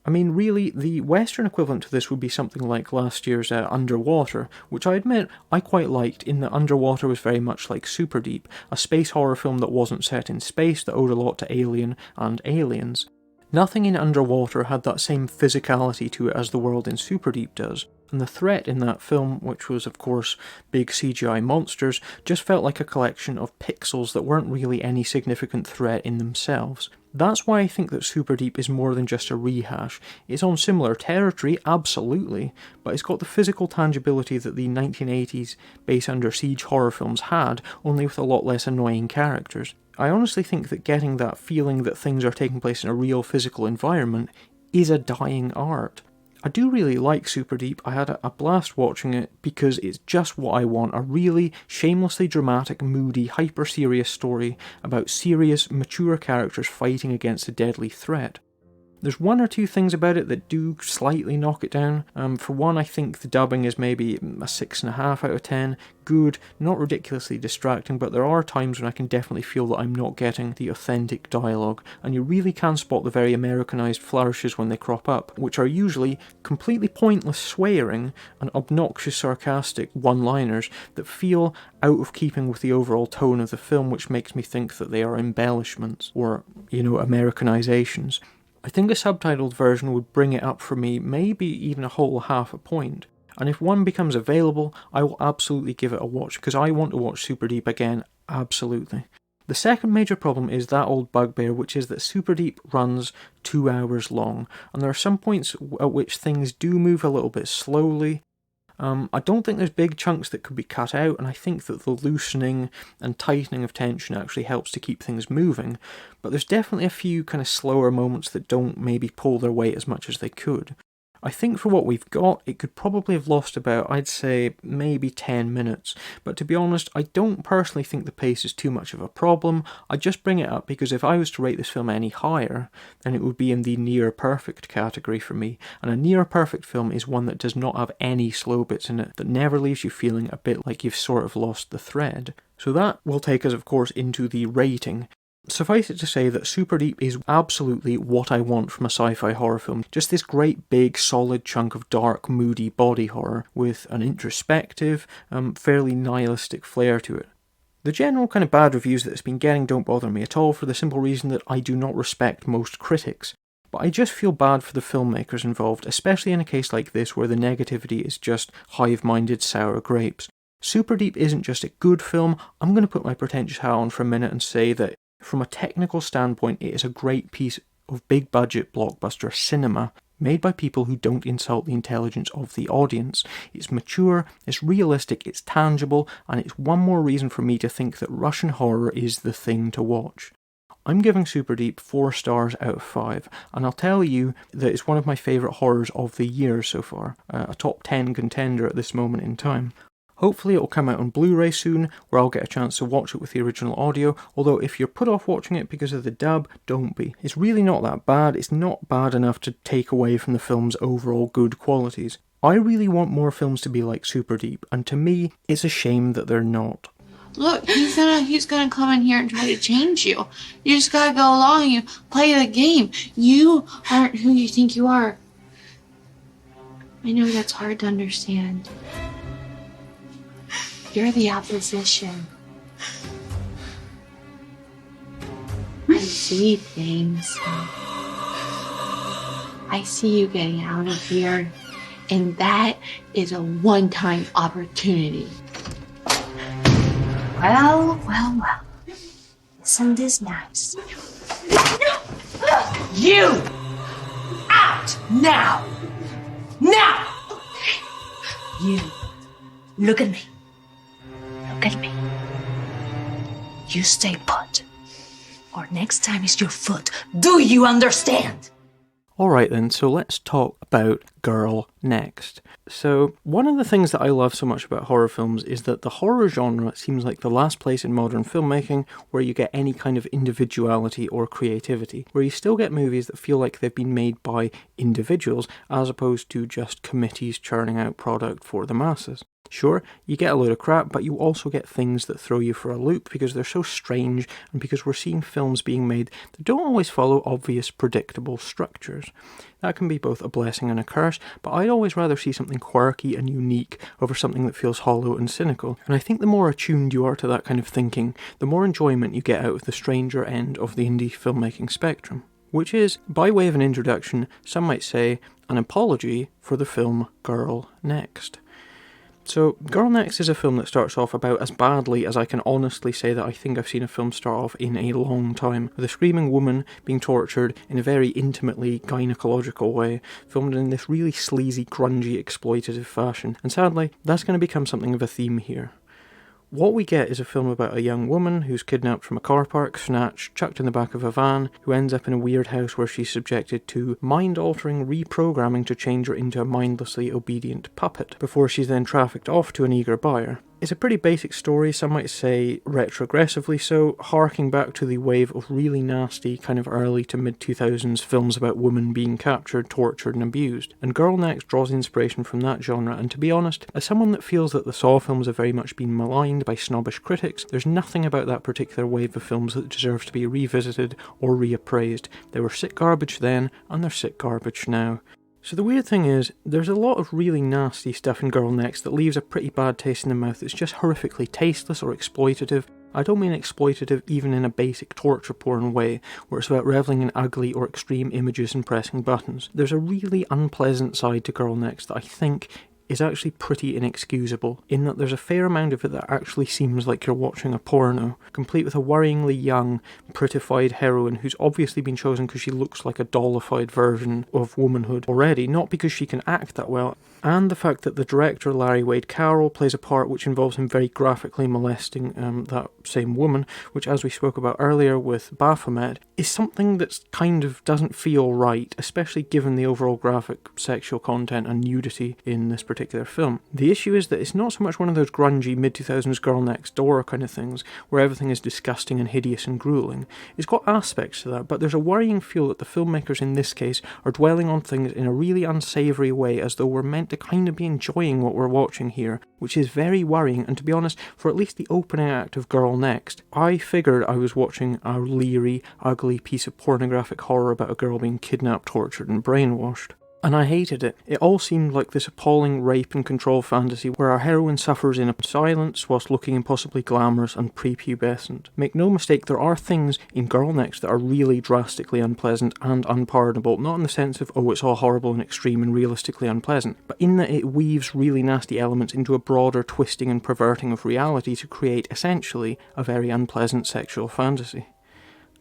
I mean, really, the Western equivalent to this would be something like last year's Underwater, which I admit I quite liked, in that Underwater was very much like Superdeep, a space horror film that wasn't set in space, that owed a lot to Alien and Aliens. Nothing in Underwater had that same physicality to it as the world in Superdeep does, and the threat in that film, which was of course big CGI monsters, just felt like a collection of pixels that weren't really any significant threat in themselves. That's why I think that Superdeep is more than just a rehash. It's on similar territory, absolutely, but it's got the physical tangibility that the 1980s base Under Siege horror films had, only with a lot less annoying characters. I honestly think that getting that feeling that things are taking place in a real physical environment is a dying art. I do really like Superdeep. I had a blast watching it because it's just what I want, a really shamelessly dramatic, moody, hyper-serious story about serious, mature characters fighting against a deadly threat. There's one or two things about it that do slightly knock it down. For one, I think the dubbing is maybe a 6.5 out of 10. Good, not ridiculously distracting, but there are times when I can definitely feel that I'm not getting the authentic dialogue, and you really can spot the very Americanized flourishes when they crop up, which are usually completely pointless swearing and obnoxious sarcastic one-liners that feel out of keeping with the overall tone of the film, which makes me think that they are embellishments, or, Americanizations. I think a subtitled version would bring it up for me maybe even a whole half a point, and if one becomes available, I will absolutely give it a watch, because I want to watch Superdeep again, absolutely. The second major problem is that old bugbear, which is that Superdeep runs 2 hours long, and there are some points at which things do move a little bit slowly. I don't think there's big chunks that could be cut out, and I think that the loosening and tightening of tension actually helps to keep things moving, but there's definitely a few kind of slower moments that don't maybe pull their weight as much as they could. I think for what we've got, it could probably have lost about, I'd say, maybe 10 minutes, but to be honest, I don't personally think the pace is too much of a problem. I just bring it up because if I was to rate this film any higher, then it would be in the near-perfect category for me, and a near-perfect film is one that does not have any slow bits in it, that never leaves you feeling a bit like you've sort of lost the thread. So that will take us, of course, into the rating. Suffice it to say that Superdeep is absolutely what I want from a sci-fi horror film. Just this great big solid chunk of dark, moody body horror with an introspective, fairly nihilistic flair to it. The general kind of bad reviews that it's been getting don't bother me at all, for the simple reason that I do not respect most critics. But I just feel bad for the filmmakers involved, especially in a case like this where the negativity is just hive-minded sour grapes. Superdeep isn't just a good film. I'm going to put my pretentious hat on for a minute and say that from a technical standpoint, it is a great piece of big-budget blockbuster cinema made by people who don't insult the intelligence of the audience. It's mature, it's realistic, it's tangible, and it's one more reason for me to think that Russian horror is the thing to watch. I'm giving Superdeep 4 stars out of 5, and I'll tell you that it's one of my favourite horrors of the year so far, a top 10 contender at this moment in time. Hopefully it will come out on Blu-ray soon, where I'll get a chance to watch it with the original audio, although if you're put off watching it because of the dub, don't be. It's really not that bad, it's not bad enough to take away from the film's overall good qualities. I really want more films to be like Superdeep, and to me, it's a shame that they're not. Look, he's gonna come in here and try to change you. You just gotta go along and you play the game. You aren't who you think you are. I know that's hard to understand. You're the opposition. I see things. I see you getting out of here, and that is a one-time opportunity. Well. Isn't this nice? You! Out! Now! Now! You. Look at me. Look at me. You stay put. Or next time is your foot. Do you understand? Alright then, so let's talk about Girl next. So, one of the things that I love so much about horror films is that the horror genre seems like the last place in modern filmmaking where you get any kind of individuality or creativity, where you still get movies that feel like they've been made by individuals as opposed to just committees churning out product for the masses. Sure, you get a load of crap, but you also get things that throw you for a loop because they're so strange and because we're seeing films being made that don't always follow obvious, predictable structures. That can be both a blessing and a curse, but I'd always rather see something quirky and unique over something that feels hollow and cynical. And I think the more attuned you are to that kind of thinking, the more enjoyment you get out of the stranger end of the indie filmmaking spectrum. which is, by way of an introduction, some might say, an apology for the film Girl Next. So, Girl Next is a film that starts off about as badly as I can honestly say that I think I've seen a film start off in a long time, with a screaming woman being tortured in a very intimately gynecological way, filmed in this really sleazy, grungy, exploitative fashion, and sadly, that's going to become something of a theme here. What we get is a film about a young woman who's kidnapped from a car park, snatched, chucked in the back of a van, who ends up in a weird house where she's subjected to mind-altering reprogramming to change her into a mindlessly obedient puppet, before she's then trafficked off to an eager buyer. It's a pretty basic story, some might say retrogressively so, harking back to the wave of really nasty kind of early to mid-2000s films about women being captured, tortured and abused. And Girl Next draws inspiration from that genre, and to be honest, as someone that feels that the Saw films have very much been maligned by snobbish critics, there's nothing about that particular wave of films that deserves to be revisited or reappraised. They were sick garbage then, and they're sick garbage now. So the weird thing is, there's a lot of really nasty stuff in Girl Next that leaves a pretty bad taste in the mouth that's just horrifically tasteless or exploitative. I don't mean exploitative even in a basic torture porn way, where it's about reveling in ugly or extreme images and pressing buttons. There's a really unpleasant side to Girl Next that I think is actually pretty inexcusable, in that there's a fair amount of it that actually seems like you're watching a porno, complete with a worryingly young, prettified heroine who's obviously been chosen because she looks like a dollified version of womanhood already, not because she can act that well, and the fact that the director, Larry Wade Carroll, plays a part which involves him very graphically molesting that same woman, which, as we spoke about earlier with Baphomet, is something that's kind of doesn't feel right, especially given the overall graphic sexual content and nudity in this particular film. The issue is that it's not so much one of those grungy mid-2000s Girl Next Door kind of things, where everything is disgusting and hideous and grueling. It's got aspects to that, but there's a worrying feel that the filmmakers in this case are dwelling on things in a really unsavoury way, as though we're meant to kind of be enjoying what we're watching here, which is very worrying. And to be honest, for at least the opening act of Girl Next, I figured I was watching a leery, ugly piece of pornographic horror about a girl being kidnapped, tortured and brainwashed. And I hated it. It all seemed like this appalling rape and control fantasy where our heroine suffers in silence whilst looking impossibly glamorous and prepubescent. Make no mistake, there are things in Girl Next that are really drastically unpleasant and unpardonable, not in the sense of, oh, it's all horrible and extreme and realistically unpleasant, but in that it weaves really nasty elements into a broader twisting and perverting of reality to create, essentially, a very unpleasant sexual fantasy.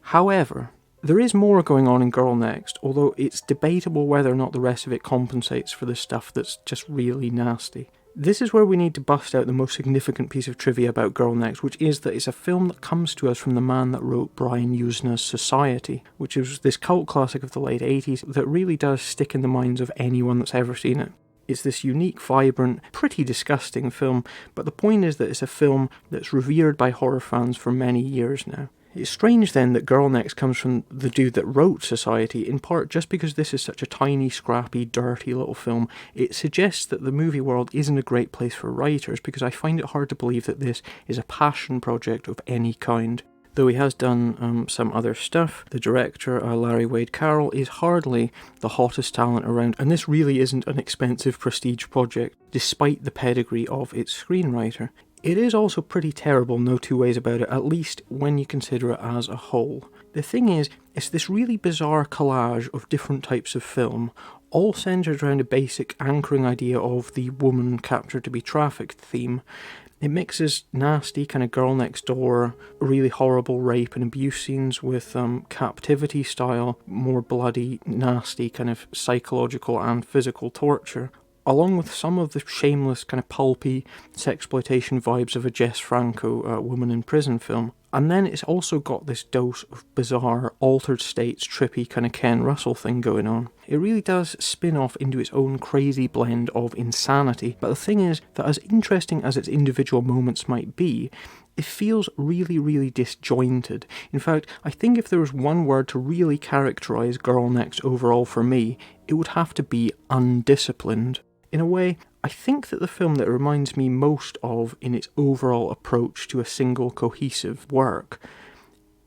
However, there is more going on in Girl Next, although it's debatable whether or not the rest of it compensates for the stuff that's just really nasty. This is where we need to bust out the most significant piece of trivia about Girl Next, which is that it's a film that comes to us from the man that wrote Brian Yuzna's Society, which is this cult classic of the late 80s that really does stick in the minds of anyone that's ever seen it. It's this unique, vibrant, pretty disgusting film, but the point is that it's a film that's revered by horror fans for many years now. It's strange then that Girl Next comes from the dude that wrote Society, in part just because this is such a tiny, scrappy, dirty little film. It suggests that the movie world isn't a great place for writers, because I find it hard to believe that this is a passion project of any kind. Though he has done some other stuff, the director, Larry Wade Carroll, is hardly the hottest talent around, and this really isn't an expensive prestige project, despite the pedigree of its screenwriter. It is also pretty terrible, no two ways about it, at least when you consider it as a whole. The thing is, it's this really bizarre collage of different types of film, all centred around a basic anchoring idea of the woman captured to be trafficked theme. It mixes nasty kind of Girl Next Door, really horrible rape and abuse scenes with captivity style, more bloody, nasty kind of psychological and physical torture, along with some of the shameless kind of pulpy sexploitation vibes of a Jess Franco woman in prison film. And then it's also got this dose of bizarre, altered states, trippy kind of Ken Russell thing going on. It really does spin off into its own crazy blend of insanity, but the thing is that as interesting as its individual moments might be, it feels really, really disjointed. In fact, I think if there was one word to really characterise Girl Next overall for me, it would have to be undisciplined. In a way, I think that the film that it reminds me most of in its overall approach to a single cohesive work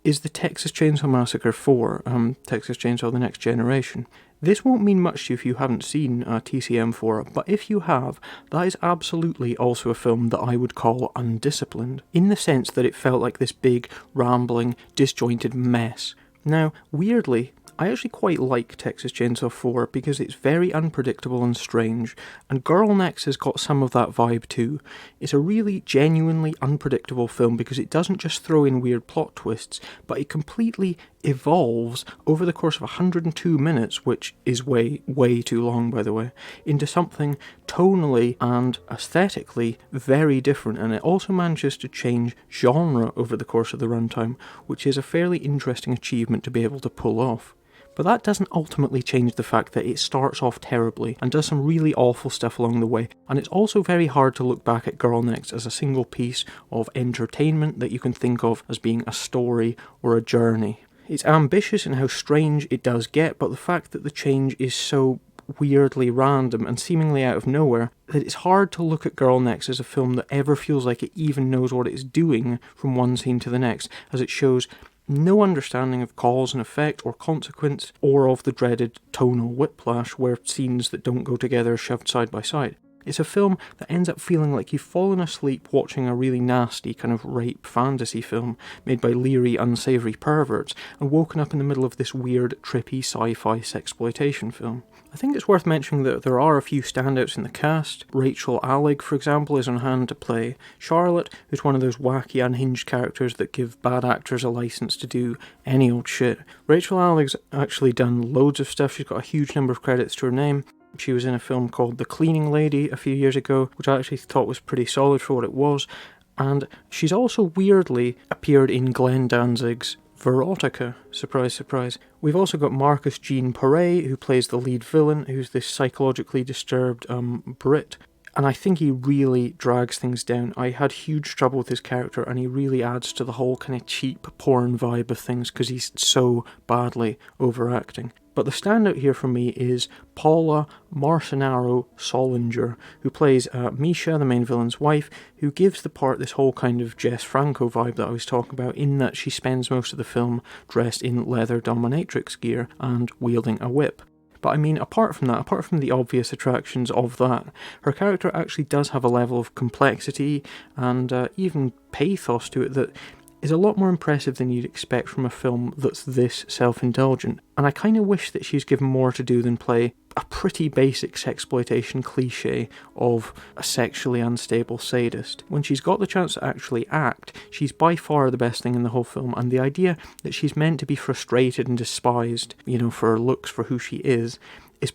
is the Texas Chainsaw Massacre 4, Texas Chainsaw The Next Generation. This won't mean much to you if you haven't seen TCM4, but if you have, that is absolutely also a film that I would call undisciplined, in the sense that it felt like this big, rambling, disjointed mess. Now, weirdly, I actually quite like Texas Chainsaw 4 because it's very unpredictable and strange, and Girl Next has got some of that vibe too. It's a really genuinely unpredictable film because it doesn't just throw in weird plot twists, but it completely evolves over the course of 102 minutes, which is way too long by the way, into something tonally and aesthetically very different, and it also manages to change genre over the course of the runtime, which is a fairly interesting achievement to be able to pull off. But that doesn't ultimately change the fact that it starts off terribly and does some really awful stuff along the way, and it's also very hard to look back at Girl Next as a single piece of entertainment that you can think of as being a story or a journey. It's ambitious in how strange it does get, but the fact that the change is so weirdly random and seemingly out of nowhere that it's hard to look at Girl Next as a film that ever feels like it even knows what it's doing from one scene to the next, as it shows no understanding of cause and effect or consequence, or of the dreaded tonal whiplash where scenes that don't go together are shoved side by side. It's a film that ends up feeling like you've fallen asleep watching a really nasty kind of rape fantasy film made by leery, unsavoury perverts and woken up in the middle of this weird, trippy sci-fi sexploitation film. I think it's worth mentioning that there are a few standouts in the cast. Rachel Allig, for example, is on hand to play Charlotte, who's one of those wacky, unhinged characters that give bad actors a license to do any old shit. Rachel Allig's actually done loads of stuff. She's got a huge number of credits to her name. She was in a film called The Cleaning Lady a few years ago, which I actually thought was pretty solid for what it was, and she's also weirdly appeared in Glenn Danzig's Verotica. Surprise, surprise. We've also got Marcus Jean Paré, who plays the lead villain, who's this psychologically disturbed Brit, and I think he really drags things down. I had huge trouble with his character, and he really adds to the whole kind of cheap porn vibe of things because he's so badly overacting. But the standout here for me is Paula Marcenaro Solinger, who plays Misha, the main villain's wife, who gives the part this whole kind of Jess Franco vibe that I was talking about, in that she spends most of the film dressed in leather dominatrix gear and wielding a whip. But I mean, apart from that, apart from the obvious attractions of that, her character actually does have a level of complexity and even pathos to it that is a lot more impressive than you'd expect from a film that's this self-indulgent. And I kind of wish that she's given more to do than play a pretty basic sexploitation cliche of a sexually unstable sadist. When she's got the chance to actually act, she's by far the best thing in the whole film, and the idea that she's meant to be frustrated and despised, for her looks, for who she is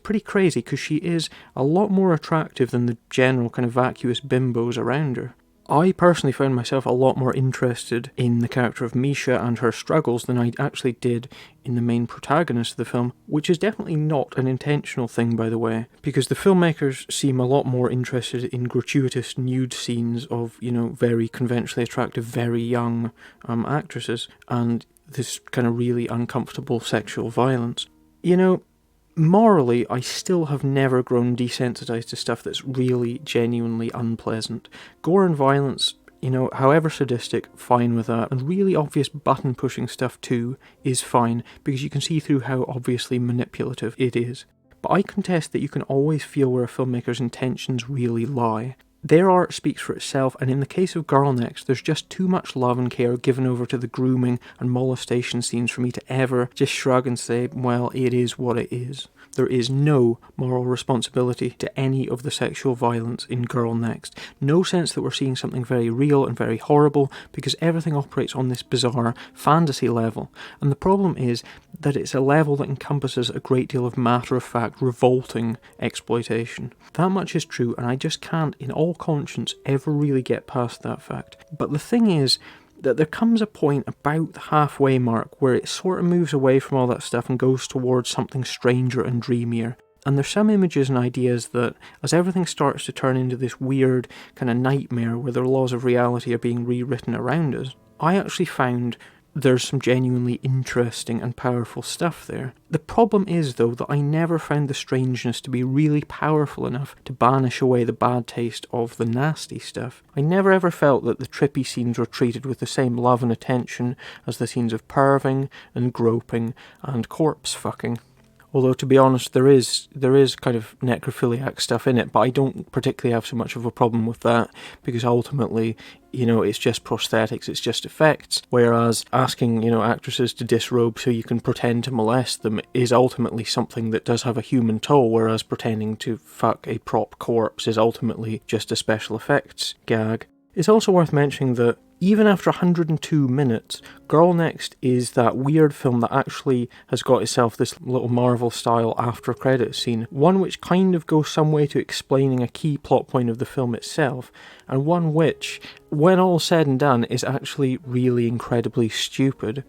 pretty crazy, because she is a lot more attractive than the general kind of vacuous bimbos around her. I personally found myself a lot more interested in the character of Misha and her struggles than I actually did in the main protagonist of the film, which is definitely not an intentional thing, by the way, because the filmmakers seem a lot more interested in gratuitous nude scenes of, very conventionally attractive, very young actresses, and this kind of really uncomfortable sexual violence. Morally, I still have never grown desensitized to stuff that's really, genuinely unpleasant. Gore and violence, however sadistic, fine with that. And really obvious button-pushing stuff too is fine, because you can see through how obviously manipulative it is. But I contest that you can always feel where a filmmaker's intentions really lie. Their art speaks for itself, and in the case of Girl Next, there's just too much love and care given over to the grooming and molestation scenes for me to ever just shrug and say, well, it is what it is. There is no moral responsibility to any of the sexual violence in Girl Next. No sense that we're seeing something very real and very horrible, because everything operates on this bizarre fantasy level. And the problem is that it's a level that encompasses a great deal of matter-of-fact, revolting exploitation. That much is true, and I just can't, in all conscience, ever really get past that fact. But the thing is that there comes a point about the halfway mark where it sort of moves away from all that stuff and goes towards something stranger and dreamier. And there's some images and ideas that, as everything starts to turn into this weird kind of nightmare where the laws of reality are being rewritten around us, I actually found there's some genuinely interesting and powerful stuff there. The problem is, though, that I never found the strangeness to be really powerful enough to banish away the bad taste of the nasty stuff. I never ever felt that the trippy scenes were treated with the same love and attention as the scenes of perving and groping and corpse fucking. Although, to be honest, there is kind of necrophiliac stuff in it, but I don't particularly have so much of a problem with that, because ultimately, it's just prosthetics, it's just effects, whereas asking, actresses to disrobe so you can pretend to molest them is ultimately something that does have a human toll, whereas pretending to fuck a prop corpse is ultimately just a special effects gag. It's also worth mentioning that even after 102 minutes, Girl Next is that weird film that actually has got itself this little Marvel-style after-credit scene, one which kind of goes some way to explaining a key plot point of the film itself, and one which, when all said and done, is actually really incredibly stupid.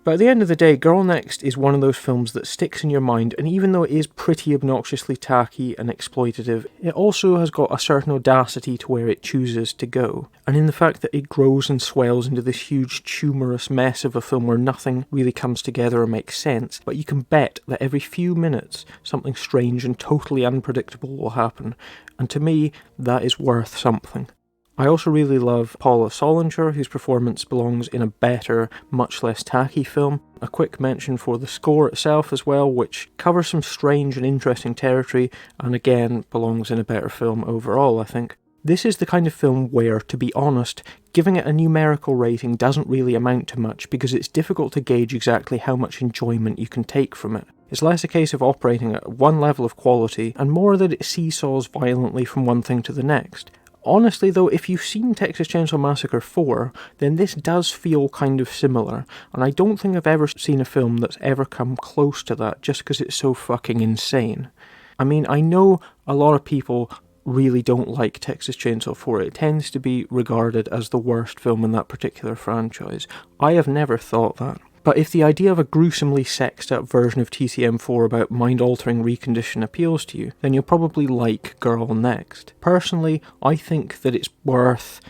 But at the end of the day, Girl Next is one of those films that sticks in your mind, and even though it is pretty obnoxiously tacky and exploitative, it also has got a certain audacity to where it chooses to go. And in the fact that it grows and swells into this huge tumorous mess of a film where nothing really comes together or makes sense, but you can bet that every few minutes something strange and totally unpredictable will happen, and to me, that is worth something. I also really love Paula Solinger, whose performance belongs in a better, much less tacky film. A quick mention for the score itself as well, which covers some strange and interesting territory, and again belongs in a better film overall, I think. This is the kind of film where, to be honest, giving it a numerical rating doesn't really amount to much, because it's difficult to gauge exactly how much enjoyment you can take from it. It's less a case of operating at one level of quality, and more that it seesaws violently from one thing to the next. Honestly though, if you've seen Texas Chainsaw Massacre 4, then this does feel kind of similar, and I don't think I've ever seen a film that's ever come close to that just because it's so fucking insane. I mean, I know a lot of people really don't like Texas Chainsaw 4. It tends to be regarded as the worst film in that particular franchise. I have never thought that. But if the idea of a gruesomely sexed up version of TCM4 about mind-altering recondition appeals to you, then you'll probably like Girl Next. Personally, I think that it's worth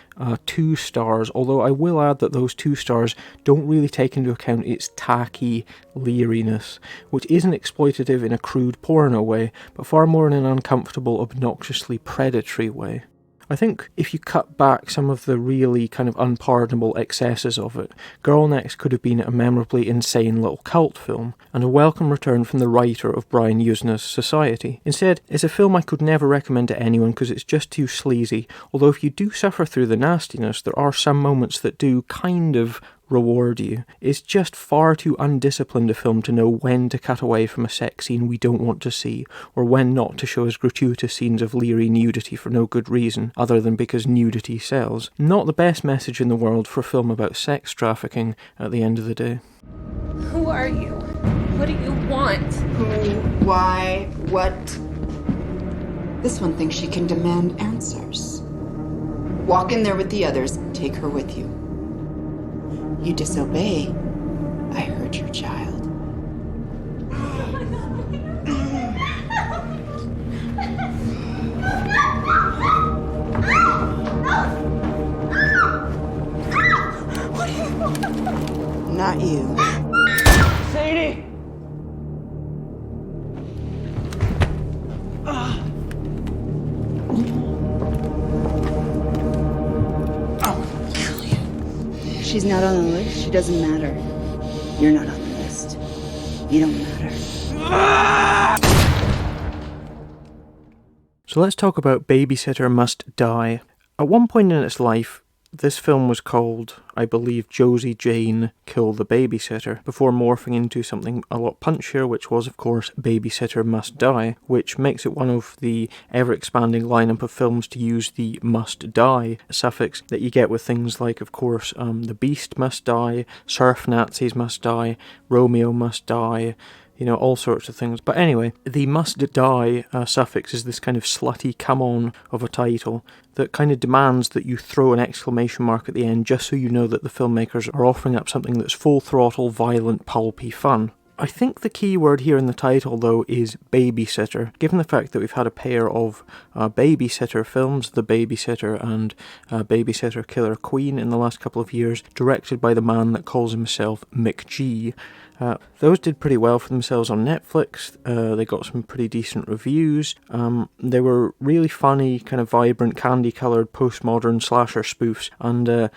2 stars, although I will add that those 2 stars don't really take into account its tacky leeriness, which isn't exploitative in a crude porno way, but far more in an uncomfortable, obnoxiously predatory way. I think if you cut back some of the really kind of unpardonable excesses of it, Girl Next could have been a memorably insane little cult film, and a welcome return from the writer of Brian Yuzna's Society. Instead, it's a film I could never recommend to anyone because it's just too sleazy, although if you do suffer through the nastiness, there are some moments that do kind of reward you. It's just far too undisciplined a film to know when to cut away from a sex scene we don't want to see, or when not to show us gratuitous scenes of leery nudity for no good reason, other than because nudity sells. Not the best message in the world for a film about sex trafficking at the end of the day. Who are you? What do you want? Who, why, what? This one thinks she can demand answers. Walk in there with the others, take her with you. You disobey, I hurt your child. What do you want? Not you. Sadie! She's not on the list. She doesn't matter. You're not on the list. You don't matter. So let's talk about Babysitter Must Die. At one point in its life, this film was called, I believe, Josie Jane Kill the Babysitter, before morphing into something a lot punchier, which was, of course, Babysitter Must Die, which makes it one of the ever-expanding lineup of films to use the must die suffix that you get with things like, of course, The Beast Must Die, Surf Nazis Must Die, Romeo Must Die, you know, all sorts of things. But anyway, the must die suffix is this kind of slutty come-on of a title that kind of demands that you throw an exclamation mark at the end just so you know that the filmmakers are offering up something that's full-throttle, violent, pulpy fun. I think the key word here in the title, though, is babysitter. Given the fact that we've had a pair of babysitter films, The Babysitter and Babysitter Killer Queen in the last couple of years, directed by the man that calls himself McG. Those did pretty well for themselves on Netflix. They got some pretty decent reviews. They were really funny, kind of vibrant, candy-coloured, postmodern slasher spoofs, and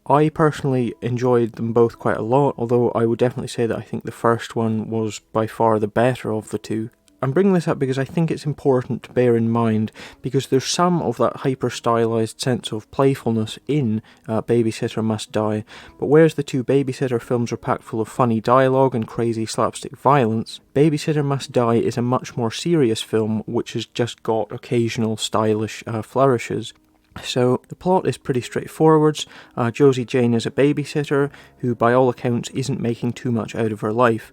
I personally enjoyed them both quite a lot, although I would definitely say that I think the first one was by far the better of the two. I'm bringing this up because I think it's important to bear in mind, because there's some of that hyper-stylized sense of playfulness in Babysitter Must Die, but whereas the two Babysitter films are packed full of funny dialogue and crazy slapstick violence, Babysitter Must Die is a much more serious film which has just got occasional stylish flourishes. So the plot is pretty straightforward. Josie Jane is a babysitter who by all accounts isn't making too much out of her life.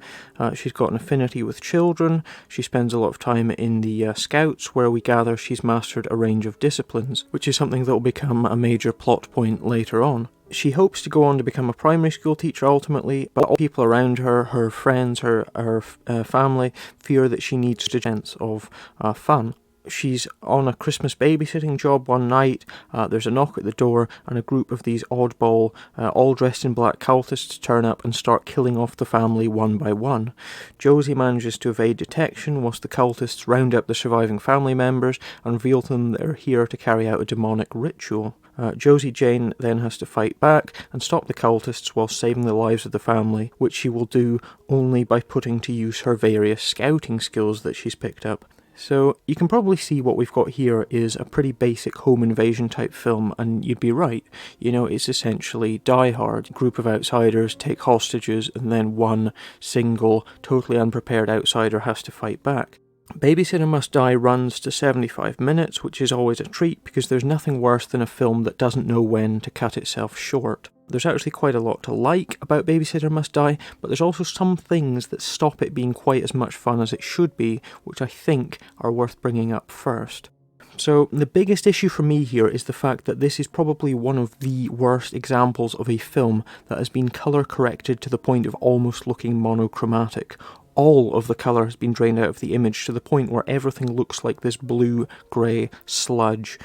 She's got an affinity with children, she spends a lot of time in the Scouts, where we gather she's mastered a range of disciplines, which is something that will become a major plot point later on. She hopes to go on to become a primary school teacher ultimately, but all people around her, her friends, her family, fear that she needs a chance of fun. She's on a Christmas babysitting job one night, there's a knock at the door, and a group of these oddball, all dressed in black cultists turn up and start killing off the family one by one. Josie manages to evade detection whilst the cultists round up the surviving family members and reveal to them they're here to carry out a demonic ritual. Josie Jane then has to fight back and stop the cultists while saving the lives of the family, which she will do only by putting to use her various scouting skills that she's picked up. So you can probably see what we've got here is a pretty basic home invasion type film, and you'd be right. You know, it's essentially Die Hard. A group of outsiders take hostages, and then one single, totally unprepared outsider has to fight back. Babysitter Must Die runs to 75 minutes, which is always a treat because there's nothing worse than a film that doesn't know when to cut itself short. There's actually quite a lot to like about Babysitter Must Die, but there's also some things that stop it being quite as much fun as it should be, which I think are worth bringing up first. So the biggest issue for me here is the fact that this is probably one of the worst examples of a film that has been colour corrected to the point of almost looking monochromatic. All of the colour has been drained out of the image to the point where everything looks like this blue-grey sludge.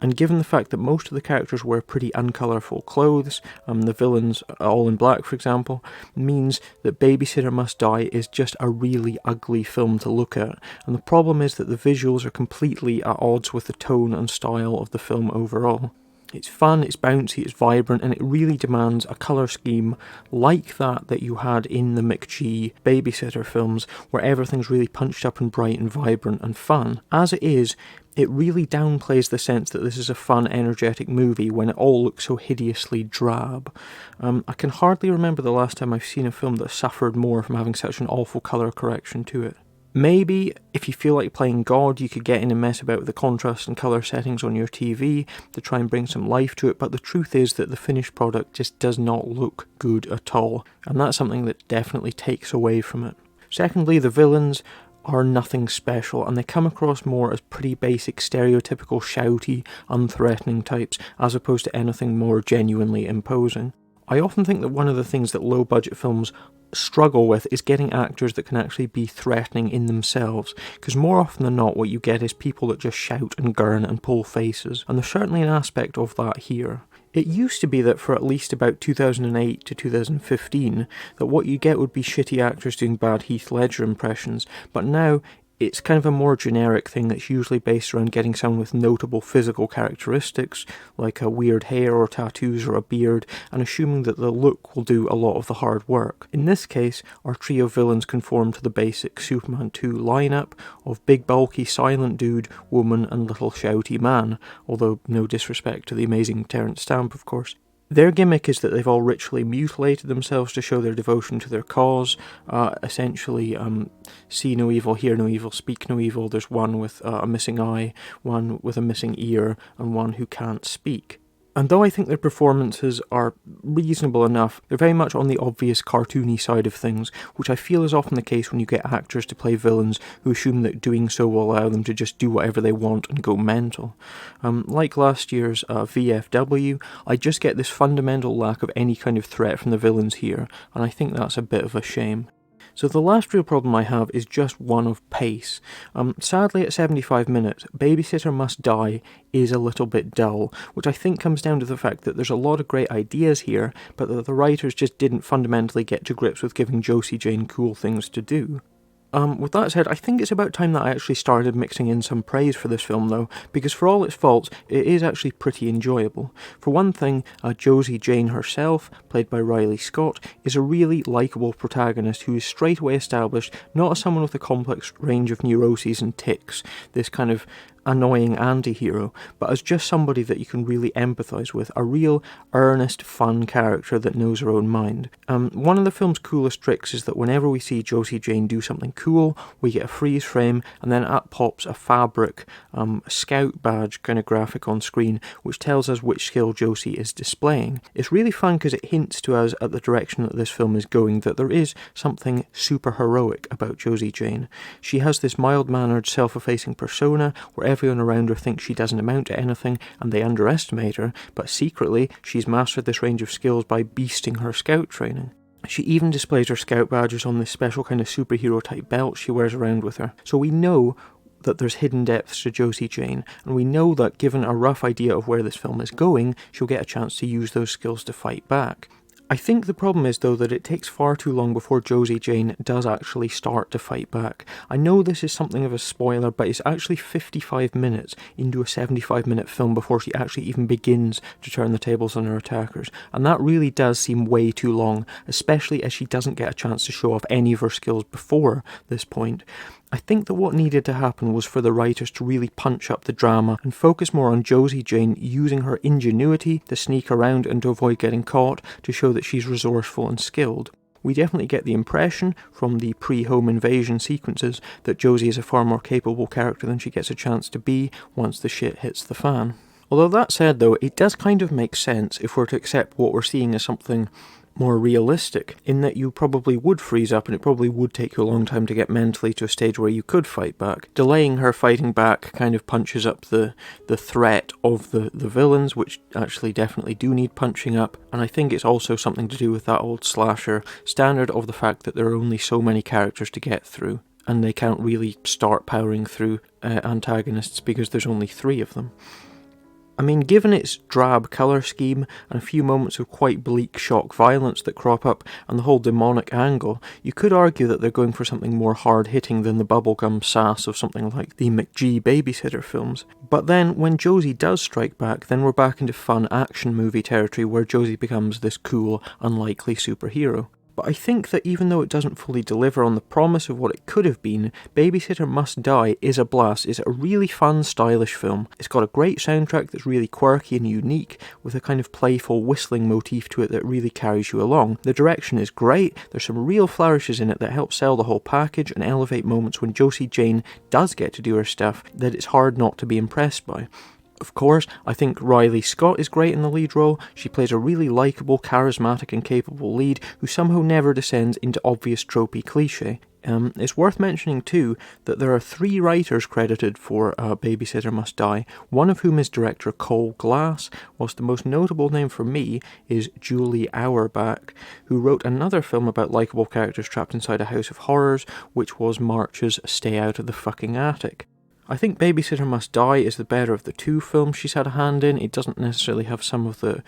And given the fact that most of the characters wear pretty uncolourful clothes, the villains all in black for example, means that Babysitter Must Die is just a really ugly film to look at. And the problem is that the visuals are completely at odds with the tone and style of the film overall. It's fun, it's bouncy, it's vibrant, and it really demands a colour scheme like that you had in the McG Babysitter films, where everything's really punched up and bright and vibrant and fun. As it is, it really downplays the sense that this is a fun, energetic movie when it all looks so hideously drab. I can hardly remember the last time I've seen a film that suffered more from having such an awful colour correction to it. Maybe, if you feel like playing God, you could get in and mess about with the contrast and colour settings on your TV to try and bring some life to it, but the truth is that the finished product just does not look good at all, and that's something that definitely takes away from it. Secondly, the villains are nothing special, and they come across more as pretty basic, stereotypical, shouty, unthreatening types, as opposed to anything more genuinely imposing. I often think that one of the things that low-budget films struggle with is getting actors that can actually be threatening in themselves, because more often than not what you get is people that just shout and gurn and pull faces, and there's certainly an aspect of that here. It used to be that for at least about 2008 to 2015, that what you get would be shitty actors doing bad Heath Ledger impressions, but now it's kind of a more generic thing that's usually based around getting someone with notable physical characteristics, like a weird hair or tattoos or a beard, and assuming that the look will do a lot of the hard work. In this case, our trio of villains conform to the basic Superman 2 lineup of big bulky silent dude, woman and little shouty man, although no disrespect to the amazing Terence Stamp of course. Their gimmick is that they've all ritually mutilated themselves to show their devotion to their cause, essentially see no evil, hear no evil, speak no evil. There's one with a missing eye, one with a missing ear, and one who can't speak. And though I think their performances are reasonable enough, they're very much on the obvious cartoony side of things, which I feel is often the case when you get actors to play villains who assume that doing so will allow them to just do whatever they want and go mental. Like last year's VFW, I just get this fundamental lack of any kind of threat from the villains here, and I think that's a bit of a shame. So the last real problem I have is just one of pace. Sadly at 75 minutes, Babysitter Must Die is a little bit dull, which I think comes down to the fact that there's a lot of great ideas here, but that the writers just didn't fundamentally get to grips with giving Josie Jane cool things to do. With that said, I think it's about time that I actually started mixing in some praise for this film though, because for all its faults, it is actually pretty enjoyable. For one thing, Josie Jane herself, played by Riley Scott, is a really likeable protagonist who is straight away established not as someone with a complex range of neuroses and tics, this kind of annoying anti-hero, but as just somebody that you can really empathise with, a real earnest, fun character that knows her own mind. One of the film's coolest tricks is that whenever we see Josie Jane do something cool, we get a freeze frame, and then up pops a fabric scout badge kind of graphic on screen, which tells us which skill Josie is displaying. It's really fun because it hints to us at the direction that this film is going that there is something super heroic about Josie Jane. She has this mild-mannered, self-effacing persona where everyone around her thinks she doesn't amount to anything and they underestimate her, but secretly she's mastered this range of skills by beasting her scout training. She even displays her scout badges on this special kind of superhero type belt she wears around with her. So we know that there's hidden depths to Josie Jane, and we know that given a rough idea of where this film is going, she'll get a chance to use those skills to fight back. I think the problem is though that it takes far too long before Josie Jane does actually start to fight back. I know this is something of a spoiler, but it's actually 55 minutes into a 75-minute film before she actually even begins to turn the tables on her attackers, and that really does seem way too long, especially as she doesn't get a chance to show off any of her skills before this point. I think that what needed to happen was for the writers to really punch up the drama and focus more on Josie Jane using her ingenuity to sneak around and to avoid getting caught, to show that she's resourceful and skilled. We definitely get the impression from the pre-home invasion sequences that Josie is a far more capable character than she gets a chance to be once the shit hits the fan. Although that said though, it does kind of make sense if we're to accept what we're seeing as something more realistic, in that you probably would freeze up and it probably would take you a long time to get mentally to a stage where you could fight back. Delaying her fighting back kind of punches up the threat of the villains, which actually definitely do need punching up, and I think it's also something to do with that old slasher standard of the fact that there are only so many characters to get through, and they can't really start powering through antagonists because there's only 3 of them. I mean, given its drab colour scheme and a few moments of quite bleak shock violence that crop up and the whole demonic angle, you could argue that they're going for something more hard-hitting than the bubblegum sass of something like the McG Babysitter films. But then, when Josie does strike back, then we're back into fun action movie territory where Josie becomes this cool, unlikely superhero. But I think that even though it doesn't fully deliver on the promise of what it could have been, Babysitter Must Die is a blast. It's a really fun, stylish film. It's got a great soundtrack that's really quirky and unique, with a kind of playful whistling motif to it that really carries you along. The direction is great, there's some real flourishes in it that help sell the whole package and elevate moments when Josie Jane does get to do her stuff that it's hard not to be impressed by. Of course, I think Riley Scott is great in the lead role. She plays a really likeable, charismatic and capable lead who somehow never descends into obvious tropey cliché. It's worth mentioning too that there are 3 writers credited for Babysitter Must Die, one of whom is director Cole Glass, whilst the most notable name for me is Julie Auerbach, who wrote another film about likeable characters trapped inside a house of horrors, which was March's Stay Out of the Fucking Attic. I think Babysitter Must Die is the better of the 2 films she's had a hand in. It doesn't necessarily have some of the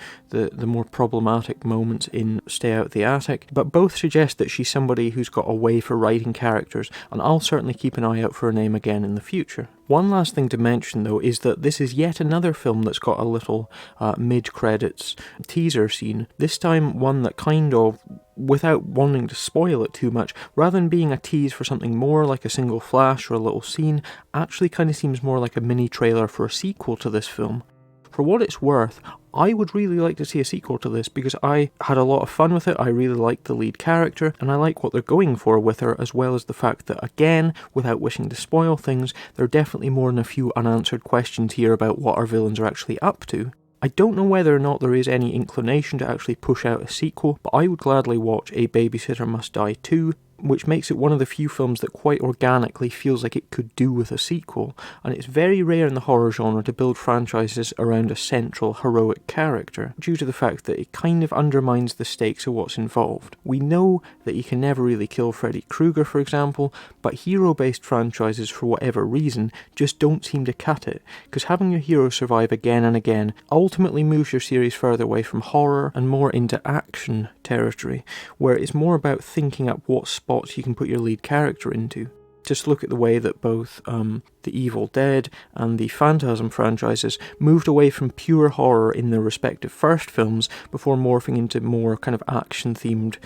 more problematic moments in Stay Out the Attic, but both suggest that she's somebody who's got a way for writing characters, and I'll certainly keep an eye out for her name again in the future. One last thing to mention though is that this is yet another film that's got a little mid-credits teaser scene, this time one that kind of, without wanting to spoil it too much, rather than being a tease for something more like a single flash or a little scene, actually kind of seems more like a mini trailer for a sequel to this film. For what it's worth, I would really like to see a sequel to this because I had a lot of fun with it. I really liked the lead character and I like what they're going for with her, as well as the fact that, again, without wishing to spoil things, there are definitely more than a few unanswered questions here about what our villains are actually up to. I don't know whether or not there is any inclination to actually push out a sequel, but I would gladly watch a Babysitter Must Die 2, which makes it one of the few films that quite organically feels like it could do with a sequel, and it's very rare in the horror genre to build franchises around a central heroic character, due to the fact that it kind of undermines the stakes of what's involved. We know that you can never really kill Freddy Krueger, for example, but hero-based franchises, for whatever reason, just don't seem to cut it, because having your hero survive again and again ultimately moves your series further away from horror and more into action territory, where it's more about thinking up what spots you can put your lead character into. Just look at the way that both The Evil Dead and the Phantasm franchises moved away from pure horror in their respective first films before morphing into more kind of action-themed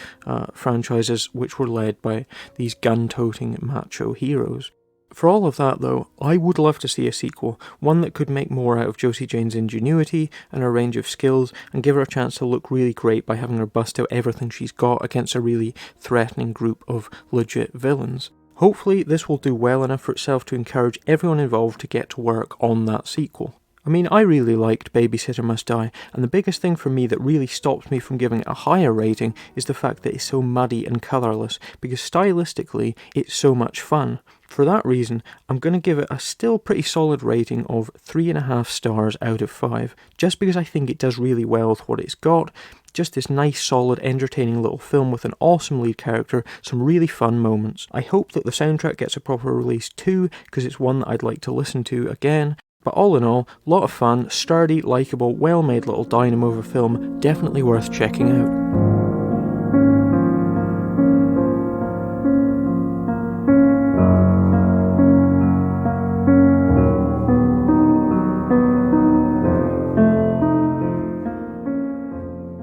franchises which were led by these gun-toting macho heroes. For all of that though, I would love to see a sequel, one that could make more out of Josie Jane's ingenuity and her range of skills and give her a chance to look really great by having her bust out everything she's got against a really threatening group of legit villains. Hopefully this will do well enough for itself to encourage everyone involved to get to work on that sequel. I mean, I really liked Babysitter Must Die, and the biggest thing for me that really stops me from giving it a higher rating is the fact that it's so muddy and colourless, because stylistically it's so much fun. For that reason, I'm going to give it a still pretty solid rating of 3.5 stars out of 5, just because I think it does really well with what it's got. Just this nice, solid, entertaining little film with an awesome lead character, some really fun moments. I hope that the soundtrack gets a proper release too, because it's one that I'd like to listen to again. But all in all, a lot of fun, sturdy, likeable, well-made little dynamo of a film, definitely worth checking out.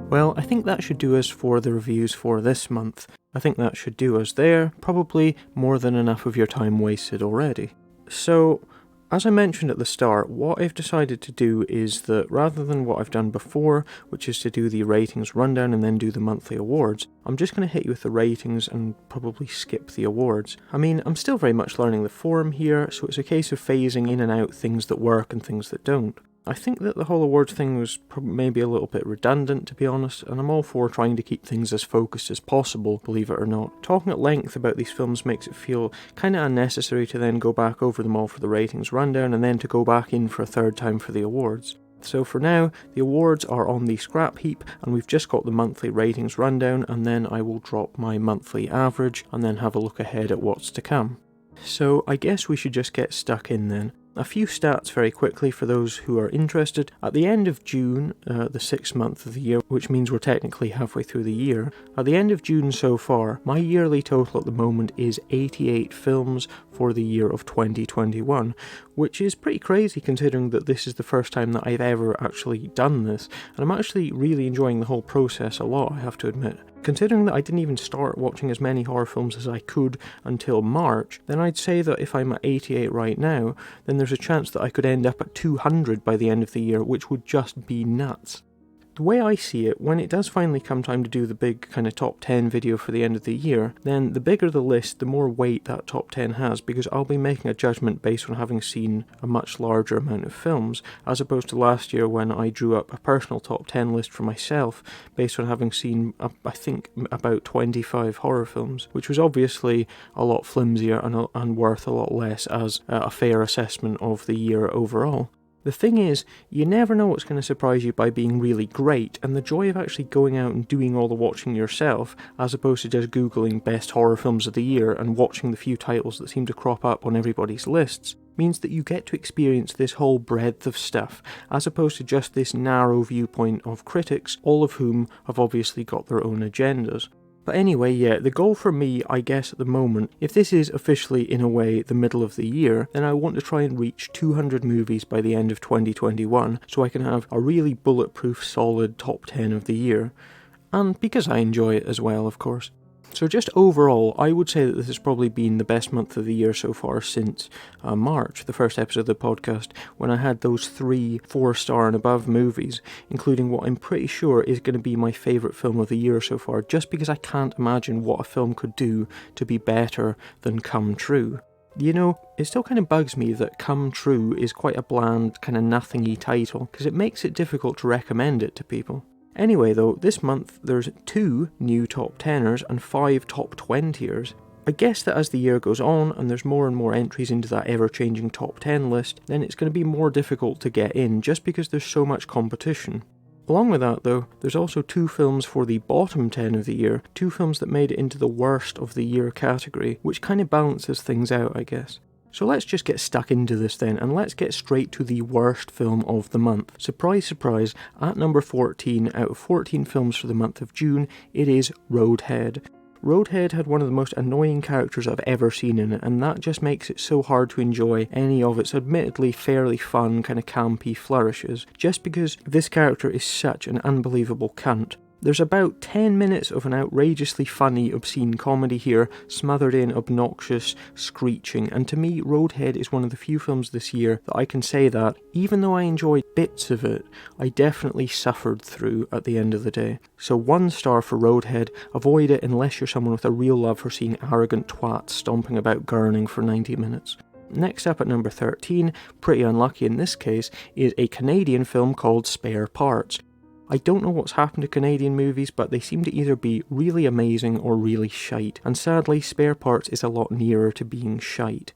Well, I think that should do us for the reviews for this month. I think that should do us there, probably more than enough of your time wasted already. So, as I mentioned at the start, what I've decided to do is that rather than what I've done before, which is to do the ratings rundown and then do the monthly awards, I'm just going to hit you with the ratings and probably skip the awards. I mean, I'm still very much learning the form here, so it's a case of phasing in and out things that work and things that don't. I think that the whole awards thing was maybe a little bit redundant, to be honest, and I'm all for trying to keep things as focused as possible, believe it or not. Talking at length about these films makes it feel kind of unnecessary to then go back over them all for the ratings rundown and then to go back in for a third time for the awards. So for now, the awards are on the scrap heap, and we've just got the monthly ratings rundown, and then I will drop my monthly average and then have a look ahead at what's to come. So I guess we should just get stuck in then. A few stats very quickly for those who are interested. At the end of June, the 6th month of the year, which means we're technically halfway through the year, at the end of June so far, my yearly total at the moment is 88 films for the year of 2021, which is pretty crazy considering that this is the first time that I've ever actually done this, and I'm actually really enjoying the whole process a lot, I have to admit. Considering that I didn't even start watching as many horror films as I could until March, then I'd say that if I'm at 88 right now, then there's a chance that I could end up at 200 by the end of the year, which would just be nuts. The way I see it, when it does finally come time to do the big kind of top 10 video for the end of the year, then the bigger the list, the more weight that top 10 has, because I'll be making a judgment based on having seen a much larger amount of films, as opposed to last year when I drew up a personal top 10 list for myself based on having seen, I think, about 25 horror films, which was obviously a lot flimsier and worth a lot less as a fair assessment of the year overall. The thing is, you never know what's going to surprise you by being really great, and the joy of actually going out and doing all the watching yourself, as opposed to just googling best horror films of the year and watching the few titles that seem to crop up on everybody's lists, means that you get to experience this whole breadth of stuff, as opposed to just this narrow viewpoint of critics, all of whom have obviously got their own agendas. But anyway, yeah, the goal for me, I guess at the moment, if this is officially in a way the middle of the year, then I want to try and reach 200 movies by the end of 2021, so I can have a really bulletproof solid top 10 of the year. And because I enjoy it as well, of course. So just overall, I would say that this has probably been the best month of the year so far since March, the first episode of the podcast, when I had those 3 4-star and above movies, including what I'm pretty sure is going to be my favourite film of the year so far, just because I can't imagine what a film could do to be better than Come True. You know, it still kind of bugs me that Come True is quite a bland, kind of nothingy title, because it makes it difficult to recommend it to people. Anyway though, this month there's 2 new top 10ers and 5 top 20ers. I guess that as the year goes on and there's more and more entries into that ever-changing top 10 list, then it's going to be more difficult to get in just because there's so much competition. Along with that though, there's also 2 films for the bottom 10 of the year, 2 films that made it into the worst of the year category, which kind of balances things out, I guess. So let's just get stuck into this then, and let's get straight to the worst film of the month. Surprise, surprise, at number 14 out of 14 films for the month of June, it is Roadhead. Roadhead had one of the most annoying characters I've ever seen in it, and that just makes it so hard to enjoy any of its admittedly fairly fun, kind of campy flourishes, just because this character is such an unbelievable cunt. There's about 10 minutes of an outrageously funny, obscene comedy here, smothered in obnoxious screeching, and to me, Roadhead is one of the few films this year that I can say that, even though I enjoyed bits of it, I definitely suffered through at the end of the day. So 1 star for Roadhead. Avoid it unless you're someone with a real love for seeing arrogant twats stomping about gurning for 90 minutes. Next up at number 13, pretty unlucky in this case, is a Canadian film called Spare Parts. I don't know what's happened to Canadian movies, but they seem to either be really amazing or really shite, and sadly Spare Parts is a lot nearer to being shite.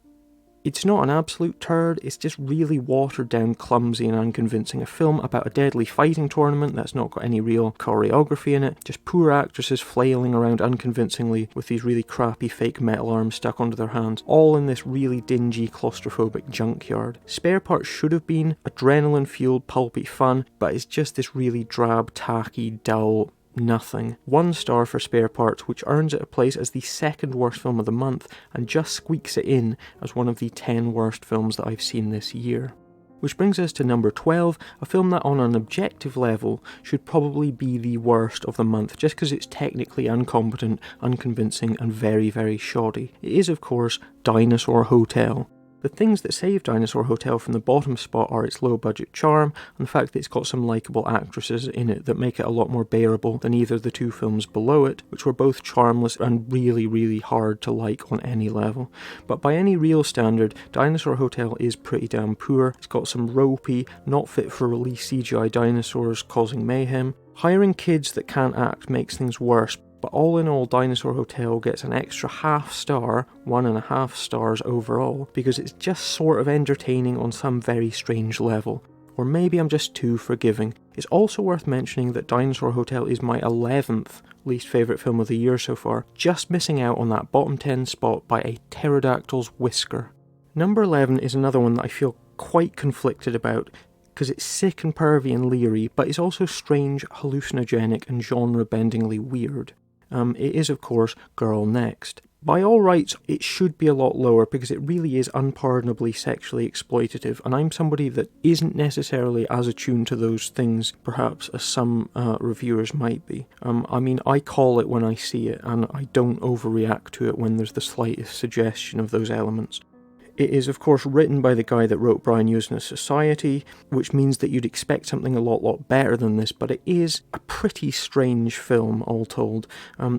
It's not an absolute turd, it's just really watered down, clumsy and unconvincing. A film about a deadly fighting tournament that's not got any real choreography in it, just poor actresses flailing around unconvincingly with these really crappy fake metal arms stuck onto their hands, all in this really dingy, claustrophobic junkyard. Spare Parts should have been adrenaline-fueled, pulpy fun, but it's just this really drab, tacky, dull nothing. 1 star for Spare Parts, which earns it a place as the 2nd worst film of the month, and just squeaks it in as one of the 10 worst films that I've seen this year. Which brings us to number 12, a film that on an objective level should probably be the worst of the month, just because it's technically incompetent, unconvincing, and very, very shoddy. It is, of course, Dinosaur Hotel. The things that save Dinosaur Hotel from the bottom spot are its low-budget charm, and the fact that it's got some likeable actresses in it that make it a lot more bearable than either the 2 films below it, which were both charmless and really, really hard to like on any level. But by any real standard, Dinosaur Hotel is pretty damn poor. It's got some ropey, not fit for release CGI dinosaurs causing mayhem. Hiring kids that can't act makes things worse, but all in all, Dinosaur Hotel gets an extra half star, 1.5 stars overall, because it's just sort of entertaining on some very strange level. Or maybe I'm just too forgiving. It's also worth mentioning that Dinosaur Hotel is my 11th least favourite film of the year so far, just missing out on that bottom 10 spot by a pterodactyl's whisker. Number 11 is another one that I feel quite conflicted about, because it's sick and pervy and leery, but it's also strange, hallucinogenic and genre-bendingly weird. It is, of course, Girl Next. By all rights, it should be a lot lower because it really is unpardonably sexually exploitative, and I'm somebody that isn't necessarily as attuned to those things, perhaps, as some reviewers might be. I call it when I see it, and I don't overreact to it when there's the slightest suggestion of those elements. It is, of course, written by the guy that wrote Brian Usener's Society, which means that you'd expect something a lot better than this, but it is a pretty strange film, all told.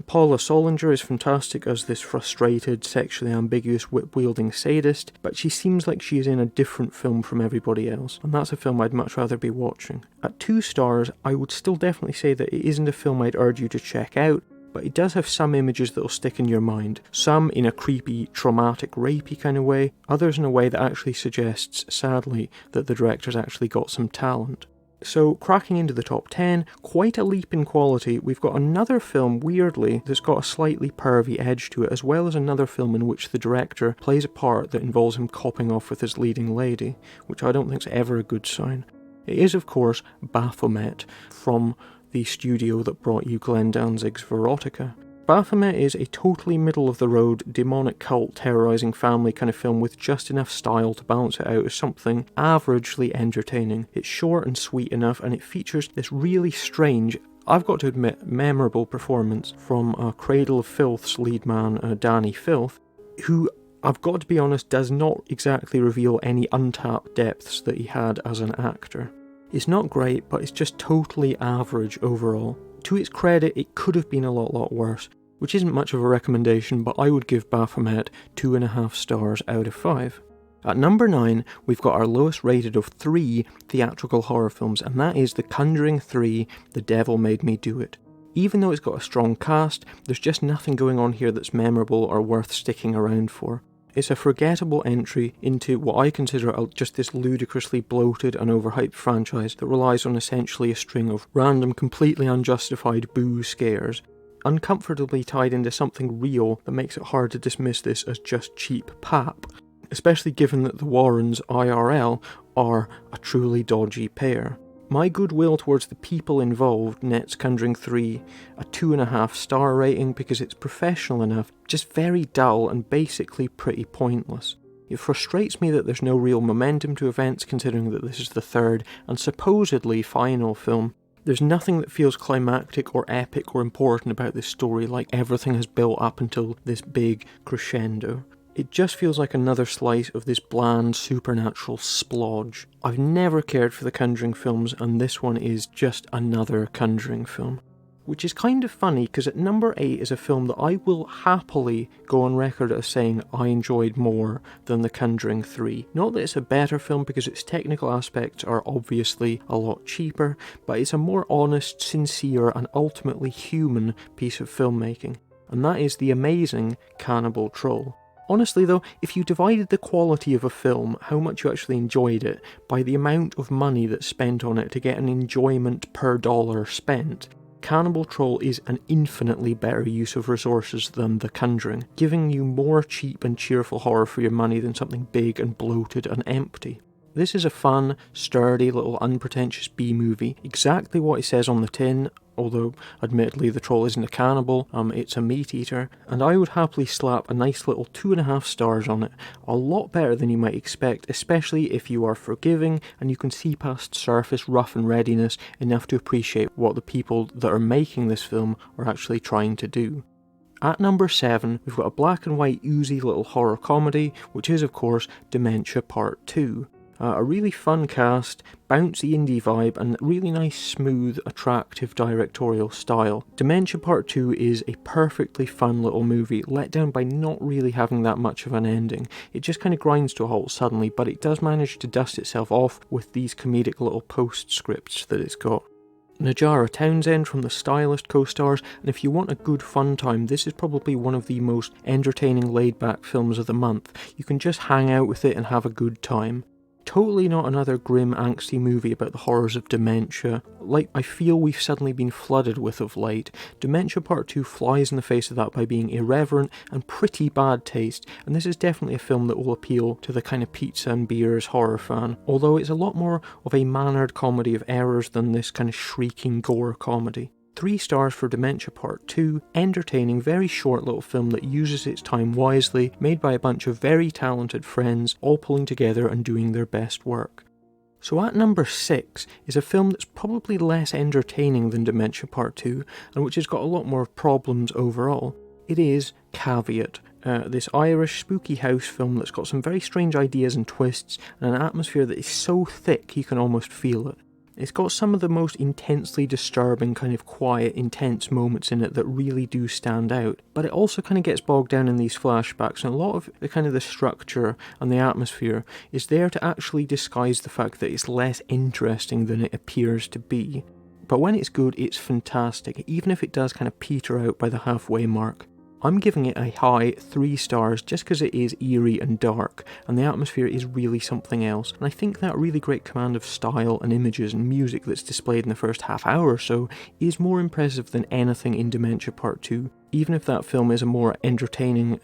Paula Solinger is fantastic as this frustrated, sexually ambiguous, whip-wielding sadist, but she seems like she is in a different film from everybody else, and that's a film I'd much rather be watching. At 2 stars, I would still definitely say that it isn't a film I'd urge you to check out, but it does have some images that'll stick in your mind. Some in a creepy, traumatic, rapey kind of way, others in a way that actually suggests, sadly, that the director's actually got some talent. So, cracking into the top 10, quite a leap in quality, we've got another film, weirdly, that's got a slightly pervy edge to it, as well as another film in which the director plays a part that involves him copping off with his leading lady, which I don't think is ever a good sign. It is, of course, Baphomet, from the studio that brought you Glenn Danzig's Verotica. Baphomet is a totally middle-of-the-road, demonic cult terrorising family kind of film with just enough style to balance it out as something averagely entertaining. It's short and sweet enough, and it features this really strange, I've got to admit, memorable performance from Cradle of Filth's lead man, Danny Filth, who, I've got to be honest, does not exactly reveal any untapped depths that he had as an actor. It's not great, but it's just totally average overall. To its credit, it could have been a lot worse, which isn't much of a recommendation, but I would give Baphomet 2.5 stars out of 5. At number 9, we've got our lowest rated of 3 theatrical horror films, and that is The Conjuring 3, The Devil Made Me Do It. Even though it's got a strong cast, there's just nothing going on here that's memorable or worth sticking around for. It's a forgettable entry into what I consider just this ludicrously bloated and overhyped franchise that relies on essentially a string of random, completely unjustified boo scares, uncomfortably tied into something real that makes it hard to dismiss this as just cheap pap, especially given that the Warrens IRL are a truly dodgy pair. My goodwill towards the people involved nets Conjuring 3 a 2.5 star rating because it's professional enough, just very dull and basically pretty pointless. It frustrates me that there's no real momentum to events considering that this is the third and supposedly final film. There's nothing that feels climactic or epic or important about this story, like everything has built up until this big crescendo. It just feels like another slice of this bland supernatural splodge. I've never cared for the Conjuring films, and this one is just another Conjuring film. Which is kind of funny, because at number 8 is a film that I will happily go on record as saying I enjoyed more than The Conjuring 3. Not that it's a better film, because its technical aspects are obviously a lot cheaper, but it's a more honest, sincere, and ultimately human piece of filmmaking. And that is the amazing Cannibal Troll. Honestly though, if you divided the quality of a film, how much you actually enjoyed it, by the amount of money that's spent on it to get an enjoyment per dollar spent, Cannibal Troll is an infinitely better use of resources than The Conjuring, giving you more cheap and cheerful horror for your money than something big and bloated and empty. This is a fun, sturdy, little unpretentious B-movie, exactly what it says on the tin, although admittedly the troll isn't a cannibal, it's a meat eater, and I would happily slap a nice little 2.5 stars on it, a lot better than you might expect, especially if you are forgiving and you can see past surface rough and readiness enough to appreciate what the people that are making this film are actually trying to do. At number 7, we've got a black and white oozy little horror comedy, which is of course Dementia Part II. A really fun cast, bouncy indie vibe, and really nice, smooth, attractive directorial style. Dementia Part II is a perfectly fun little movie, let down by not really having that much of an ending. It just kind of grinds to a halt suddenly, but it does manage to dust itself off with these comedic little postscripts that it's got. Najara Townsend from The Stylist co-stars, and if you want a good fun time, this is probably one of the most entertaining laid-back films of the month. You can just hang out with it and have a good time. Totally not another grim, angsty movie about the horrors of dementia, like I feel we've suddenly been flooded with of late. Dementia Part II flies in the face of that by being irreverent and pretty bad taste, and this is definitely a film that will appeal to the kind of pizza and beers horror fan, although it's a lot more of a mannered comedy of errors than this kind of shrieking gore comedy. 3 stars for Dementia Part 2, entertaining, very short little film that uses its time wisely, made by a bunch of very talented friends, all pulling together and doing their best work. So at number 6 is a film that's probably less entertaining than Dementia Part 2, and which has got a lot more problems overall. It is Caveat, this Irish spooky house film that's got some very strange ideas and twists, and an atmosphere that is so thick you can almost feel it. It's got some of the most intensely disturbing, kind of quiet, intense moments in it that really do stand out, but it also kind of gets bogged down in these flashbacks, and a lot of the kind of the structure and the atmosphere is there to actually disguise the fact that it's less interesting than it appears to be. But when it's good, it's fantastic, even if it does kind of peter out by the halfway mark. I'm giving it a high 3 stars just because it is eerie and dark, and the atmosphere is really something else, and I think that really great command of style and images and music that's displayed in the first half hour or so is more impressive than anything in Dementia Part 2, even if that film is a more entertaining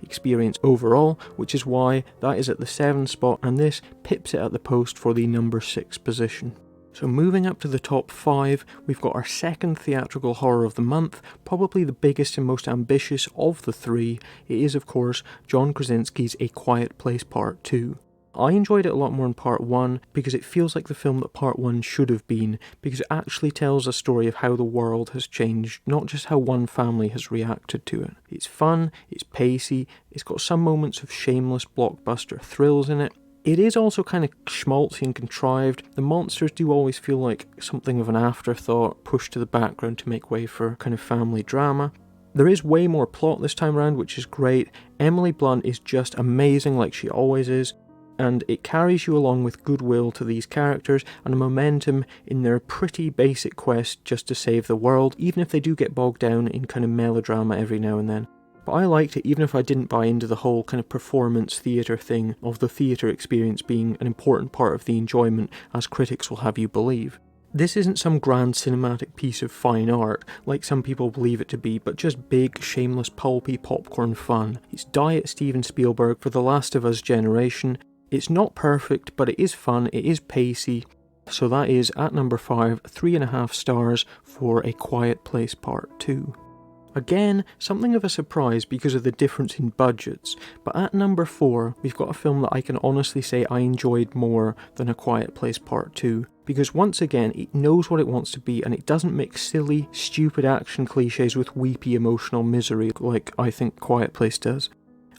experience overall, which is why that is at the 7th spot, and this pips it at the post for the number 6 position. So moving up to the top 5, we've got our second theatrical horror of the month, probably the biggest and most ambitious of the 3. It is, of course, John Krasinski's A Quiet Place Part 2. I enjoyed it a lot more in Part 1 because it feels like the film that Part 1 should have been, because it actually tells a story of how the world has changed, not just how one family has reacted to it. It's fun, it's pacey, it's got some moments of shameless blockbuster thrills in it. It is also kind of schmaltzy and contrived. The monsters do always feel like something of an afterthought, pushed to the background to make way for kind of family drama. There is way more plot this time around, which is great. Emily Blunt is just amazing like she always is, and it carries you along with goodwill to these characters and a momentum in their pretty basic quest just to save the world, even if they do get bogged down in kind of melodrama every now and then. But I liked it even if I didn't buy into the whole kind of performance theatre thing of the theatre experience being an important part of the enjoyment, as critics will have you believe. This isn't some grand cinematic piece of fine art, like some people believe it to be, but just big, shameless, pulpy popcorn fun. It's diet Steven Spielberg for the Last of Us generation. It's not perfect, but it is fun, it is pacey. So that is, at number 5, 3.5 stars for A Quiet Place Part 2. Again, something of a surprise because of the difference in budgets, but at number 4, we've got a film that I can honestly say I enjoyed more than A Quiet Place Part 2, because once again, it knows what it wants to be and it doesn't mix silly, stupid action cliches with weepy emotional misery like I think Quiet Place does.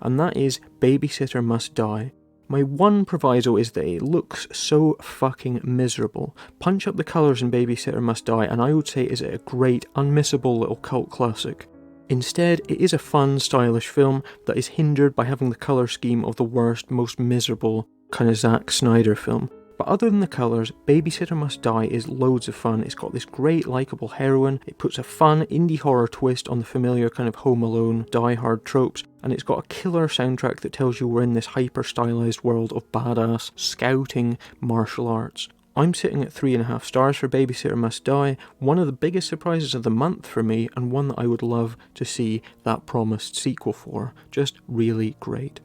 And that is Babysitter Must Die. My one proviso is that it looks so fucking miserable. Punch up the colours in Babysitter Must Die and I would say is a great, unmissable little cult classic. Instead, it is a fun, stylish film that is hindered by having the colour scheme of the worst, most miserable kind of Zack Snyder film. But other than the colours, Babysitter Must Die is loads of fun. It's got this great, likeable heroine, it puts a fun indie horror twist on the familiar kind of Home Alone, Die Hard tropes, and it's got a killer soundtrack that tells you we're in this hyper-stylized world of badass, scouting martial arts. I'm sitting at 3.5 stars for Babysitter Must Die, one of the biggest surprises of the month for me, and one that I would love to see that promised sequel for. Just really great.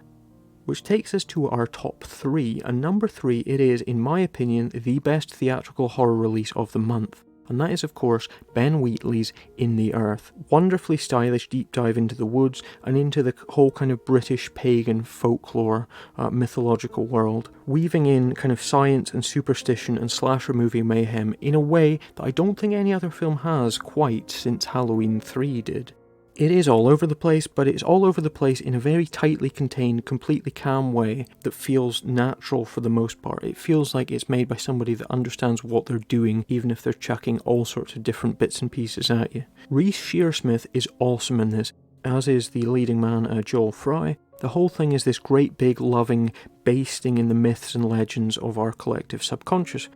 Which takes us to our top 3, and number 3 it is, in my opinion, the best theatrical horror release of the month. And that is of course Ben Wheatley's In the Earth. Wonderfully stylish deep dive into the woods and into the whole kind of British pagan folklore mythological world, weaving in kind of science and superstition and slasher movie mayhem in a way that I don't think any other film has quite since Halloween 3 did. It is all over the place, but it's all over the place in a very tightly contained, completely calm way that feels natural for the most part. It feels like it's made by somebody that understands what they're doing, even if they're chucking all sorts of different bits and pieces at you. Reece Shearsmith is awesome in this, as is the leading man, Joel Fry. The whole thing is this great big loving basting in the myths and legends of our collective subconscious.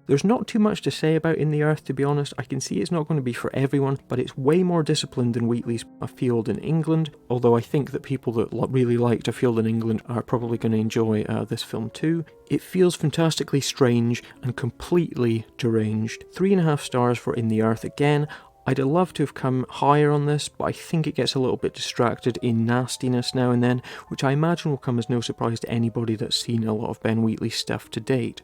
There's not too much to say about In the Earth, to be honest. I can see it's not going to be for everyone, but it's way more disciplined than Wheatley's A Field in England, although I think that people that really liked A Field in England are probably going to enjoy this film too. It feels fantastically strange and completely deranged. 3.5 stars for In the Earth again. I'd have loved to have come higher on this, but I think it gets a little bit distracted in nastiness now and then, which I imagine will come as no surprise to anybody that's seen a lot of Ben Wheatley's stuff to date.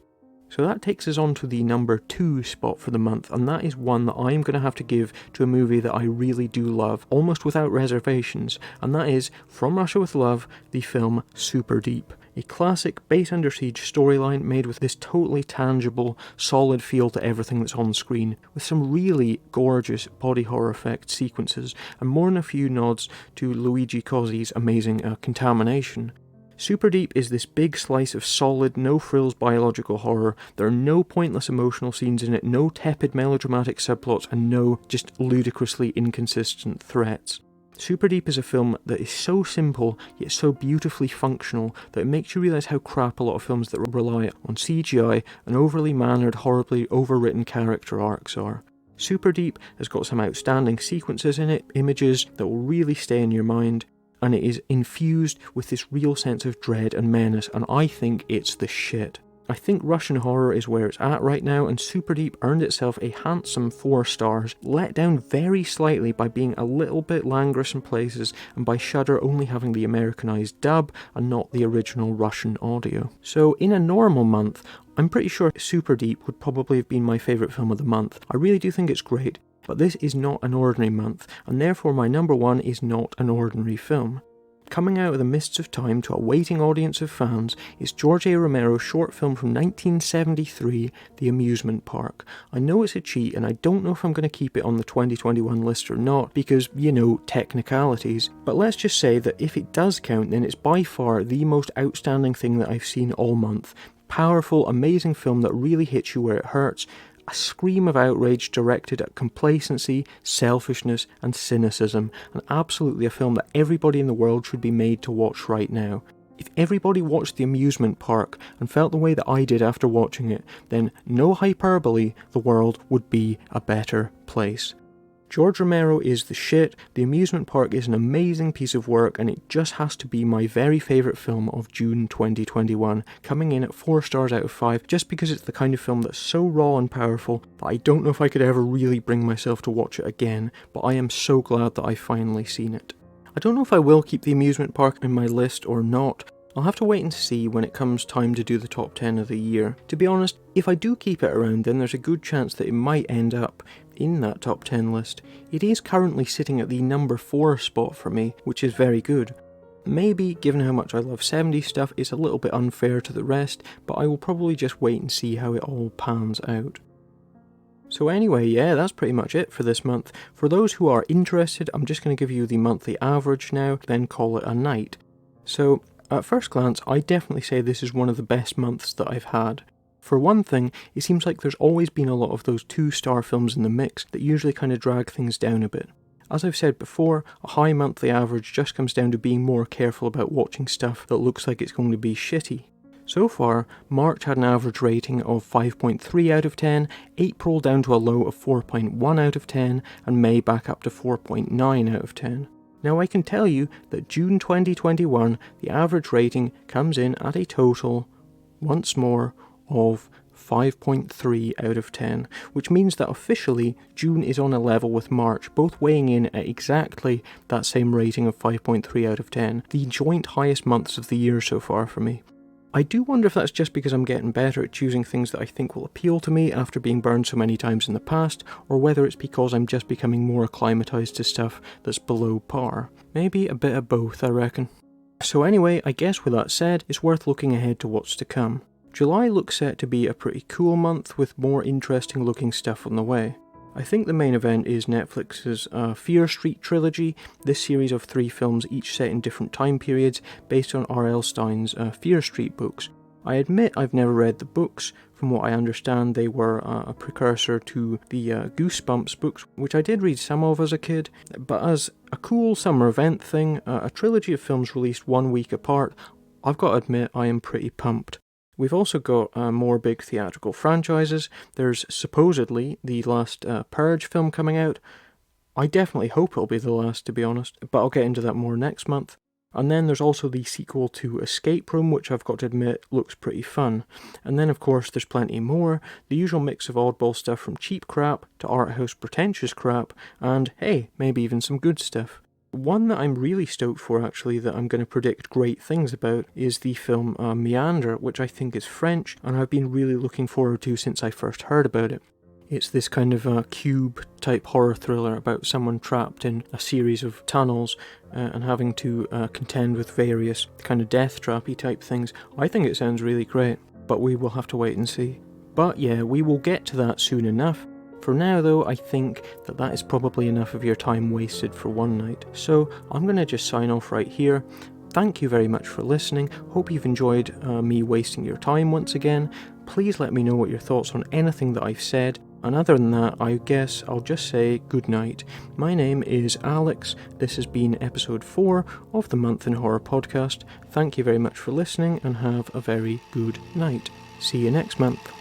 So that takes us on to the number 2 spot for the month, and that is one that I'm going to have to give to a movie that I really do love, almost without reservations, and that is From Russia with Love, the film Superdeep. A classic base under siege storyline made with this totally tangible, solid feel to everything that's on screen, with some really gorgeous body horror effect sequences, and more than a few nods to Luigi Cozzi's amazing Contamination. Superdeep is this big slice of solid, no-frills biological horror. There are no pointless emotional scenes in it, no tepid melodramatic subplots, and no just ludicrously inconsistent threats. Superdeep is a film that is so simple, yet so beautifully functional, that it makes you realise how crap a lot of films that rely on CGI and overly mannered, horribly overwritten character arcs are. Superdeep has got some outstanding sequences in it, images that will really stay in your mind, and it is infused with this real sense of dread and menace, and I think it's the shit. I think Russian horror is where it's at right now, and Superdeep earned itself a handsome 4 stars, let down very slightly by being a little bit languorous in places, and by Shudder only having the Americanized dub and not the original Russian audio. So in a normal month, I'm pretty sure Superdeep would probably have been my favourite film of the month. I really do think it's great. But this is not an ordinary month, and therefore my number 1 is not an ordinary film. Coming out of the mists of time to a waiting audience of fans is George A. Romero's short film from 1973, The Amusement Park. I know it's a cheat, and I don't know if I'm going to keep it on the 2021 list or not, because, you know, technicalities. But let's just say that if it does count, then it's by far the most outstanding thing that I've seen all month. Powerful, amazing film that really hits you where it hurts. A scream of outrage directed at complacency, selfishness and cynicism, and absolutely a film that everybody in the world should be made to watch right now. If everybody watched The Amusement Park and felt the way that I did after watching it, then no hyperbole, the world would be a better place. George Romero is the shit. The Amusement Park is an amazing piece of work, and it just has to be my very favourite film of June 2021, coming in at 4 stars out of 5, just because it's the kind of film that's so raw and powerful that I don't know if I could ever really bring myself to watch it again, but I am so glad that I've finally seen it. I don't know if I will keep The Amusement Park in my list or not. I'll have to wait and see when it comes time to do the top 10 of the year. To be honest, if I do keep it around, then there's a good chance that it might end up in that top 10 list. It is currently sitting at the number 4 spot for me, which is very good. Maybe, given how much I love 70s stuff, it's a little bit unfair to the rest, but I will probably just wait and see how it all pans out. So anyway, yeah, that's pretty much it for this month. For those who are interested, I'm just going to give you the monthly average now, then call it a night. So, at first glance, I definitely say this is one of the best months that I've had. For one thing, it seems like there's always been a lot of those 2-star films in the mix that usually kind of drag things down a bit. As I've said before, a high monthly average just comes down to being more careful about watching stuff that looks like it's going to be shitty. So far, March had an average rating of 5.3 out of 10, April down to a low of 4.1 out of 10, and May back up to 4.9 out of 10. Now I can tell you that June 2021, the average rating comes in at a total, once more, of 5.3 out of 10, which means that officially June is on a level with March, both weighing in at exactly that same rating of 5.3 out of 10, the joint highest months of the year so far for me. I do wonder if that's just because I'm getting better at choosing things that I think will appeal to me after being burned so many times in the past, or whether it's because I'm just becoming more acclimatized to stuff that's below par. Maybe a bit of both, I reckon. So anyway, I guess with that said, it's worth looking ahead to what's to come. July looks set to be a pretty cool month with more interesting looking stuff on the way. I think the main event is Netflix's Fear Street trilogy, this series of 3 films each set in different time periods based on R.L. Stine's Fear Street books. I admit I've never read the books. From what I understand, they were a precursor to the Goosebumps books, which I did read some of as a kid, but as a cool summer event thing, a trilogy of films released 1 week apart, I've got to admit I am pretty pumped. We've also got more big theatrical franchises. There's supposedly the last Purge film coming out. I definitely hope it'll be the last, to be honest, but I'll get into that more next month. And then there's also the sequel to Escape Room, which I've got to admit looks pretty fun. And then of course there's plenty more, the usual mix of oddball stuff from cheap crap to art house pretentious crap, and hey, maybe even some good stuff. One that I'm really stoked for, actually, that I'm going to predict great things about, is the film Meander, which I think is French, and I've been really looking forward to since I first heard about it. It's this kind of cube-type horror thriller about someone trapped in a series of tunnels and having to contend with various kind of death trappy type things. I think it sounds really great, but we will have to wait and see. But yeah, we will get to that soon enough. For now though, I think that is probably enough of your time wasted for one night. So I'm going to just sign off right here. Thank you very much for listening. Hope you've enjoyed me wasting your time once again. Please let me know what your thoughts on anything that I've said. And other than that, I guess I'll just say good night. My name is Alex. This has been episode 4 of the Month in Horror podcast. Thank you very much for listening and have a very good night. See you next month.